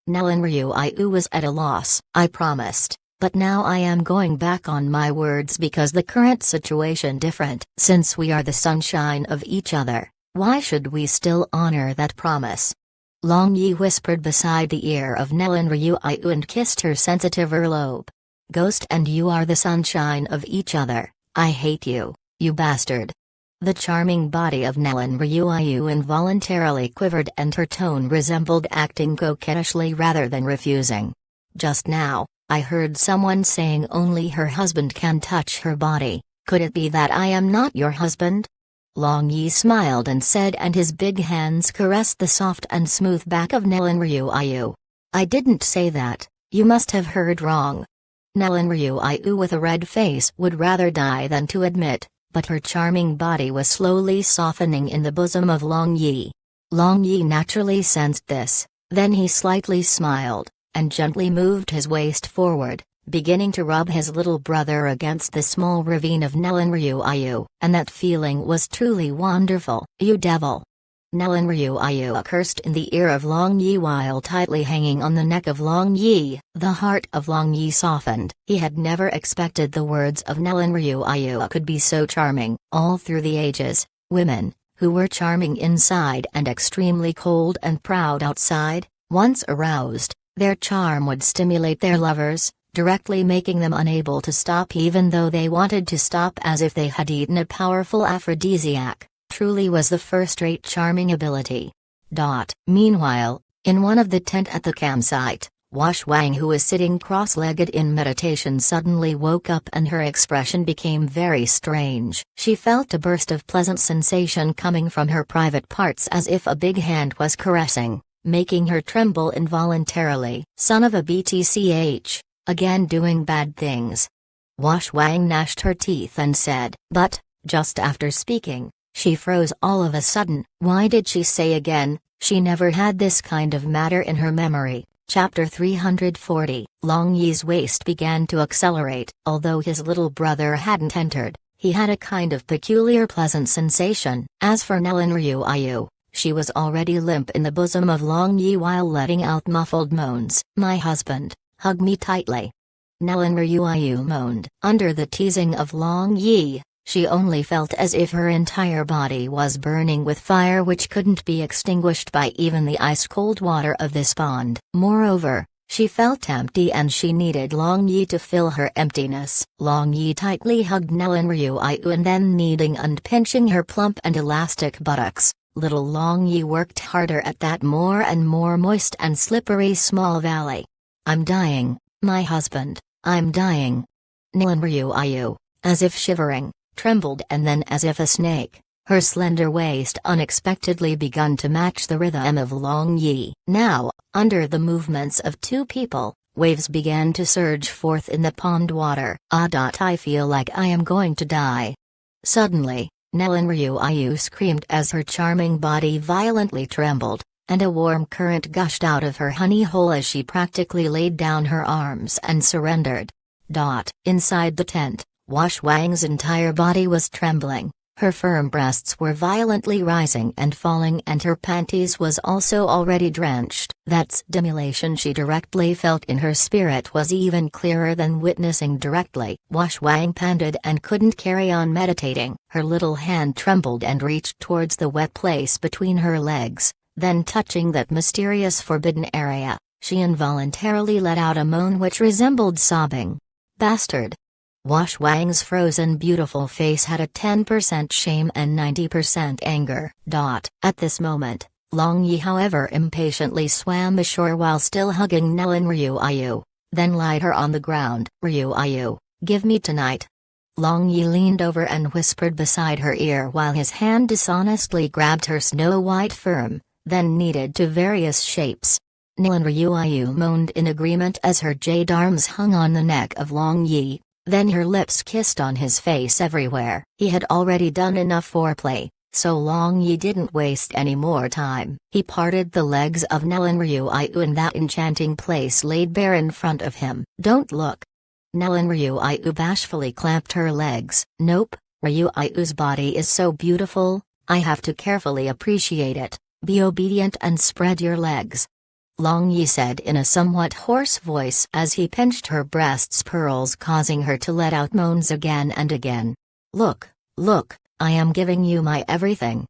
Nellen Ryuayu was at a loss. I promised, but now I am going back on my words because the current situation different. Since we are the sunshine of each other, why should we still honor that promise? Long Yi whispered beside the ear of Nellen Ryuayu and kissed her sensitive earlobe. Ghost, and you are the sunshine of each other. I hate you, you bastard. The charming body of Nellen Ryuayu involuntarily quivered and her tone resembled acting coquettishly rather than refusing. Just now, I heard someone saying only her husband can touch her body. Could it be that I am not your husband? Long Yi smiled and said, and his big hands caressed the soft and smooth back of Nellen Ryuayu. I didn't say that, you must have heard wrong. Nellen Ryuayu with a red face would rather die than to admit but her charming body was slowly softening in the bosom of Long Yi. Long Yi naturally sensed this, then he slightly smiled, and gently moved his waist forward, beginning to rub his little brother against the small ravine of Nelinryu. And that feeling was truly wonderful. "You devil!" Nelinryu cursed in the ear of Long Yi while tightly hanging on the neck of Long Yi. The heart of Long Yi softened. He had never expected the words of Nelinryu could be so charming. All through the ages, women, who were charming inside and extremely cold and proud outside, once aroused, their charm would stimulate their lovers, directly making them unable to stop even though they wanted to stop, as if they had eaten a powerful aphrodisiac. Truly was the first-rate charming ability. Meanwhile, in one of the tent at the campsite, Wash Wang, who was sitting cross-legged in meditation, suddenly woke up and her expression became very strange. She felt a burst of pleasant sensation coming from her private parts as if a big hand was caressing, making her tremble involuntarily. "Son of a BTCH, again doing bad things." Wash Wang gnashed her teeth and said, but, just after speaking, she froze all of a sudden. Why did she say again? She never had this kind of matter in her memory. Chapter 340. Long Yi's waist began to accelerate. Although his little brother hadn't entered, he had a kind of peculiar pleasant sensation. As for Nelinryu, she was already limp in the bosom of Long Yi while letting out muffled moans. "My husband, hug me tightly." Nelinryu moaned. Under the teasing of Long Yi, she only felt as if her entire body was burning with fire which couldn't be extinguished by even the ice-cold water of this pond. Moreover, she felt empty and she needed Long Yi to fill her emptiness. Long Yi tightly hugged Nelinryu and then kneading and pinching her plump and elastic buttocks, little Long Yi worked harder at that more and more moist and slippery small valley. "I'm dying, my husband, I'm dying." Nelinryu, as if shivering, trembled, and then as if a snake, her slender waist unexpectedly begun to match the rhythm of Long Yi. Now, under the movements of two people, waves began to surge forth in the pond water. "I feel like I am going to die." Suddenly, Nelinryu screamed as her charming body violently trembled, and a warm current gushed out of her honey hole as she practically laid down her arms and surrendered. Inside the tent, Wash Wang's entire body was trembling, her firm breasts were violently rising and falling, and her panties was also already drenched. That stimulation she directly felt in her spirit was even clearer than witnessing directly. Wash Wang panted and couldn't carry on meditating. Her little hand trembled and reached towards the wet place between her legs, then touching that mysterious forbidden area, she involuntarily let out a moan which resembled sobbing. "Bastard!" Wash Wang's frozen beautiful face had a 10% shame and 90% anger. At this moment, Long Yi however impatiently swam ashore while still hugging Nelinryu, then lied her on the ground. "Ryu, give me tonight." Long Yi leaned over and whispered beside her ear while his hand dishonestly grabbed her snow-white firm, then kneaded to various shapes. Nelinryu moaned in agreement as her jade arms hung on the neck of Long Yi. Then her lips kissed on his face everywhere. He had already done enough foreplay, so Long Yi didn't waste any more time. He parted the legs of Nelinryu and that enchanting place laid bare in front of him. "Don't look." Nelinryu bashfully clamped her legs. "Nope, Ryu's body is so beautiful, I have to carefully appreciate it. Be obedient and spread your legs." Long Yi said in a somewhat hoarse voice as he pinched her breasts' pearls, causing her to let out moans again and again. Look, I am giving you my everything."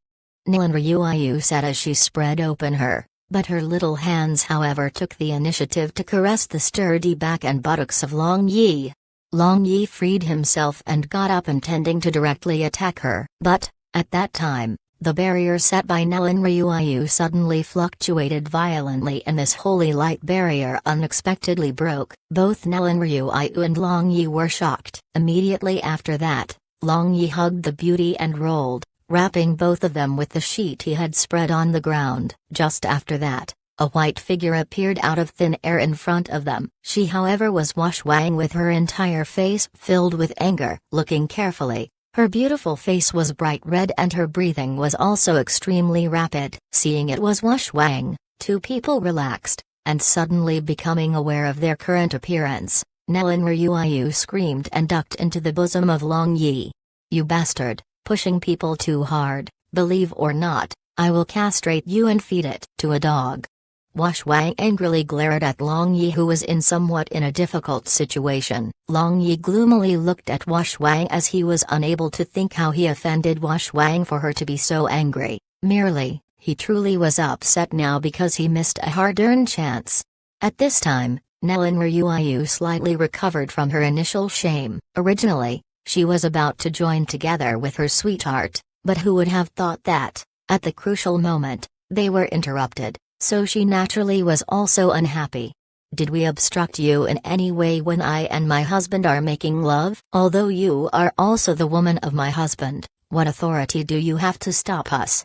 Nelinryu said as she spread open but her little hands however took the initiative to caress the sturdy back and buttocks of Long Yi. Long Yi freed himself and got up intending to directly attack her. But, at that time, the barrier set by Nelinryu suddenly fluctuated violently and this holy light barrier unexpectedly broke. Both Nelinryu and Long Yi were shocked. Immediately after that, Long Yi hugged the beauty and rolled, wrapping both of them with the sheet he had spread on the ground. Just after that, a white figure appeared out of thin air in front of them. She however was Wash Wang with her entire face filled with anger. Looking carefully, Her beautiful face was bright red and her breathing was also extremely rapid. Seeing it was Wu Shuang, two people relaxed, and suddenly becoming aware of their current appearance, Nellen Ryuayu screamed and ducked into the bosom of Long Yi. "You bastard, pushing people too hard, believe or not, I will castrate you and feed it to a dog." Wu Shuang angrily glared at Long Yi, who was somewhat in a difficult situation. Long Yi gloomily looked at Wu Shuang as he was unable to think how he offended Wu Shuang for her to be so angry. Merely, he truly was upset now because he missed a hard-earned chance. At this time, Nellen Ryuayu slightly recovered from her initial shame. Originally, she was about to join together with her sweetheart, but who would have thought that, at the crucial moment, they were interrupted. So she naturally was also unhappy. "Did we obstruct you in any way when I and my husband are making love? Although you are also the woman of my husband, what authority do you have to stop us?"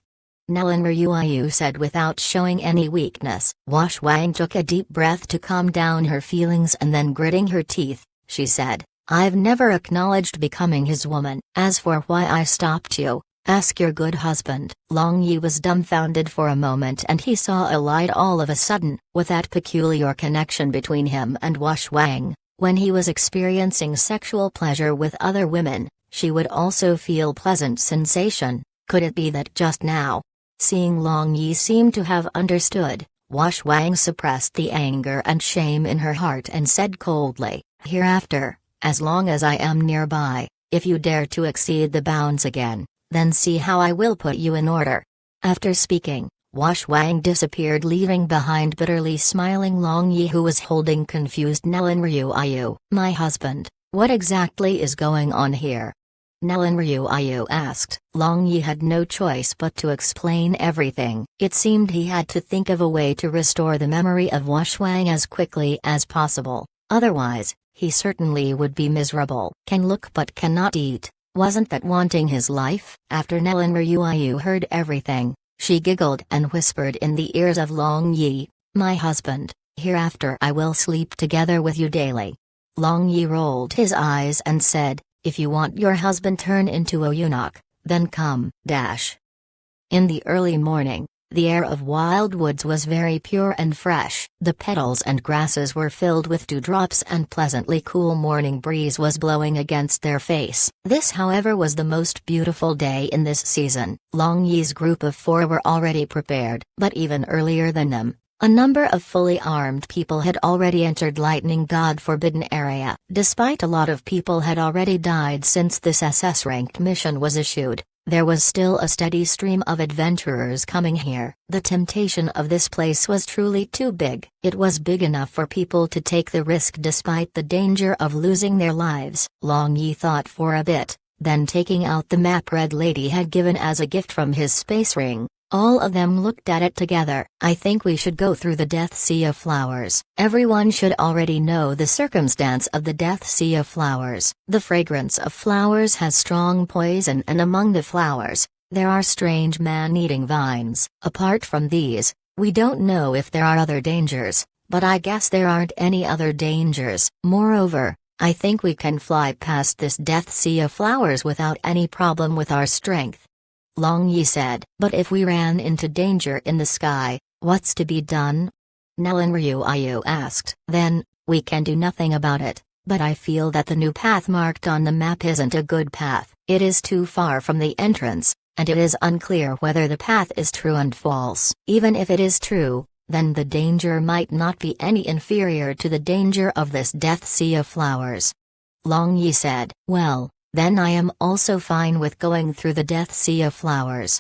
Nellen Ryuayu said without showing any weakness. Wu Shuang took a deep breath to calm down her feelings and then gritting her teeth, she said, "I've never acknowledged becoming his woman. As for why I stopped you, ask your good husband." Long Yi was dumbfounded for a moment and he saw a light all of a sudden. With that peculiar connection between him and Wu Shuang, when he was experiencing sexual pleasure with other women, she would also feel pleasant sensation. Could it be that just now? Seeing Long Yi seemed to have understood, Wu Shuang suppressed the anger and shame in her heart and said coldly, "Hereafter, as long as I am nearby, if you dare to exceed the bounds again, then see how I will put you in order." After speaking, Wu Shuang disappeared, leaving behind bitterly smiling Long Yi, who was holding confused Nellen Ryuayu. "My husband, what exactly is going on here?" Nellen Ryuayu asked. Long Yi had no choice but to explain everything. It seemed he had to think of a way to restore the memory of Wu Shuang as quickly as possible, otherwise, he certainly would be miserable. "Can look but cannot eat. Wasn't that wanting his life?" After Nellen Ryuayu heard everything, she giggled and whispered in the ears of Long Yi, "My husband, hereafter I will sleep together with you daily." Long Yi rolled his eyes and said, "If you want your husband turn into a eunuch, then come." In the early morning, the air of Wild Woods was very pure and fresh. The petals and grasses were filled with dewdrops and pleasantly cool morning breeze was blowing against their face. This, however, was the most beautiful day in this season. Long Yi's group of 4 were already prepared, but even earlier than them, a number of fully armed people had already entered Lightning God Forbidden Area. Despite a lot of people had already died since this SS-ranked mission was issued, there was still a steady stream of adventurers coming here. The temptation of this place was truly too big. It was big enough for people to take the risk despite the danger of losing their lives. Long Yi thought for a bit, then taking out the map Red Lady had given as a gift from his space ring, all of them looked at it together. "I think we should go through the Death Sea of Flowers." Everyone should already know the circumstance of the Death Sea of Flowers. The fragrance of flowers has strong poison, and among the flowers, there are strange man-eating vines. Apart from these, we don't know if there are other dangers, but I guess there aren't any other dangers. Moreover, I think we can fly past this Death Sea of Flowers without any problem with our strength. Long Yi said. "But if we ran into danger in the sky, what's to be done?" Nellen Ryuayu asked. "Then, we can do nothing about it, but I feel that the new path marked on the map isn't a good path. It is too far from the entrance, and it is unclear whether the path is true and false. Even if it is true, then the danger might not be any inferior to the danger of this Death Sea of Flowers." Long Yi said. "Well, then I am also fine with going through the Death Sea of Flowers."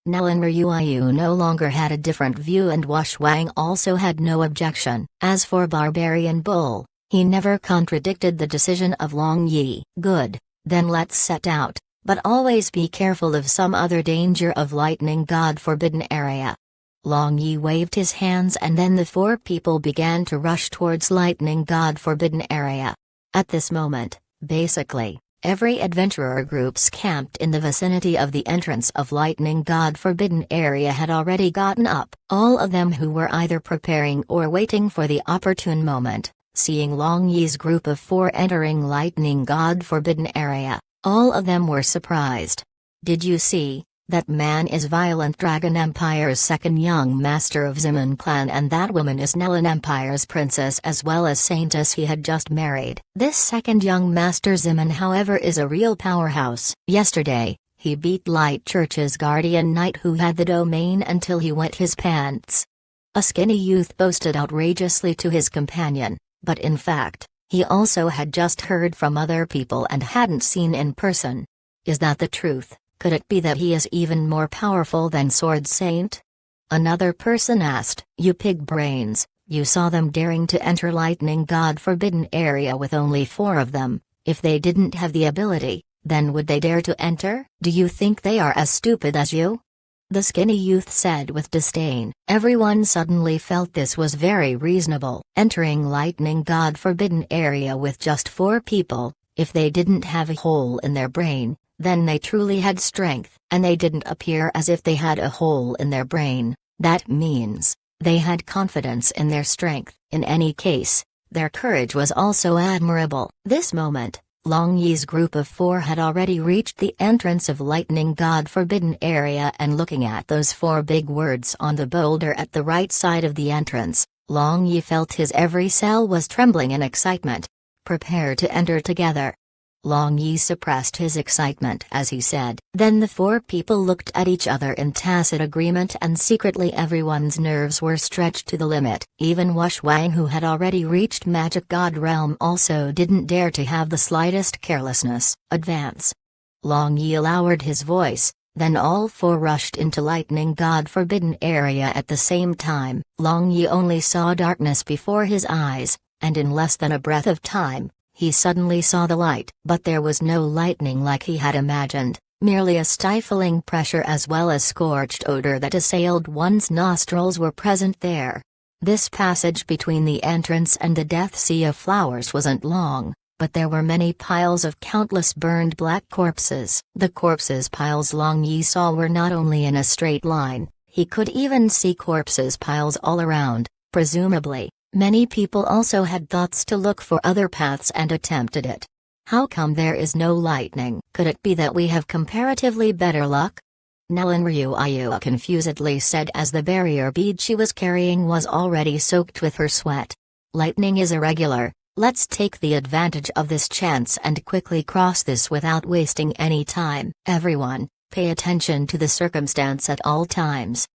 Nellen Ryuayu no longer had a different view, and Wu Shuang also had no objection. As for Barbarian Bull, he never contradicted the decision of Long Yi. "Good, then let's set out, but always be careful of some other danger of Lightning God Forbidden Area." Long Yi waved his hands and then the 4 people began to rush towards Lightning God Forbidden Area. At this moment, basically, every adventurer groups camped in the vicinity of the entrance of Lightning God Forbidden Area had already gotten up. All of them who were either preparing or waiting for the opportune moment. Seeing Long Yi's group of 4 entering Lightning God Forbidden Area, All of them were surprised. "Did you see? That man is Violent Dragon Empire's second young master of Zimun clan, and that woman is Nelin Empire's princess as well as Saintess he had just married. This second young master Zimun, however, is a real powerhouse. Yesterday, he beat Light Church's guardian knight who had the domain until he wet his pants." A skinny youth boasted outrageously to his companion, but in fact, he also had just heard from other people and hadn't seen in person. "Is that the truth? Could it be that he is even more powerful than Sword Saint?" Another person asked. "You pig brains, you saw them daring to enter Lightning God Forbidden Area with only 4 of them. If they didn't have the ability, then would they dare to enter? Do you think they are as stupid as you?" The skinny youth said with disdain. Everyone suddenly felt this was very reasonable. Entering Lightning God Forbidden Area with just 4 people, if they didn't have a hole in their brain, then they truly had strength, and they didn't appear as if they had a hole in their brain. That means, they had confidence in their strength. In any case, their courage was also admirable. This moment, Long Yi's group of 4 had already reached the entrance of Lightning God Forbidden Area, and looking at those 4 big words on the boulder at the right side of the entrance, Long Yi felt his every cell was trembling in excitement. "Prepare to enter together." Long Yi suppressed his excitement as he said. Then the 4 people looked at each other in tacit agreement, and secretly everyone's nerves were stretched to the limit. Even Wush Wang, who had already reached Magic God Realm, also didn't dare to have the slightest carelessness. "Advance." Long Yi lowered his voice, then all 4 rushed into Lightning God Forbidden Area at the same time. Long Yi only saw darkness before his eyes, and in less than a breath of time, he suddenly saw the light. But there was no lightning like he had imagined, merely a stifling pressure as well as scorched odor that assailed one's nostrils were present there. This passage between the entrance and the Death Sea of Flowers wasn't long, but there were many piles of countless burned black corpses. The corpses piles Long Yi saw were not only in a straight line, he could even see corpses piles all around. Presumably, many people also had thoughts to look for other paths and attempted it. "How come there is no lightning? Could it be that we have comparatively better luck?" Nelin Ryuaya confusedly said as the barrier bead she was carrying was already soaked with her sweat. "Lightning is irregular. Let's take the advantage of this chance and quickly cross this without wasting any time. Everyone, pay attention to the circumstance at all times,"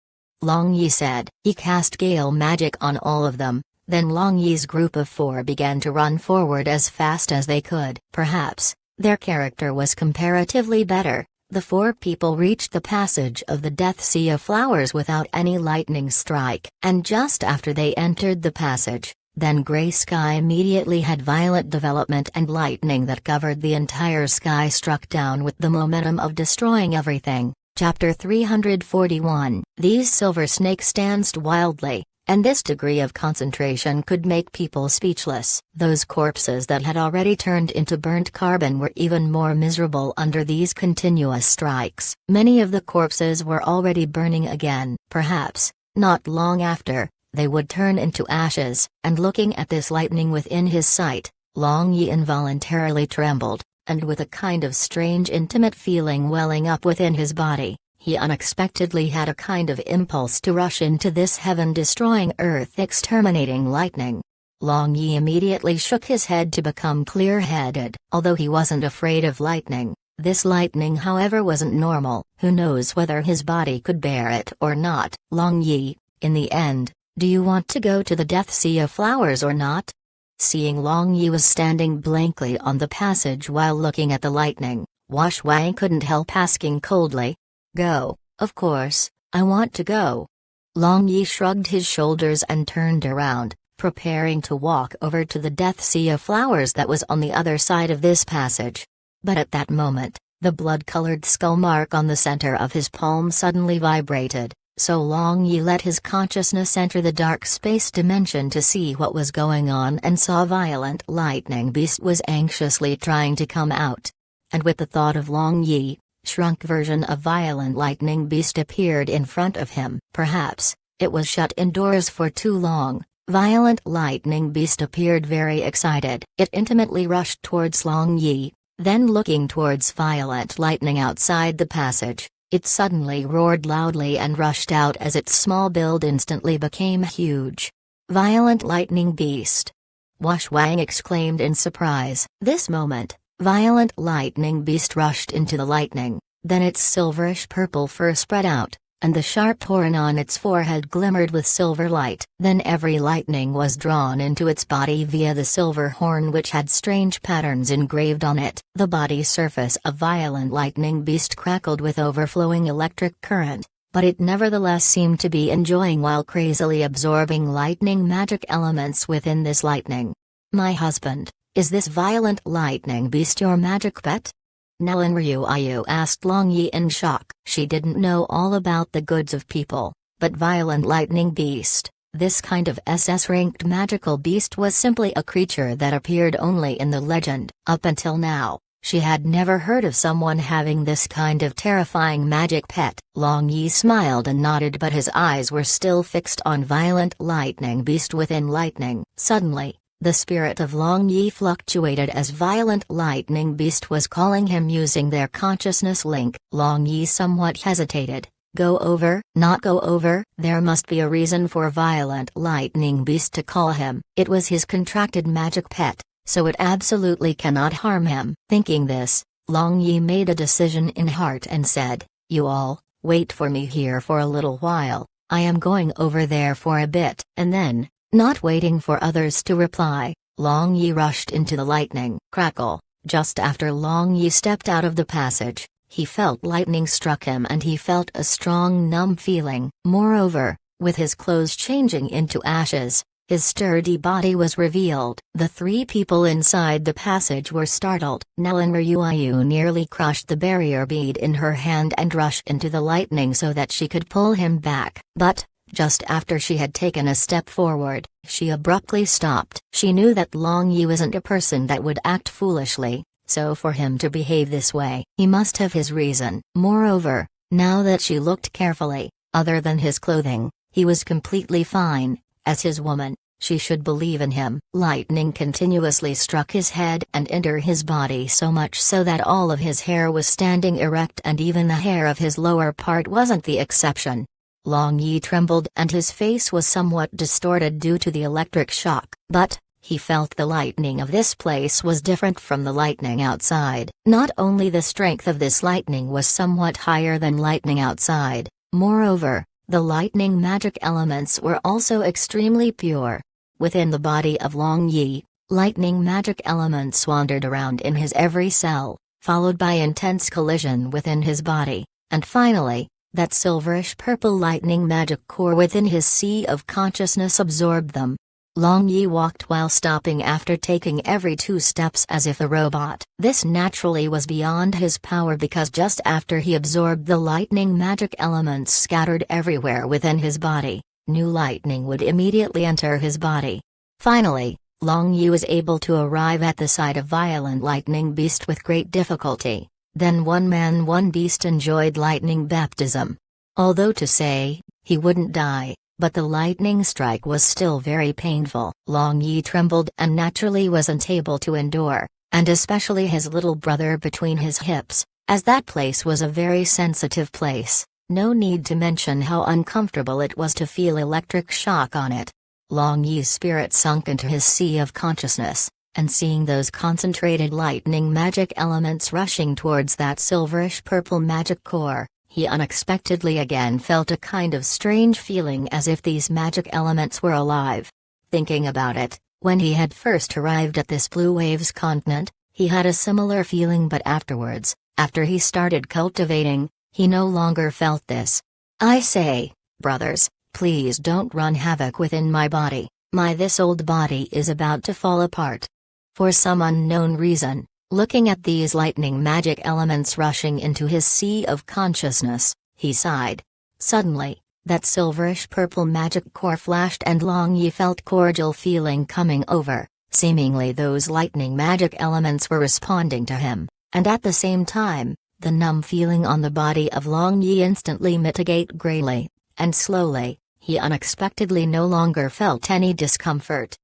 Long Yi said. He cast Gale Magic on all of them. Then Long Yi's group of 4 began to run forward as fast as they could. Perhaps, their character was comparatively better. The 4 people reached the passage of the Death Sea of Flowers without any lightning strike. And just after they entered the passage, then Grey Sky immediately had violent development, and lightning that covered the entire sky struck down with the momentum of destroying everything. Chapter 341. These silver snakes danced wildly, and this degree of concentration could make people speechless. Those corpses that had already turned into burnt carbon were even more miserable under these continuous strikes. Many of the corpses were already burning again. Perhaps, not long after, they would turn into ashes. And looking at this lightning within his sight, Long Yi involuntarily trembled, and with a kind of strange intimate feeling welling up within his body, he unexpectedly had a kind of impulse to rush into this heaven-destroying earth-exterminating lightning. Long Yi immediately shook his head to become clear-headed. Although he wasn't afraid of lightning, this lightning however wasn't normal. Who knows whether his body could bear it or not? "Long Yi, in the end, do you want to go to the Death Sea of Flowers or not?" Seeing Long Yi was standing blankly on the passage while looking at the lightning, Wush Wang couldn't help asking coldly. "Go, of course, I want to go." Long Yi shrugged his shoulders and turned around, preparing to walk over to the Death Sea of Flowers that was on the other side of this passage. But at that moment, the blood-colored skull mark on the center of his palm suddenly vibrated, so Long Yi let his consciousness enter the dark space dimension to see what was going on, and saw Violent Lightning Beast was anxiously trying to come out. And with the thought of Long Yi, shrunk version of Violent Lightning Beast appeared in front of him. Perhaps, it was shut indoors for too long. Violent Lightning Beast appeared very excited. It intimately rushed towards Long Yi, Then looking towards Violent Lightning outside the passage, it suddenly roared loudly and rushed out as its small build instantly became huge. Violent Lightning Beast! Wash Wang exclaimed in surprise. This moment, Violent Lightning Beast rushed into the lightning, then its silverish purple fur spread out, and the sharp horn on its forehead glimmered with silver light. Then every lightning was drawn into its body via the silver horn, which had strange patterns engraved on it. The body surface of Violent Lightning Beast crackled with overflowing electric current, but it nevertheless seemed to be enjoying while crazily absorbing lightning magic elements within this lightning. My husband, is this Violent Lightning Beast your magic pet? Nalan Ryuayu asked Long Yi in shock. She didn't know all about the goods of people, but Violent Lightning Beast, this kind of SS-ranked magical beast, was simply a creature that appeared only in the legend. Up until now, she had never heard of someone having this kind of terrifying magic pet. Long Yi smiled and nodded, but his eyes were still fixed on Violent Lightning Beast within lightning. Suddenly, the spirit of Long Yi fluctuated as Violent Lightning Beast was calling him using their consciousness link. Long Yi somewhat hesitated. Go over? Not go over? There must be a reason for Violent Lightning Beast to call him. It was his contracted magic pet, so it absolutely cannot harm him. Thinking this, Long Yi made a decision in heart and said, "You all, wait for me here for a little while, I am going over there for a bit." And then, not waiting for others to reply, Long Yi rushed into the lightning. Crackle! Just after Long Yi stepped out of the passage, he felt lightning struck him and he felt a strong numb feeling. Moreover, with his clothes changing into ashes, his sturdy body was revealed. The three people inside the passage were startled. Nalan Ryuayu nearly crushed the barrier bead in her hand and rushed into the lightning so that she could pull him back. But, just after she had taken a step forward, she abruptly stopped. She knew that Long Yi wasn't a person that would act foolishly, so for him to behave this way, he must have his reason. Moreover, now that she looked carefully, other than his clothing, he was completely fine. As his woman, she should believe in him. Lightning continuously struck his head and entered his body, so much so that all of his hair was standing erect and even the hair of his lower part wasn't the exception. Long Yi trembled and his face was somewhat distorted due to the electric shock, but he felt the lightning of this place was different from the lightning outside. Not only the strength of this lightning was somewhat higher than lightning outside, moreover, the lightning magic elements were also extremely pure. Within the body of Long Yi, lightning magic elements wandered around in his every cell, followed by intense collision within his body, and finally, that silverish purple lightning magic core within his sea of consciousness absorbed them. Long Yi walked while stopping after taking every 2 steps as if a robot. This naturally was beyond his power because just after he absorbed the lightning magic elements scattered everywhere within his body, new lightning would immediately enter his body. Finally, Long Yi was able to arrive at the side of Violent Lightning Beast with great difficulty. Then one man one beast enjoyed lightning baptism. Although to say, he wouldn't die, but the lightning strike was still very painful. Long Yi trembled and naturally wasn't able to endure, and especially his little brother between his hips, as that place was a very sensitive place. No need to mention how uncomfortable it was to feel electric shock on it. Long Yi's spirit sunk into his sea of consciousness, and seeing those concentrated lightning magic elements rushing towards that silverish purple magic core, he unexpectedly again felt a kind of strange feeling as if these magic elements were alive. Thinking about it, when he had first arrived at this Blue Waves continent, he had a similar feeling, but afterwards, after he started cultivating, he no longer felt this. I say, brothers, please don't run havoc within my body. This old body is about to fall apart. For some unknown reason, looking at these lightning magic elements rushing into his sea of consciousness, he sighed. Suddenly, that silverish purple magic core flashed and Long Yi felt cordial feeling coming over. Seemingly those lightning magic elements were responding to him, and at the same time, the numb feeling on the body of Long Yi instantly mitigate greatly, and slowly, he unexpectedly no longer felt any discomfort.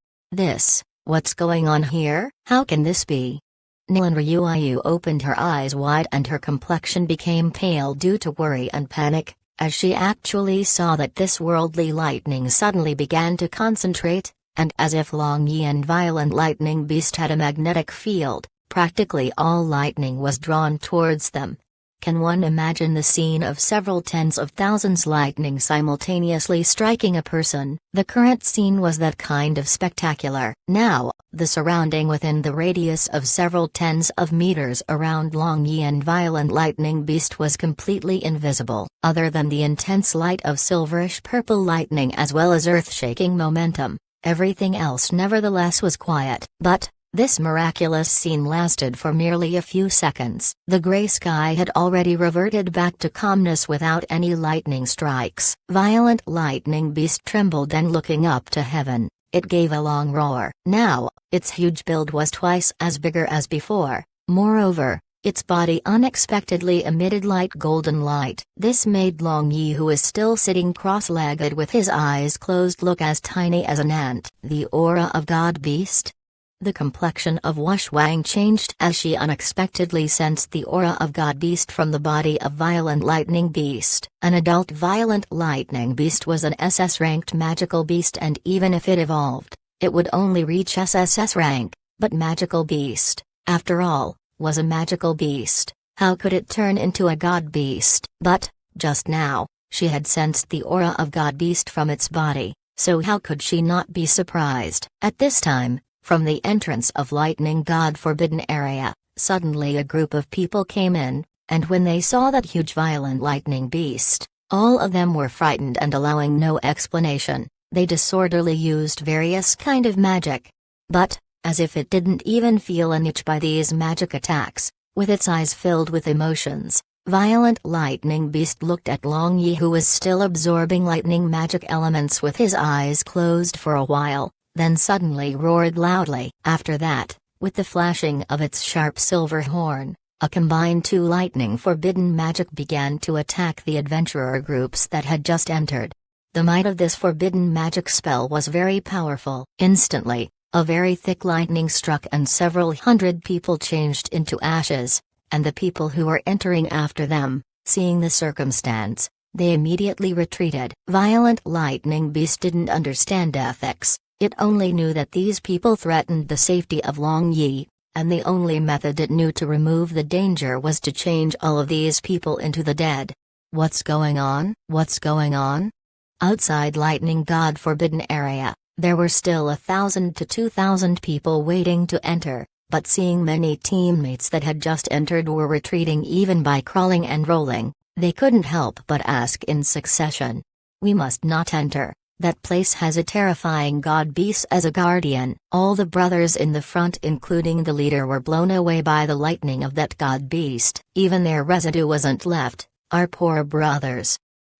What's going on here? How can this be? Nilan Ryuayu opened her eyes wide and her complexion became pale due to worry and panic, as she actually saw that this worldly lightning suddenly began to concentrate, and as if Long Yi and Violent Lightning Beast had a magnetic field, practically all lightning was drawn towards them. Can one imagine the scene of several tens of thousands lightning simultaneously striking a person? The current scene was that kind of spectacular. Now, the surrounding within the radius of several tens of meters around Long Yi and Violent Lightning Beast was completely invisible. Other than the intense light of silverish purple lightning as well as earth-shaking momentum, everything else nevertheless was quiet. But this miraculous scene lasted for merely a few seconds. The gray sky had already reverted back to calmness without any lightning strikes. Violent Lightning Beast trembled, and looking up to heaven, it gave a long roar. Now, its huge build was twice as bigger as before. Moreover, its body unexpectedly emitted light golden light. This made Long Yi, who is still sitting cross-legged with his eyes closed, look as tiny as an ant. The aura of God Beast? The complexion of Wush Wang changed as she unexpectedly sensed the aura of God Beast from the body of Violent Lightning Beast. An adult Violent Lightning Beast was an SS-ranked magical beast, and even if it evolved, it would only reach SSS rank. But magical beast, after all, was a magical beast. How could it turn into a God Beast? But, just now, she had sensed the aura of God Beast from its body, so how could she not be surprised? At this time, from the entrance of Lightning God Forbidden Area, suddenly a group of people came in, and when they saw that huge Violent Lightning Beast, all of them were frightened, and allowing no explanation, they disorderly used various kind of magic. But, as if it didn't even feel an itch by these magic attacks, with its eyes filled with emotions, Violent Lightning Beast looked at Long Yi, who was still absorbing lightning magic elements with his eyes closed for a while, then suddenly roared loudly. After that, with the flashing of its sharp silver horn, a combined two lightning forbidden magic began to attack the adventurer groups that had just entered. The might of this forbidden magic spell was very powerful. Instantly, a very thick lightning struck and several hundred people changed into ashes, and the people who were entering after them, seeing the circumstance, they immediately retreated. Violent Lightning Beast didn't understand ethics. It only knew that these people threatened the safety of Long Yi, and the only method it knew to remove the danger was to change all of these people into the dead. What's going on? What's going on? Outside Lightning God Forbidden Area, there were still 1,000 to 2,000 people waiting to enter, but seeing many teammates that had just entered were retreating even by crawling and rolling, they couldn't help but ask in succession. We must not enter. That place has a terrifying God Beast as a guardian. All the brothers in the front, including the leader, were blown away by the lightning of that God Beast. Even their residue wasn't left. Our poor brothers.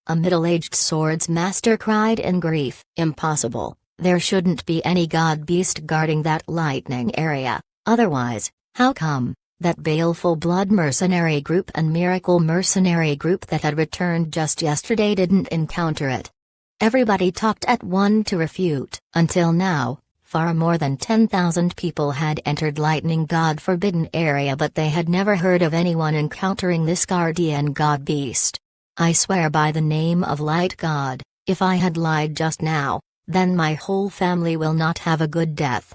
A middle-aged swords master cried in grief. Impossible. There shouldn't be any God Beast guarding that lightning area. Otherwise, how come that baleful blood mercenary group and miracle mercenary group that had returned just yesterday didn't encounter it? Everybody talked at one to refute. Until now, far more than 10,000 people had entered Lightning God Forbidden Area, but they had never heard of anyone encountering this guardian God Beast. I swear by the name of Light God, if I had lied just now, then my whole family will not have a good death.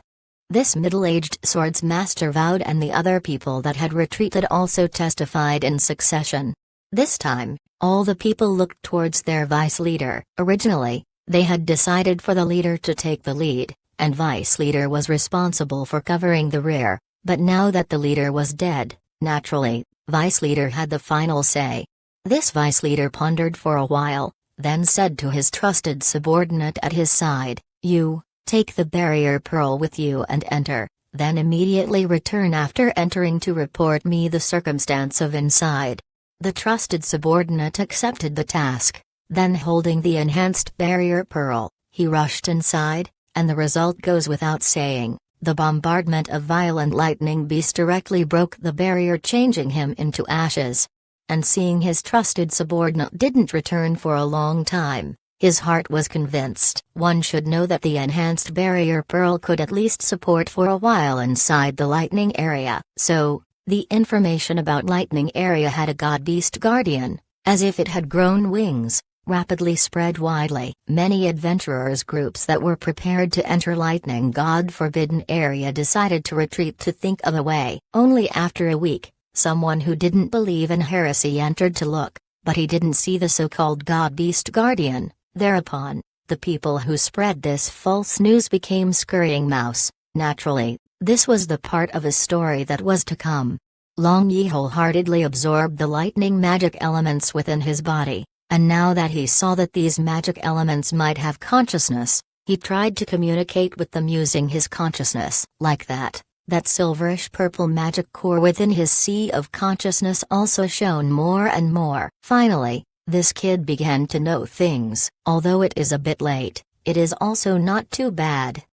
This middle-aged swords master vowed, and the other people that had retreated also testified in succession. This time, all the people looked towards their vice leader. Originally, they had decided for the leader to take the lead, and vice leader was responsible for covering the rear, but now that the leader was dead, naturally, vice leader had the final say. This vice leader pondered for a while, then said to his trusted subordinate at his side, "You, take the barrier pearl with you and enter, then immediately return after entering to report me the circumstance of inside." The trusted subordinate accepted the task, then holding the enhanced barrier pearl, he rushed inside, and the result goes without saying. The bombardment of Violent Lightning Beast directly broke the barrier, changing him into ashes. And seeing his trusted subordinate didn't return for a long time, His heart was convinced. One should know that the enhanced barrier pearl could at least support for a while inside the lightning area. So, the information about lightning area had a god beast guardian, as if it had grown wings, rapidly spread widely. Many adventurers groups that were prepared to enter lightning god forbidden area decided to retreat to think of a way. Only after a week, someone who didn't believe in heresy entered to look, but he didn't see the so-called god beast guardian. Thereupon, the people who spread this false news became scurrying mouse. Naturally, this was the part of a story that was to come. Long Yi wholeheartedly absorbed the lightning magic elements within his body, and now that he saw that these magic elements might have consciousness, he tried to communicate with them using his consciousness. Like that silverish purple magic core within his sea of consciousness also shone more and more. Finally, this kid began to know things. Although it is a bit late, it is also not too bad.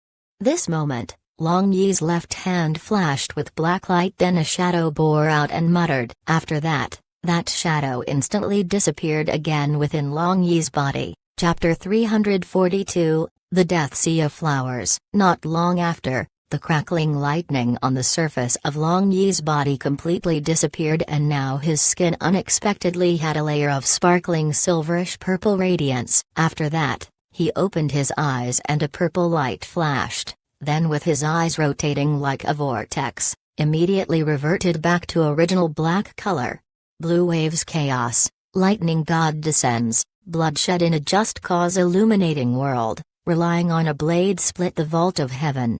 This moment, Long Yi's left hand flashed with black light, then a shadow bore out and muttered. After that shadow instantly disappeared again within Long Yi's body. Chapter 342, The Death Sea of Flowers. Not long after, the crackling lightning on the surface of Long Yi's body completely disappeared, and now his skin unexpectedly had a layer of sparkling silverish purple radiance. After that, he opened his eyes and a purple light flashed, then with his eyes rotating like a vortex, immediately reverted back to original black color. Blue waves chaos, lightning god descends, bloodshed in a just cause illuminating world, relying on a blade split the vault of heaven.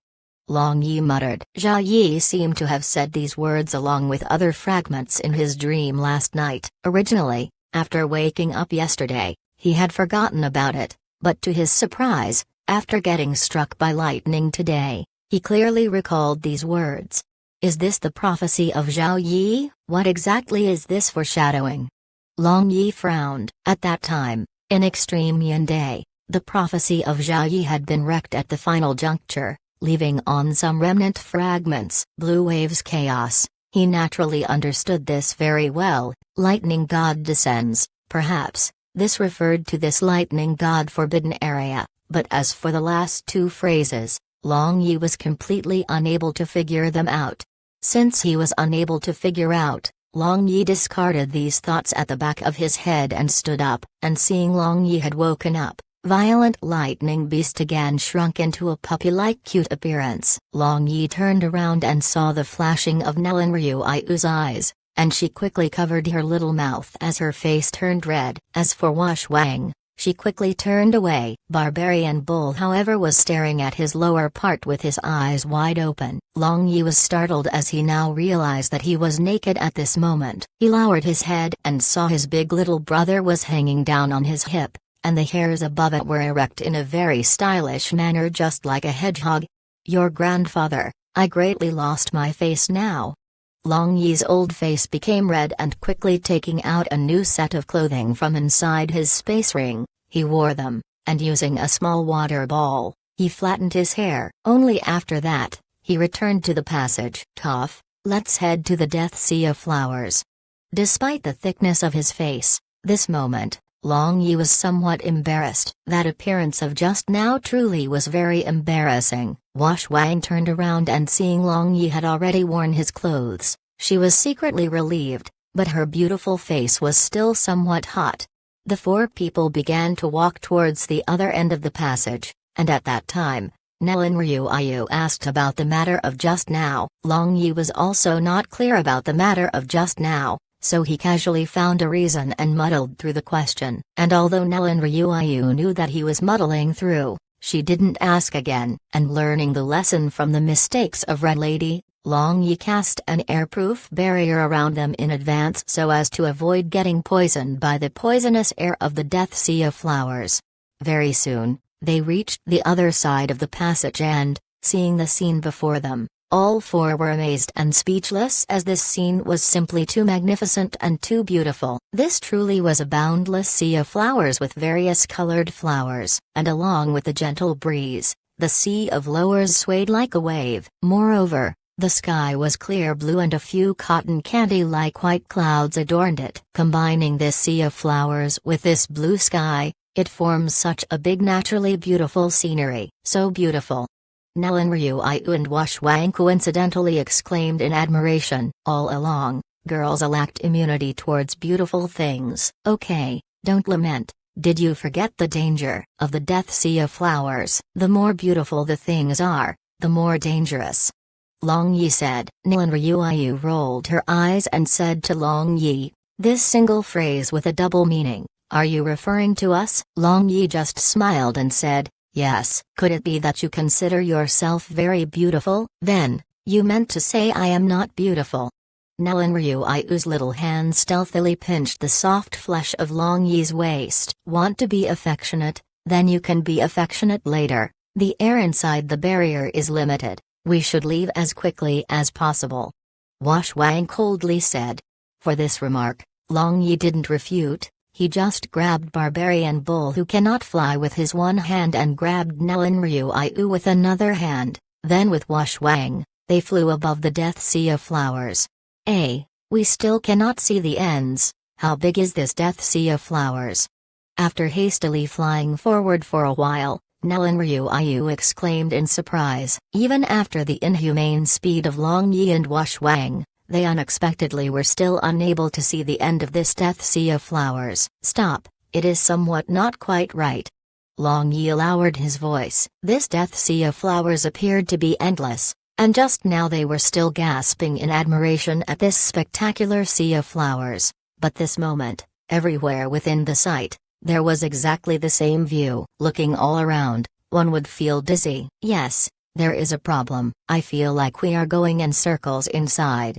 Long Yi muttered. Zhao Yi seemed to have said these words along with other fragments in his dream last night. Originally, after waking up yesterday, he had forgotten about it, but to his surprise, after getting struck by lightning today, he clearly recalled these words. Is this the prophecy of Zhao Yi? What exactly is this foreshadowing? Long Yi frowned. At that time, in Extreme Yunde, the prophecy of Zhao Yi had been wrecked at the final juncture, leaving on some remnant fragments. Blue waves chaos. He naturally understood this very well. Lightning god descends. Perhaps this referred to this lightning god forbidden area, but as for the last two phrases, Long Yi was completely unable to figure them out. Since he was unable to figure out, Long Yi discarded these thoughts at the back of his head and stood up, and seeing Long Yi had woken up, Violent Lightning Beast again shrunk into a puppy-like cute appearance. Long Yi turned around and saw the flashing of Nellen Ryuiu's eyes, and she quickly covered her little mouth as her face turned red. As for Wash Wang, she quickly turned away. Barbarian Bull however was staring at his lower part with his eyes wide open. Long Yi was startled as he now realized that he was naked at this moment. He lowered his head and saw his big little brother was hanging down on his hip, and the hairs above it were erect in a very stylish manner just like a hedgehog. Your grandfather, I greatly lost my face now. Long Yi's old face became red, and quickly taking out a new set of clothing from inside his space ring, he wore them, and using a small water ball, he flattened his hair. Only after that, he returned to the passage. Toph, let's head to the Death Sea of Flowers. Despite the thickness of his face, this moment, Long Yi was somewhat embarrassed. That appearance of just now truly was very embarrassing. Wash Wang turned around, and seeing Long Yi had already worn his clothes, she was secretly relieved, but her beautiful face was still somewhat hot. The four people began to walk towards the other end of the passage, and at that time, Nellen Ryuiu asked about the matter of just now. Long Yi was also not clear about the matter of just now, so he casually found a reason and muddled through the question. And although Nellen Ryuiu knew that he was muddling through, she didn't ask again. And learning the lesson from the mistakes of Red Lady, Long Yi cast an airproof barrier around them in advance so as to avoid getting poisoned by the poisonous air of the Death Sea of Flowers. Very soon, they reached the other side of the passage and, seeing the scene before them, all four were amazed and speechless, as this scene was simply too magnificent and too beautiful. This truly was a boundless sea of flowers with various colored flowers, and along with the gentle breeze, the sea of flowers swayed like a wave. Moreover, the sky was clear blue, and a few cotton candy-like white clouds adorned it. Combining this sea of flowers with this blue sky, It forms such a big naturally beautiful scenery. So beautiful. Nellen Ryu and Wash Wang coincidentally exclaimed in admiration. All along, girls lacked immunity towards beautiful things. Okay, don't lament. Did you forget the danger of the Death Sea of Flowers? The more beautiful the things are, the more dangerous. Long Yi said. Nellen Ryu rolled her eyes and said to Long Yi, this single phrase with a double meaning, are you referring to us? Long Yi just smiled and said, yes. Could it be that you consider yourself very beautiful? Then, you meant to say I am not beautiful. Nellen Ryu's little hand stealthily pinched the soft flesh of Long Yi's waist. Want to be affectionate? Then you can be affectionate later. The air inside the barrier is limited. We should leave as quickly as possible. Wash Wang coldly said. For this remark, Long Yi didn't refute. He just grabbed Barbarian Bull who cannot fly with his one hand and grabbed Nellen Ryu with another hand. Then with Wash Wang, they flew above the Death Sea of Flowers. We still cannot see the ends. How big is this Death Sea of Flowers? After hastily flying forward for a while, Nellen Ryu exclaimed in surprise. Even after the inhumane speed of Long Yi and Wash Wang, they unexpectedly were still unable to see the end of this Death Sea of Flowers. Stop, it is somewhat not quite right. Long Yi lowered his voice. This Death Sea of Flowers appeared to be endless, and just now they were still gasping in admiration at this spectacular sea of flowers. But this moment, everywhere within the site, there was exactly the same view. Looking all around, one would feel dizzy. Yes, there is a problem. I feel like we are going in circles inside.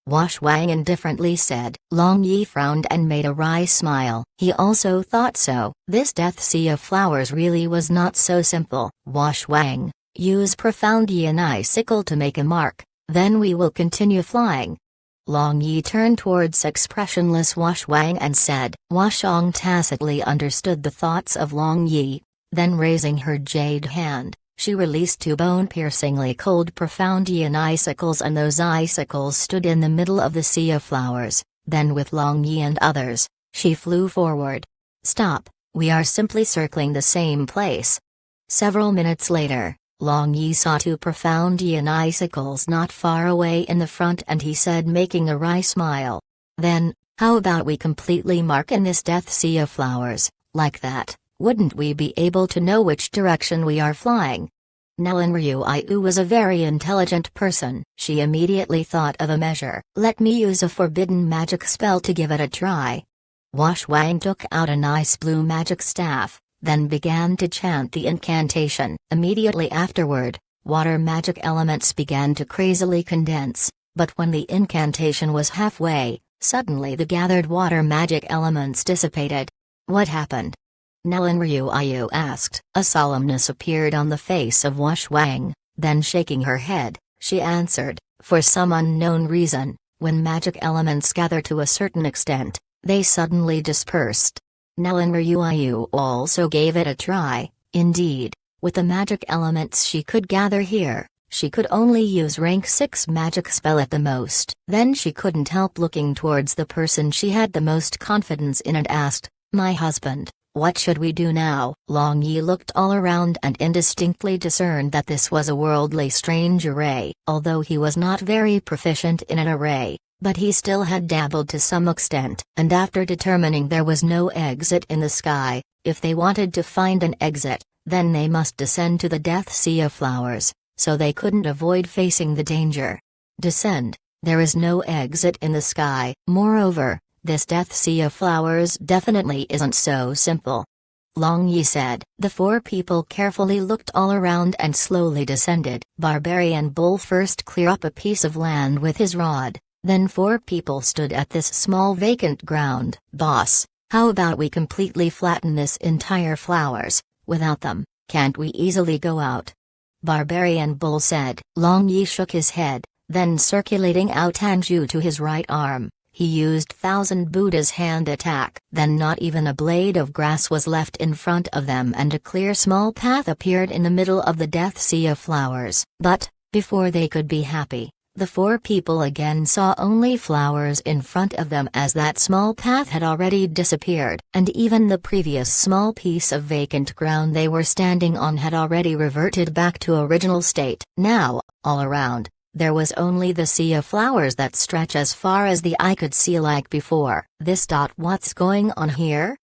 Wash Wang indifferently said. Long Yi frowned and made a wry smile. He also thought so. This Death Sea of Flowers really was not so simple. Wash Wang, use Profound Yin Icicle to make a mark, then we will continue flying. Long Yi turned towards expressionless Wash Wang and said. Washong tacitly understood the thoughts of Long Yi, then raising her jade hand, she released two bone-piercingly cold Profound Yin icicles, and those icicles stood in the middle of the Sea of Flowers. Then with Long Yi and others, she flew forward. Stop, we are simply circling the same place. Several minutes later, Long Yi saw two Profound Yin icicles not far away in the front, and he said, making a wry smile. Then, how about we completely mark in this Death Sea of Flowers, like that? Wouldn't we be able to know which direction we are flying? Nellen Ryu was a very intelligent person. She immediately thought of a measure. Let me use a forbidden magic spell to give it a try. Wash Wang took out a nice blue magic staff, then began to chant the incantation. Immediately afterward, water magic elements began to crazily condense, but when the incantation was halfway, suddenly the gathered water magic elements dissipated. What happened? Nellen Ryu asked. A solemnness appeared on the face of Wash Wang, then shaking her head, she answered, for some unknown reason, when magic elements gather to a certain extent, they suddenly dispersed. Nellen Ryu also gave it a try. Indeed, with the magic elements she could gather here, she could only use rank 6 magic spell at the most. Then she couldn't help looking towards the person she had the most confidence in and asked, my husband, what should we do now? Long Yi looked all around and indistinctly discerned that this was a worldly strange array. Although he was not very proficient in an array, but he still had dabbled to some extent. And after determining there was no exit in the sky, if they wanted to find an exit, then they must descend to the Death Sea of Flowers, so they couldn't avoid facing the danger. Descend. There is no exit in the sky. Moreover, this Death Sea of Flowers definitely isn't so simple. Long Yi said. The four people carefully looked all around and slowly descended. Barbarian Bull first clear up a piece of land with his rod, then four people stood at this small vacant ground. Boss, how about we completely flatten this entire flowers? Without them, can't we easily go out? Barbarian Bull said. Long Yi shook his head, then circulating out Anju to his right arm, he used Thousand Buddha's hand attack. Then not even a blade of grass was left in front of them, and a clear small path appeared in the middle of the Death Sea of Flowers. But, before they could be happy, The four people again saw only flowers in front of them, as that small path had already disappeared, and even the previous small piece of vacant ground they were standing on had already reverted back to original state. Now, all around, there was only the sea of flowers that stretch as far as the eye could see like before. What's going on here?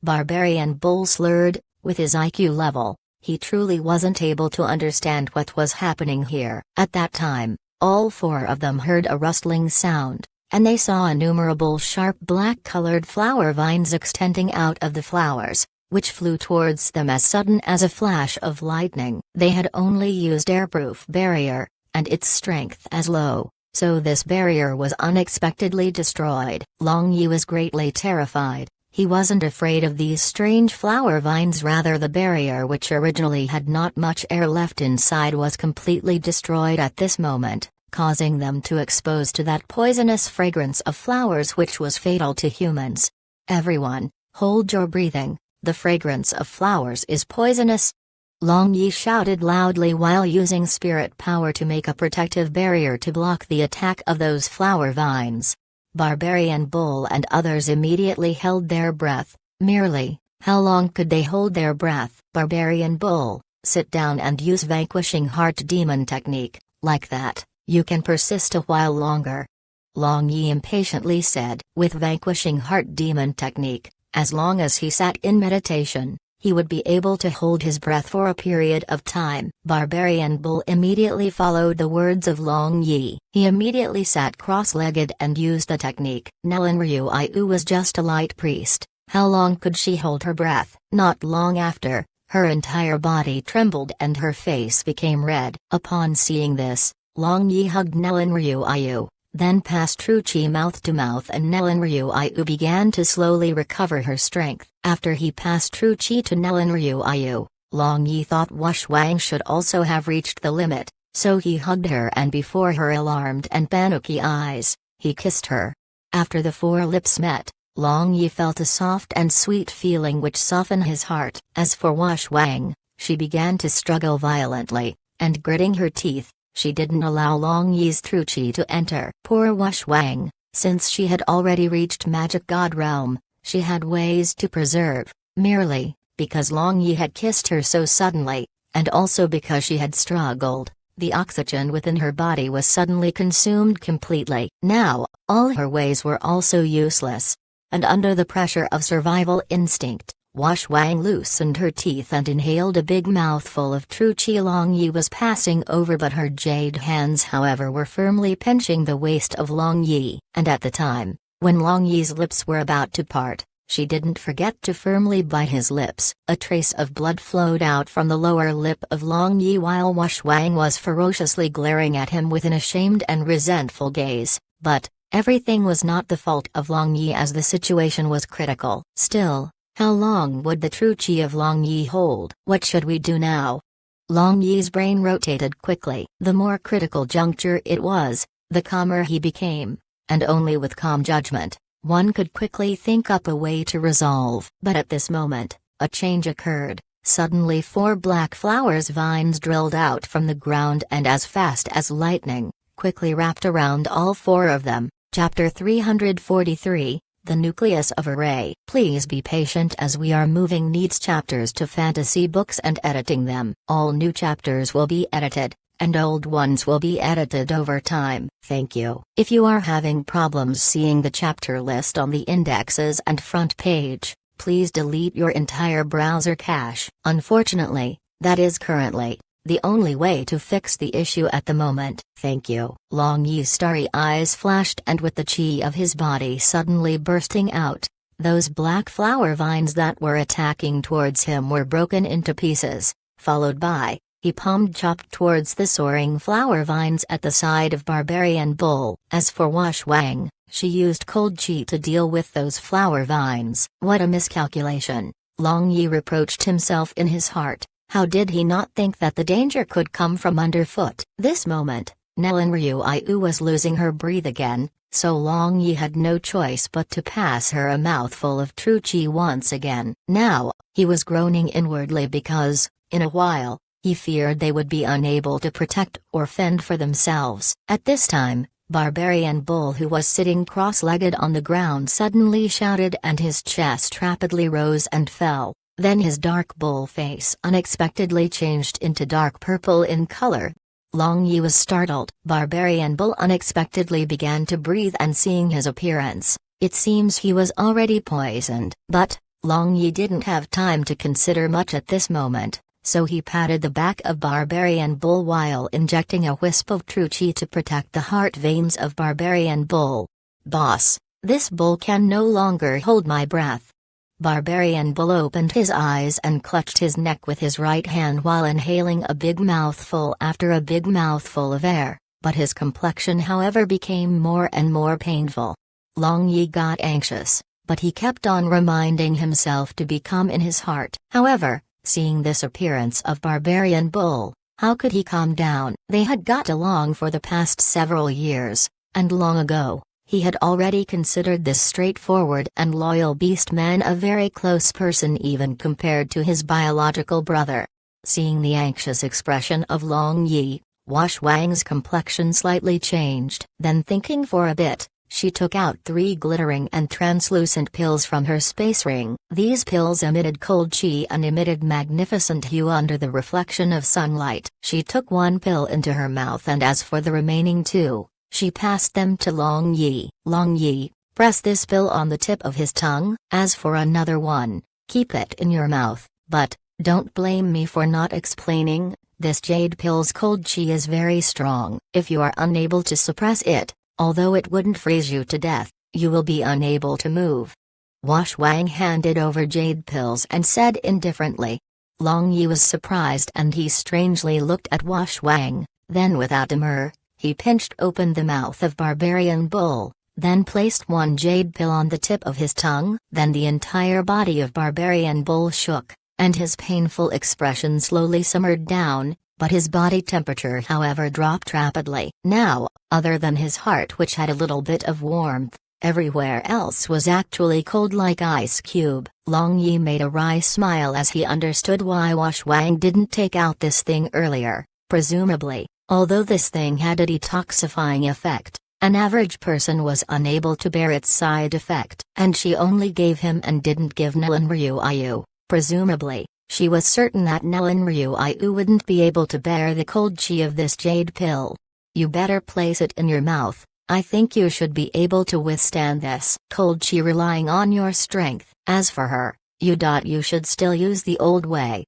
Barbarian Bull slurred. With his IQ level, he truly wasn't able to understand what was happening here. At that time, all four of them heard a rustling sound, and they saw innumerable sharp black-colored flower vines extending out of the flowers, which flew towards them as sudden as a flash of lightning. They had only used airproof barrier, and its strength as low, so this barrier was unexpectedly destroyed. Long Yi was greatly terrified. He wasn't afraid of these strange flower vines, rather the barrier, which originally had not much air left inside, was completely destroyed at this moment, causing them to expose to that poisonous fragrance of flowers which was fatal to humans. Everyone, hold your breathing, the fragrance of flowers is poisonous. Long Yi shouted loudly while using spirit power to make a protective barrier to block the attack of those flower vines. Barbarian Bull and others immediately held their breath. Merely, how long could they hold their breath? Barbarian Bull, sit down and use Vanquishing Heart Demon technique. Like that, you can persist a while longer. Long Yi impatiently said. With Vanquishing Heart Demon technique, as long as he sat in meditation, he would be able to hold his breath for a period of time. Barbarian Bull immediately followed the words of Long Yi. He immediately sat cross-legged and used the technique. Nellen Ryuiu was just a light priest. How long could she hold her breath? Not long after, her entire body trembled and her face became red. Upon seeing this, Long Yi hugged Nellen Ryuiu, then passed True Chi mouth to mouth, and Nellen Ryuiu began to slowly recover her strength. After he passed True Chi to Nellen Ryuiu, Long Yi thought Wash Wang should also have reached the limit, so he hugged her, and before her alarmed and panicky eyes, he kissed her. After the four lips met, Long Yi felt a soft and sweet feeling which softened his heart. As for Wash Wang, she began to struggle violently, and gritting her teeth, she didn't allow Long Yi's True Chi to enter. Poor Wash Wang, since she had already reached Magic God Realm, she had ways to preserve. Merely, because Long Yi had kissed her so suddenly, and also because she had struggled, the oxygen within her body was suddenly consumed completely. Now, all her ways were also useless. And under the pressure of survival instinct, Wash Wang loosened her teeth and inhaled a big mouthful of True Chi. Long Yi was passing over, but her jade hands, however, were firmly pinching the waist of Long Yi. And at the time, when Long Yi's lips were about to part, she didn't forget to firmly bite his lips. A trace of blood flowed out from the lower lip of Long Yi while Wash Wang was ferociously glaring at him with an ashamed and resentful gaze, but everything was not the fault of Long Yi, as the situation was critical. Still, how long would the True Chi of Long Yi hold? What should we do now? Long Yi's brain rotated quickly. The more critical juncture it was, the calmer he became, and only with calm judgment, one could quickly think up a way to resolve. But at this moment, a change occurred. Suddenly 4 black flowers vines drilled out from the ground and as fast as lightning, quickly wrapped around all 4 of them. Chapter 343, The Nucleus of a Ray. Please be patient as we are moving needs chapters to fantasy books and editing them. All new chapters will be edited, and old ones will be edited over time. Thank you. If you are having problems seeing the chapter list on the indexes and front page, please delete your entire browser cache. Unfortunately, that is currently the only way to fix the issue at the moment. Thank you. Long Yi's starry eyes flashed, and with the chi of his body suddenly bursting out, those black flower vines that were attacking towards him were broken into pieces, followed by, he palmed chopped towards the soaring flower vines at the side of Barbarian Bull. As for Wash Wang, she used cold chi to deal with those flower vines. What a miscalculation! Long Yi reproached himself in his heart. How did he not think that the danger could come from underfoot? This moment, Nellen Ryuiu was losing her breath again, so Long Yi had no choice but to pass her a mouthful of True Chi once again. Now, he was groaning inwardly because, in a while, He feared they would be unable to protect or fend for themselves. At this time, Barbarian Bull, who was sitting cross-legged on the ground, suddenly shouted and his chest rapidly rose and fell. Then his dark bull face unexpectedly changed into dark purple in color. Long Yi was startled. Barbarian Bull unexpectedly began to breathe, and seeing his appearance, it seems he was already poisoned. But Long Yi didn't have time to consider much at this moment, so he patted the back of Barbarian Bull while injecting a wisp of true chi to protect the heart veins of Barbarian Bull. "Boss, this bull can no longer hold my breath." Barbarian Bull opened his eyes and clutched his neck with his right hand while inhaling a big mouthful after a big mouthful of air, but his complexion, however, became more and more painful. Long Yi got anxious, but he kept on reminding himself to be calm in his heart. However, seeing this appearance of Barbarian Bull, how could he calm down? They had got along for the past several years, and long ago, he had already considered this straightforward and loyal beastman a very close person, even compared to his biological brother. Seeing the anxious expression of Long Yi, Wash Wang's complexion slightly changed. Then, thinking for a bit, she took out 3 glittering and translucent pills from her space ring. These pills emitted cold chi and emitted magnificent hue under the reflection of sunlight. She took 1 pill into her mouth, and as for the remaining 2, she passed them to Long Yi. "Long Yi, press this pill on the tip of his tongue. As for another one, keep it in your mouth, but don't blame me for not explaining. This jade pill's cold chi is very strong. If you are unable to suppress it, although it wouldn't freeze you to death, you will be unable to move." Wash Wang handed over jade pills and said indifferently. Long Yi was surprised, and he strangely looked at Wash Wang. Then, without demur, he pinched open the mouth of Barbarian Bull, then placed 1 jade pill on the tip of his tongue. Then the entire body of Barbarian Bull shook, and his painful expression slowly simmered down, but his body temperature, however, dropped rapidly. Now, other than his heart, which had a little bit of warmth, everywhere else was actually cold like ice cube. Long Yi made a wry smile as he understood why Wash Wang didn't take out this thing earlier. Presumably, although this thing had a detoxifying effect, an average person was unable to bear its side effect, and she only gave him and didn't give Nelan Ryuayu. Presumably, she was certain that Nelan Ryuayu wouldn't be able to bear the cold chi of this jade pill. "You better place it in your mouth. I think you should be able to withstand this cold chi relying on your strength. As for her, you should still use the old way."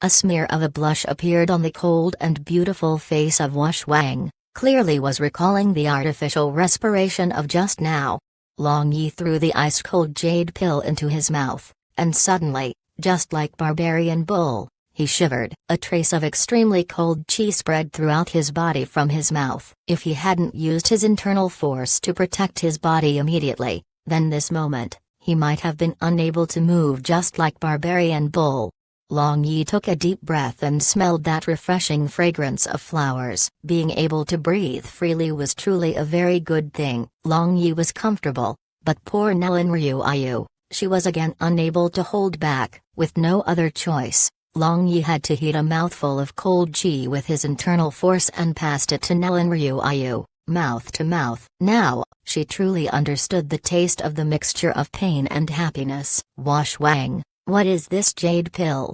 A smear of a blush appeared on the cold and beautiful face of Wash Wang, clearly was recalling the artificial respiration of just now. Long Yi threw the ice-cold jade pill into his mouth, and suddenly, just like Barbarian Bull, he shivered. A trace of extremely cold chi spread throughout his body from his mouth. If he hadn't used his internal force to protect his body immediately, then this moment, he might have been unable to move just like Barbarian Bull. Long Yi took a deep breath and smelled that refreshing fragrance of flowers. Being able to breathe freely was truly a very good thing. Long Yi was comfortable, but poor Nelan Ryuayu, she was again unable to hold back. With no other choice, Long Yi had to heat a mouthful of cold chi with his internal force and passed it to Nelan Ryuayu, mouth to mouth. Now, she truly understood the taste of the mixture of pain and happiness. "Wash Wang, what is this jade pill?"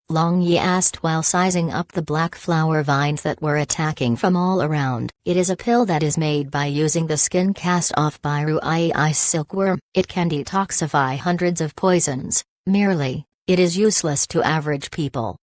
Long Yi asked while sizing up the black flower vines that were attacking from all around. "It is a pill that is made by using the skin cast off by Ruai ice silkworm. It can detoxify hundreds of poisons. Merely, it is useless to average people."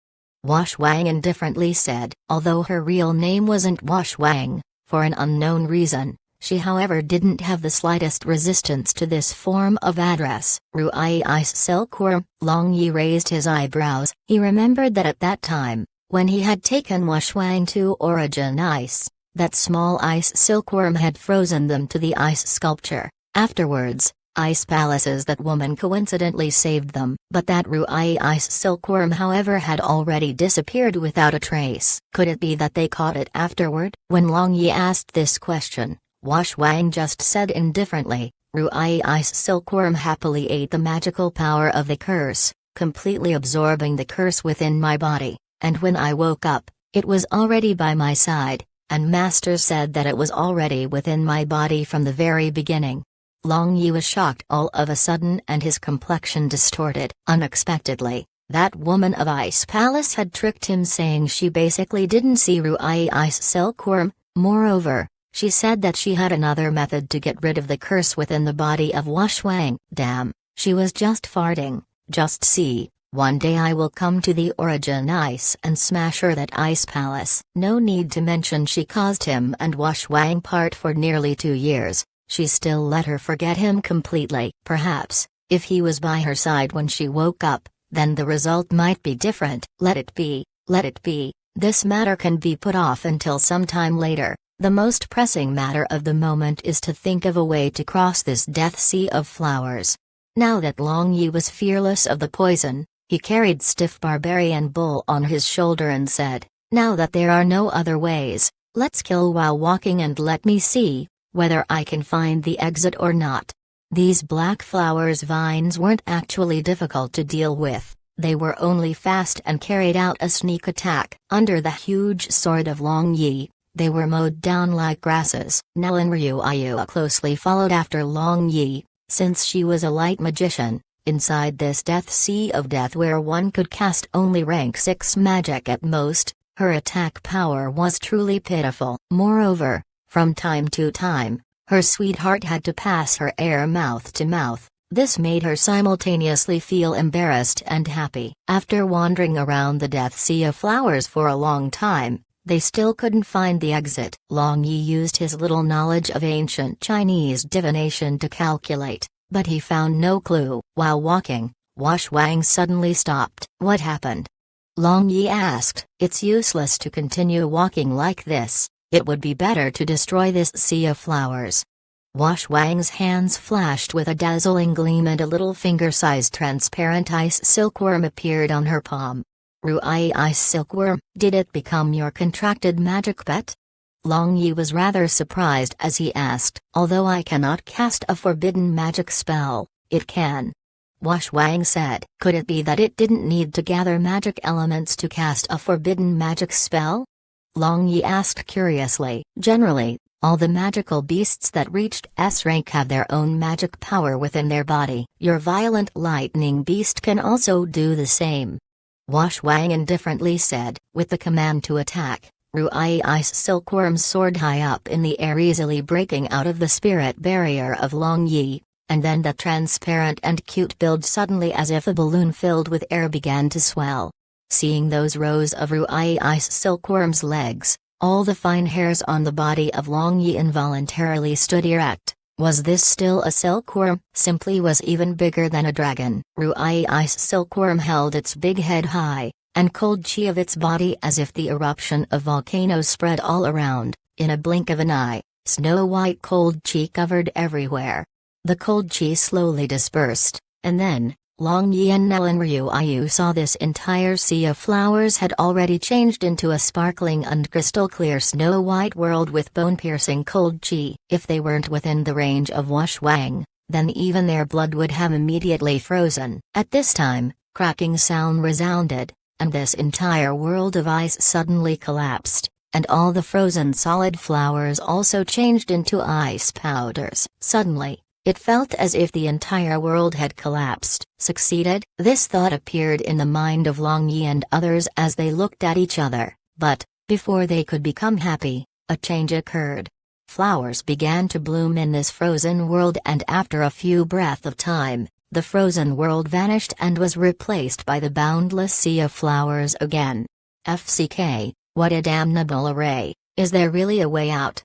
Wash Wang indifferently said. Although her real name wasn't Wash Wang, for an unknown reason, she however didn't have the slightest resistance to this form of address. "Ruai ice silkworm." Long Yi raised his eyebrows. He remembered that at that time, when he had taken Wash Wang to Origin Ice, that small ice silkworm had frozen them to the ice sculpture. Afterwards, ice palaces that woman coincidentally saved them. But that Ruai ice silkworm however had already disappeared without a trace. Could it be that they caught it afterward? When Long Yi asked this question, Wash Wang just said indifferently, "Ruai ice silkworm happily ate the magical power of the curse, completely absorbing the curse within my body. and when I woke up, it was already by my side, and Master said that it was already within my body from the very beginning. Long Yi was shocked all of a sudden and his complexion distorted. Unexpectedly, that woman of Ice Palace had tricked him, saying she basically didn't see Ruai Ice Silkworm. Moreover, she said that she had another method to get rid of the curse within the body of Washwang. Damn, she was just farting. Just see, one day I will come to the Origin Ice and smash her that Ice Palace. No need to mention she caused him and Washwang part for nearly 2 years. She still let her forget him completely. Perhaps, if he was by her side when she woke up, then the result might be different. Let it be, let it be. This matter can be put off until some time later. The most pressing matter of the moment is to think of a way to cross this death sea of flowers. Now that Long Yi was fearless of the poison, he carried Stiff Barbarian Bull on his shoulder and said, "Now that there are no other ways, let's kill while walking and let me see whether I can find the exit or not." These black flowers vines weren't actually difficult to deal with, they were only fast and carried out a sneak attack. Under the huge sword of Long Yi, they were mowed down like grasses. Nellen Ryuayu closely followed after Long Yi, since she was a light magician. Inside this death sea of death where one could cast only rank 6 magic at most, her attack power was truly pitiful. Moreover, from time to time, her sweetheart had to pass her air mouth to mouth. This made her simultaneously feel embarrassed and happy. After wandering around the death sea of flowers for a long time, they still couldn't find the exit. Long Yi used his little knowledge of ancient Chinese divination to calculate, but he found no clue. While walking, Washwang suddenly stopped. What happened? Long Yi asked. It's useless to continue walking like this. It would be better to destroy this sea of flowers. Washwang's hands flashed with a dazzling gleam and a little finger-sized transparent ice silkworm appeared on her palm. Ruai Ice Silkworm, did it become your contracted magic pet? Long Yi was rather surprised as he asked. Although I cannot cast a forbidden magic spell, it can. Washwang said. Could it be that it didn't need to gather magic elements to cast a forbidden magic spell? Long Yi asked curiously. Generally, all the magical beasts that reached S rank have their own magic power within their body. Your violent lightning beast can also do the same. Washwang indifferently said. With the command to attack, Ruai Ice Silkworm soared high up in the air, easily breaking out of the spirit barrier of Long Yi, and then the transparent and cute build suddenly, as if a balloon filled with air, began to swell. Seeing those rows of Ruai Ice Silkworm's legs, all the fine hairs on the body of Long Yi involuntarily stood erect. Was this still a silkworm? Simply was even bigger than a dragon. Ruai Ice Silkworm held its big head high, and cold chi of its body as if the eruption of volcanoes spread all around. In a blink of an eye, snow-white cold chi covered everywhere. The cold chi slowly dispersed, and then, Long Yi and Nellen Ryuayu saw this entire sea of flowers had already changed into a sparkling and crystal-clear snow-white world with bone-piercing cold chi. If they weren't within the range of Washwang, then even their blood would have immediately frozen. At this time, cracking sound resounded, and this entire world of ice suddenly collapsed, and all the frozen solid flowers also changed into ice powders. Suddenly, it felt as if the entire world had collapsed. Succeeded? This thought appeared in the mind of Long Yi and others as they looked at each other, but, before they could become happy, a change occurred. Flowers began to bloom in this frozen world, and after a few breaths of time, the frozen world vanished and was replaced by the boundless sea of flowers again. FCK, what a damnable array! Is there really a way out?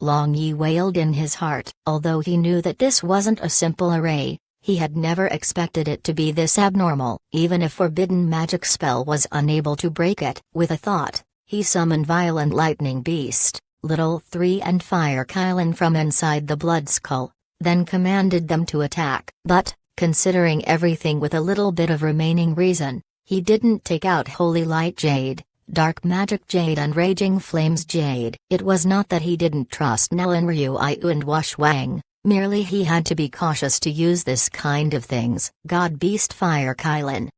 Long Yi wailed in his heart. Although he knew that this wasn't a simple array, he had never expected it to be this abnormal. Even a forbidden magic spell was unable to break it. With a thought, he summoned Violent Lightning Beast, Little 3 and Fire Kylan from inside the Blood Skull, then commanded them to attack. But, considering everything with a little bit of remaining reason, he didn't take out Holy Light Jade, Dark Magic Jade and Raging Flames Jade. It was not that he didn't trust Nellen Ryuayu and Washwang, merely he had to be cautious to use this kind of things. God Beast Fire Kylan.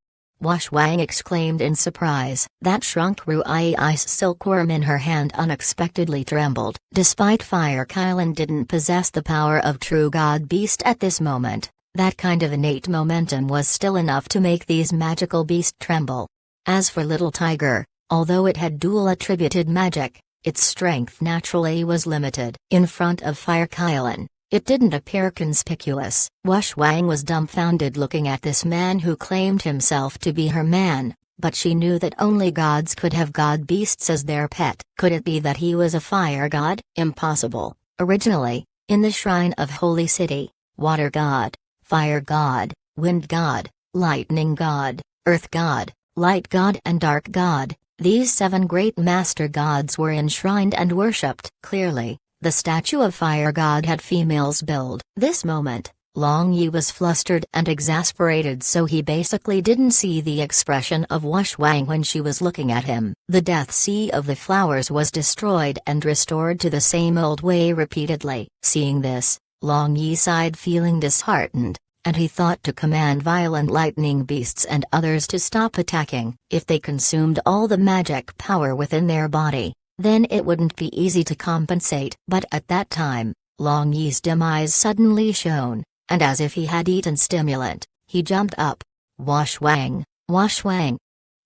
Wash Wang exclaimed in surprise. That shrunk Ruai ice silkworm in her hand unexpectedly trembled. Despite Fire Kylan didn't possess the power of true god beast at this moment, that kind of innate momentum was still enough to make these magical beasts tremble. As for Little Tiger, although it had dual attributed magic, its strength naturally was limited. In front of Fire Kylan, it didn't appear conspicuous. Wash Wang was dumbfounded looking at this man who claimed himself to be her man, but she knew that only gods could have god beasts as their pet. Could it be that he was a fire god? Impossible. Originally, in the shrine of Holy City, water god, fire god, wind god, lightning god, earth god, light god and dark god, these 7 great master gods were enshrined and worshipped. Clearly, the statue of Fire God had female's build. This moment, Long Yi was flustered and exasperated, so he basically didn't see the expression of Wash Wang when she was looking at him. The Death Sea of the Flowers was destroyed and restored to the same old way repeatedly. Seeing this, Long Yi sighed, feeling disheartened, and he thought to command violent lightning beasts and others to stop attacking. If they consumed all the magic power within their body, then it wouldn't be easy to compensate. But at that time, Long Yi's dim eyes suddenly shone, and as if he had eaten stimulant, he jumped up. Wash Wang, Wash Wang.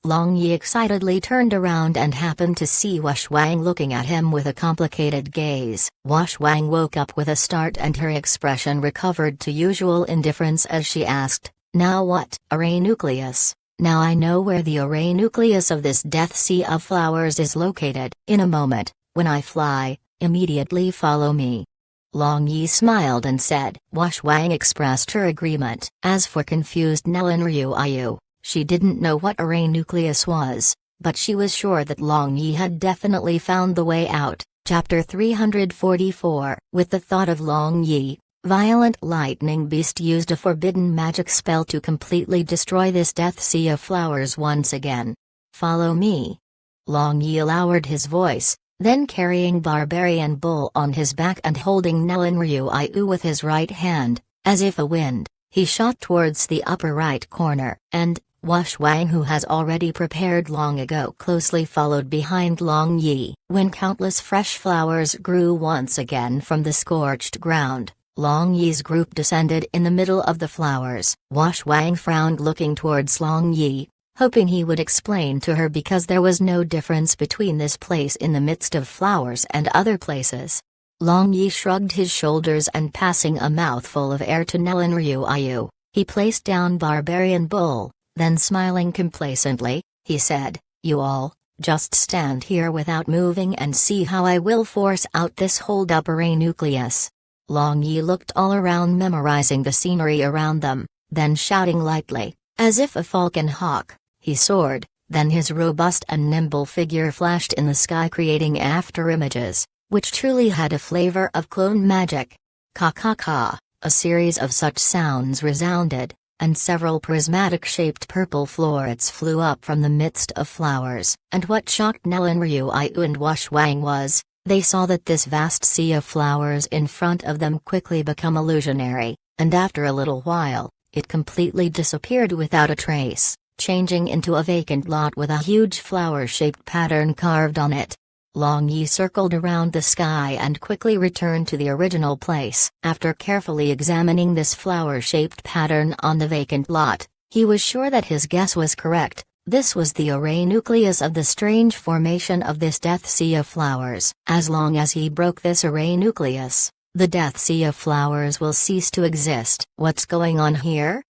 Long Yi excitedly turned around and happened to see Wash Wang looking at him with a complicated gaze. Wash Wang woke up with a start and her expression recovered to usual indifference as she asked, "Now what?" "Array nucleus. Now I know where the array nucleus of this Death Sea of Flowers is located. In a moment, when I fly, immediately follow me." Long Yi smiled and said. Wash Wang expressed her agreement. As for confused Nellen Ryuayu, she didn't know what array nucleus was, but she was sure that Long Yi had definitely found the way out. Chapter 344. With the thought of Long Yi, Violent Lightning Beast used a forbidden magic spell to completely destroy this Death Sea of Flowers once again. "Follow me." Long Yi lowered his voice, then carrying Barbarian Bull on his back and holding Nellen Ryuayu with his right hand, as if a wind, he shot towards the upper right corner. And Wash Wang, who has already prepared long ago, closely followed behind Long Yi. When countless fresh flowers grew once again from the scorched ground, Long Yi's group descended in the middle of the flowers. Wash Wang frowned, looking towards Long Yi, hoping he would explain to her because there was no difference between this place in the midst of flowers and other places. Long Yi shrugged his shoulders and passing a mouthful of air to Nellen Ryuayu, he placed down Barbarian Bull, then smiling complacently, he said, "You all, just stand here without moving and see how I will force out this hold-up array nucleus." Long Yi looked all around, memorizing the scenery around them, then shouting lightly, as if a falcon hawk, he soared. Then his robust and nimble figure flashed in the sky, creating after images, which truly had a flavor of clone magic. Ka ka ka, a series of such sounds resounded, and several prismatic-shaped purple florets flew up from the midst of flowers. And what shocked Nellen Ryuayu and Wash Wang was, they saw that this vast sea of flowers in front of them quickly become illusionary, and after a little while, it completely disappeared without a trace, changing into a vacant lot with a huge flower-shaped pattern carved on it. Long Yi circled around the sky and quickly returned to the original place. After carefully examining this flower-shaped pattern on the vacant lot, he was sure that his guess was correct. This was the array nucleus of the strange formation of this Death Sea of Flowers. As long as he broke this array nucleus, the Death Sea of Flowers will cease to exist. "What's going on here?"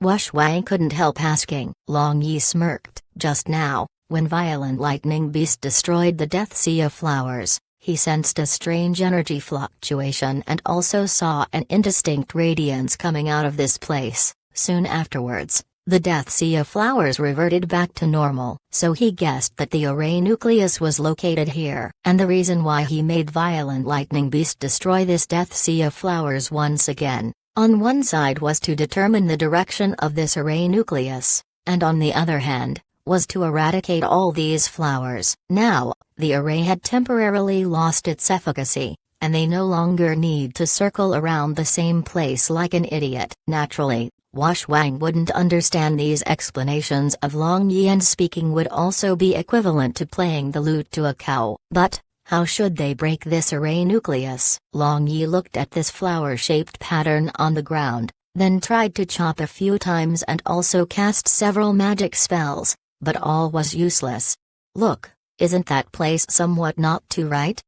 Wash Wang couldn't help asking. Long Yi smirked. Just now, when Violent Lightning Beast destroyed the Death Sea of Flowers, he sensed a strange energy fluctuation and also saw an indistinct radiance coming out of this place. Soon afterwards, the Death Sea of Flowers reverted back to normal. So he guessed that the array nucleus was located here. And the reason why he made Violent Lightning Beast destroy this Death Sea of Flowers once again, on one side was to determine the direction of this array nucleus, and on the other hand, was to eradicate all these flowers. Now, the array had temporarily lost its efficacy, and they no longer need to circle around the same place like an idiot. Naturally, Wash Wang wouldn't understand these explanations of Long Yi, and speaking would also be equivalent to playing the lute to a cow. But how should they break this array nucleus? Long Yi looked at this flower-shaped pattern on the ground, then tried to chop a few times and also cast several magic spells, but all was useless. Look, isn't that place somewhat not too right?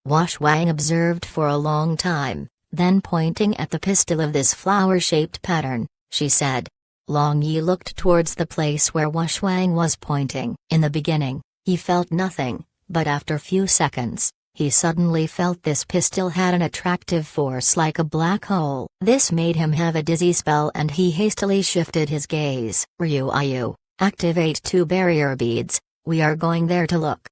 Wash Wang observed for a long time, then pointing at the pistil of this flower-shaped pattern, she said. Long Yi looked towards the place where Wash Wang was pointing. In the beginning, he felt nothing, but after few seconds, he suddenly felt this pistil had an attractive force like a black hole. This made him have a dizzy spell and he hastily shifted his gaze. Ryu Ayu, activate 2 barrier beads, we are going there to look.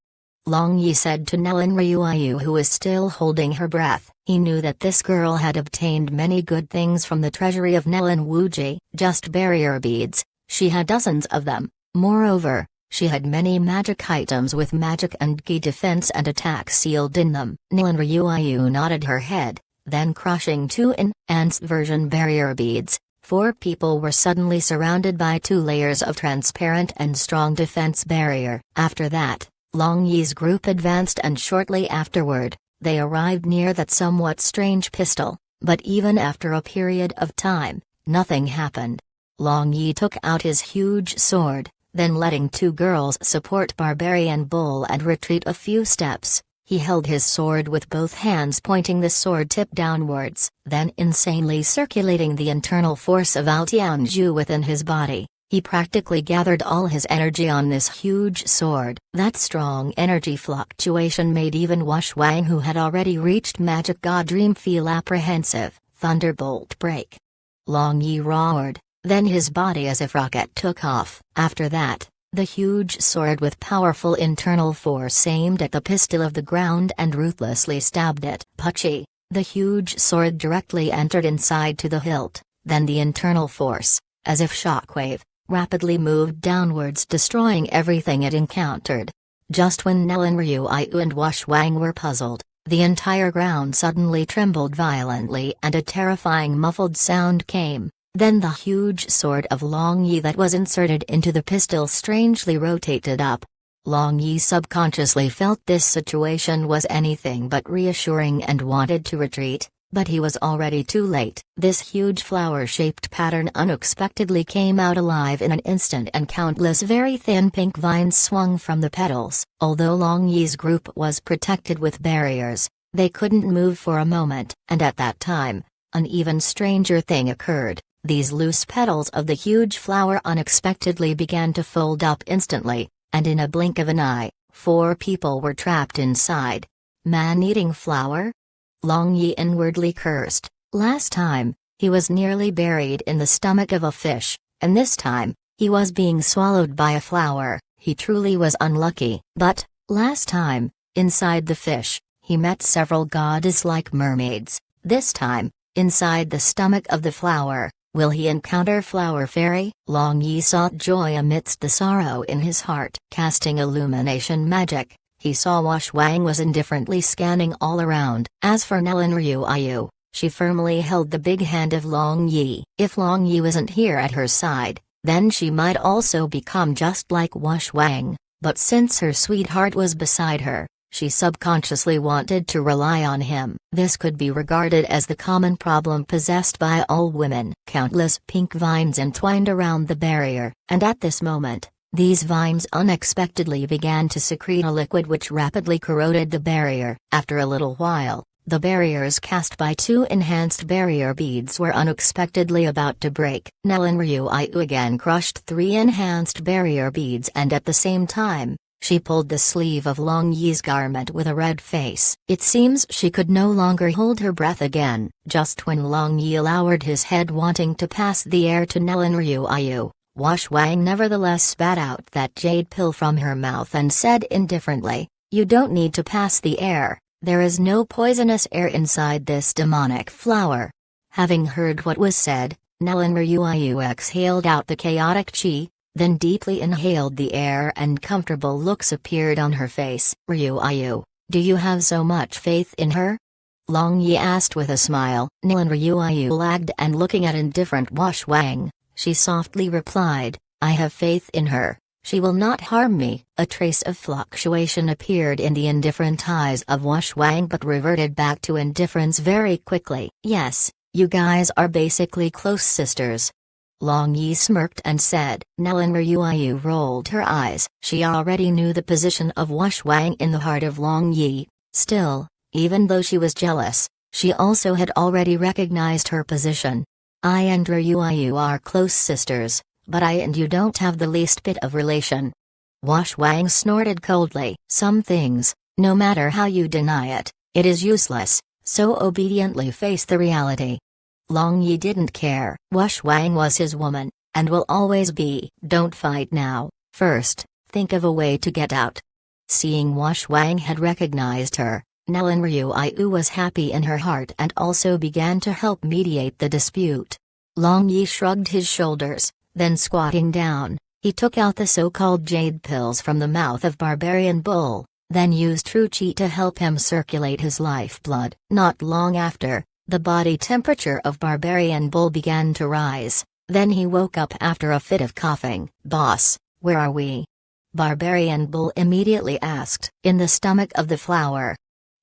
Long Yi said to Nellen Ryu Ayu, who was still holding her breath. He knew that this girl had obtained many good things from the treasury of Nellen Wuji. Just barrier beads, she had dozens of them. Moreover, she had many magic items with magic and ki defense and attack sealed in them. Nellen Ryu Ayu nodded her head, then crushing 2 enhanced version barrier beads, 4 people were suddenly surrounded by 2 layers of transparent and strong defense barrier. After that, Long Yi's group advanced and shortly afterward, they arrived near that somewhat strange pistil, but even after a period of time, nothing happened. Long Yi took out his huge sword, then letting 2 girls support Barbarian Bull and retreat a few steps, he held his sword with both hands pointing the sword tip downwards, then insanely circulating the internal force of Ao Tianzhu within his body. He practically gathered all his energy on this huge sword. That strong energy fluctuation made even Wash Wang, who had already reached Magic God Dream, feel apprehensive. Thunderbolt break. Long Yi roared, then his body as if rocket took off. After that, the huge sword with powerful internal force aimed at the pistil of the ground and ruthlessly stabbed it. Puchy, the huge sword directly entered inside to the hilt, then the internal force, as if shockwave, rapidly moved downwards, destroying everything it encountered. Just when Nellen Ryu Ayu and Wash Wang were puzzled, the entire ground suddenly trembled violently and a terrifying muffled sound came. Then the huge sword of Long Yi that was inserted into the pistil strangely rotated up. Long Yi subconsciously felt this situation was anything but reassuring and wanted to retreat, but he was already too late. This huge flower-shaped pattern unexpectedly came out alive in an instant and countless very thin pink vines swung from the petals. Although Long Yi's group was protected with barriers, they couldn't move for a moment, and at that time, an even stranger thing occurred. These loose petals of the huge flower unexpectedly began to fold up instantly, and in a blink of an eye, 4 people were trapped inside. Man-eating flower? Long Yi inwardly cursed. Last time, he was nearly buried in the stomach of a fish, and this time, he was being swallowed by a flower. He truly was unlucky. But, last time, inside the fish, he met several goddess-like mermaids. This time, inside the stomach of the flower, will he encounter Flower Fairy? Long Yi sought joy amidst the sorrow in his heart. Casting illumination magic, he saw Wash Wang was indifferently scanning all around. As for Nellen Ryu Ayu, she firmly held the big hand of Long Yi. If Long Yi wasn't here at her side, then she might also become just like Wash Wang, but since her sweetheart was beside her, she subconsciously wanted to rely on him. This could be regarded as the common problem possessed by all women. Countless pink vines entwined around the barrier, and at this moment, these vines unexpectedly began to secrete a liquid which rapidly corroded the barrier. After a little while, the barriers cast by 2 enhanced barrier beads were unexpectedly about to break. Nellen Ryu Ayu again crushed 3 enhanced barrier beads, and at the same time, she pulled the sleeve of Long Yi's garment with a red face. It seems she could no longer hold her breath again. Just when Long Yi lowered his head wanting to pass the air to Nellen Ryu Ayu, Wash Wang nevertheless spat out that jade pill from her mouth and said indifferently, "You don't need to pass the air, there is no poisonous air inside this demonic flower." Having heard what was said, Nellen Ryu Ayu exhaled out the chaotic chi, then deeply inhaled the air and comfortable looks appeared on her face. "Ryu Ayu, do you have so much faith in her?" Long Yi asked with a smile. Nellen Ryu Ayu lagged and looking at indifferent Wash Wang, she softly replied, "I have faith in her. She will not harm me." A trace of fluctuation appeared in the indifferent eyes of Wash Wang but reverted back to indifference very quickly. "Yes, you guys are basically close sisters." Long Yi smirked and said. Nellen Ryuayu rolled her eyes. She already knew the position of Wash Wang in the heart of Long Yi. Still, even though she was jealous, she also had already recognized her position. "I and Ryuayu are close sisters, but I and you don't have the least bit of relation." Wash Wang snorted coldly. "Some things, no matter how you deny it, it is useless, so obediently face the reality." Long Yi didn't care. Wash Wang was his woman, and will always be. "Don't fight now, first, think of a way to get out." Seeing Wash Wang had recognized her, Nellen Ryuayu was happy in her heart and also began to help mediate the dispute. Long Yi shrugged his shoulders, then squatting down, he took out the so-called jade pills from the mouth of Barbarian Bull, then used True Chi to help him circulate his lifeblood. Not long after, the body temperature of Barbarian Bull began to rise, then he woke up after a fit of coughing. "Boss, where are we?" Barbarian Bull immediately asked. "In the stomach of the flower."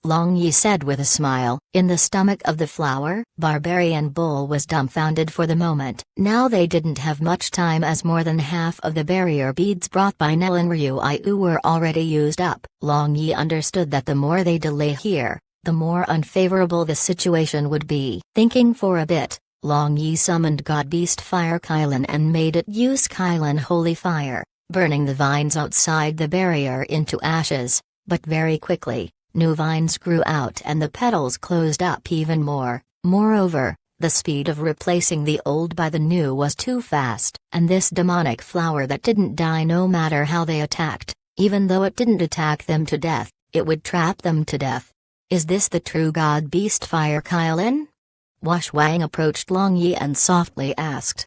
Long Yi said with a smile. "In the stomach of the flower?" Barbarian Bull was dumbfounded for the moment. Now they didn't have much time as more than half of the barrier beads brought by Nellen Ryuayu were already used up. Long Yi understood that the more they delay here, the more unfavorable the situation would be. Thinking for a bit, Long Yi summoned God Beast Fire Kylan and made it use Kylan Holy Fire, burning the vines outside the barrier into ashes, but very quickly, new vines grew out and the petals closed up even more. Moreover, the speed of replacing the old by the new was too fast, and this demonic flower that didn't die no matter how they attacked, even though it didn't attack them to death, it would trap them to death. "Is this the true God Beast Fire Kylan?" Wash Wang approached Long Yi and softly asked.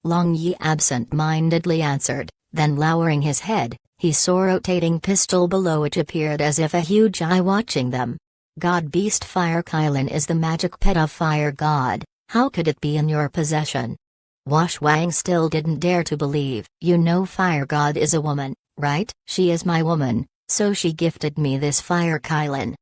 Long Yi absent-mindedly answered, then lowering his head, he saw a rotating pistol below which appeared as if a huge eye watching them. "God Beast Fire Kylan is the magic pet of Fire God, how could it be in your possession?" Wash Wang still didn't dare to believe. "You know Fire God is a woman, right?" "She is my woman, so she gifted me this Fire Kylan."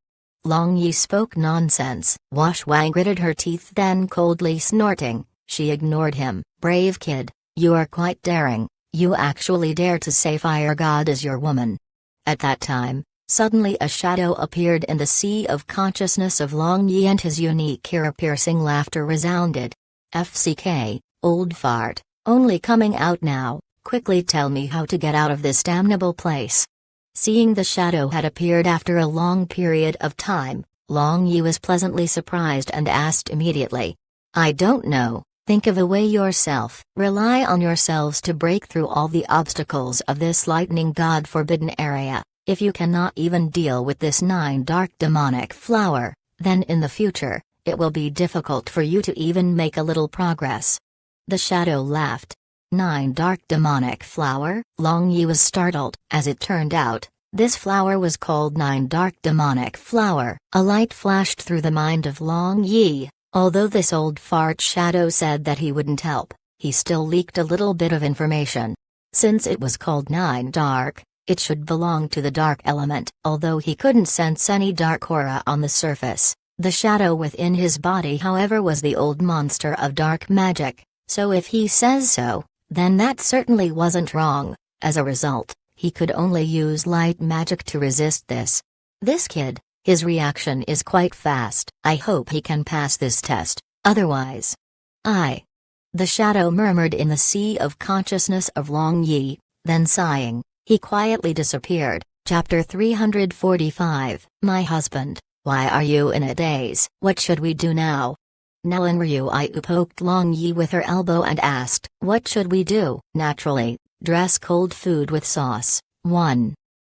Long Yi spoke nonsense. Wash Wang gritted her teeth, then coldly snorting, she ignored him. "Brave kid, you are quite daring, you actually dare to say Fire God is your woman." At that time, suddenly a shadow appeared in the sea of consciousness of Long Yi and his unique ear-piercing laughter resounded. "FCK, old fart, only coming out now, quickly tell me how to get out of this damnable place." Seeing the shadow had appeared after a long period of time, Long Yi was pleasantly surprised and asked immediately. "I don't know, think of a way yourself. Rely on yourselves to break through all the obstacles of this lightning god-forbidden area. If you cannot even deal with this 9 dark demonic flower, then in the future, it will be difficult for you to even make a little progress." The shadow laughed. 9 dark demonic flower? Long Yi was startled. As it turned out, this flower was called 9 dark demonic flower. A light flashed through the mind of Long Yi. Although this old fart shadow said that he wouldn't help, he still leaked a little bit of information. Since it was called 9 dark, it should belong to the dark element. Although he couldn't sense any dark aura on the surface, the shadow within his body however was the old monster of dark magic, so if he says so, then that certainly wasn't wrong. As a result, he could only use light magic to resist this. This kid, his reaction is quite fast. I hope he can pass this test, otherwise. The shadow murmured in the sea of consciousness of Long Yi, then sighing, he quietly disappeared. Chapter 345. My husband, why are you in a daze? What should we do now? Nellen Ryuayu poked Long Yi with her elbow and asked, "What should we do?" "Naturally, dress cold food with sauce." 1.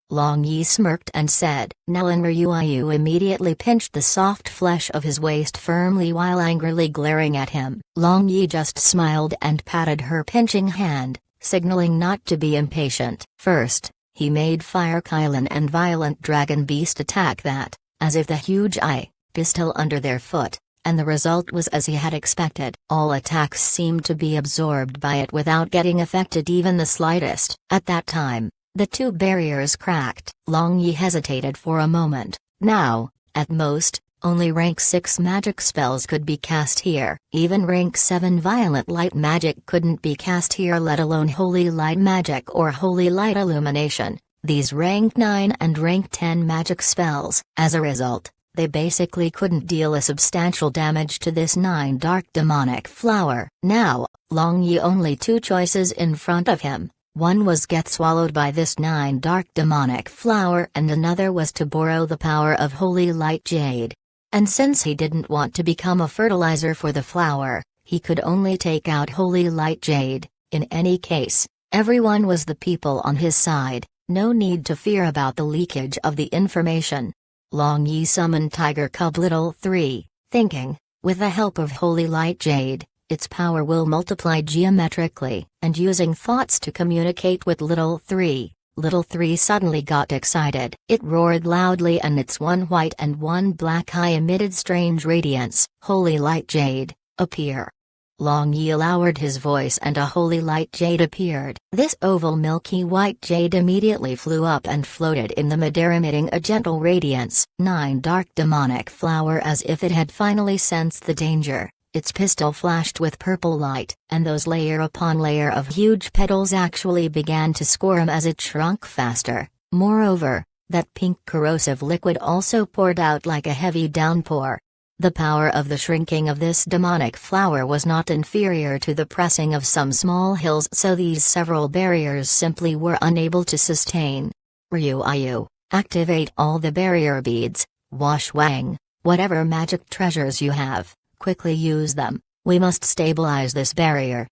Long Yi smirked and said. Nellen Ryuayu immediately pinched the soft flesh of his waist firmly while angrily glaring at him. Long Yi just smiled and patted her pinching hand, signaling not to be impatient. First, he made Fire Kylan and Violent Dragon Beast attack that, as if the huge eye, pistol under their foot, and the result was as he had expected. All attacks seemed to be absorbed by it without getting affected even the slightest. At that time, the two barriers cracked. Long Yi hesitated for a moment. Now, at most, only rank 6 magic spells could be cast here. Even rank 7 violent light magic couldn't be cast here, let alone holy light magic or holy light illumination, these rank 9 and rank 10 magic spells. As a result, they basically couldn't deal a substantial damage to this 9 dark demonic flower. Now, Long Yi only 2 choices in front of him. One was get swallowed by this 9 dark demonic flower and another was to borrow the power of holy light jade. And since he didn't want to become a fertilizer for the flower, he could only take out holy light jade. In any case, everyone was the people on his side, no need to fear about the leakage of the information. Long Yi summoned Tiger Cub Little 3, thinking, with the help of holy light jade, its power will multiply geometrically, and using thoughts to communicate with Little 3. Little 3 suddenly got excited. It roared loudly and its one white and one black eye emitted strange radiance. Holy light jade, appear. Long Yi lowered his voice and a holy light jade appeared. This oval milky white jade immediately flew up and floated in the midair emitting a gentle radiance. 9 dark demonic flower as if it had finally sensed the danger. Its pistil flashed with purple light, and those layer upon layer of huge petals actually began to squirm as it shrunk faster. Moreover, that pink corrosive liquid also poured out like a heavy downpour. The power of the shrinking of this demonic flower was not inferior to the pressing of some small hills, so these several barriers simply were unable to sustain. Ryu, activate all the barrier beads. Wash Wang, whatever magic treasures you have, quickly use them. We must stabilize this barrier.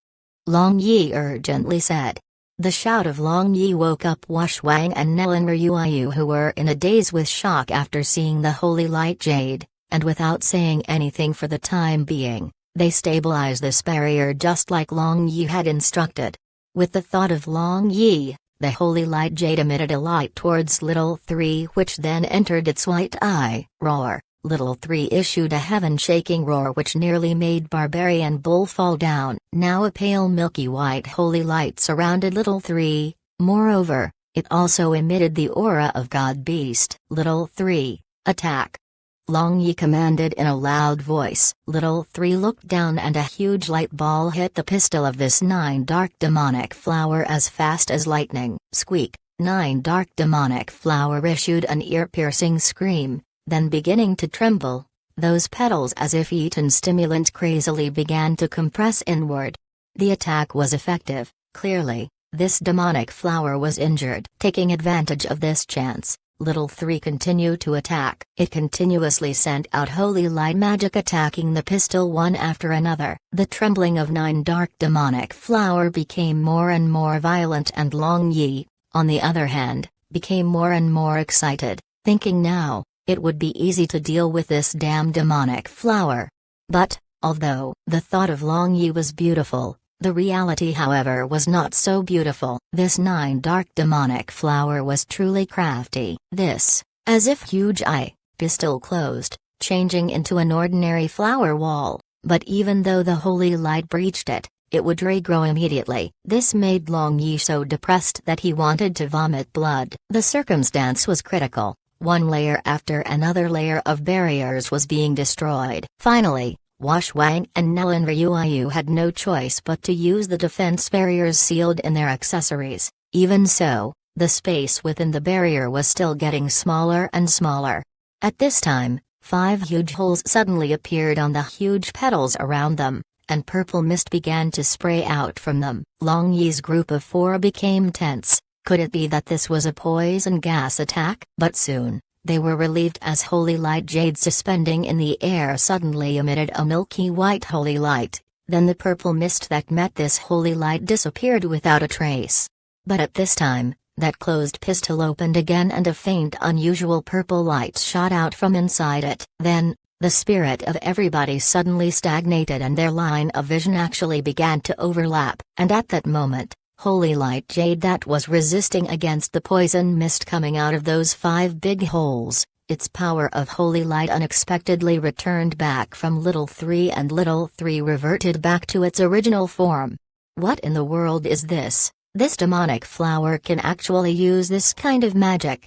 Long Yi urgently said. The shout of Long Yi woke up Wash Wang and Nelan Ryu, who were in a daze with shock after seeing the holy light jade. And without saying anything for the time being, they stabilized this barrier just like Long Yi had instructed. With the thought of Long Yi, the holy light jade emitted a light towards Little 3 which then entered its white eye. Roar! Little 3 issued a heaven-shaking roar which nearly made Barbarian Bull fall down. Now a pale milky white holy light surrounded Little 3, moreover, it also emitted the aura of God Beast. Little 3, attack! Long Yi commanded in a loud voice. Little 3 looked down and a huge light ball hit the pistil of this 9 dark demonic flower as fast as lightning. Squeak! 9 dark demonic flower issued an ear-piercing scream, then beginning to tremble, those petals as if eaten stimulant crazily began to compress inward. The attack was effective, clearly, this demonic flower was injured. Taking advantage of this chance, Little 3 continued to attack. It continuously sent out holy light magic attacking the pistil one after another. The trembling of 9 dark demonic flower became more and more violent and Long Yi, on the other hand, became more and more excited, thinking now, it would be easy to deal with this damn demonic flower. But, although the thought of Long Yi was beautiful, the reality however was not so beautiful. This 9 dark demonic flower was truly crafty. This, as if huge eye, pistil closed, changing into an ordinary flower wall, but even though the holy light breached it, it would regrow immediately. This made Long Yi so depressed that he wanted to vomit blood. The circumstance was critical. One layer after another layer of barriers was being destroyed. Finally, Wash Wang and Nelan Ryu had no choice but to use the defense barriers sealed in their accessories. Even so, the space within the barrier was still getting smaller and smaller. At this time, 5 huge holes suddenly appeared on the huge petals around them, and purple mist began to spray out from them. Long Yi's group of 4 became tense. Could it be that this was a poison gas attack? But soon, they were relieved as holy light jade suspending in the air suddenly emitted a milky white holy light, then the purple mist that met this holy light disappeared without a trace. But at this time, that closed pistil opened again and a faint unusual purple light shot out from inside it. Then, the spirit of everybody suddenly stagnated and their line of vision actually began to overlap, and at that moment, holy light jade that was resisting against the poison mist coming out of those 5 big holes, its power of holy light unexpectedly returned back from little 3 and little 3 reverted back to its original form. What in the world is this? This demonic flower can actually use this kind of magic.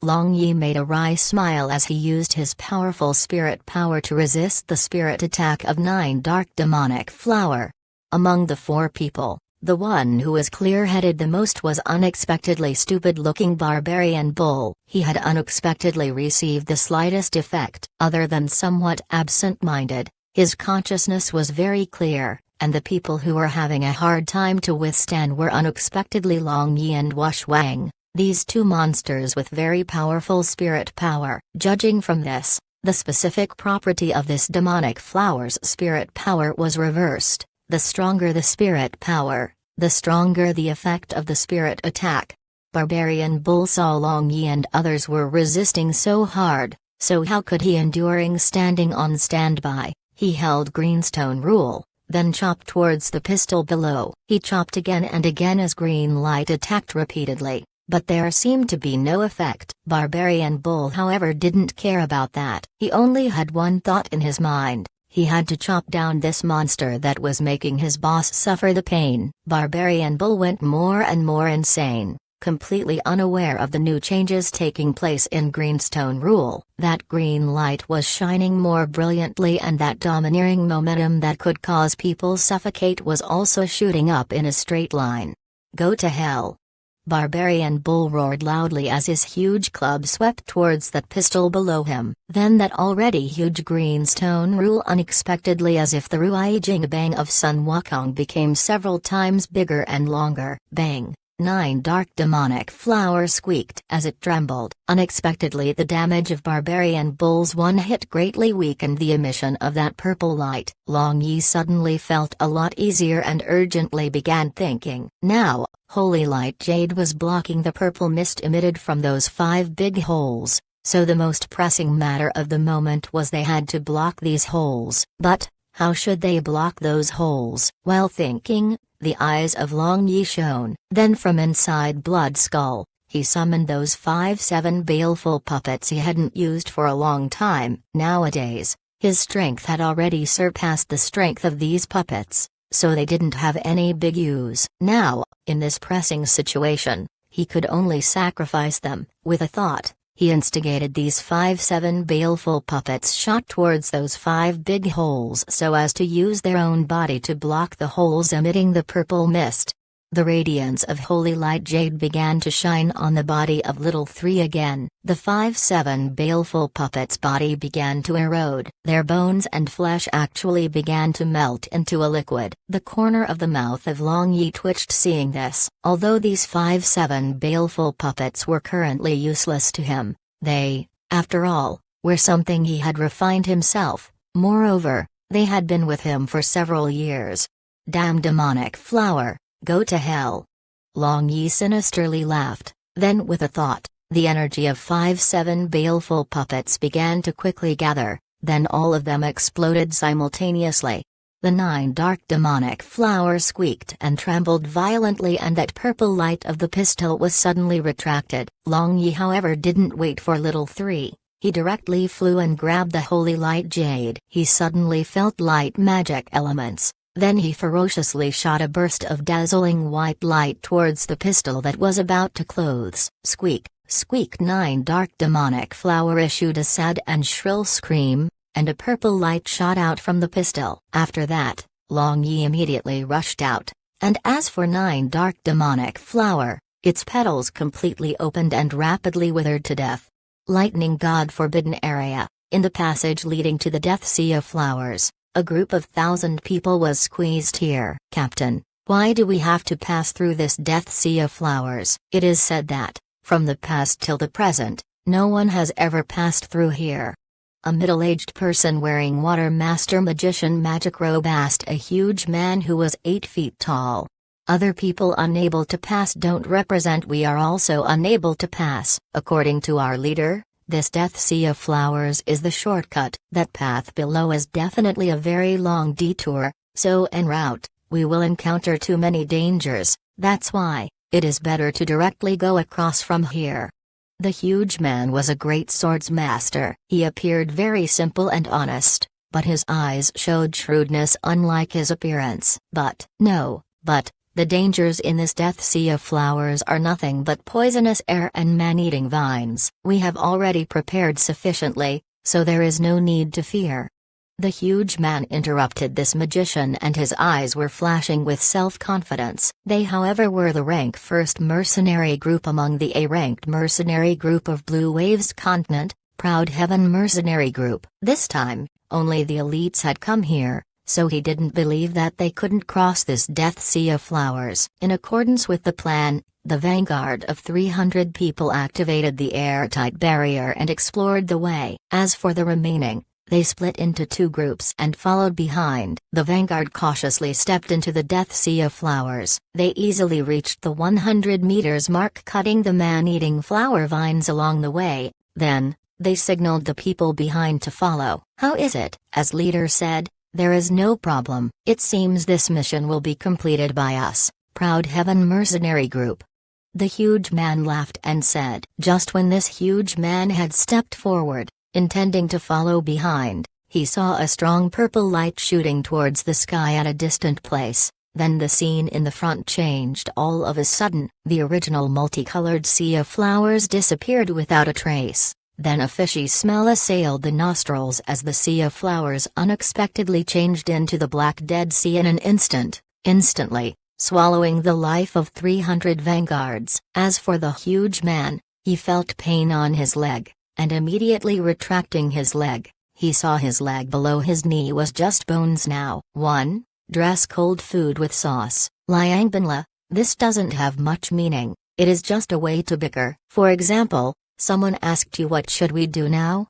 Long Yi made a wry smile as he used his powerful spirit power to resist the spirit attack of 9 dark demonic flower. Among the 4 people, the one who was clear-headed the most was unexpectedly stupid-looking Barbarian Bull. He had unexpectedly received the slightest effect other than somewhat absent-minded. His consciousness was very clear, and the people who were having a hard time to withstand were unexpectedly Long Yi and Wash Wang, these 2 monsters with very powerful spirit power. Judging from this, the specific property of this demonic flower's spirit power was reversed. The stronger the spirit power, the stronger the effect of the spirit attack. Barbarian Bull saw Long Yi and others were resisting so hard, so how could he enduring standing on standby? He held Greenstone Rule, then chopped towards the pistol below. He chopped again and again as green light attacked repeatedly, but there seemed to be no effect. Barbarian Bull however didn't care about that. He only had one thought in his mind. He had to chop down this monster that was making his boss suffer the pain. Barbarian Bull went more and more insane, completely unaware of the new changes taking place in Greenstone Rule. That green light was shining more brilliantly and that domineering momentum that could cause people suffocate was also shooting up in a straight line. Go to hell. Barbarian Bull roared loudly as his huge club swept towards that pistol below him. Then that already huge Greenstone Rule unexpectedly, as if the Ruai Jing Bang of Sun Wukong, became several times bigger and longer. Bang! 9 dark demonic flowers squeaked as it trembled. Unexpectedly the damage of Barbarian Bull's one hit greatly weakened the emission of that purple light. Long Yi suddenly felt a lot easier and urgently began thinking. Now, holy light jade was blocking the purple mist emitted from those 5 big holes, so the most pressing matter of the moment was they had to block these holes. But, how should they block those holes? While thinking, the eyes of Long Yi shone. Then from inside Blood Skull, he summoned those 5-7 baleful puppets he hadn't used for a long time. Nowadays, his strength had already surpassed the strength of these puppets, so they didn't have any big use. Now, in this pressing situation, he could only sacrifice them. With a thought, he instigated these 5-7 baleful puppets shot towards those 5 big holes so as to use their own body to block the holes emitting the purple mist. The radiance of holy light jade began to shine on the body of little 3 again. The 5-7 baleful puppets' body began to erode. Their bones and flesh actually began to melt into a liquid. The corner of the mouth of Long Yi twitched seeing this. Although these 5-7 baleful puppets were currently useless to him, they, after all, were something he had refined himself. Moreover, they had been with him for several years. Damn demonic flower! Go to hell. Long Yi sinisterly laughed, then with a thought, the energy of 5-7 baleful puppets began to quickly gather, then all of them exploded simultaneously. The 9 dark demonic flowers squeaked and trembled violently and that purple light of the pistol was suddenly retracted. Long Yi however didn't wait for little 3, he directly flew and grabbed the holy light jade. He suddenly felt light magic elements. Then he ferociously shot a burst of dazzling white light towards the pistol that was about to close. Squeak, squeak! 9 dark demonic flower issued a sad and shrill scream, and a purple light shot out from the pistol. After that, Long Yi immediately rushed out, and as for 9 dark demonic flower, its petals completely opened and rapidly withered to death. Lightning God forbidden area. In the passage leading to the Death Sea of Flowers, a group of 1,000 people was squeezed here. Captain, why do we have to pass through this Death Sea of Flowers? It is said that, from the past till the present, no one has ever passed through here. A middle-aged person wearing Water Master Magician magic robe asked a huge man who was 8 feet tall. Other people unable to pass don't represent we are also unable to pass. According to our leader, this Death Sea of Flowers is the shortcut. That path below is definitely a very long detour, so en route, we will encounter too many dangers. That's why, it is better to directly go across from here. The huge man was a great swords master. He appeared very simple and honest, but his eyes showed shrewdness unlike his appearance. But the dangers in this death sea of flowers are nothing but poisonous air and man-eating vines. We have already prepared sufficiently, so there is no need to fear. The huge man interrupted this magician, and his eyes were flashing with self-confidence. They, however, were the rank first mercenary group among the A-ranked mercenary group of Blue Waves Continent, Proud Heaven mercenary group. This time, only the elites had come here, so he didn't believe that they couldn't cross this death sea of flowers. In accordance with the plan, the vanguard of 300 people activated the airtight barrier and explored the way. As for the remaining, they split into two groups and followed behind. The vanguard cautiously stepped into the death sea of flowers. They easily reached the 100 meters mark, cutting the man-eating flower vines along the way. Then, they signaled the people behind to follow. "How is it?" as leader said. "There is no problem. It seems this mission will be completed by us, Proud Heaven mercenary group." The huge man laughed and said. Just when this huge man had stepped forward, intending to follow behind, he saw a strong purple light shooting towards the sky at a distant place. Then the scene in the front changed all of a sudden. The original multicolored sea of flowers disappeared without a trace. Then a fishy smell assailed the nostrils as the sea of flowers unexpectedly changed into the Black Dead Sea in an instant, instantly, swallowing the life of 300 vanguards. As for the huge man, he felt pain on his leg, and immediately retracting his leg, he saw his leg below his knee was just bones now. 1. Dress cold food with sauce. Liang Binla, this doesn't have much meaning, it is just a way to bicker. For example, someone asked you what should we do now?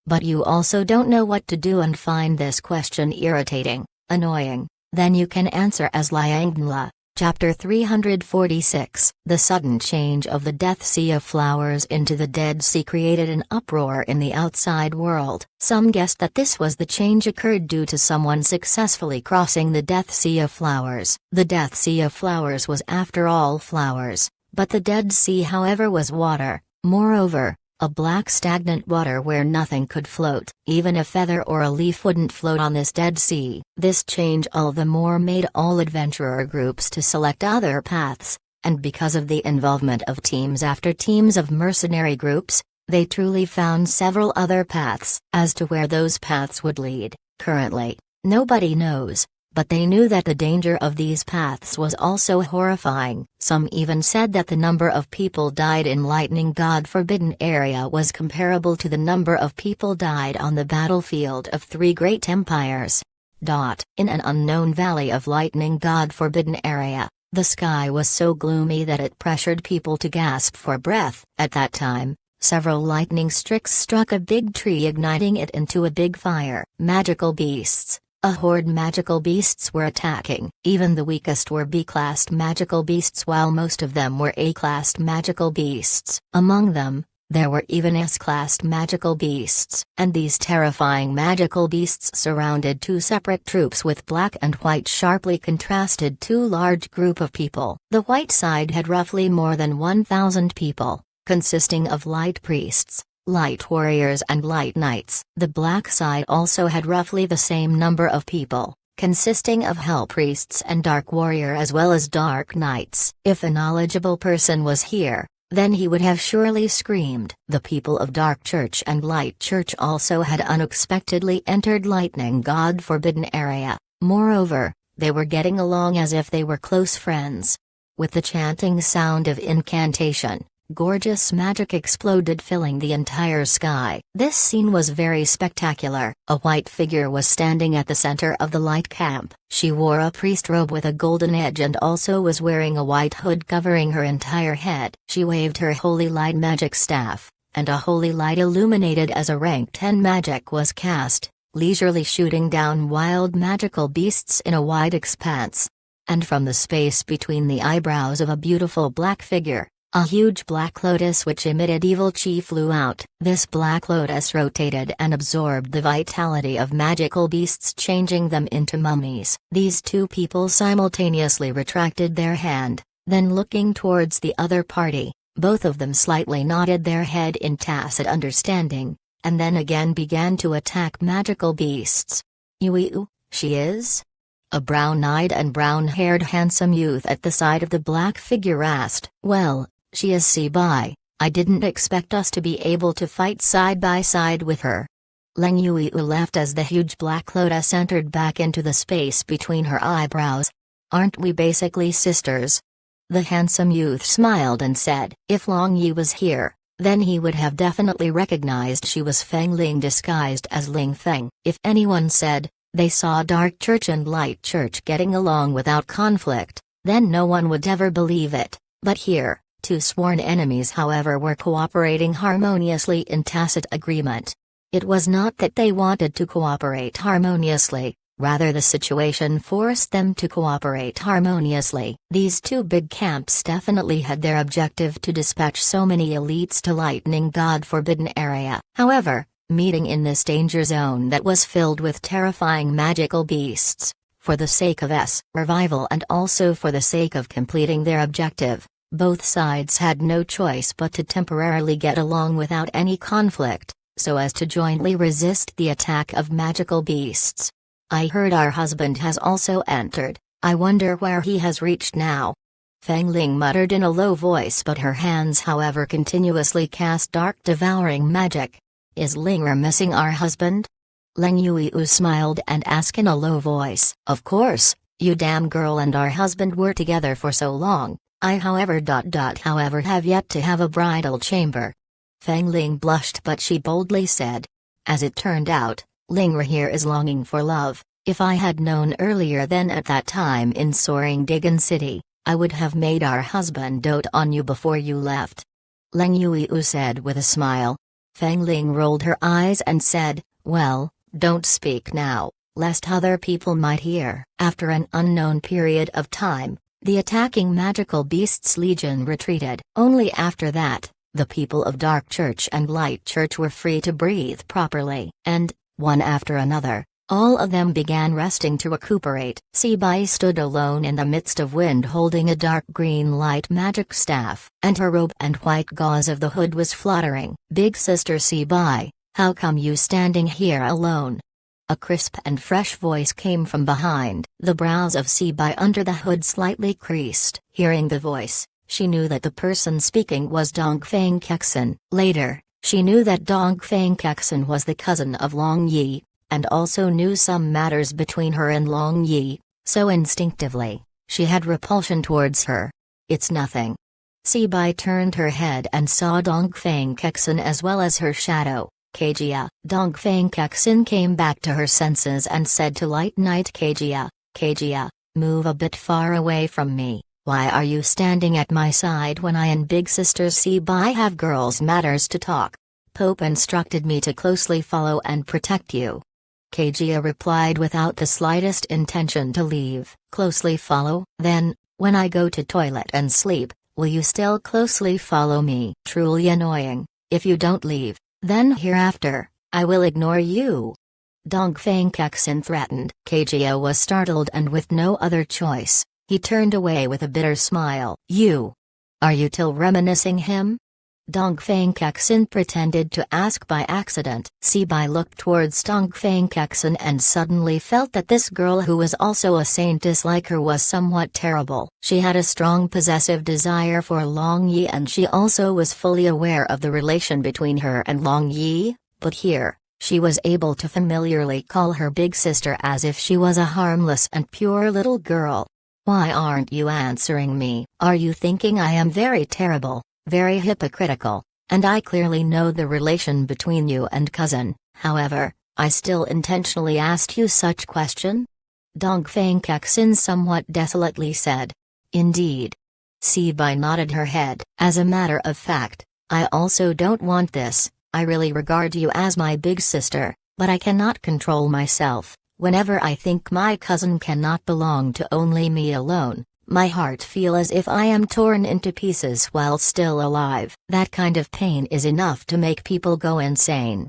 But you also don't know what to do and find this question irritating, annoying, then you can answer as Liang Binla. Chapter 346. The sudden change of the Death Sea of Flowers into the Dead Sea created an uproar in the outside world. Some guessed that this was the change occurred due to someone successfully crossing the Death Sea of Flowers. The Death Sea of Flowers was after all flowers, but the Dead Sea, however, was water. Moreover, a black stagnant water where nothing could float. Even a feather or a leaf wouldn't float on this Dead Sea. This change all the more made all adventurer groups to select other paths, and because of the involvement of teams after teams of mercenary groups, they truly found several other paths. As to where those paths would lead, currently, nobody knows. But they knew that the danger of these paths was also horrifying. Some even said that the number of people died in Lightning God Forbidden area was comparable to the number of people died on the battlefield of 3 great empires. In an unknown valley of Lightning God Forbidden area, the sky was so gloomy that it pressured people to gasp for breath. At that time, several lightning strikes struck a big tree, igniting it into a big fire. Magical beasts. A horde magical beasts were attacking. Even the weakest were B-classed magical beasts, while most of them were A-classed magical beasts. Among them, there were even S-classed magical beasts. And these terrifying magical beasts surrounded 2 separate troops with black and white, sharply contrasted 2 large group of people. The white side had roughly more than 1,000 people, consisting of light priests, light warriors and light knights. The black side also had roughly the same number of people, consisting of hell priests and dark warrior as well as dark knights. If a knowledgeable person was here, then he would have surely screamed. The people of Dark Church and Light Church also had unexpectedly entered Lightning God Forbidden area. Moreover, they were getting along as if they were close friends. With the chanting sound of incantation, gorgeous magic exploded, filling the entire sky. This scene was very spectacular. A white figure was standing at the center of the light camp. She wore a priest robe with a golden edge and also was wearing a white hood covering her entire head. She waved her holy light magic staff, and a holy light illuminated as a rank 10 magic was cast, leisurely shooting down wild magical beasts in a wide expanse. And from the space between the eyebrows of a beautiful black figure, a huge black lotus which emitted evil chi flew out. This black lotus rotated and absorbed the vitality of magical beasts, changing them into mummies. These 2 people simultaneously retracted their hand, then looking towards the other party, Both of them slightly nodded their head in tacit understanding, and then again began to attack magical beasts. "Yu, she is?" A brown-eyed and brown-haired handsome youth at the side of the black figure asked. "Well, she is Sibai. I didn't expect us to be able to fight side by side with her." Leng Yue laughed as the huge black lotus entered back into the space between her eyebrows. "Aren't we basically sisters?" The handsome youth smiled and said, "If Long Yi was here, then he would have definitely recognized she was Feng Ling disguised as Ling Feng. If anyone said they saw Dark Church and Light Church getting along without conflict, then no one would ever believe it. But here, two sworn enemies however were cooperating harmoniously in tacit agreement. It was not that they wanted to cooperate harmoniously, rather the situation forced them to cooperate harmoniously. These two big camps definitely had their objective to dispatch so many elites to Lightning God Forbidden Area. However, meeting in this danger zone that was filled with terrifying magical beasts, for the sake of revival and also for the sake of completing their objective, both sides had no choice but to temporarily get along without any conflict, so as to jointly resist the attack of magical beasts. "I heard our husband has also entered. I wonder where he has reached now." Feng Ling muttered in a low voice, but her hands however continuously cast dark devouring magic. "Is Ling'er missing our husband?" Leng Yue smiled and asked in a low voice. "Of course, you damn girl and our husband were together for so long. I however have yet to have a bridal chamber." Feng Ling blushed, but she boldly said, "As it turned out, Ling'er here is longing for love. If I had known earlier then at that time in Soaring Digan City, I would have made our husband dote on you before you left." Leng Yue said with a smile. Feng Ling rolled her eyes and said, "Well, don't speak now, lest other people might hear." After an unknown period of time, the attacking magical beasts legion retreated. Only after that, the people of Dark Church and Light Church were free to breathe properly. And, one after another, all of them began resting to recuperate. Sibai stood alone in the midst of wind holding a dark green light magic staff, and her robe and white gauze of the hood was fluttering. "Big sister Sibai, how come you standing here alone?" A crisp and fresh voice came from behind. The brows of Sibai under the hood slightly creased. Hearing the voice, she knew that the person speaking was Dongfang Kexin. Later, she knew that Dongfang Kexin was the cousin of Long Yi, and also knew some matters between her and Long Yi, so instinctively, she had repulsion towards her. "It's nothing." Sibai turned her head and saw Dongfang Kexin as well as her shadow, Kejia. Dongfang Kexin came back to her senses and said to Light Knight Kejia, "Kejia, move a bit far away from me. Why are you standing at my side when I and big sister Sibai have girls' matters to talk? Pope instructed me to closely follow and protect you." Kejia replied without the slightest intention to leave. "Closely follow? Then, when I go to toilet and sleep, will you still closely follow me?" "Truly annoying. If you don't leave, then hereafter, I will ignore you," Dongfang Kexin threatened. Kejia was startled, and with no other choice, he turned away with a bitter smile. "You? Are you still reminiscing him?" Dongfang Kexin pretended to ask by accident. Sibai looked towards Dongfang Kexin and suddenly felt that this girl who was also a saintess like her was somewhat terrible. She had a strong possessive desire for Long Yi, and she also was fully aware of the relation between her and Long Yi, but here, she was able to familiarly call her big sister as if she was a harmless and pure little girl. "Why aren't you answering me? Are you thinking I am very terrible? Very hypocritical, and I clearly know the relation between you and cousin, however, I still intentionally asked you such question?" Dongfang Kexin somewhat desolately said. "Indeed." Sibai nodded her head. "As a matter of fact, I also don't want this. I really regard you as my big sister, but I cannot control myself. Whenever I think my cousin cannot belong to only me alone, my heart feels as if I am torn into pieces while still alive. That kind of pain is enough to make people go insane."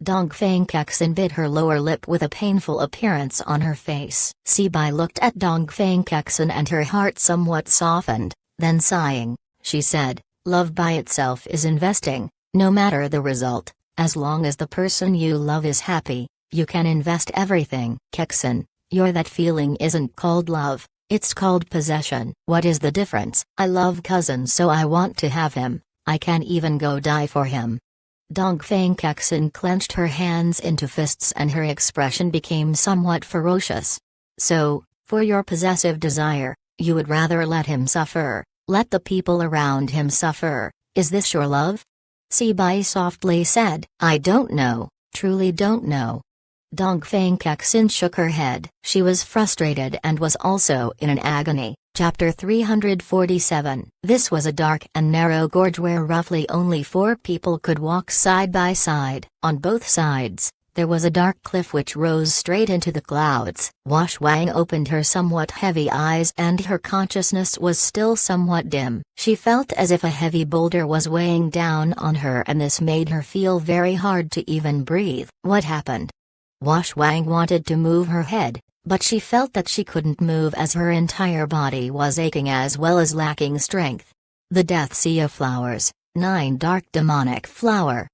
Dongfang Kexin bit her lower lip with a painful appearance on her face. Sibai looked at Dongfang Kexin and her heart somewhat softened, then sighing, she said, Love by itself is investing, no matter the result, as long as the person you love is happy, you can invest everything. Kexen, your that feeling isn't called love, it's called possession. What is the difference? I love cousin so I want to have him, I can even go die for him. Dongfang Kexen clenched her hands into fists and her expression became somewhat ferocious. So, for your possessive desire, you would rather let him suffer, let the people around him suffer, is this your love? Sibai softly said. I don't know, truly don't know. Dongfang Kexen shook her head. She was frustrated and was also in an agony. Chapter 347. This was a dark and narrow gorge where roughly only 4 people could walk side by side. On both sides, there was a dark cliff which rose straight into the clouds. Wash Wang opened her somewhat heavy eyes and her consciousness was still somewhat dim. She felt as if a heavy boulder was weighing down on her and this made her feel very hard to even breathe. What happened? Wash Wang wanted to move her head, but she felt that she couldn't move as her entire body was aching as well as lacking strength. The Death Sea of Flowers, 9 Dark Demonic Flower.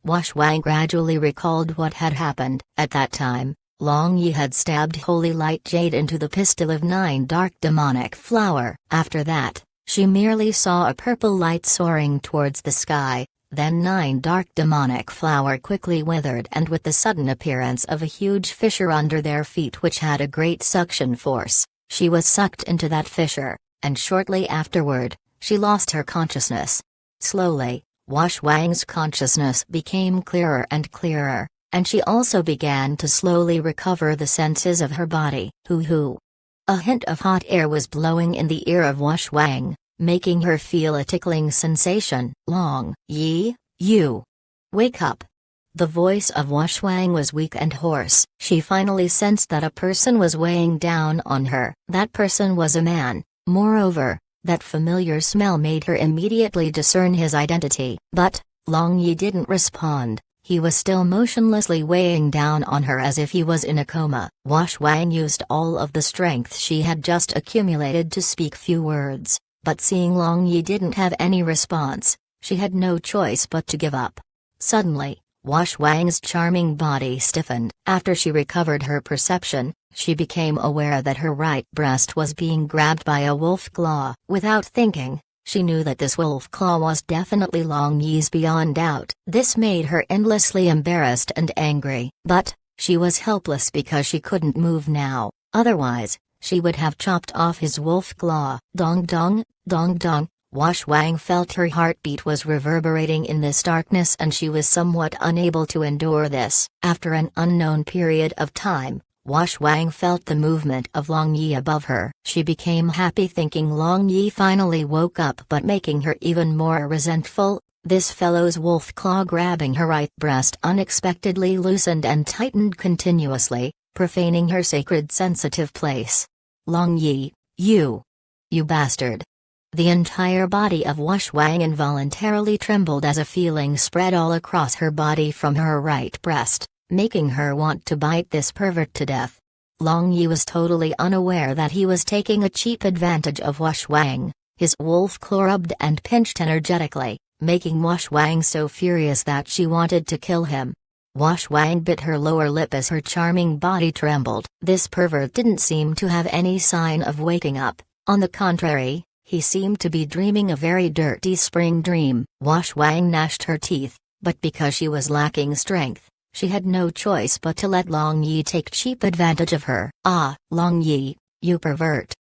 Wash Wang gradually recalled what had happened. At that time, Long Yi had stabbed Holy Light Jade into the pistol of 9 Dark Demonic Flower. After that, she merely saw a purple light soaring towards the sky. Then 9 Dark Demonic Flower quickly withered and with the sudden appearance of a huge fissure under their feet which had a great suction force, she was sucked into that fissure, and shortly afterward, she lost her consciousness. Slowly, Wash Wang's consciousness became clearer, and she also began to slowly recover the senses of her body. Hoo-hoo. A hint of hot air was blowing in the ear of Wash Wang, making her feel a tickling sensation. Long Yi, you! Wake up! The voice of Wash Wang was weak and hoarse. She finally sensed that a person was weighing down on her. That person was a man. Moreover, that familiar smell made her immediately discern his identity. But, Long Yi didn't respond. He was still motionlessly weighing down on her as if he was in a coma. Wash Wang used all of the strength she had just accumulated to speak few words. But seeing Long Yi didn't have any response, she had no choice but to give up. Suddenly, Wash Wang's charming body stiffened. After she recovered her perception, she became aware that her right breast was being grabbed by a wolf claw. Without thinking, she knew that this wolf claw was definitely Long Yi's beyond doubt. This made her endlessly embarrassed and angry. But, she was helpless because she couldn't move now, otherwise, she would have chopped off his wolf claw. Dong dong, dong dong. Wash Wang felt her heartbeat was reverberating in this darkness and she was somewhat unable to endure this. After an unknown period of time, Wash Wang felt the movement of Long Yi above her. She became happy thinking Long Yi finally woke up, but making her even more resentful, this fellow's wolf claw grabbing her right breast unexpectedly loosened and tightened continuously, profaning her sacred sensitive place. Long Yi, you bastard. The entire body of Wash Wang involuntarily trembled as a feeling spread all across her body from her right breast, making her want to bite this pervert to death. Long Yi was totally unaware that he was taking a cheap advantage of Wash Wang. His wolf claw rubbed and pinched energetically, making Wash Wang so furious that she wanted to kill him. Wash Wang bit her lower lip as her charming body trembled. This pervert didn't seem to have any sign of waking up. On the contrary, he seemed to be dreaming a very dirty spring dream. Wash Wang gnashed her teeth, but because she was lacking strength, she had no choice but to let Long Yi take cheap advantage of her. Ah, Long Yi, you pervert!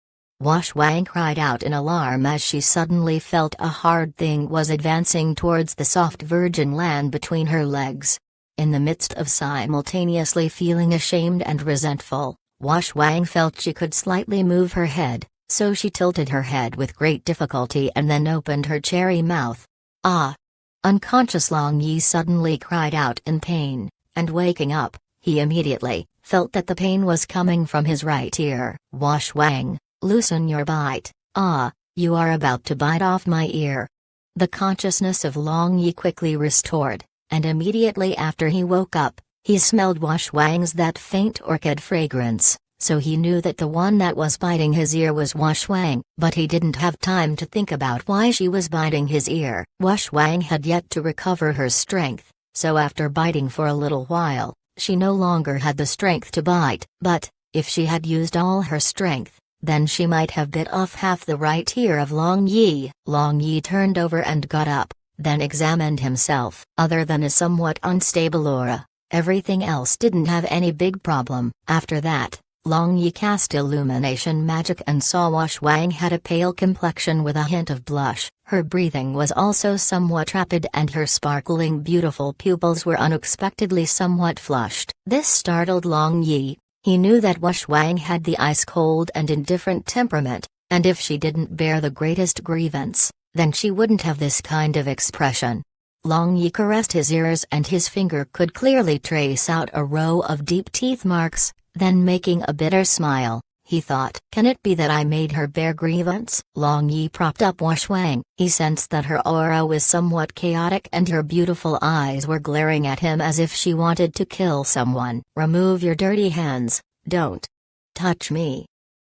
Wash Wang cried out in alarm as she suddenly felt a hard thing was advancing towards the soft virgin land between her legs. In the midst of simultaneously feeling ashamed and resentful, Wash Wang felt she could slightly move her head, so she tilted her head with great difficulty and then opened her cherry mouth. Ah! Unconscious Long Yi suddenly cried out in pain, and waking up, he immediately felt that the pain was coming from his right ear. Wash Wang, loosen your bite. Ah, you are about to bite off my ear. The consciousness of Long Yi quickly restored, and immediately after he woke up, he smelled Wash Wang's that faint orchid fragrance, so he knew that the one that was biting his ear was Washwang, but he didn't have time to think about why she was biting his ear. Washwang had yet to recover her strength, so after biting for a little while, she no longer had the strength to bite. But, if she had used all her strength, then she might have bit off half the right ear of Long Yi. Long Yi turned over and got up, then examined himself. Other than a somewhat unstable aura, everything else didn't have any big problem. After that, Long Yi cast illumination magic and saw Washwang had a pale complexion with a hint of blush. Her breathing was also somewhat rapid and her sparkling beautiful pupils were unexpectedly somewhat flushed. This startled Long Yi. He knew that Washwang had the ice-cold and indifferent temperament, and if she didn't bear the greatest grievance, then she wouldn't have this kind of expression. Long Yi caressed his ears and his finger could clearly trace out a row of deep teeth marks, then making a bitter smile, he thought, "Can it be that I made her bear grievance?" Long Yi propped up Washwang. He sensed that her aura was somewhat chaotic and her beautiful eyes were glaring at him as if she wanted to kill someone. "Remove your dirty hands, don't touch me."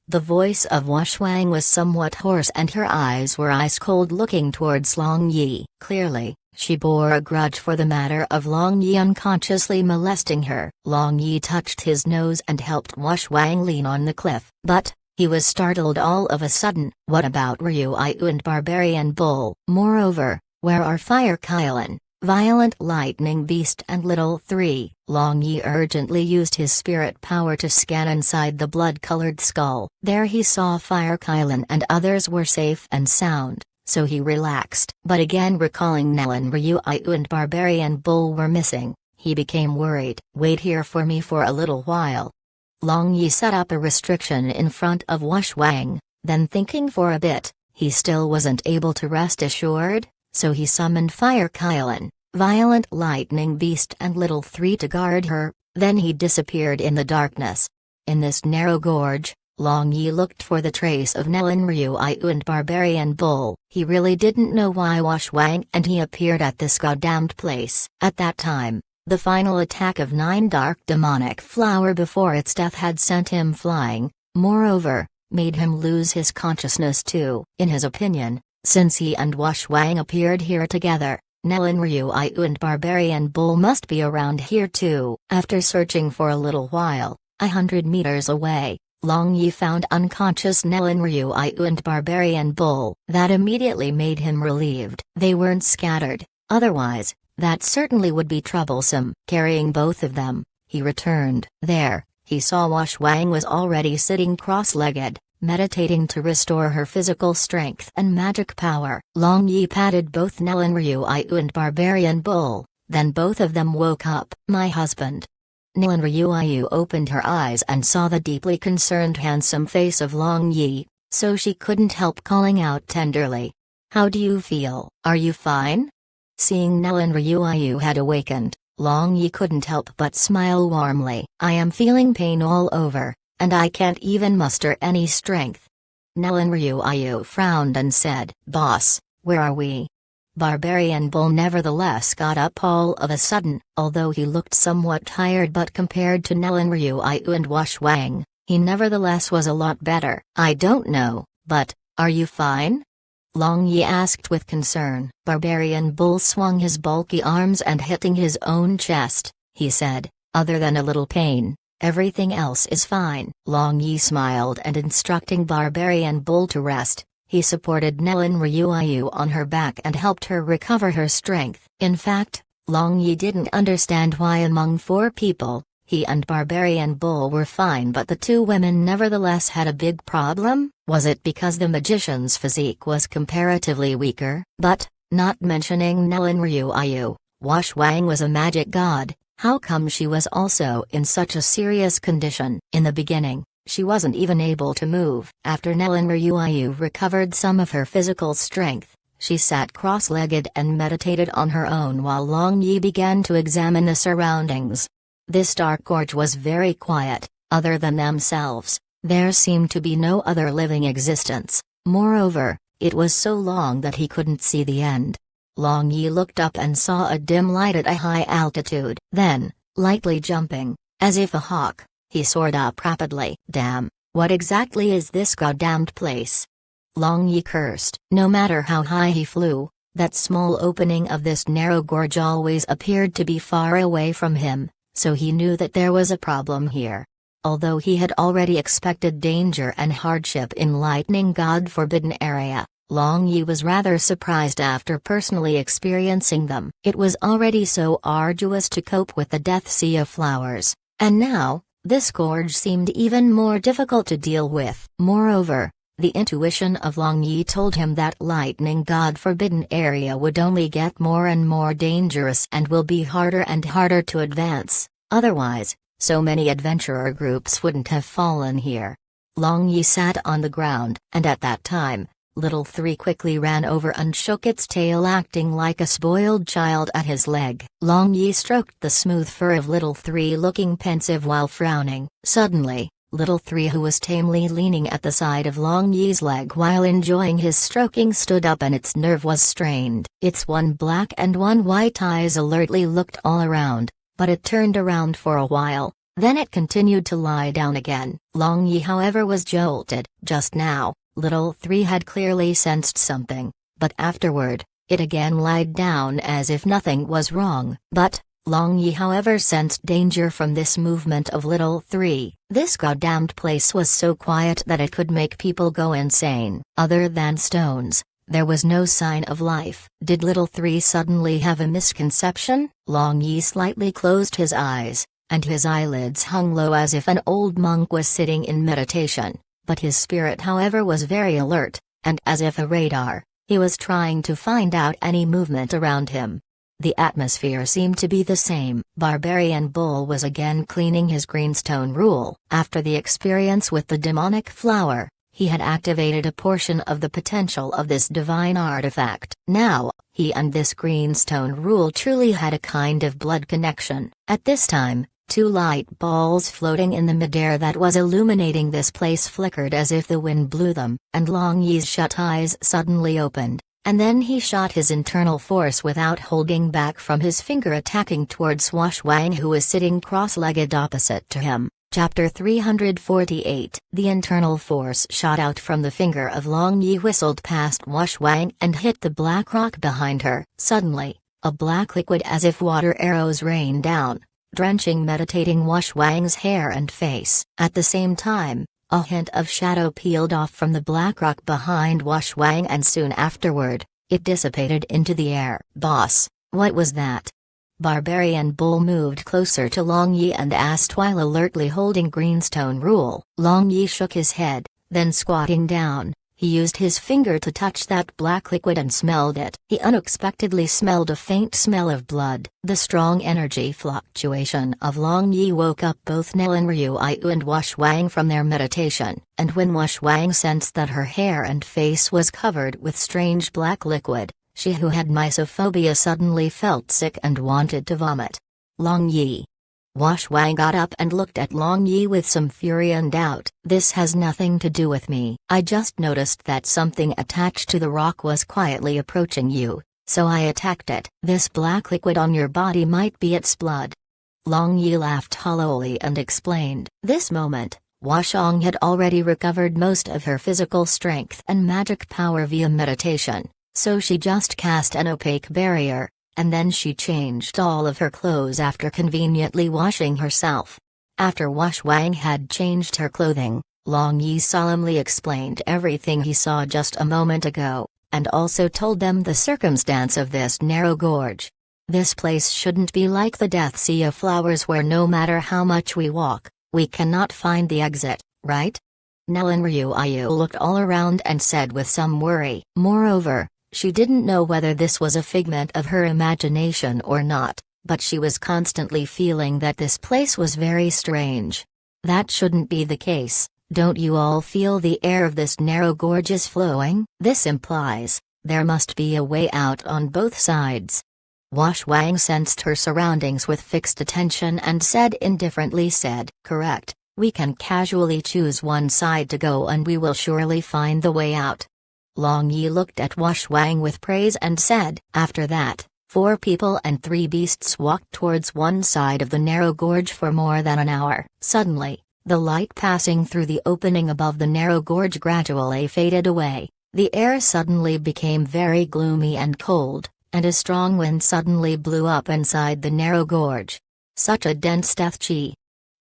The voice of Washwang was somewhat hoarse and her eyes were ice-cold looking towards Long Yi. Clearly, she bore a grudge for the matter of Long Yi unconsciously molesting her. Long Yi touched his nose and helped Washwang lean on the cliff. But, he was startled all of a sudden. What about Ryuayu and Barbarian Bull? Moreover, where are Fire Kylan, Violent Lightning Beast and Little Three? Long Yi urgently used his spirit power to scan inside the blood-colored skull. There he saw Fire Kylan and others were safe and sound, so he relaxed. But again recalling Nellen Ryuayu and Barbarian Bull were missing, he became worried. "Wait here for me for a little while." Long Yi set up a restriction in front of Washwang, then thinking for a bit, he still wasn't able to rest assured, so he summoned Fire Kylan, Violent Lightning Beast and Little Three to guard her, then he disappeared in the darkness. In this narrow gorge, Long Yi looked for the trace of Nellen Ryuayu and Barbarian Bull. He really didn't know why Washwang and he appeared at this goddamned place. At that time, the final attack of 9 dark demonic flower before its death had sent him flying, moreover, made him lose his consciousness too. In his opinion, since he and Washwang appeared here together, Nellen Ryuayu and Barbarian Bull must be around here too. After searching for a little while, 100 meters away, Long Yi found unconscious Nellen Ryuayu and Barbarian Bull. That immediately made him relieved. They weren't scattered, otherwise, that certainly would be troublesome. Carrying both of them, he returned. There, he saw Washwang was already sitting cross-legged, meditating to restore her physical strength and magic power. Long Yi patted both Nellen Ryuayu and Barbarian Bull, then both of them woke up. "My husband." Nellen Ryuayu opened her eyes and saw the deeply concerned handsome face of Long Yi, so she couldn't help calling out tenderly, "How do you feel? Are you fine?" Seeing Nellen Ryuayu had awakened, Long Yi couldn't help but smile warmly. "I am feeling pain all over, and I can't even muster any strength." Nellen Ryuayu frowned and said, "Boss, where are we?" Barbarian Bull nevertheless got up all of a sudden. Although he looked somewhat tired, but compared to Nellen Ryuayu and Washwang, he nevertheless was a lot better. "I don't know, but, are you fine?" Long Yi asked with concern. Barbarian Bull swung his bulky arms and hitting his own chest, he said, "Other than a little pain, everything else is fine." Long Yi smiled and instructing Barbarian Bull to rest, he supported Nellen Ryuayu on her back and helped her recover her strength. In fact, Long Yi didn't understand why among 4 people, he and Barbarian Bull were fine but the 2 women nevertheless had a big problem. Was it because the magician's physique was comparatively weaker? But, not mentioning Nellen Ryuayu, Washwang was a magic god. How come she was also in such a serious condition? In the beginning, she wasn't even able to move. After Nellen Ryuayu recovered some of her physical strength, she sat cross-legged and meditated on her own while Long Yi began to examine the surroundings. This dark gorge was very quiet. Other than themselves, there seemed to be no other living existence. Moreover, it was so long that he couldn't see the end. Long Yi looked up and saw a dim light at a high altitude. Then, lightly jumping, as if a hawk, He soared up rapidly. Damn, what exactly is this goddamned place? Long Yi cursed. No matter how high he flew, that small opening of this narrow gorge always appeared to be far away from him, so he knew that there was a problem here. Although he had already expected danger and hardship in Lightning God Forbidden area, Long Yi was rather surprised after personally experiencing them. It was already so arduous to cope with the Death Sea of Flowers, and now, this gorge seemed even more difficult to deal with. Moreover, the intuition of Long Yi told him that Lightning God Forbidden area would only get more and more dangerous and will be harder and harder to advance. Otherwise, so many adventurer groups wouldn't have fallen here. Long Yi sat on the ground, and at that time, Little Three quickly ran over and shook its tail, acting like a spoiled child at his leg. Long Yi stroked the smooth fur of Little Three, looking pensive while frowning. Suddenly, Little Three, who was tamely leaning at the side of Long Yi's leg while enjoying his stroking, stood up and its nerve was strained. Its one black and one white eyes alertly looked all around, but it turned around for a while, then it continued to lie down again. Long Yi, however, was jolted. Just now, Little Three had clearly sensed something, but afterward, it again lied down as if nothing was wrong. But Long Yi, however, sensed danger from this movement of Little Three. This goddamned place was so quiet that it could make people go insane. Other than stones, there was no sign of life. Did Little Three suddenly have a misconception? Long Yi slightly closed his eyes, and his eyelids hung low as if an old monk was sitting in meditation, but his spirit, however, was very alert, and as if a radar, he was trying to find out any movement around him. The atmosphere seemed to be the same. Barbarian Bull was again cleaning his greenstone rule. After the experience with the demonic flower, he had activated a portion of the potential of this divine artifact. Now, he and this greenstone rule truly had a kind of blood connection. At this time, two light balls floating in the midair that was illuminating this place flickered as if the wind blew them, and Long Yi's shut eyes suddenly opened. And then he shot his internal force without holding back from his finger, attacking towards Wash Wang, who was sitting cross-legged opposite to him. Chapter 348. The internal force shot out from the finger of Long Yi, whistled past Wash Wang and hit the black rock behind her. Suddenly, a black liquid as if water arrows rained down, drenching meditating Wash Wang's hair and face. At the same time, a hint of shadow peeled off from the black rock behind Wash Wang, and soon afterward, it dissipated into the air. Boss, what was that? Barbarian Bull moved closer to Long Yi and asked while alertly holding greenstone rule. Long Yi shook his head, then squatting down, he used his finger to touch that black liquid and smelled it. He unexpectedly smelled a faint smell of blood. The strong energy fluctuation of Long Yi woke up both Nilan Ryu and Wash Wang from their meditation, and when Wash Wang sensed that her hair and face was covered with strange black liquid, she, who had mysophobia, suddenly felt sick and wanted to vomit. Long Yi. Wash Wang got up and looked at Long Yi with some fury and doubt. This has nothing to do with me. I just noticed that something attached to the rock was quietly approaching you, so I attacked it. This black liquid on your body might be its blood. Long Yi laughed hollowly and explained. This moment, Washong had already recovered most of her physical strength and magic power via meditation, so she just cast an opaque barrier, and then she changed all of her clothes after conveniently washing herself. After Wash Wang had changed her clothing, Long Yi solemnly explained everything he saw just a moment ago, and also told them the circumstance of this narrow gorge. This place shouldn't be like the Death Sea of Flowers, where no matter how much we walk, we cannot find the exit, right? Nilan Ryu looked all around and said with some worry. Moreover, she didn't know whether this was a figment of her imagination or not, but she was constantly feeling that this place was very strange. That shouldn't be the case. Don't you all feel the air of this narrow gorge is flowing? This implies there must be a way out on both sides. Wash Wang sensed her surroundings with fixed attention and said indifferently, correct, we can casually choose one side to go and we will surely find the way out. Long Yi looked at Wash Wang with praise and said, after that, 4 people and 3 beasts walked towards one side of the narrow gorge for more than an hour. Suddenly, the light passing through the opening above the narrow gorge gradually faded away. The air suddenly became very gloomy and cold, and a strong wind suddenly blew up inside the narrow gorge. Such a dense death chi.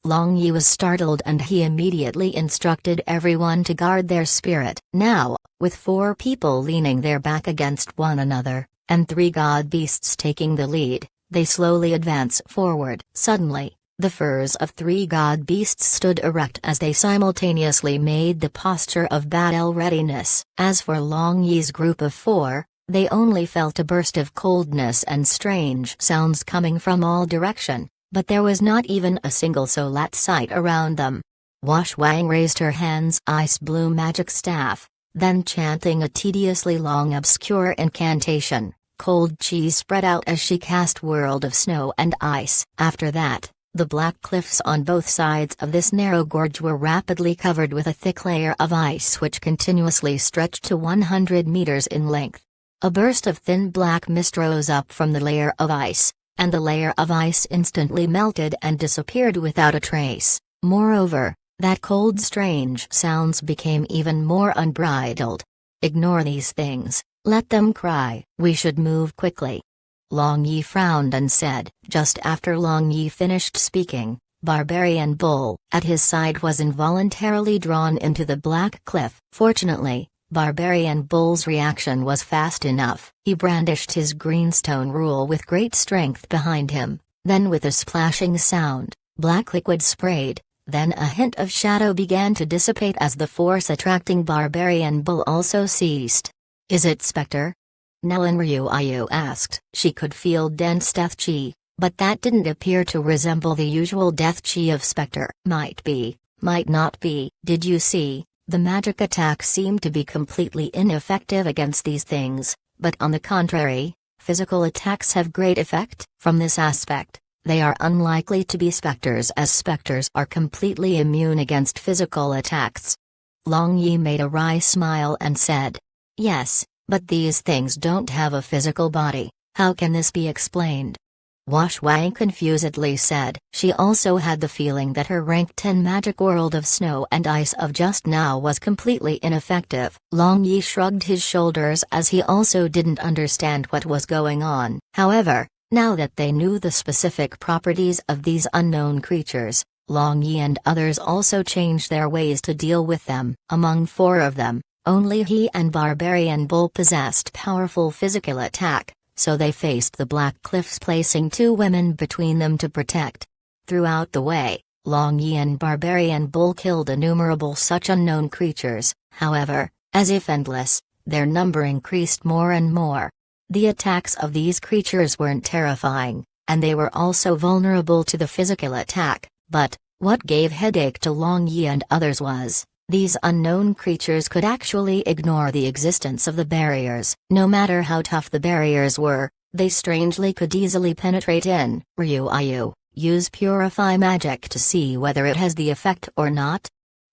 Long Yi was startled and he immediately instructed everyone to guard their spirit. Now, with 4 people leaning their back against one another, and 3 god beasts taking the lead, they slowly advance forward. Suddenly, the furs of 3 god beasts stood erect as they simultaneously made the posture of battle readiness. As for Long Yi's group of 4, they only felt a burst of coldness and strange sounds coming from all direction, but there was not even a single solat sight around them. Wash Wang raised her hand's ice blue magic staff, then chanting a tediously long obscure incantation, cold chi spread out as she cast World of Snow and Ice. After that, the black cliffs on both sides of this narrow gorge were rapidly covered with a thick layer of ice which continuously stretched to 100 meters in length. A burst of thin black mist rose up from the layer of ice, and the layer of ice instantly melted and disappeared without a trace. Moreover, that cold strange sounds became even more unbridled. Ignore these things, let them cry. We should move quickly. Long Yi frowned and said. Just after Long Yi finished speaking, Barbarian Bull at his side was involuntarily drawn into the black cliff. Fortunately, Barbarian Bull's reaction was fast enough. He brandished his greenstone rule with great strength behind him, then with a splashing sound, black liquid sprayed, then a hint of shadow began to dissipate as the force attracting Barbarian Bull also ceased. Is it Spectre? Nellen Ryuayu asked. She could feel dense death chi, but that didn't appear to resemble the usual death chi of Spectre. Might be, might not be. Did you see? The magic attack seemed to be completely ineffective against these things, but on the contrary, physical attacks have great effect. From this aspect, they are unlikely to be specters as specters are completely immune against physical attacks. Long Yi made a wry smile and said, yes, but these things don't have a physical body. How can this be explained? Wash Wang confusedly said. She also had the feeling that her rank 10 magic World of Snow and Ice of just now was completely ineffective. Long Yi shrugged his shoulders as he also didn't understand what was going on. However, now that they knew the specific properties of these unknown creatures, Long Yi and others also changed their ways to deal with them. Among 4 of them, only he and Barbarian Bull possessed powerful physical attack, so they faced the black cliffs, placing 2 women between them to protect. Throughout the way, Long Yi and Barbarian Bull killed innumerable such unknown creatures. However, as if endless, their number increased more and more. The attacks of these creatures weren't terrifying, and they were also vulnerable to the physical attack, but what gave headache to Long Yi and others was, these unknown creatures could actually ignore the existence of the barriers. No matter how tough the barriers were, they strangely could easily penetrate in. Ryuayu, use Purify Magic to see whether it has the effect or not.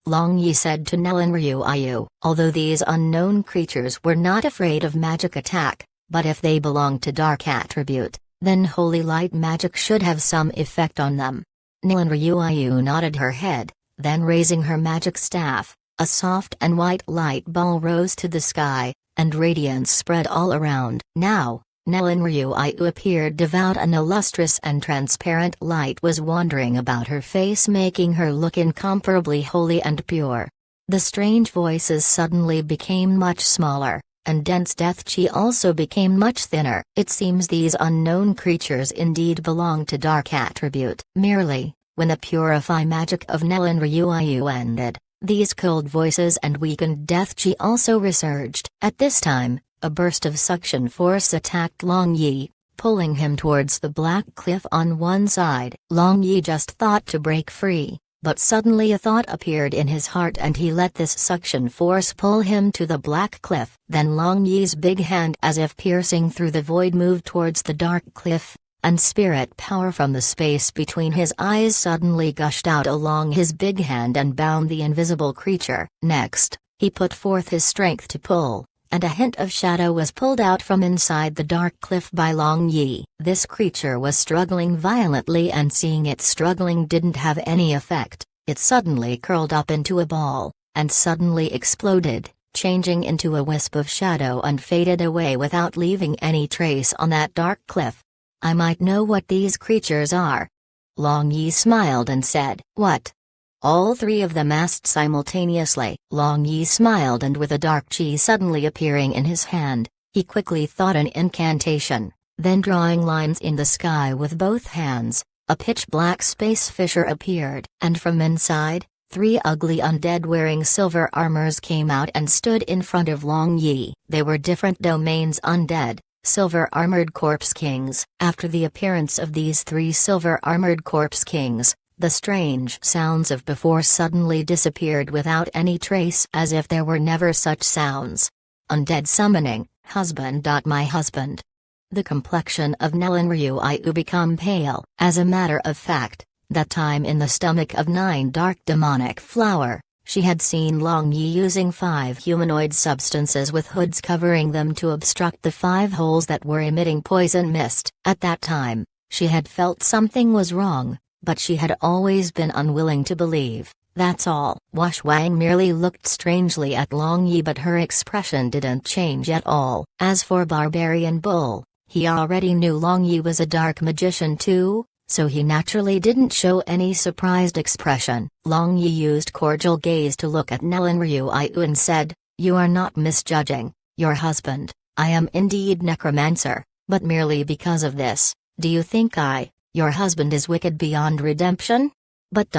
Long Yi said to Nellen Ryuayu. Although these unknown creatures were not afraid of magic attack, but if they belong to dark attribute, then holy light magic should have some effect on them. Nellen Ryuayu nodded her head. Then raising her magic staff, a soft and white light ball rose to the sky, and radiance spread all around. Now, Nellen Ryuayu appeared devout and illustrious, and transparent light was wandering about her face, making her look incomparably holy and pure. The strange voices suddenly became much smaller, and dense death chi also became much thinner. It seems these unknown creatures indeed belong to dark attribute. Merely, when the Purify Magic of Nellen Ryuayu ended, these cold voices and weakened death chi also resurged. At this time, a burst of suction force attacked Long Yi, pulling him towards the black cliff on one side. Long Yi just thought to break free, but suddenly a thought appeared in his heart and he let this suction force pull him to the black cliff. Then Long Yi's big hand, as if piercing through the void, moved towards the dark cliff, and spirit power from the space between his eyes suddenly gushed out along his big hand and bound the invisible creature. Next, he put forth his strength to pull, and a hint of shadow was pulled out from inside the dark cliff by Long Yi. This creature was struggling violently, and seeing it struggling didn't have any effect. It suddenly curled up into a ball, and suddenly exploded, changing into a wisp of shadow and faded away without leaving any trace on that dark cliff. I might know what these creatures are. Long Yi smiled and said, "What?" All three of them asked simultaneously. Long Yi smiled, and with a dark chi suddenly appearing in his hand, he quickly thought an incantation, then drawing lines in the sky with both hands, a pitch-black space fissure appeared. And from inside, three ugly undead wearing silver armors came out and stood in front of Long Yi. They were different domains undead, silver-armored corpse kings. After the appearance of these three silver-armored corpse kings, the strange sounds of before suddenly disappeared without any trace, as if there were never such sounds. Undead summoning, husband. My husband. The complexion of Nellen Ryu become pale. As a matter of fact, that time in the stomach of 9 dark demonic flower, she had seen Long Yi using 5 humanoid substances with hoods covering them to obstruct the 5 holes that were emitting poison mist. At that time, she had felt something was wrong, but she had always been unwilling to believe, that's all. Wash Wang merely looked strangely at Long Yi, but her expression didn't change at all. As for Barbarian Bull, he already knew Long Yi was a dark magician too, so he naturally didn't show any surprised expression. Long Yi used cordial gaze to look at Nellen Ryu and said, "You are not misjudging your husband. I am indeed necromancer, but merely because of this, do you think your husband is wicked beyond redemption?" But.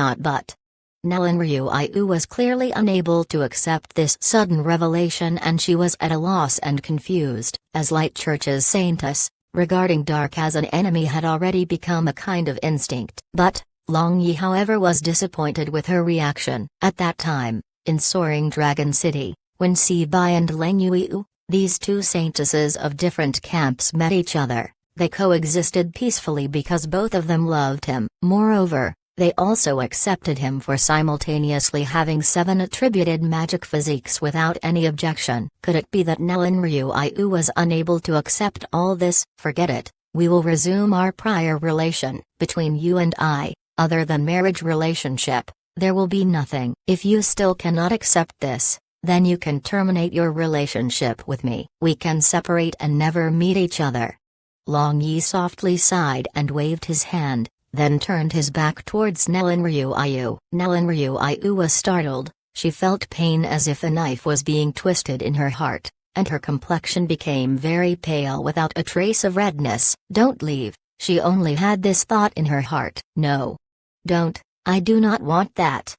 Nellen Ryu was clearly unable to accept this sudden revelation, and she was at a loss and confused, as Light Church's saintess, regarding dark as an enemy had already become a kind of instinct. But, Long Yi however was disappointed with her reaction. At that time, in Soaring Dragon City, when Si Bai and Leng Yu, these two saintesses of different camps met each other, they coexisted peacefully because both of them loved him. Moreover, they also accepted him for simultaneously having 7 attributed magic physiques without any objection. Could it be that Nellen Ryu was unable to accept all this? Forget it, we will resume our prior relation. Between you and I, other than marriage relationship, there will be nothing. If you still cannot accept this, then you can terminate your relationship with me. We can separate and never meet each other. Long Yi softly sighed and waved his hand, then turned his back towards Nellen Ryu. Nellen Ryu was startled. She felt pain as if a knife was being twisted in her heart, and her complexion became very pale without a trace of redness. "Don't leave," she only had this thought in her heart. "No. Don't, I do not want that."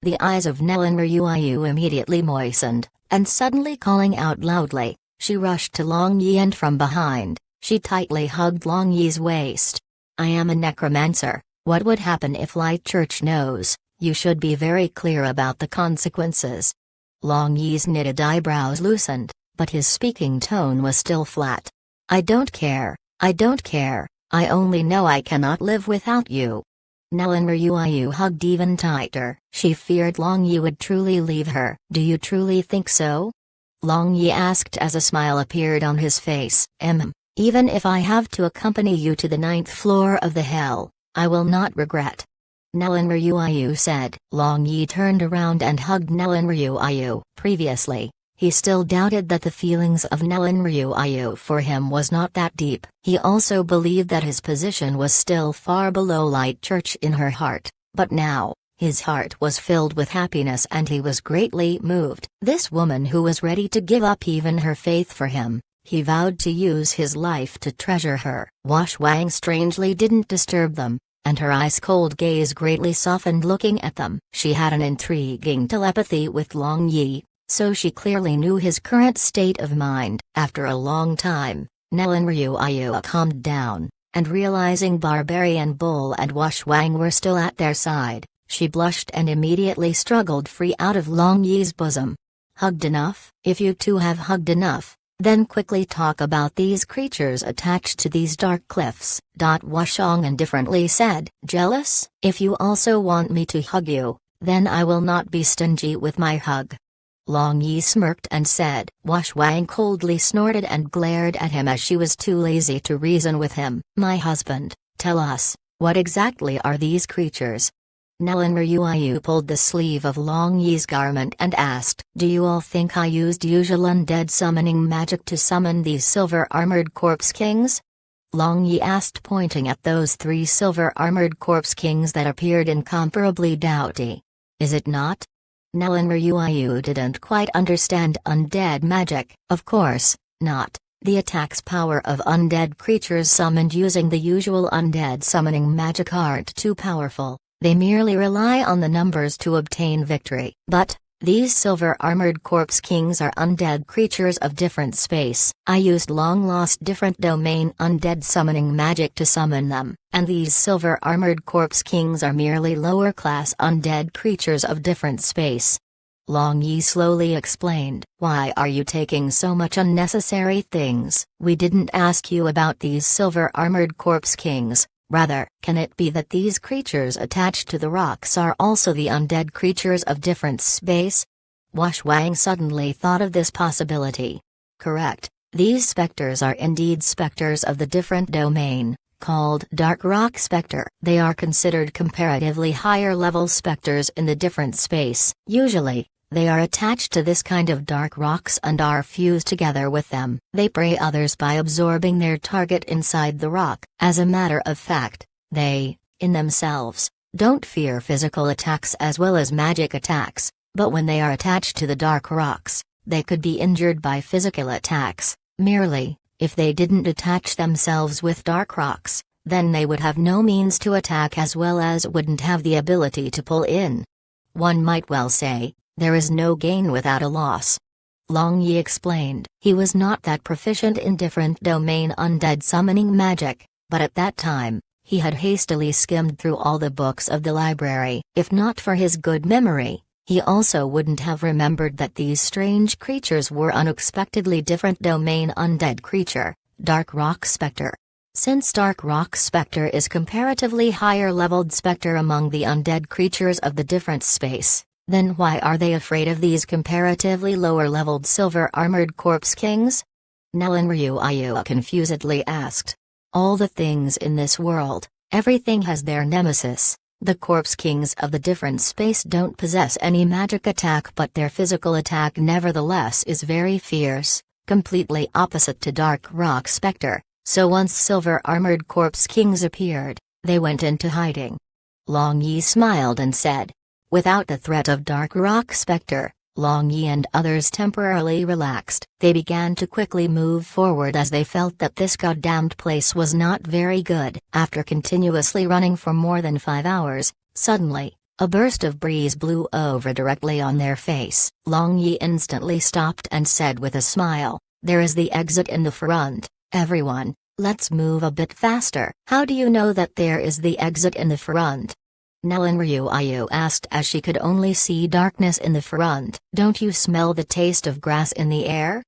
The eyes of Nellen Ryu immediately moistened, and suddenly calling out loudly, she rushed to Long Yi, and from behind, she tightly hugged Long Yi's waist. "I am a necromancer. What would happen if Light Church knows? You should be very clear about the consequences." Long Yi's knitted eyebrows loosened, but his speaking tone was still flat. "I don't care, I don't care, I only know I cannot live without you." Nellen Ryu hugged even tighter. She feared Long Yi would truly leave her. "Do you truly think so?" Long Yi asked as a smile appeared on his face. Even if I have to accompany you to the 9th floor of the hell, I will not regret." Nellen Ryu said. Long Yi turned around and hugged Nellen Ryu. Previously, he still doubted that the feelings of Nellen Ryu for him was not that deep. He also believed that his position was still far below Light Church in her heart, but now, his heart was filled with happiness and he was greatly moved. This woman who was ready to give up even her faith for him, he vowed to use his life to treasure her. Wash Wang strangely didn't disturb them, and her ice-cold gaze greatly softened looking at them. She had an intriguing telepathy with Long Yi, so she clearly knew his current state of mind. After a long time, Nellen Ryu calmed down, and realizing Barbarian Bull and Wash Wang were still at their side, she blushed and immediately struggled free out of Long Yi's bosom. "Hugged enough? If you two have hugged enough, then quickly talk about these creatures attached to these dark cliffs." Washong indifferently said. "Jealous? If you also want me to hug you, then I will not be stingy with my hug." Long Yi smirked and said. Wash Wang coldly snorted and glared at him as she was too lazy to reason with him. My husband, tell us, what exactly are these creatures? Nellen Ryuayu pulled the sleeve of Long Yi's garment and asked. Do you all think I used usual undead summoning magic to summon these silver-armored corpse kings? Long Yi asked, pointing at those 3 silver-armored corpse kings that appeared incomparably doughty. Is it not? Nellen Ryuayu didn't quite understand undead magic. Of course, not. The attack's power of undead creatures summoned using the usual undead summoning magic aren't too powerful, they merely rely on the numbers to obtain victory. But, these silver-armored corpse kings are undead creatures of different space. I used long-lost different domain undead summoning magic to summon them, and these silver-armored corpse kings are merely lower-class undead creatures of different space. Long Yi slowly explained. Why are you taking so much unnecessary things? We didn't ask you about these silver-armored corpse kings. Rather, can it be that these creatures attached to the rocks are also the undead creatures of different space? Wash Wang suddenly thought of this possibility. Correct, these specters are indeed specters of the different domain, called Dark Rock Spectre. They are considered comparatively higher-level specters in the different space. Usually, they are attached to this kind of dark rocks and are fused together with them. They prey others by absorbing their target inside the rock. As a matter of fact, they, in themselves, don't fear physical attacks as well as magic attacks, but when they are attached to the dark rocks, they could be injured by physical attacks. Merely, if they didn't attach themselves with dark rocks, then they would have no means to attack as well as wouldn't have the ability to pull in. One might well say, there is no gain without a loss. Long Yi explained. He was not that proficient in different domain undead summoning magic, but at that time, he had hastily skimmed through all the books of the library. If not for his good memory, he also wouldn't have remembered that these strange creatures were unexpectedly different domain undead creature, Dark Rock Spectre. Since Dark Rock Spectre is comparatively higher-leveled spectre among the undead creatures of the different space, then why are they afraid of these comparatively lower-leveled silver-armored corpse kings? Nellen Ryuayu confusedly asked. All the things in this world, everything has their nemesis. The corpse kings of the different space don't possess any magic attack, but their physical attack nevertheless is very fierce, completely opposite to Dark Rock Spectre. So once silver-armored corpse kings appeared, they went into hiding. Long Yi smiled and said. Without the threat of Dark Rock Spectre, Long Yi and others temporarily relaxed. They began to quickly move forward as they felt that this goddamned place was not very good. After continuously running for more than 5 hours, suddenly, a burst of breeze blew over directly on their face. Long Yi instantly stopped and said with a smile, "There is the exit in the front, everyone, let's move a bit faster." "How do you know that there is the exit in the front?" Nellen Ryuayu asked as she could only see darkness in the front. "Don't you smell the taste of grass in the air?"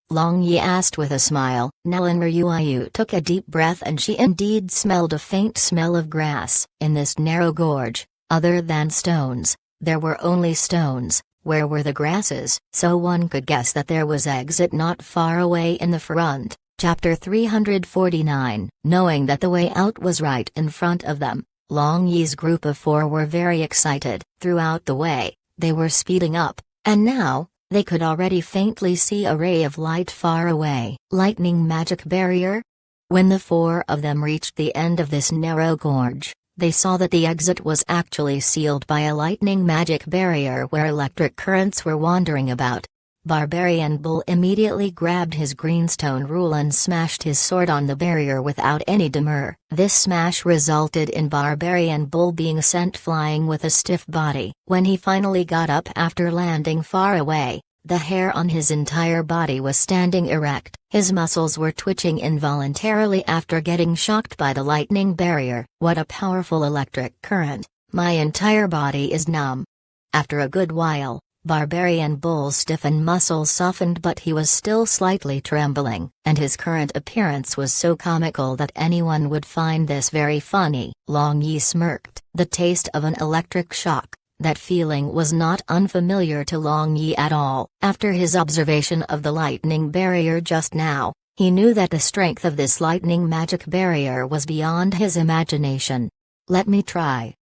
Long Yi asked with a smile. Nellen Ryuayu took a deep breath and she indeed smelled a faint smell of grass. In this narrow gorge, other than stones, there were only stones. Where were the grasses? So one could guess that there was exit not far away in the front. Chapter 349. Knowing that the way out was right in front of them, Long Yi's group of 4 were very excited. Throughout the way, they were speeding up, and now, they could already faintly see a ray of light far away. Lightning magic barrier? When the 4 of them reached the end of this narrow gorge, they saw that the exit was actually sealed by a lightning magic barrier where electric currents were wandering about. Barbarian Bull immediately grabbed his greenstone rule and smashed his sword on the barrier without any demur. This smash resulted in Barbarian Bull being sent flying with a stiff body. When he finally got up after landing far away, the hair on his entire body was standing erect. His muscles were twitching involuntarily after getting shocked by the lightning barrier. What a powerful electric current! My entire body is numb. After a good while, Barbarian Bull's stiffened muscles softened, but he was still slightly trembling, and his current appearance was so comical that anyone would find this very funny. Long Yi smirked. The taste of an electric shock. That feeling was not unfamiliar to Long Yi at all. After his observation of the lightning barrier just now, he knew that the strength of this lightning magic barrier was beyond his imagination. "Let me try."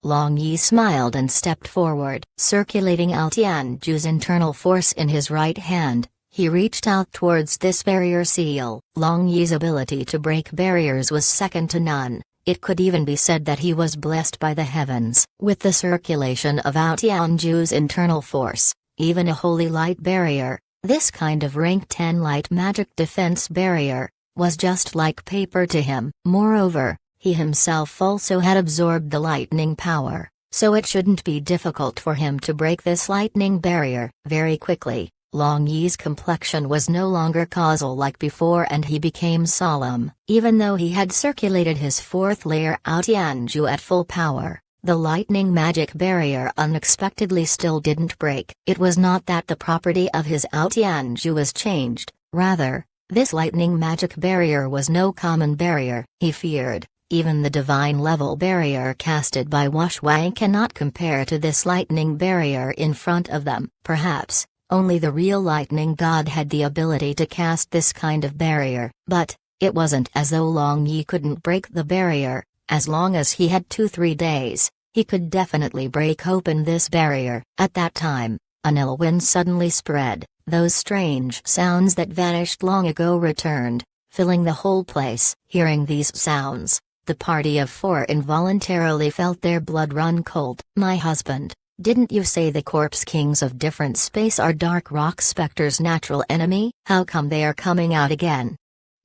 Long Yi smiled and stepped forward. Circulating Altianju's internal force in his right hand, he reached out towards this barrier seal. Long Yi's ability to break barriers was second to none. It could even be said that he was blessed by the heavens. With the circulation of Altianju's internal force, even a holy light barrier, this kind of rank 10 light magic defense barrier, was just like paper to him. Moreover, he himself also had absorbed the lightning power, so it shouldn't be difficult for him to break this lightning barrier. Very quickly, Long Yi's complexion was no longer causal like before and he became solemn. Even though he had circulated his fourth layer Altianju at full power, the lightning magic barrier unexpectedly still didn't break. It was not that the property of his Altianju was changed, rather, this lightning magic barrier was no common barrier. He feared, even the divine level barrier casted by Washwang cannot compare to this lightning barrier in front of them. Perhaps, only the real lightning god had the ability to cast this kind of barrier. But, it wasn't as though Long Yi couldn't break the barrier. As long as he had 2-3 days, he could definitely break open this barrier. At that time, an ill wind suddenly spread. Those strange sounds that vanished long ago returned, filling the whole place. Hearing these sounds, the party of 4 involuntarily felt their blood run cold. "My husband, didn't you say the corpse kings of different space are Dark Rock Specter's natural enemy? How come they are coming out again?"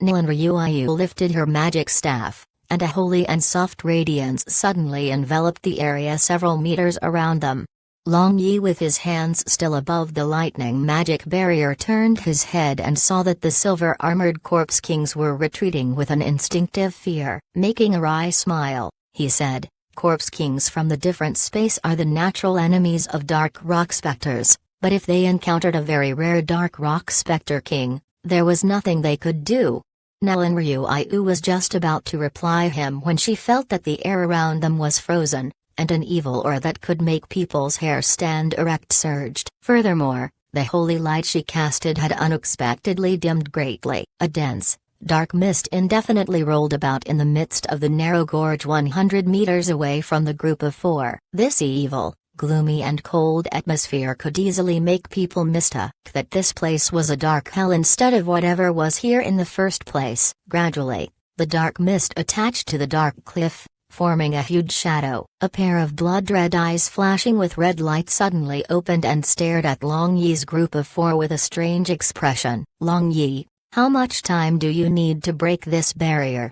Nilan Ryuayu lifted her magic staff, and a holy and soft radiance suddenly enveloped the area several meters around them. Long Yi, with his hands still above the lightning magic barrier, turned his head and saw that the silver-armored corpse kings were retreating with an instinctive fear. Making a wry smile, he said, "Corpse kings from the different space are the natural enemies of Dark Rock Specters, but if they encountered a very rare Dark Rock Specter king, there was nothing they could do." Nilan Ryuayu was just about to reply him when she felt that the air around them was frozen, and an evil aura that could make people's hair stand erect surged. Furthermore, the holy light she casted had unexpectedly dimmed greatly. A dense, dark mist indefinitely rolled about in the midst of the narrow gorge 100 meters away from the group of 4. This evil, gloomy and cold atmosphere could easily make people mistake that this place was a dark hell instead of whatever was here in the first place. Gradually, the dark mist attached to the dark cliff, forming a huge shadow. A pair of blood-red eyes flashing with red light suddenly opened and stared at Long Yi's group of 4 with a strange expression. "Long Yi, how much time do you need to break this barrier?"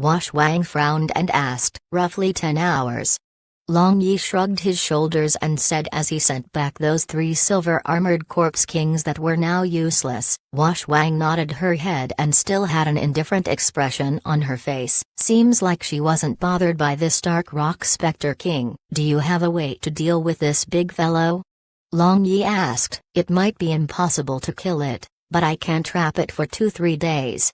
Washwang frowned and asked. "Roughly 10 hours. Long Yi shrugged his shoulders and said as he sent back those 3 silver-armored corpse kings that were now useless. Washwang nodded her head and still had an indifferent expression on her face. Seems like she wasn't bothered by this Dark Rock Specter king. "Do you have a way to deal with this big fellow?" Long Yi asked. "It might be impossible to kill it, but I can trap it for 2-3 days."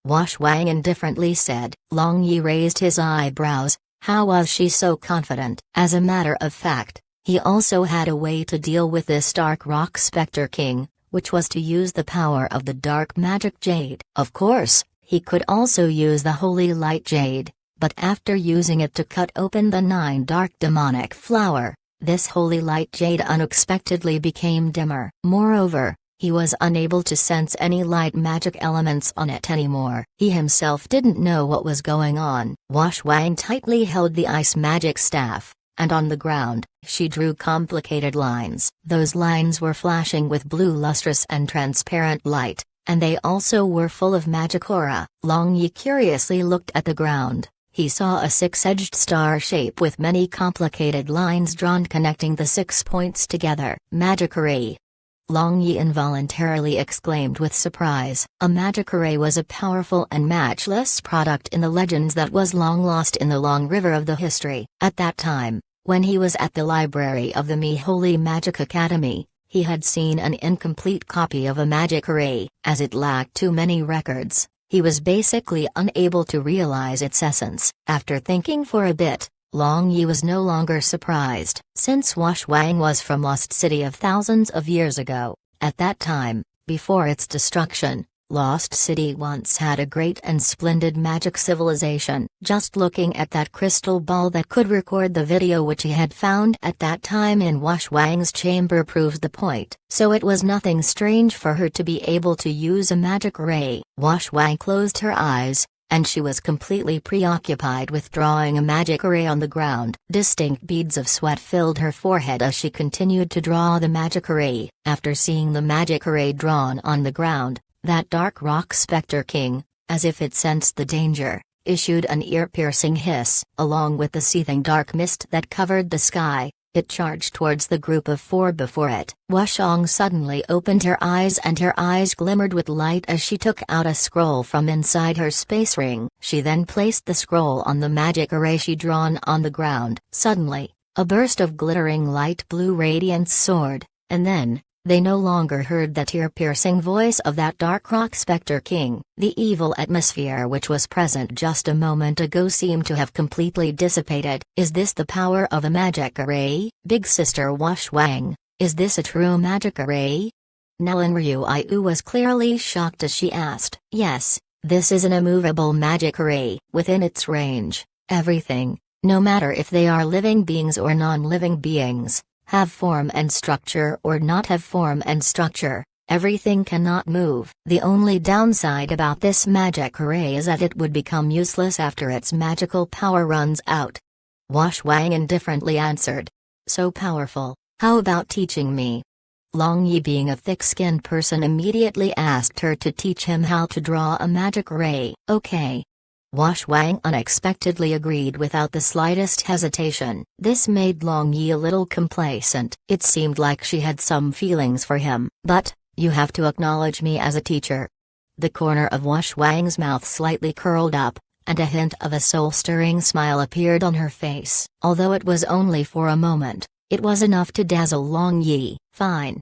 Washwang indifferently said. Long Yi raised his eyebrows. How was she so confident? As a matter of fact, he also had a way to deal with this Dark Rock Specter king, which was to use the power of the dark magic jade. Of course, he could also use the holy light jade, but after using it to cut open the 9 dark demonic flower, this holy light jade unexpectedly became dimmer. Moreover, he was unable to sense any light magic elements on it anymore. He himself didn't know what was going on. Washwang tightly held the ice magic staff, and on the ground, she drew complicated lines. Those lines were flashing with blue lustrous and transparent light, and they also were full of magic aura. Long Yi curiously looked at the ground. He saw a 6-edged star shape with many complicated lines drawn connecting the 6 points together. Magic array. Long Yi involuntarily exclaimed with surprise. A magic array was a powerful and matchless product in the legends that was long lost in the long river of the history. At that time, when he was at the library of the Mi Holy Magic Academy, he had seen an incomplete copy of a magic array. As it lacked too many records, he was basically unable to realize its essence. After thinking for a bit, Long Yi was no longer surprised, since Wash Wang was from Lost City of thousands of years ago. At that time, before its destruction, Lost City once had a great and splendid magic civilization. Just looking at that crystal ball that could record the video which he had found at that time in Wash Wang's chamber proves the point. So it was nothing strange for her to be able to use a magic ray. Wash Wang closed her eyes, and she was completely preoccupied with drawing a magic ray on the ground. Distinct beads of sweat filled her forehead as she continued to draw the magic ray. After seeing the magic ray drawn on the ground, that dark rock specter king, as if it sensed the danger, issued an ear-piercing hiss. Along with the seething dark mist that covered the sky, it charged towards the group of four before it. Washong suddenly opened her eyes, and her eyes glimmered with light as she took out a scroll from inside her space ring. She then placed the scroll on the magic array she drawn on the ground. Suddenly, a burst of glittering light blue radiance soared, and then, they no longer heard that ear-piercing voice of that dark rock specter king. The evil atmosphere which was present just a moment ago seemed to have completely dissipated. Is this the power of a magic array? Big Sister Wash Wang, is this a true magic array? Nellen Ryuiu was clearly shocked as she asked. Yes, this is an immovable magic array. Within its range, everything, no matter if they are living beings or non-living beings, have form and structure or not have form and structure, everything cannot move. The only downside about this magic array is that it would become useless after its magical power runs out. Wash Wang indifferently answered. So powerful, how about teaching me? Long Yi, being a thick-skinned person, immediately asked her to teach him how to draw a magic ray. Okay. Wash Wang unexpectedly agreed without the slightest hesitation. This made Long Yi a little complacent. It seemed like she had some feelings for him. But, you have to acknowledge me as a teacher. The corner of Wash Wang's mouth slightly curled up, and a hint of a soul-stirring smile appeared on her face. Although it was only for a moment, it was enough to dazzle Long Yi. Fine.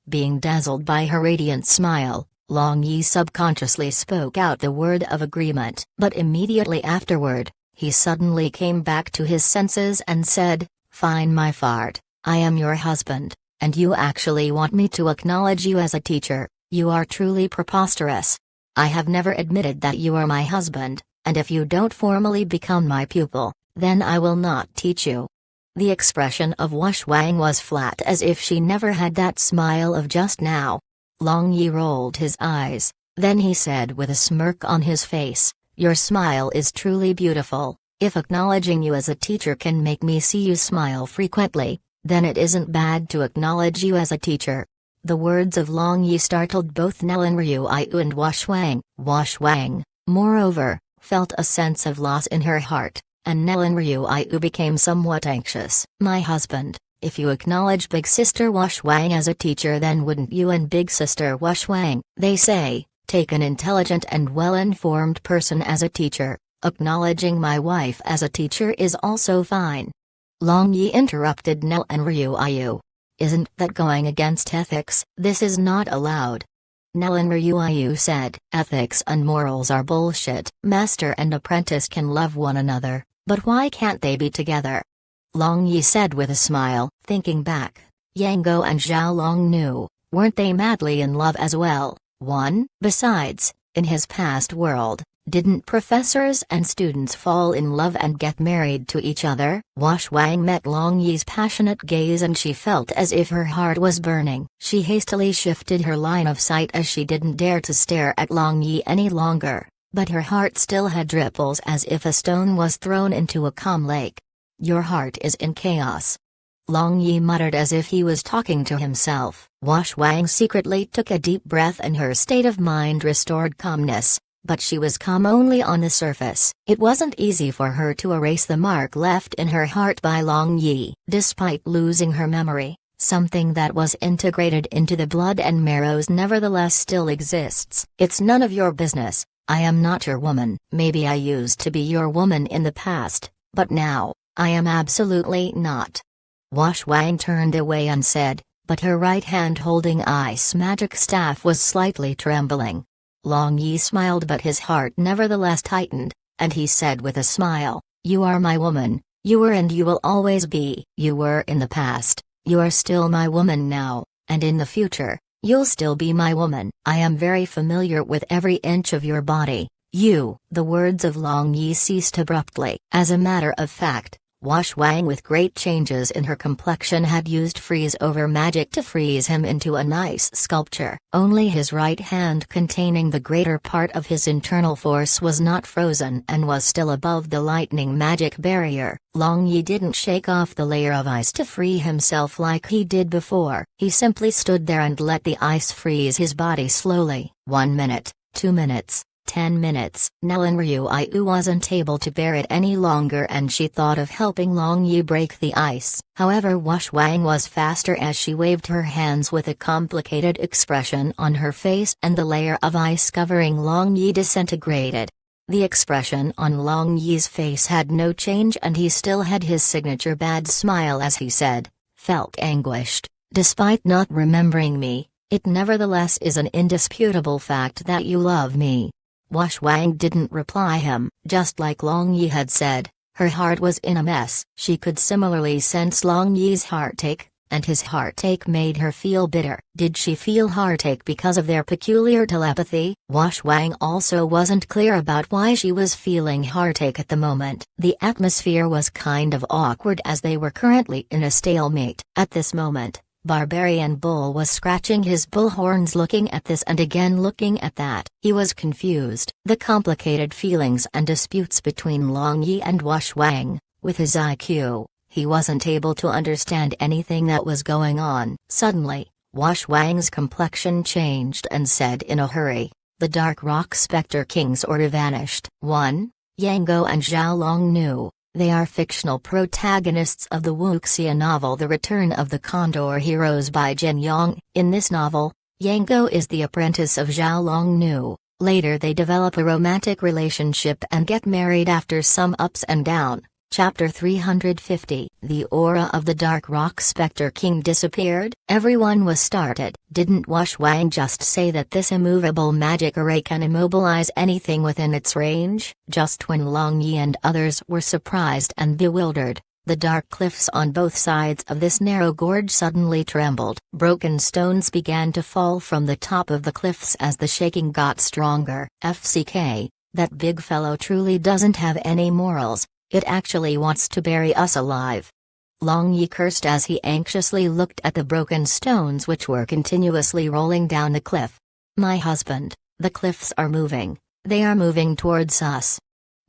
Being dazzled by her radiant smile, Long Yi subconsciously spoke out the word of agreement. But immediately afterward, he suddenly came back to his senses and said, "Fine, my fart, I am your husband, and you actually want me to acknowledge you as a teacher. You are truly preposterous. I have never admitted that you are my husband, and if you don't formally become my pupil, then I will not teach you." The expression of Wash Wang was flat, as if she never had that smile of just now. Long Yi rolled his eyes, then he said with a smirk on his face, "Your smile is truly beautiful. If acknowledging you as a teacher can make me see you smile frequently, then it isn't bad to acknowledge you as a teacher." The words of Long Yi startled both Nellen Ryuiu and Wash Wang. Wash Wang, moreover, felt a sense of loss in her heart, and Nellen Ryuiu became somewhat anxious. "My husband, if you acknowledge Big Sister Wash Wang as a teacher, then wouldn't you and Big Sister Wash Wang?" They say, take an intelligent and well-informed person as a teacher. Acknowledging my wife as a teacher is also fine. Long Yi interrupted Nellen Ryuiu. "Isn't that going against ethics? This is not allowed." Nellen Ryuiu said, "Ethics and morals are bullshit. Master and apprentice can love one another, but why can't they be together?" Long Yi said with a smile. Thinking back, Yang Go and Zhao Long knew, weren't they madly in love as well? Besides, in his past world, didn't professors and students fall in love and get married to each other? Wash Wang met Long Yi's passionate gaze and she felt as if her heart was burning. She hastily shifted her line of sight as she didn't dare to stare at Long Yi any longer, but her heart still had ripples as if a stone was thrown into a calm lake. "Your heart is in chaos," Long Yi muttered as if he was talking to himself. Wash Wang secretly took a deep breath and her state of mind restored calmness, but she was calm only on the surface. It wasn't easy for her to erase the mark left in her heart by Long Yi. Despite losing her memory, something that was integrated into the blood and marrows nevertheless still exists. "It's none of your business. I am not your woman. Maybe I used to be your woman in the past, but now, I am absolutely not." Wash Wang turned away and said, but her right hand holding Ice magic staff was slightly trembling. Long Yi smiled, but his heart nevertheless tightened, and he said with a smile, "You are my woman, You were and you will always be. You were in the past, you are still my woman now, and in the future, you'll still be my woman. I am very familiar with every inch of your body. The words of Long Yi ceased abruptly. As a matter of fact, Wash Wang, with great changes in her complexion, had used freeze-over magic to freeze him into a nice sculpture. Only his right hand, containing the greater part of his internal force, was not frozen and was still above the lightning magic barrier. Long Yi didn't shake off the layer of ice to free himself like he did before. He simply stood there and let the ice freeze his body slowly. 1 minute, 2 minutes. 10 minutes. Nellen Ryuiu wasn't able to bear it any longer and she thought of helping Long Yi break the ice. However, Wash Wang was faster as she waved her hands with a complicated expression on her face, and the layer of ice covering Long Yi disintegrated. The expression on Long Yi's face had no change and he still had his signature bad smile as he said, "Felt anguished. Despite not remembering me, it nevertheless is an indisputable fact that you love me." Wash Wang didn't reply him. Just like Long Yi had said, her heart was in a mess. She could similarly sense Long Yi's heartache, and his heartache made her feel bitter. Did she feel heartache because of their peculiar telepathy? Wash Wang also wasn't clear about why she was feeling heartache at the moment. The atmosphere was kind of awkward as they were currently in a stalemate. At this moment, Barbarian Bull was scratching his bull horns, looking at this and again looking at that. He was confused. The complicated feelings and disputes between Long Yi and Wash Wang, with his IQ, he wasn't able to understand anything that was going on. Suddenly, Wash Wang's complexion changed and said in a hurry, "The Dark Rock Spectre King's order vanished." 1. Yang Go and Zhao Long knew. They are fictional protagonists of the wuxia novel The Return of the Condor Heroes by Jin Yong. In this novel, Yang Go is the apprentice of Zhao Long Nu. Later they develop a romantic relationship and get married after some ups and downs. Chapter 350. The aura of the Dark Rock Spectre King disappeared. Everyone was startled. Didn't Wash Wang just say that this immovable magic array can immobilize anything within its range? Just when Long Yi and others were surprised and bewildered, the dark cliffs on both sides of this narrow gorge suddenly trembled. Broken stones began to fall from the top of the cliffs as the shaking got stronger. FCK, that big fellow truly doesn't have any morals. It actually wants to bury us alive. Long Yi cursed as he anxiously looked at the broken stones which were continuously rolling down the cliff. "My husband, the cliffs are moving. They are moving towards us."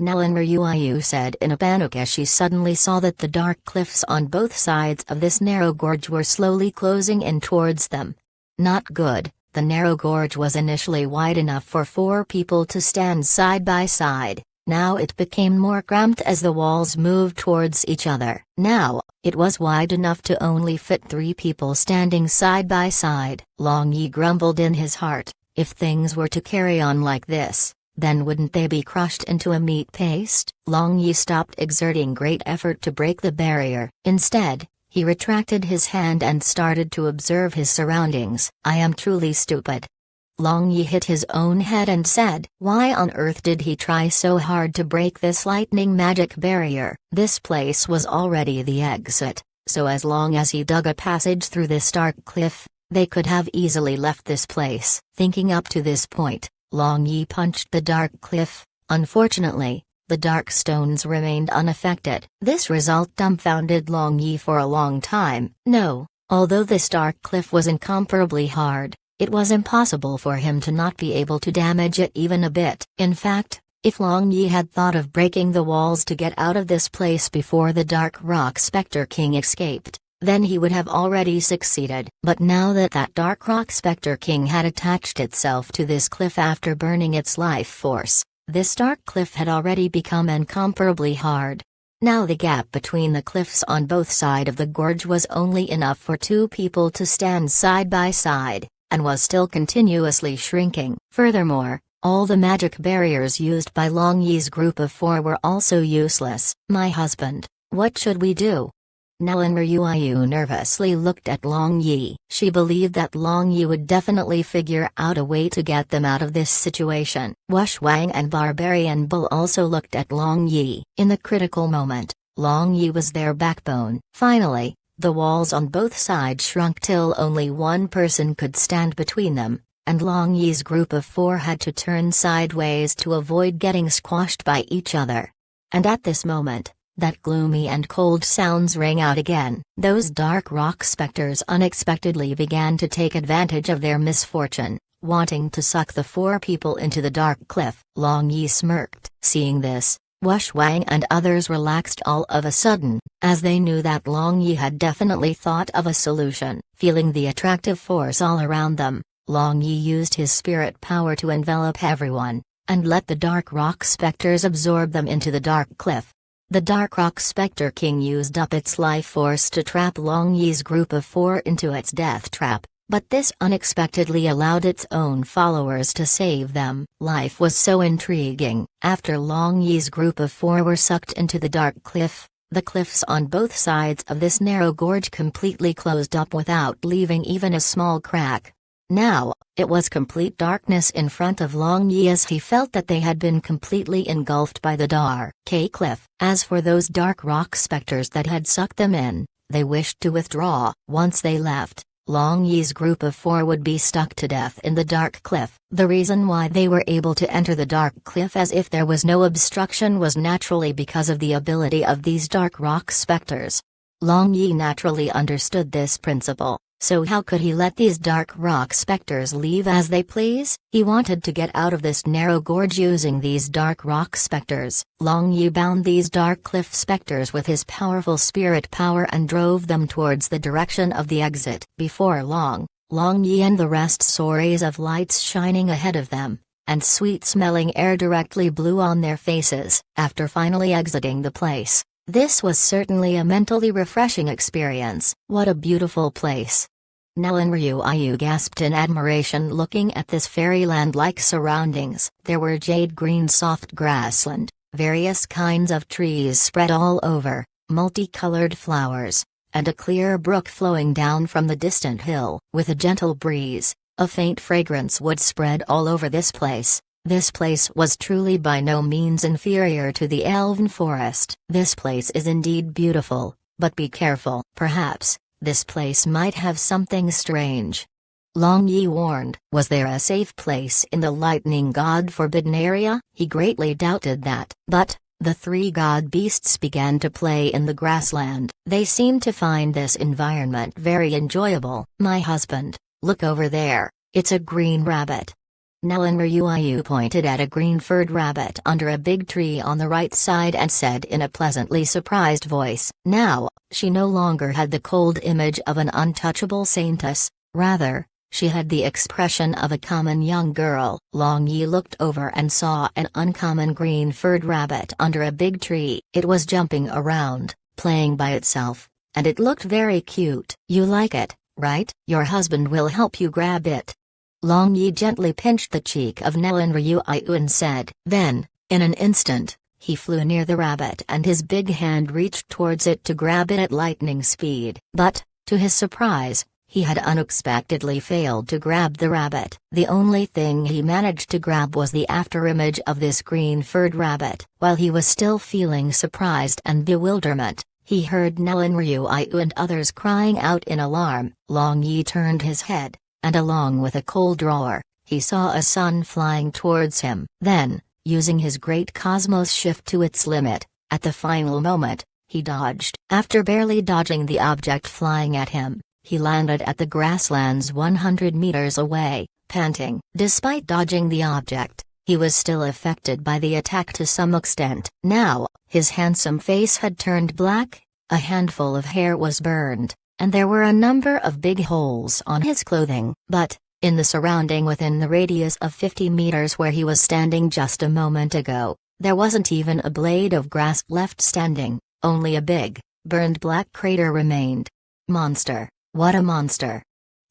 Nellen Ryuiu said in a panic as she suddenly saw that the dark cliffs on both sides of this narrow gorge were slowly closing in towards them. Not good. The narrow gorge was initially wide enough for 4 people to stand side by side. Now it became more cramped as the walls moved towards each other. Now, it was wide enough to only fit 3 people standing side by side. Long Yi grumbled in his heart, if things were to carry on like this, then wouldn't they be crushed into a meat paste? Long Yi stopped exerting great effort to break the barrier. Instead, he retracted his hand and started to observe his surroundings. "I am truly stupid." Long Yi hit his own head and said, why on earth did he try so hard to break this lightning magic barrier? This place was already the exit, so as long as he dug a passage through this dark cliff, they could have easily left this place. Thinking up to this point, Long Yi punched the dark cliff. Unfortunately, the dark stones remained unaffected. This result dumbfounded Long Yi for a long time. No, although this dark cliff was incomparably hard, it was impossible for him to not be able to damage it even a bit. In fact, if Long Yi had thought of breaking the walls to get out of this place before the Dark Rock Spectre King escaped, then he would have already succeeded. But now that Dark Rock Spectre King had attached itself to this cliff after burning its life force, this dark cliff had already become incomparably hard. Now the gap between the cliffs on both sides of the gorge was only enough for 2 people to stand side by side, and was still continuously shrinking. Furthermore, all the magic barriers used by Long Yi's group of 4 were also useless. "My husband, what should we do?" Nellen Ryuiu nervously looked at Long Yi. She believed that Long Yi would definitely figure out a way to get them out of this situation. Wash Wang and Barbarian Bull also looked at Long Yi. In the critical moment, Long Yi was their backbone. Finally, the walls on both sides shrunk till only one person could stand between them, and Long Yi's group of 4 had to turn sideways to avoid getting squashed by each other. And at this moment, that gloomy and cold sounds rang out again. Those dark rock specters unexpectedly began to take advantage of their misfortune, wanting to suck the 4 people into the dark cliff. Long Yi smirked. Seeing this, Wush Wang and others relaxed all of a sudden, as they knew that Long Yi had definitely thought of a solution. Feeling the attractive force all around them, Long Yi used his spirit power to envelop everyone, and let the dark rock specters absorb them into the dark cliff. The Dark Rock Spectre King used up its life force to trap Long Yi's group of 4 into its death trap, but this unexpectedly allowed its own followers to save them. Life was so intriguing. After Long Yi's group of 4 were sucked into the dark cliff, the cliffs on both sides of this narrow gorge completely closed up without leaving even a small crack. Now, it was complete darkness in front of Long Yi as he felt that they had been completely engulfed by the dark cliff. As for those dark rock specters that had sucked them in, they wished to withdraw. Once they left, Long Yi's group of 4 would be stuck to death in the dark cliff. The reason why they were able to enter the dark cliff as if there was no obstruction was naturally because of the ability of these dark rock specters. Long Yi naturally understood this principle. So how could he let these dark rock specters leave as they please? He wanted to get out of this narrow gorge using these dark rock specters. Long Yi bound these dark cliff specters with his powerful spirit power and drove them towards the direction of the exit. Before long, Long Yi and the rest saw rays of lights shining ahead of them, and sweet-smelling air directly blew on their faces. After finally exiting the place, this was certainly a mentally refreshing experience. What a beautiful place. Nellen Ryuayu gasped in admiration looking at this fairyland-like surroundings. There were jade-green soft grassland, various kinds of trees spread all over, multicolored flowers, and a clear brook flowing down from the distant hill. With a gentle breeze, a faint fragrance would spread all over this place. This place was truly by no means inferior to the elven forest. This place is indeed beautiful, but be careful. Perhaps, this place might have something strange. Long Yi warned. Was there a safe place in the lightning god forbidden area? He greatly doubted that. But, the 3 god beasts began to play in the grassland. They seemed to find this environment very enjoyable. My husband, look over there, it's a green rabbit. Nellen Ryuayu pointed at a green-furred rabbit under a big tree on the right side and said in a pleasantly surprised voice. Now, she no longer had the cold image of an untouchable saintess, rather, she had the expression of a common young girl. Long Yi looked over and saw an uncommon green-furred rabbit under a big tree. It was jumping around, playing by itself, and it looked very cute. You like it, right? Your husband will help you grab it. Long Yi gently pinched the cheek of Nellen Ryuayu and said. Then, in an instant, he flew near the rabbit and his big hand reached towards it to grab it at lightning speed. But, to his surprise, he had unexpectedly failed to grab the rabbit. The only thing he managed to grab was the afterimage of this green-furred rabbit. While he was still feeling surprised and bewilderment, he heard Nellen Ryuayu and others crying out in alarm. Long Yi turned his head, and along with a cold roar, he saw a sun flying towards him. Then, using his great cosmos shift to its limit, at the final moment, he dodged. After barely dodging the object flying at him, he landed at the grasslands 100 meters away, panting. Despite dodging the object, he was still affected by the attack to some extent. Now, his handsome face had turned black, a handful of hair was burned, and there were a number of big holes on his clothing. But, in the surrounding within the radius of 50 meters where he was standing just a moment ago, there wasn't even a blade of grass left standing, only a big, burned black crater remained. Monster, what a monster!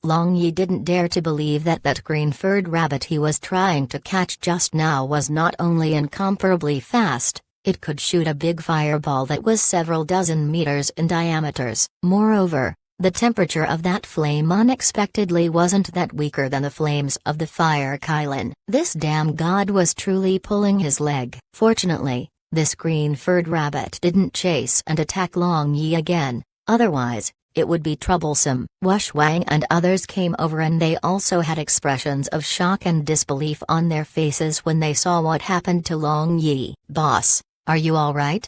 Long Yi didn't dare to believe that that green-furred rabbit he was trying to catch just now was not only incomparably fast, it could shoot a big fireball that was several dozen meters in diameters. Moreover, the temperature of that flame unexpectedly wasn't that weaker than the flames of the fire Kylin. This damn god was truly pulling his leg. Fortunately, This green-furred rabbit didn't chase and attack Long Yi again, otherwise, it would be troublesome. Wush Wang and others came over and they also had expressions of shock and disbelief on their faces when they saw what happened to Long Yi. "Boss, are you alright?"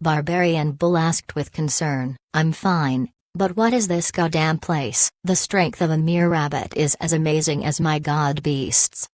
Barbarian Bull asked with concern. "I'm fine, but what is this goddamn place?" "The strength of a mere rabbit is as amazing as my god beasts,"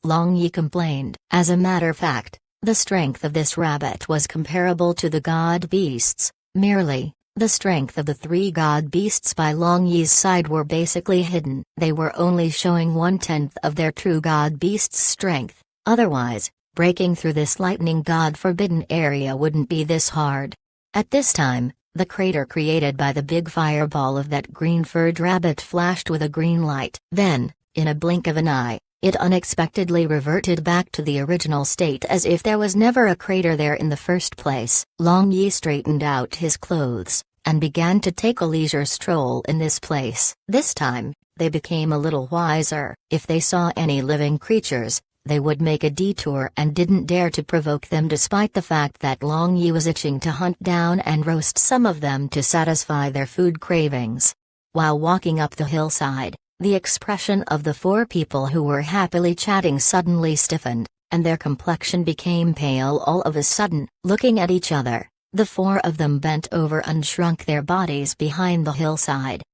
Long Yi complained. As a matter of fact, the strength of this rabbit was comparable to the god beasts, merely, the strength of the three god beasts by Long Yi's side were basically hidden. They were only showing 1/10 of their true god beasts' strength, otherwise, breaking through this lightning god-forbidden area wouldn't be this hard. At this time, the crater created by the big fireball of that green-furred rabbit flashed with a green light. Then, in a blink of an eye, it unexpectedly reverted back to the original state as if there was never a crater there in the first place. Long Yi straightened out his clothes, and began to take a leisure stroll in this place. This time, they became a little wiser. If they saw any living creatures, they would make a detour and didn't dare to provoke them despite the fact that Long Yi was itching to hunt down and roast some of them to satisfy their food cravings. While walking up the hillside, the expression of the four people who were happily chatting suddenly stiffened, and their complexion became pale all of a sudden. Looking at each other, the four of them bent over and shrunk their bodies behind the hillside.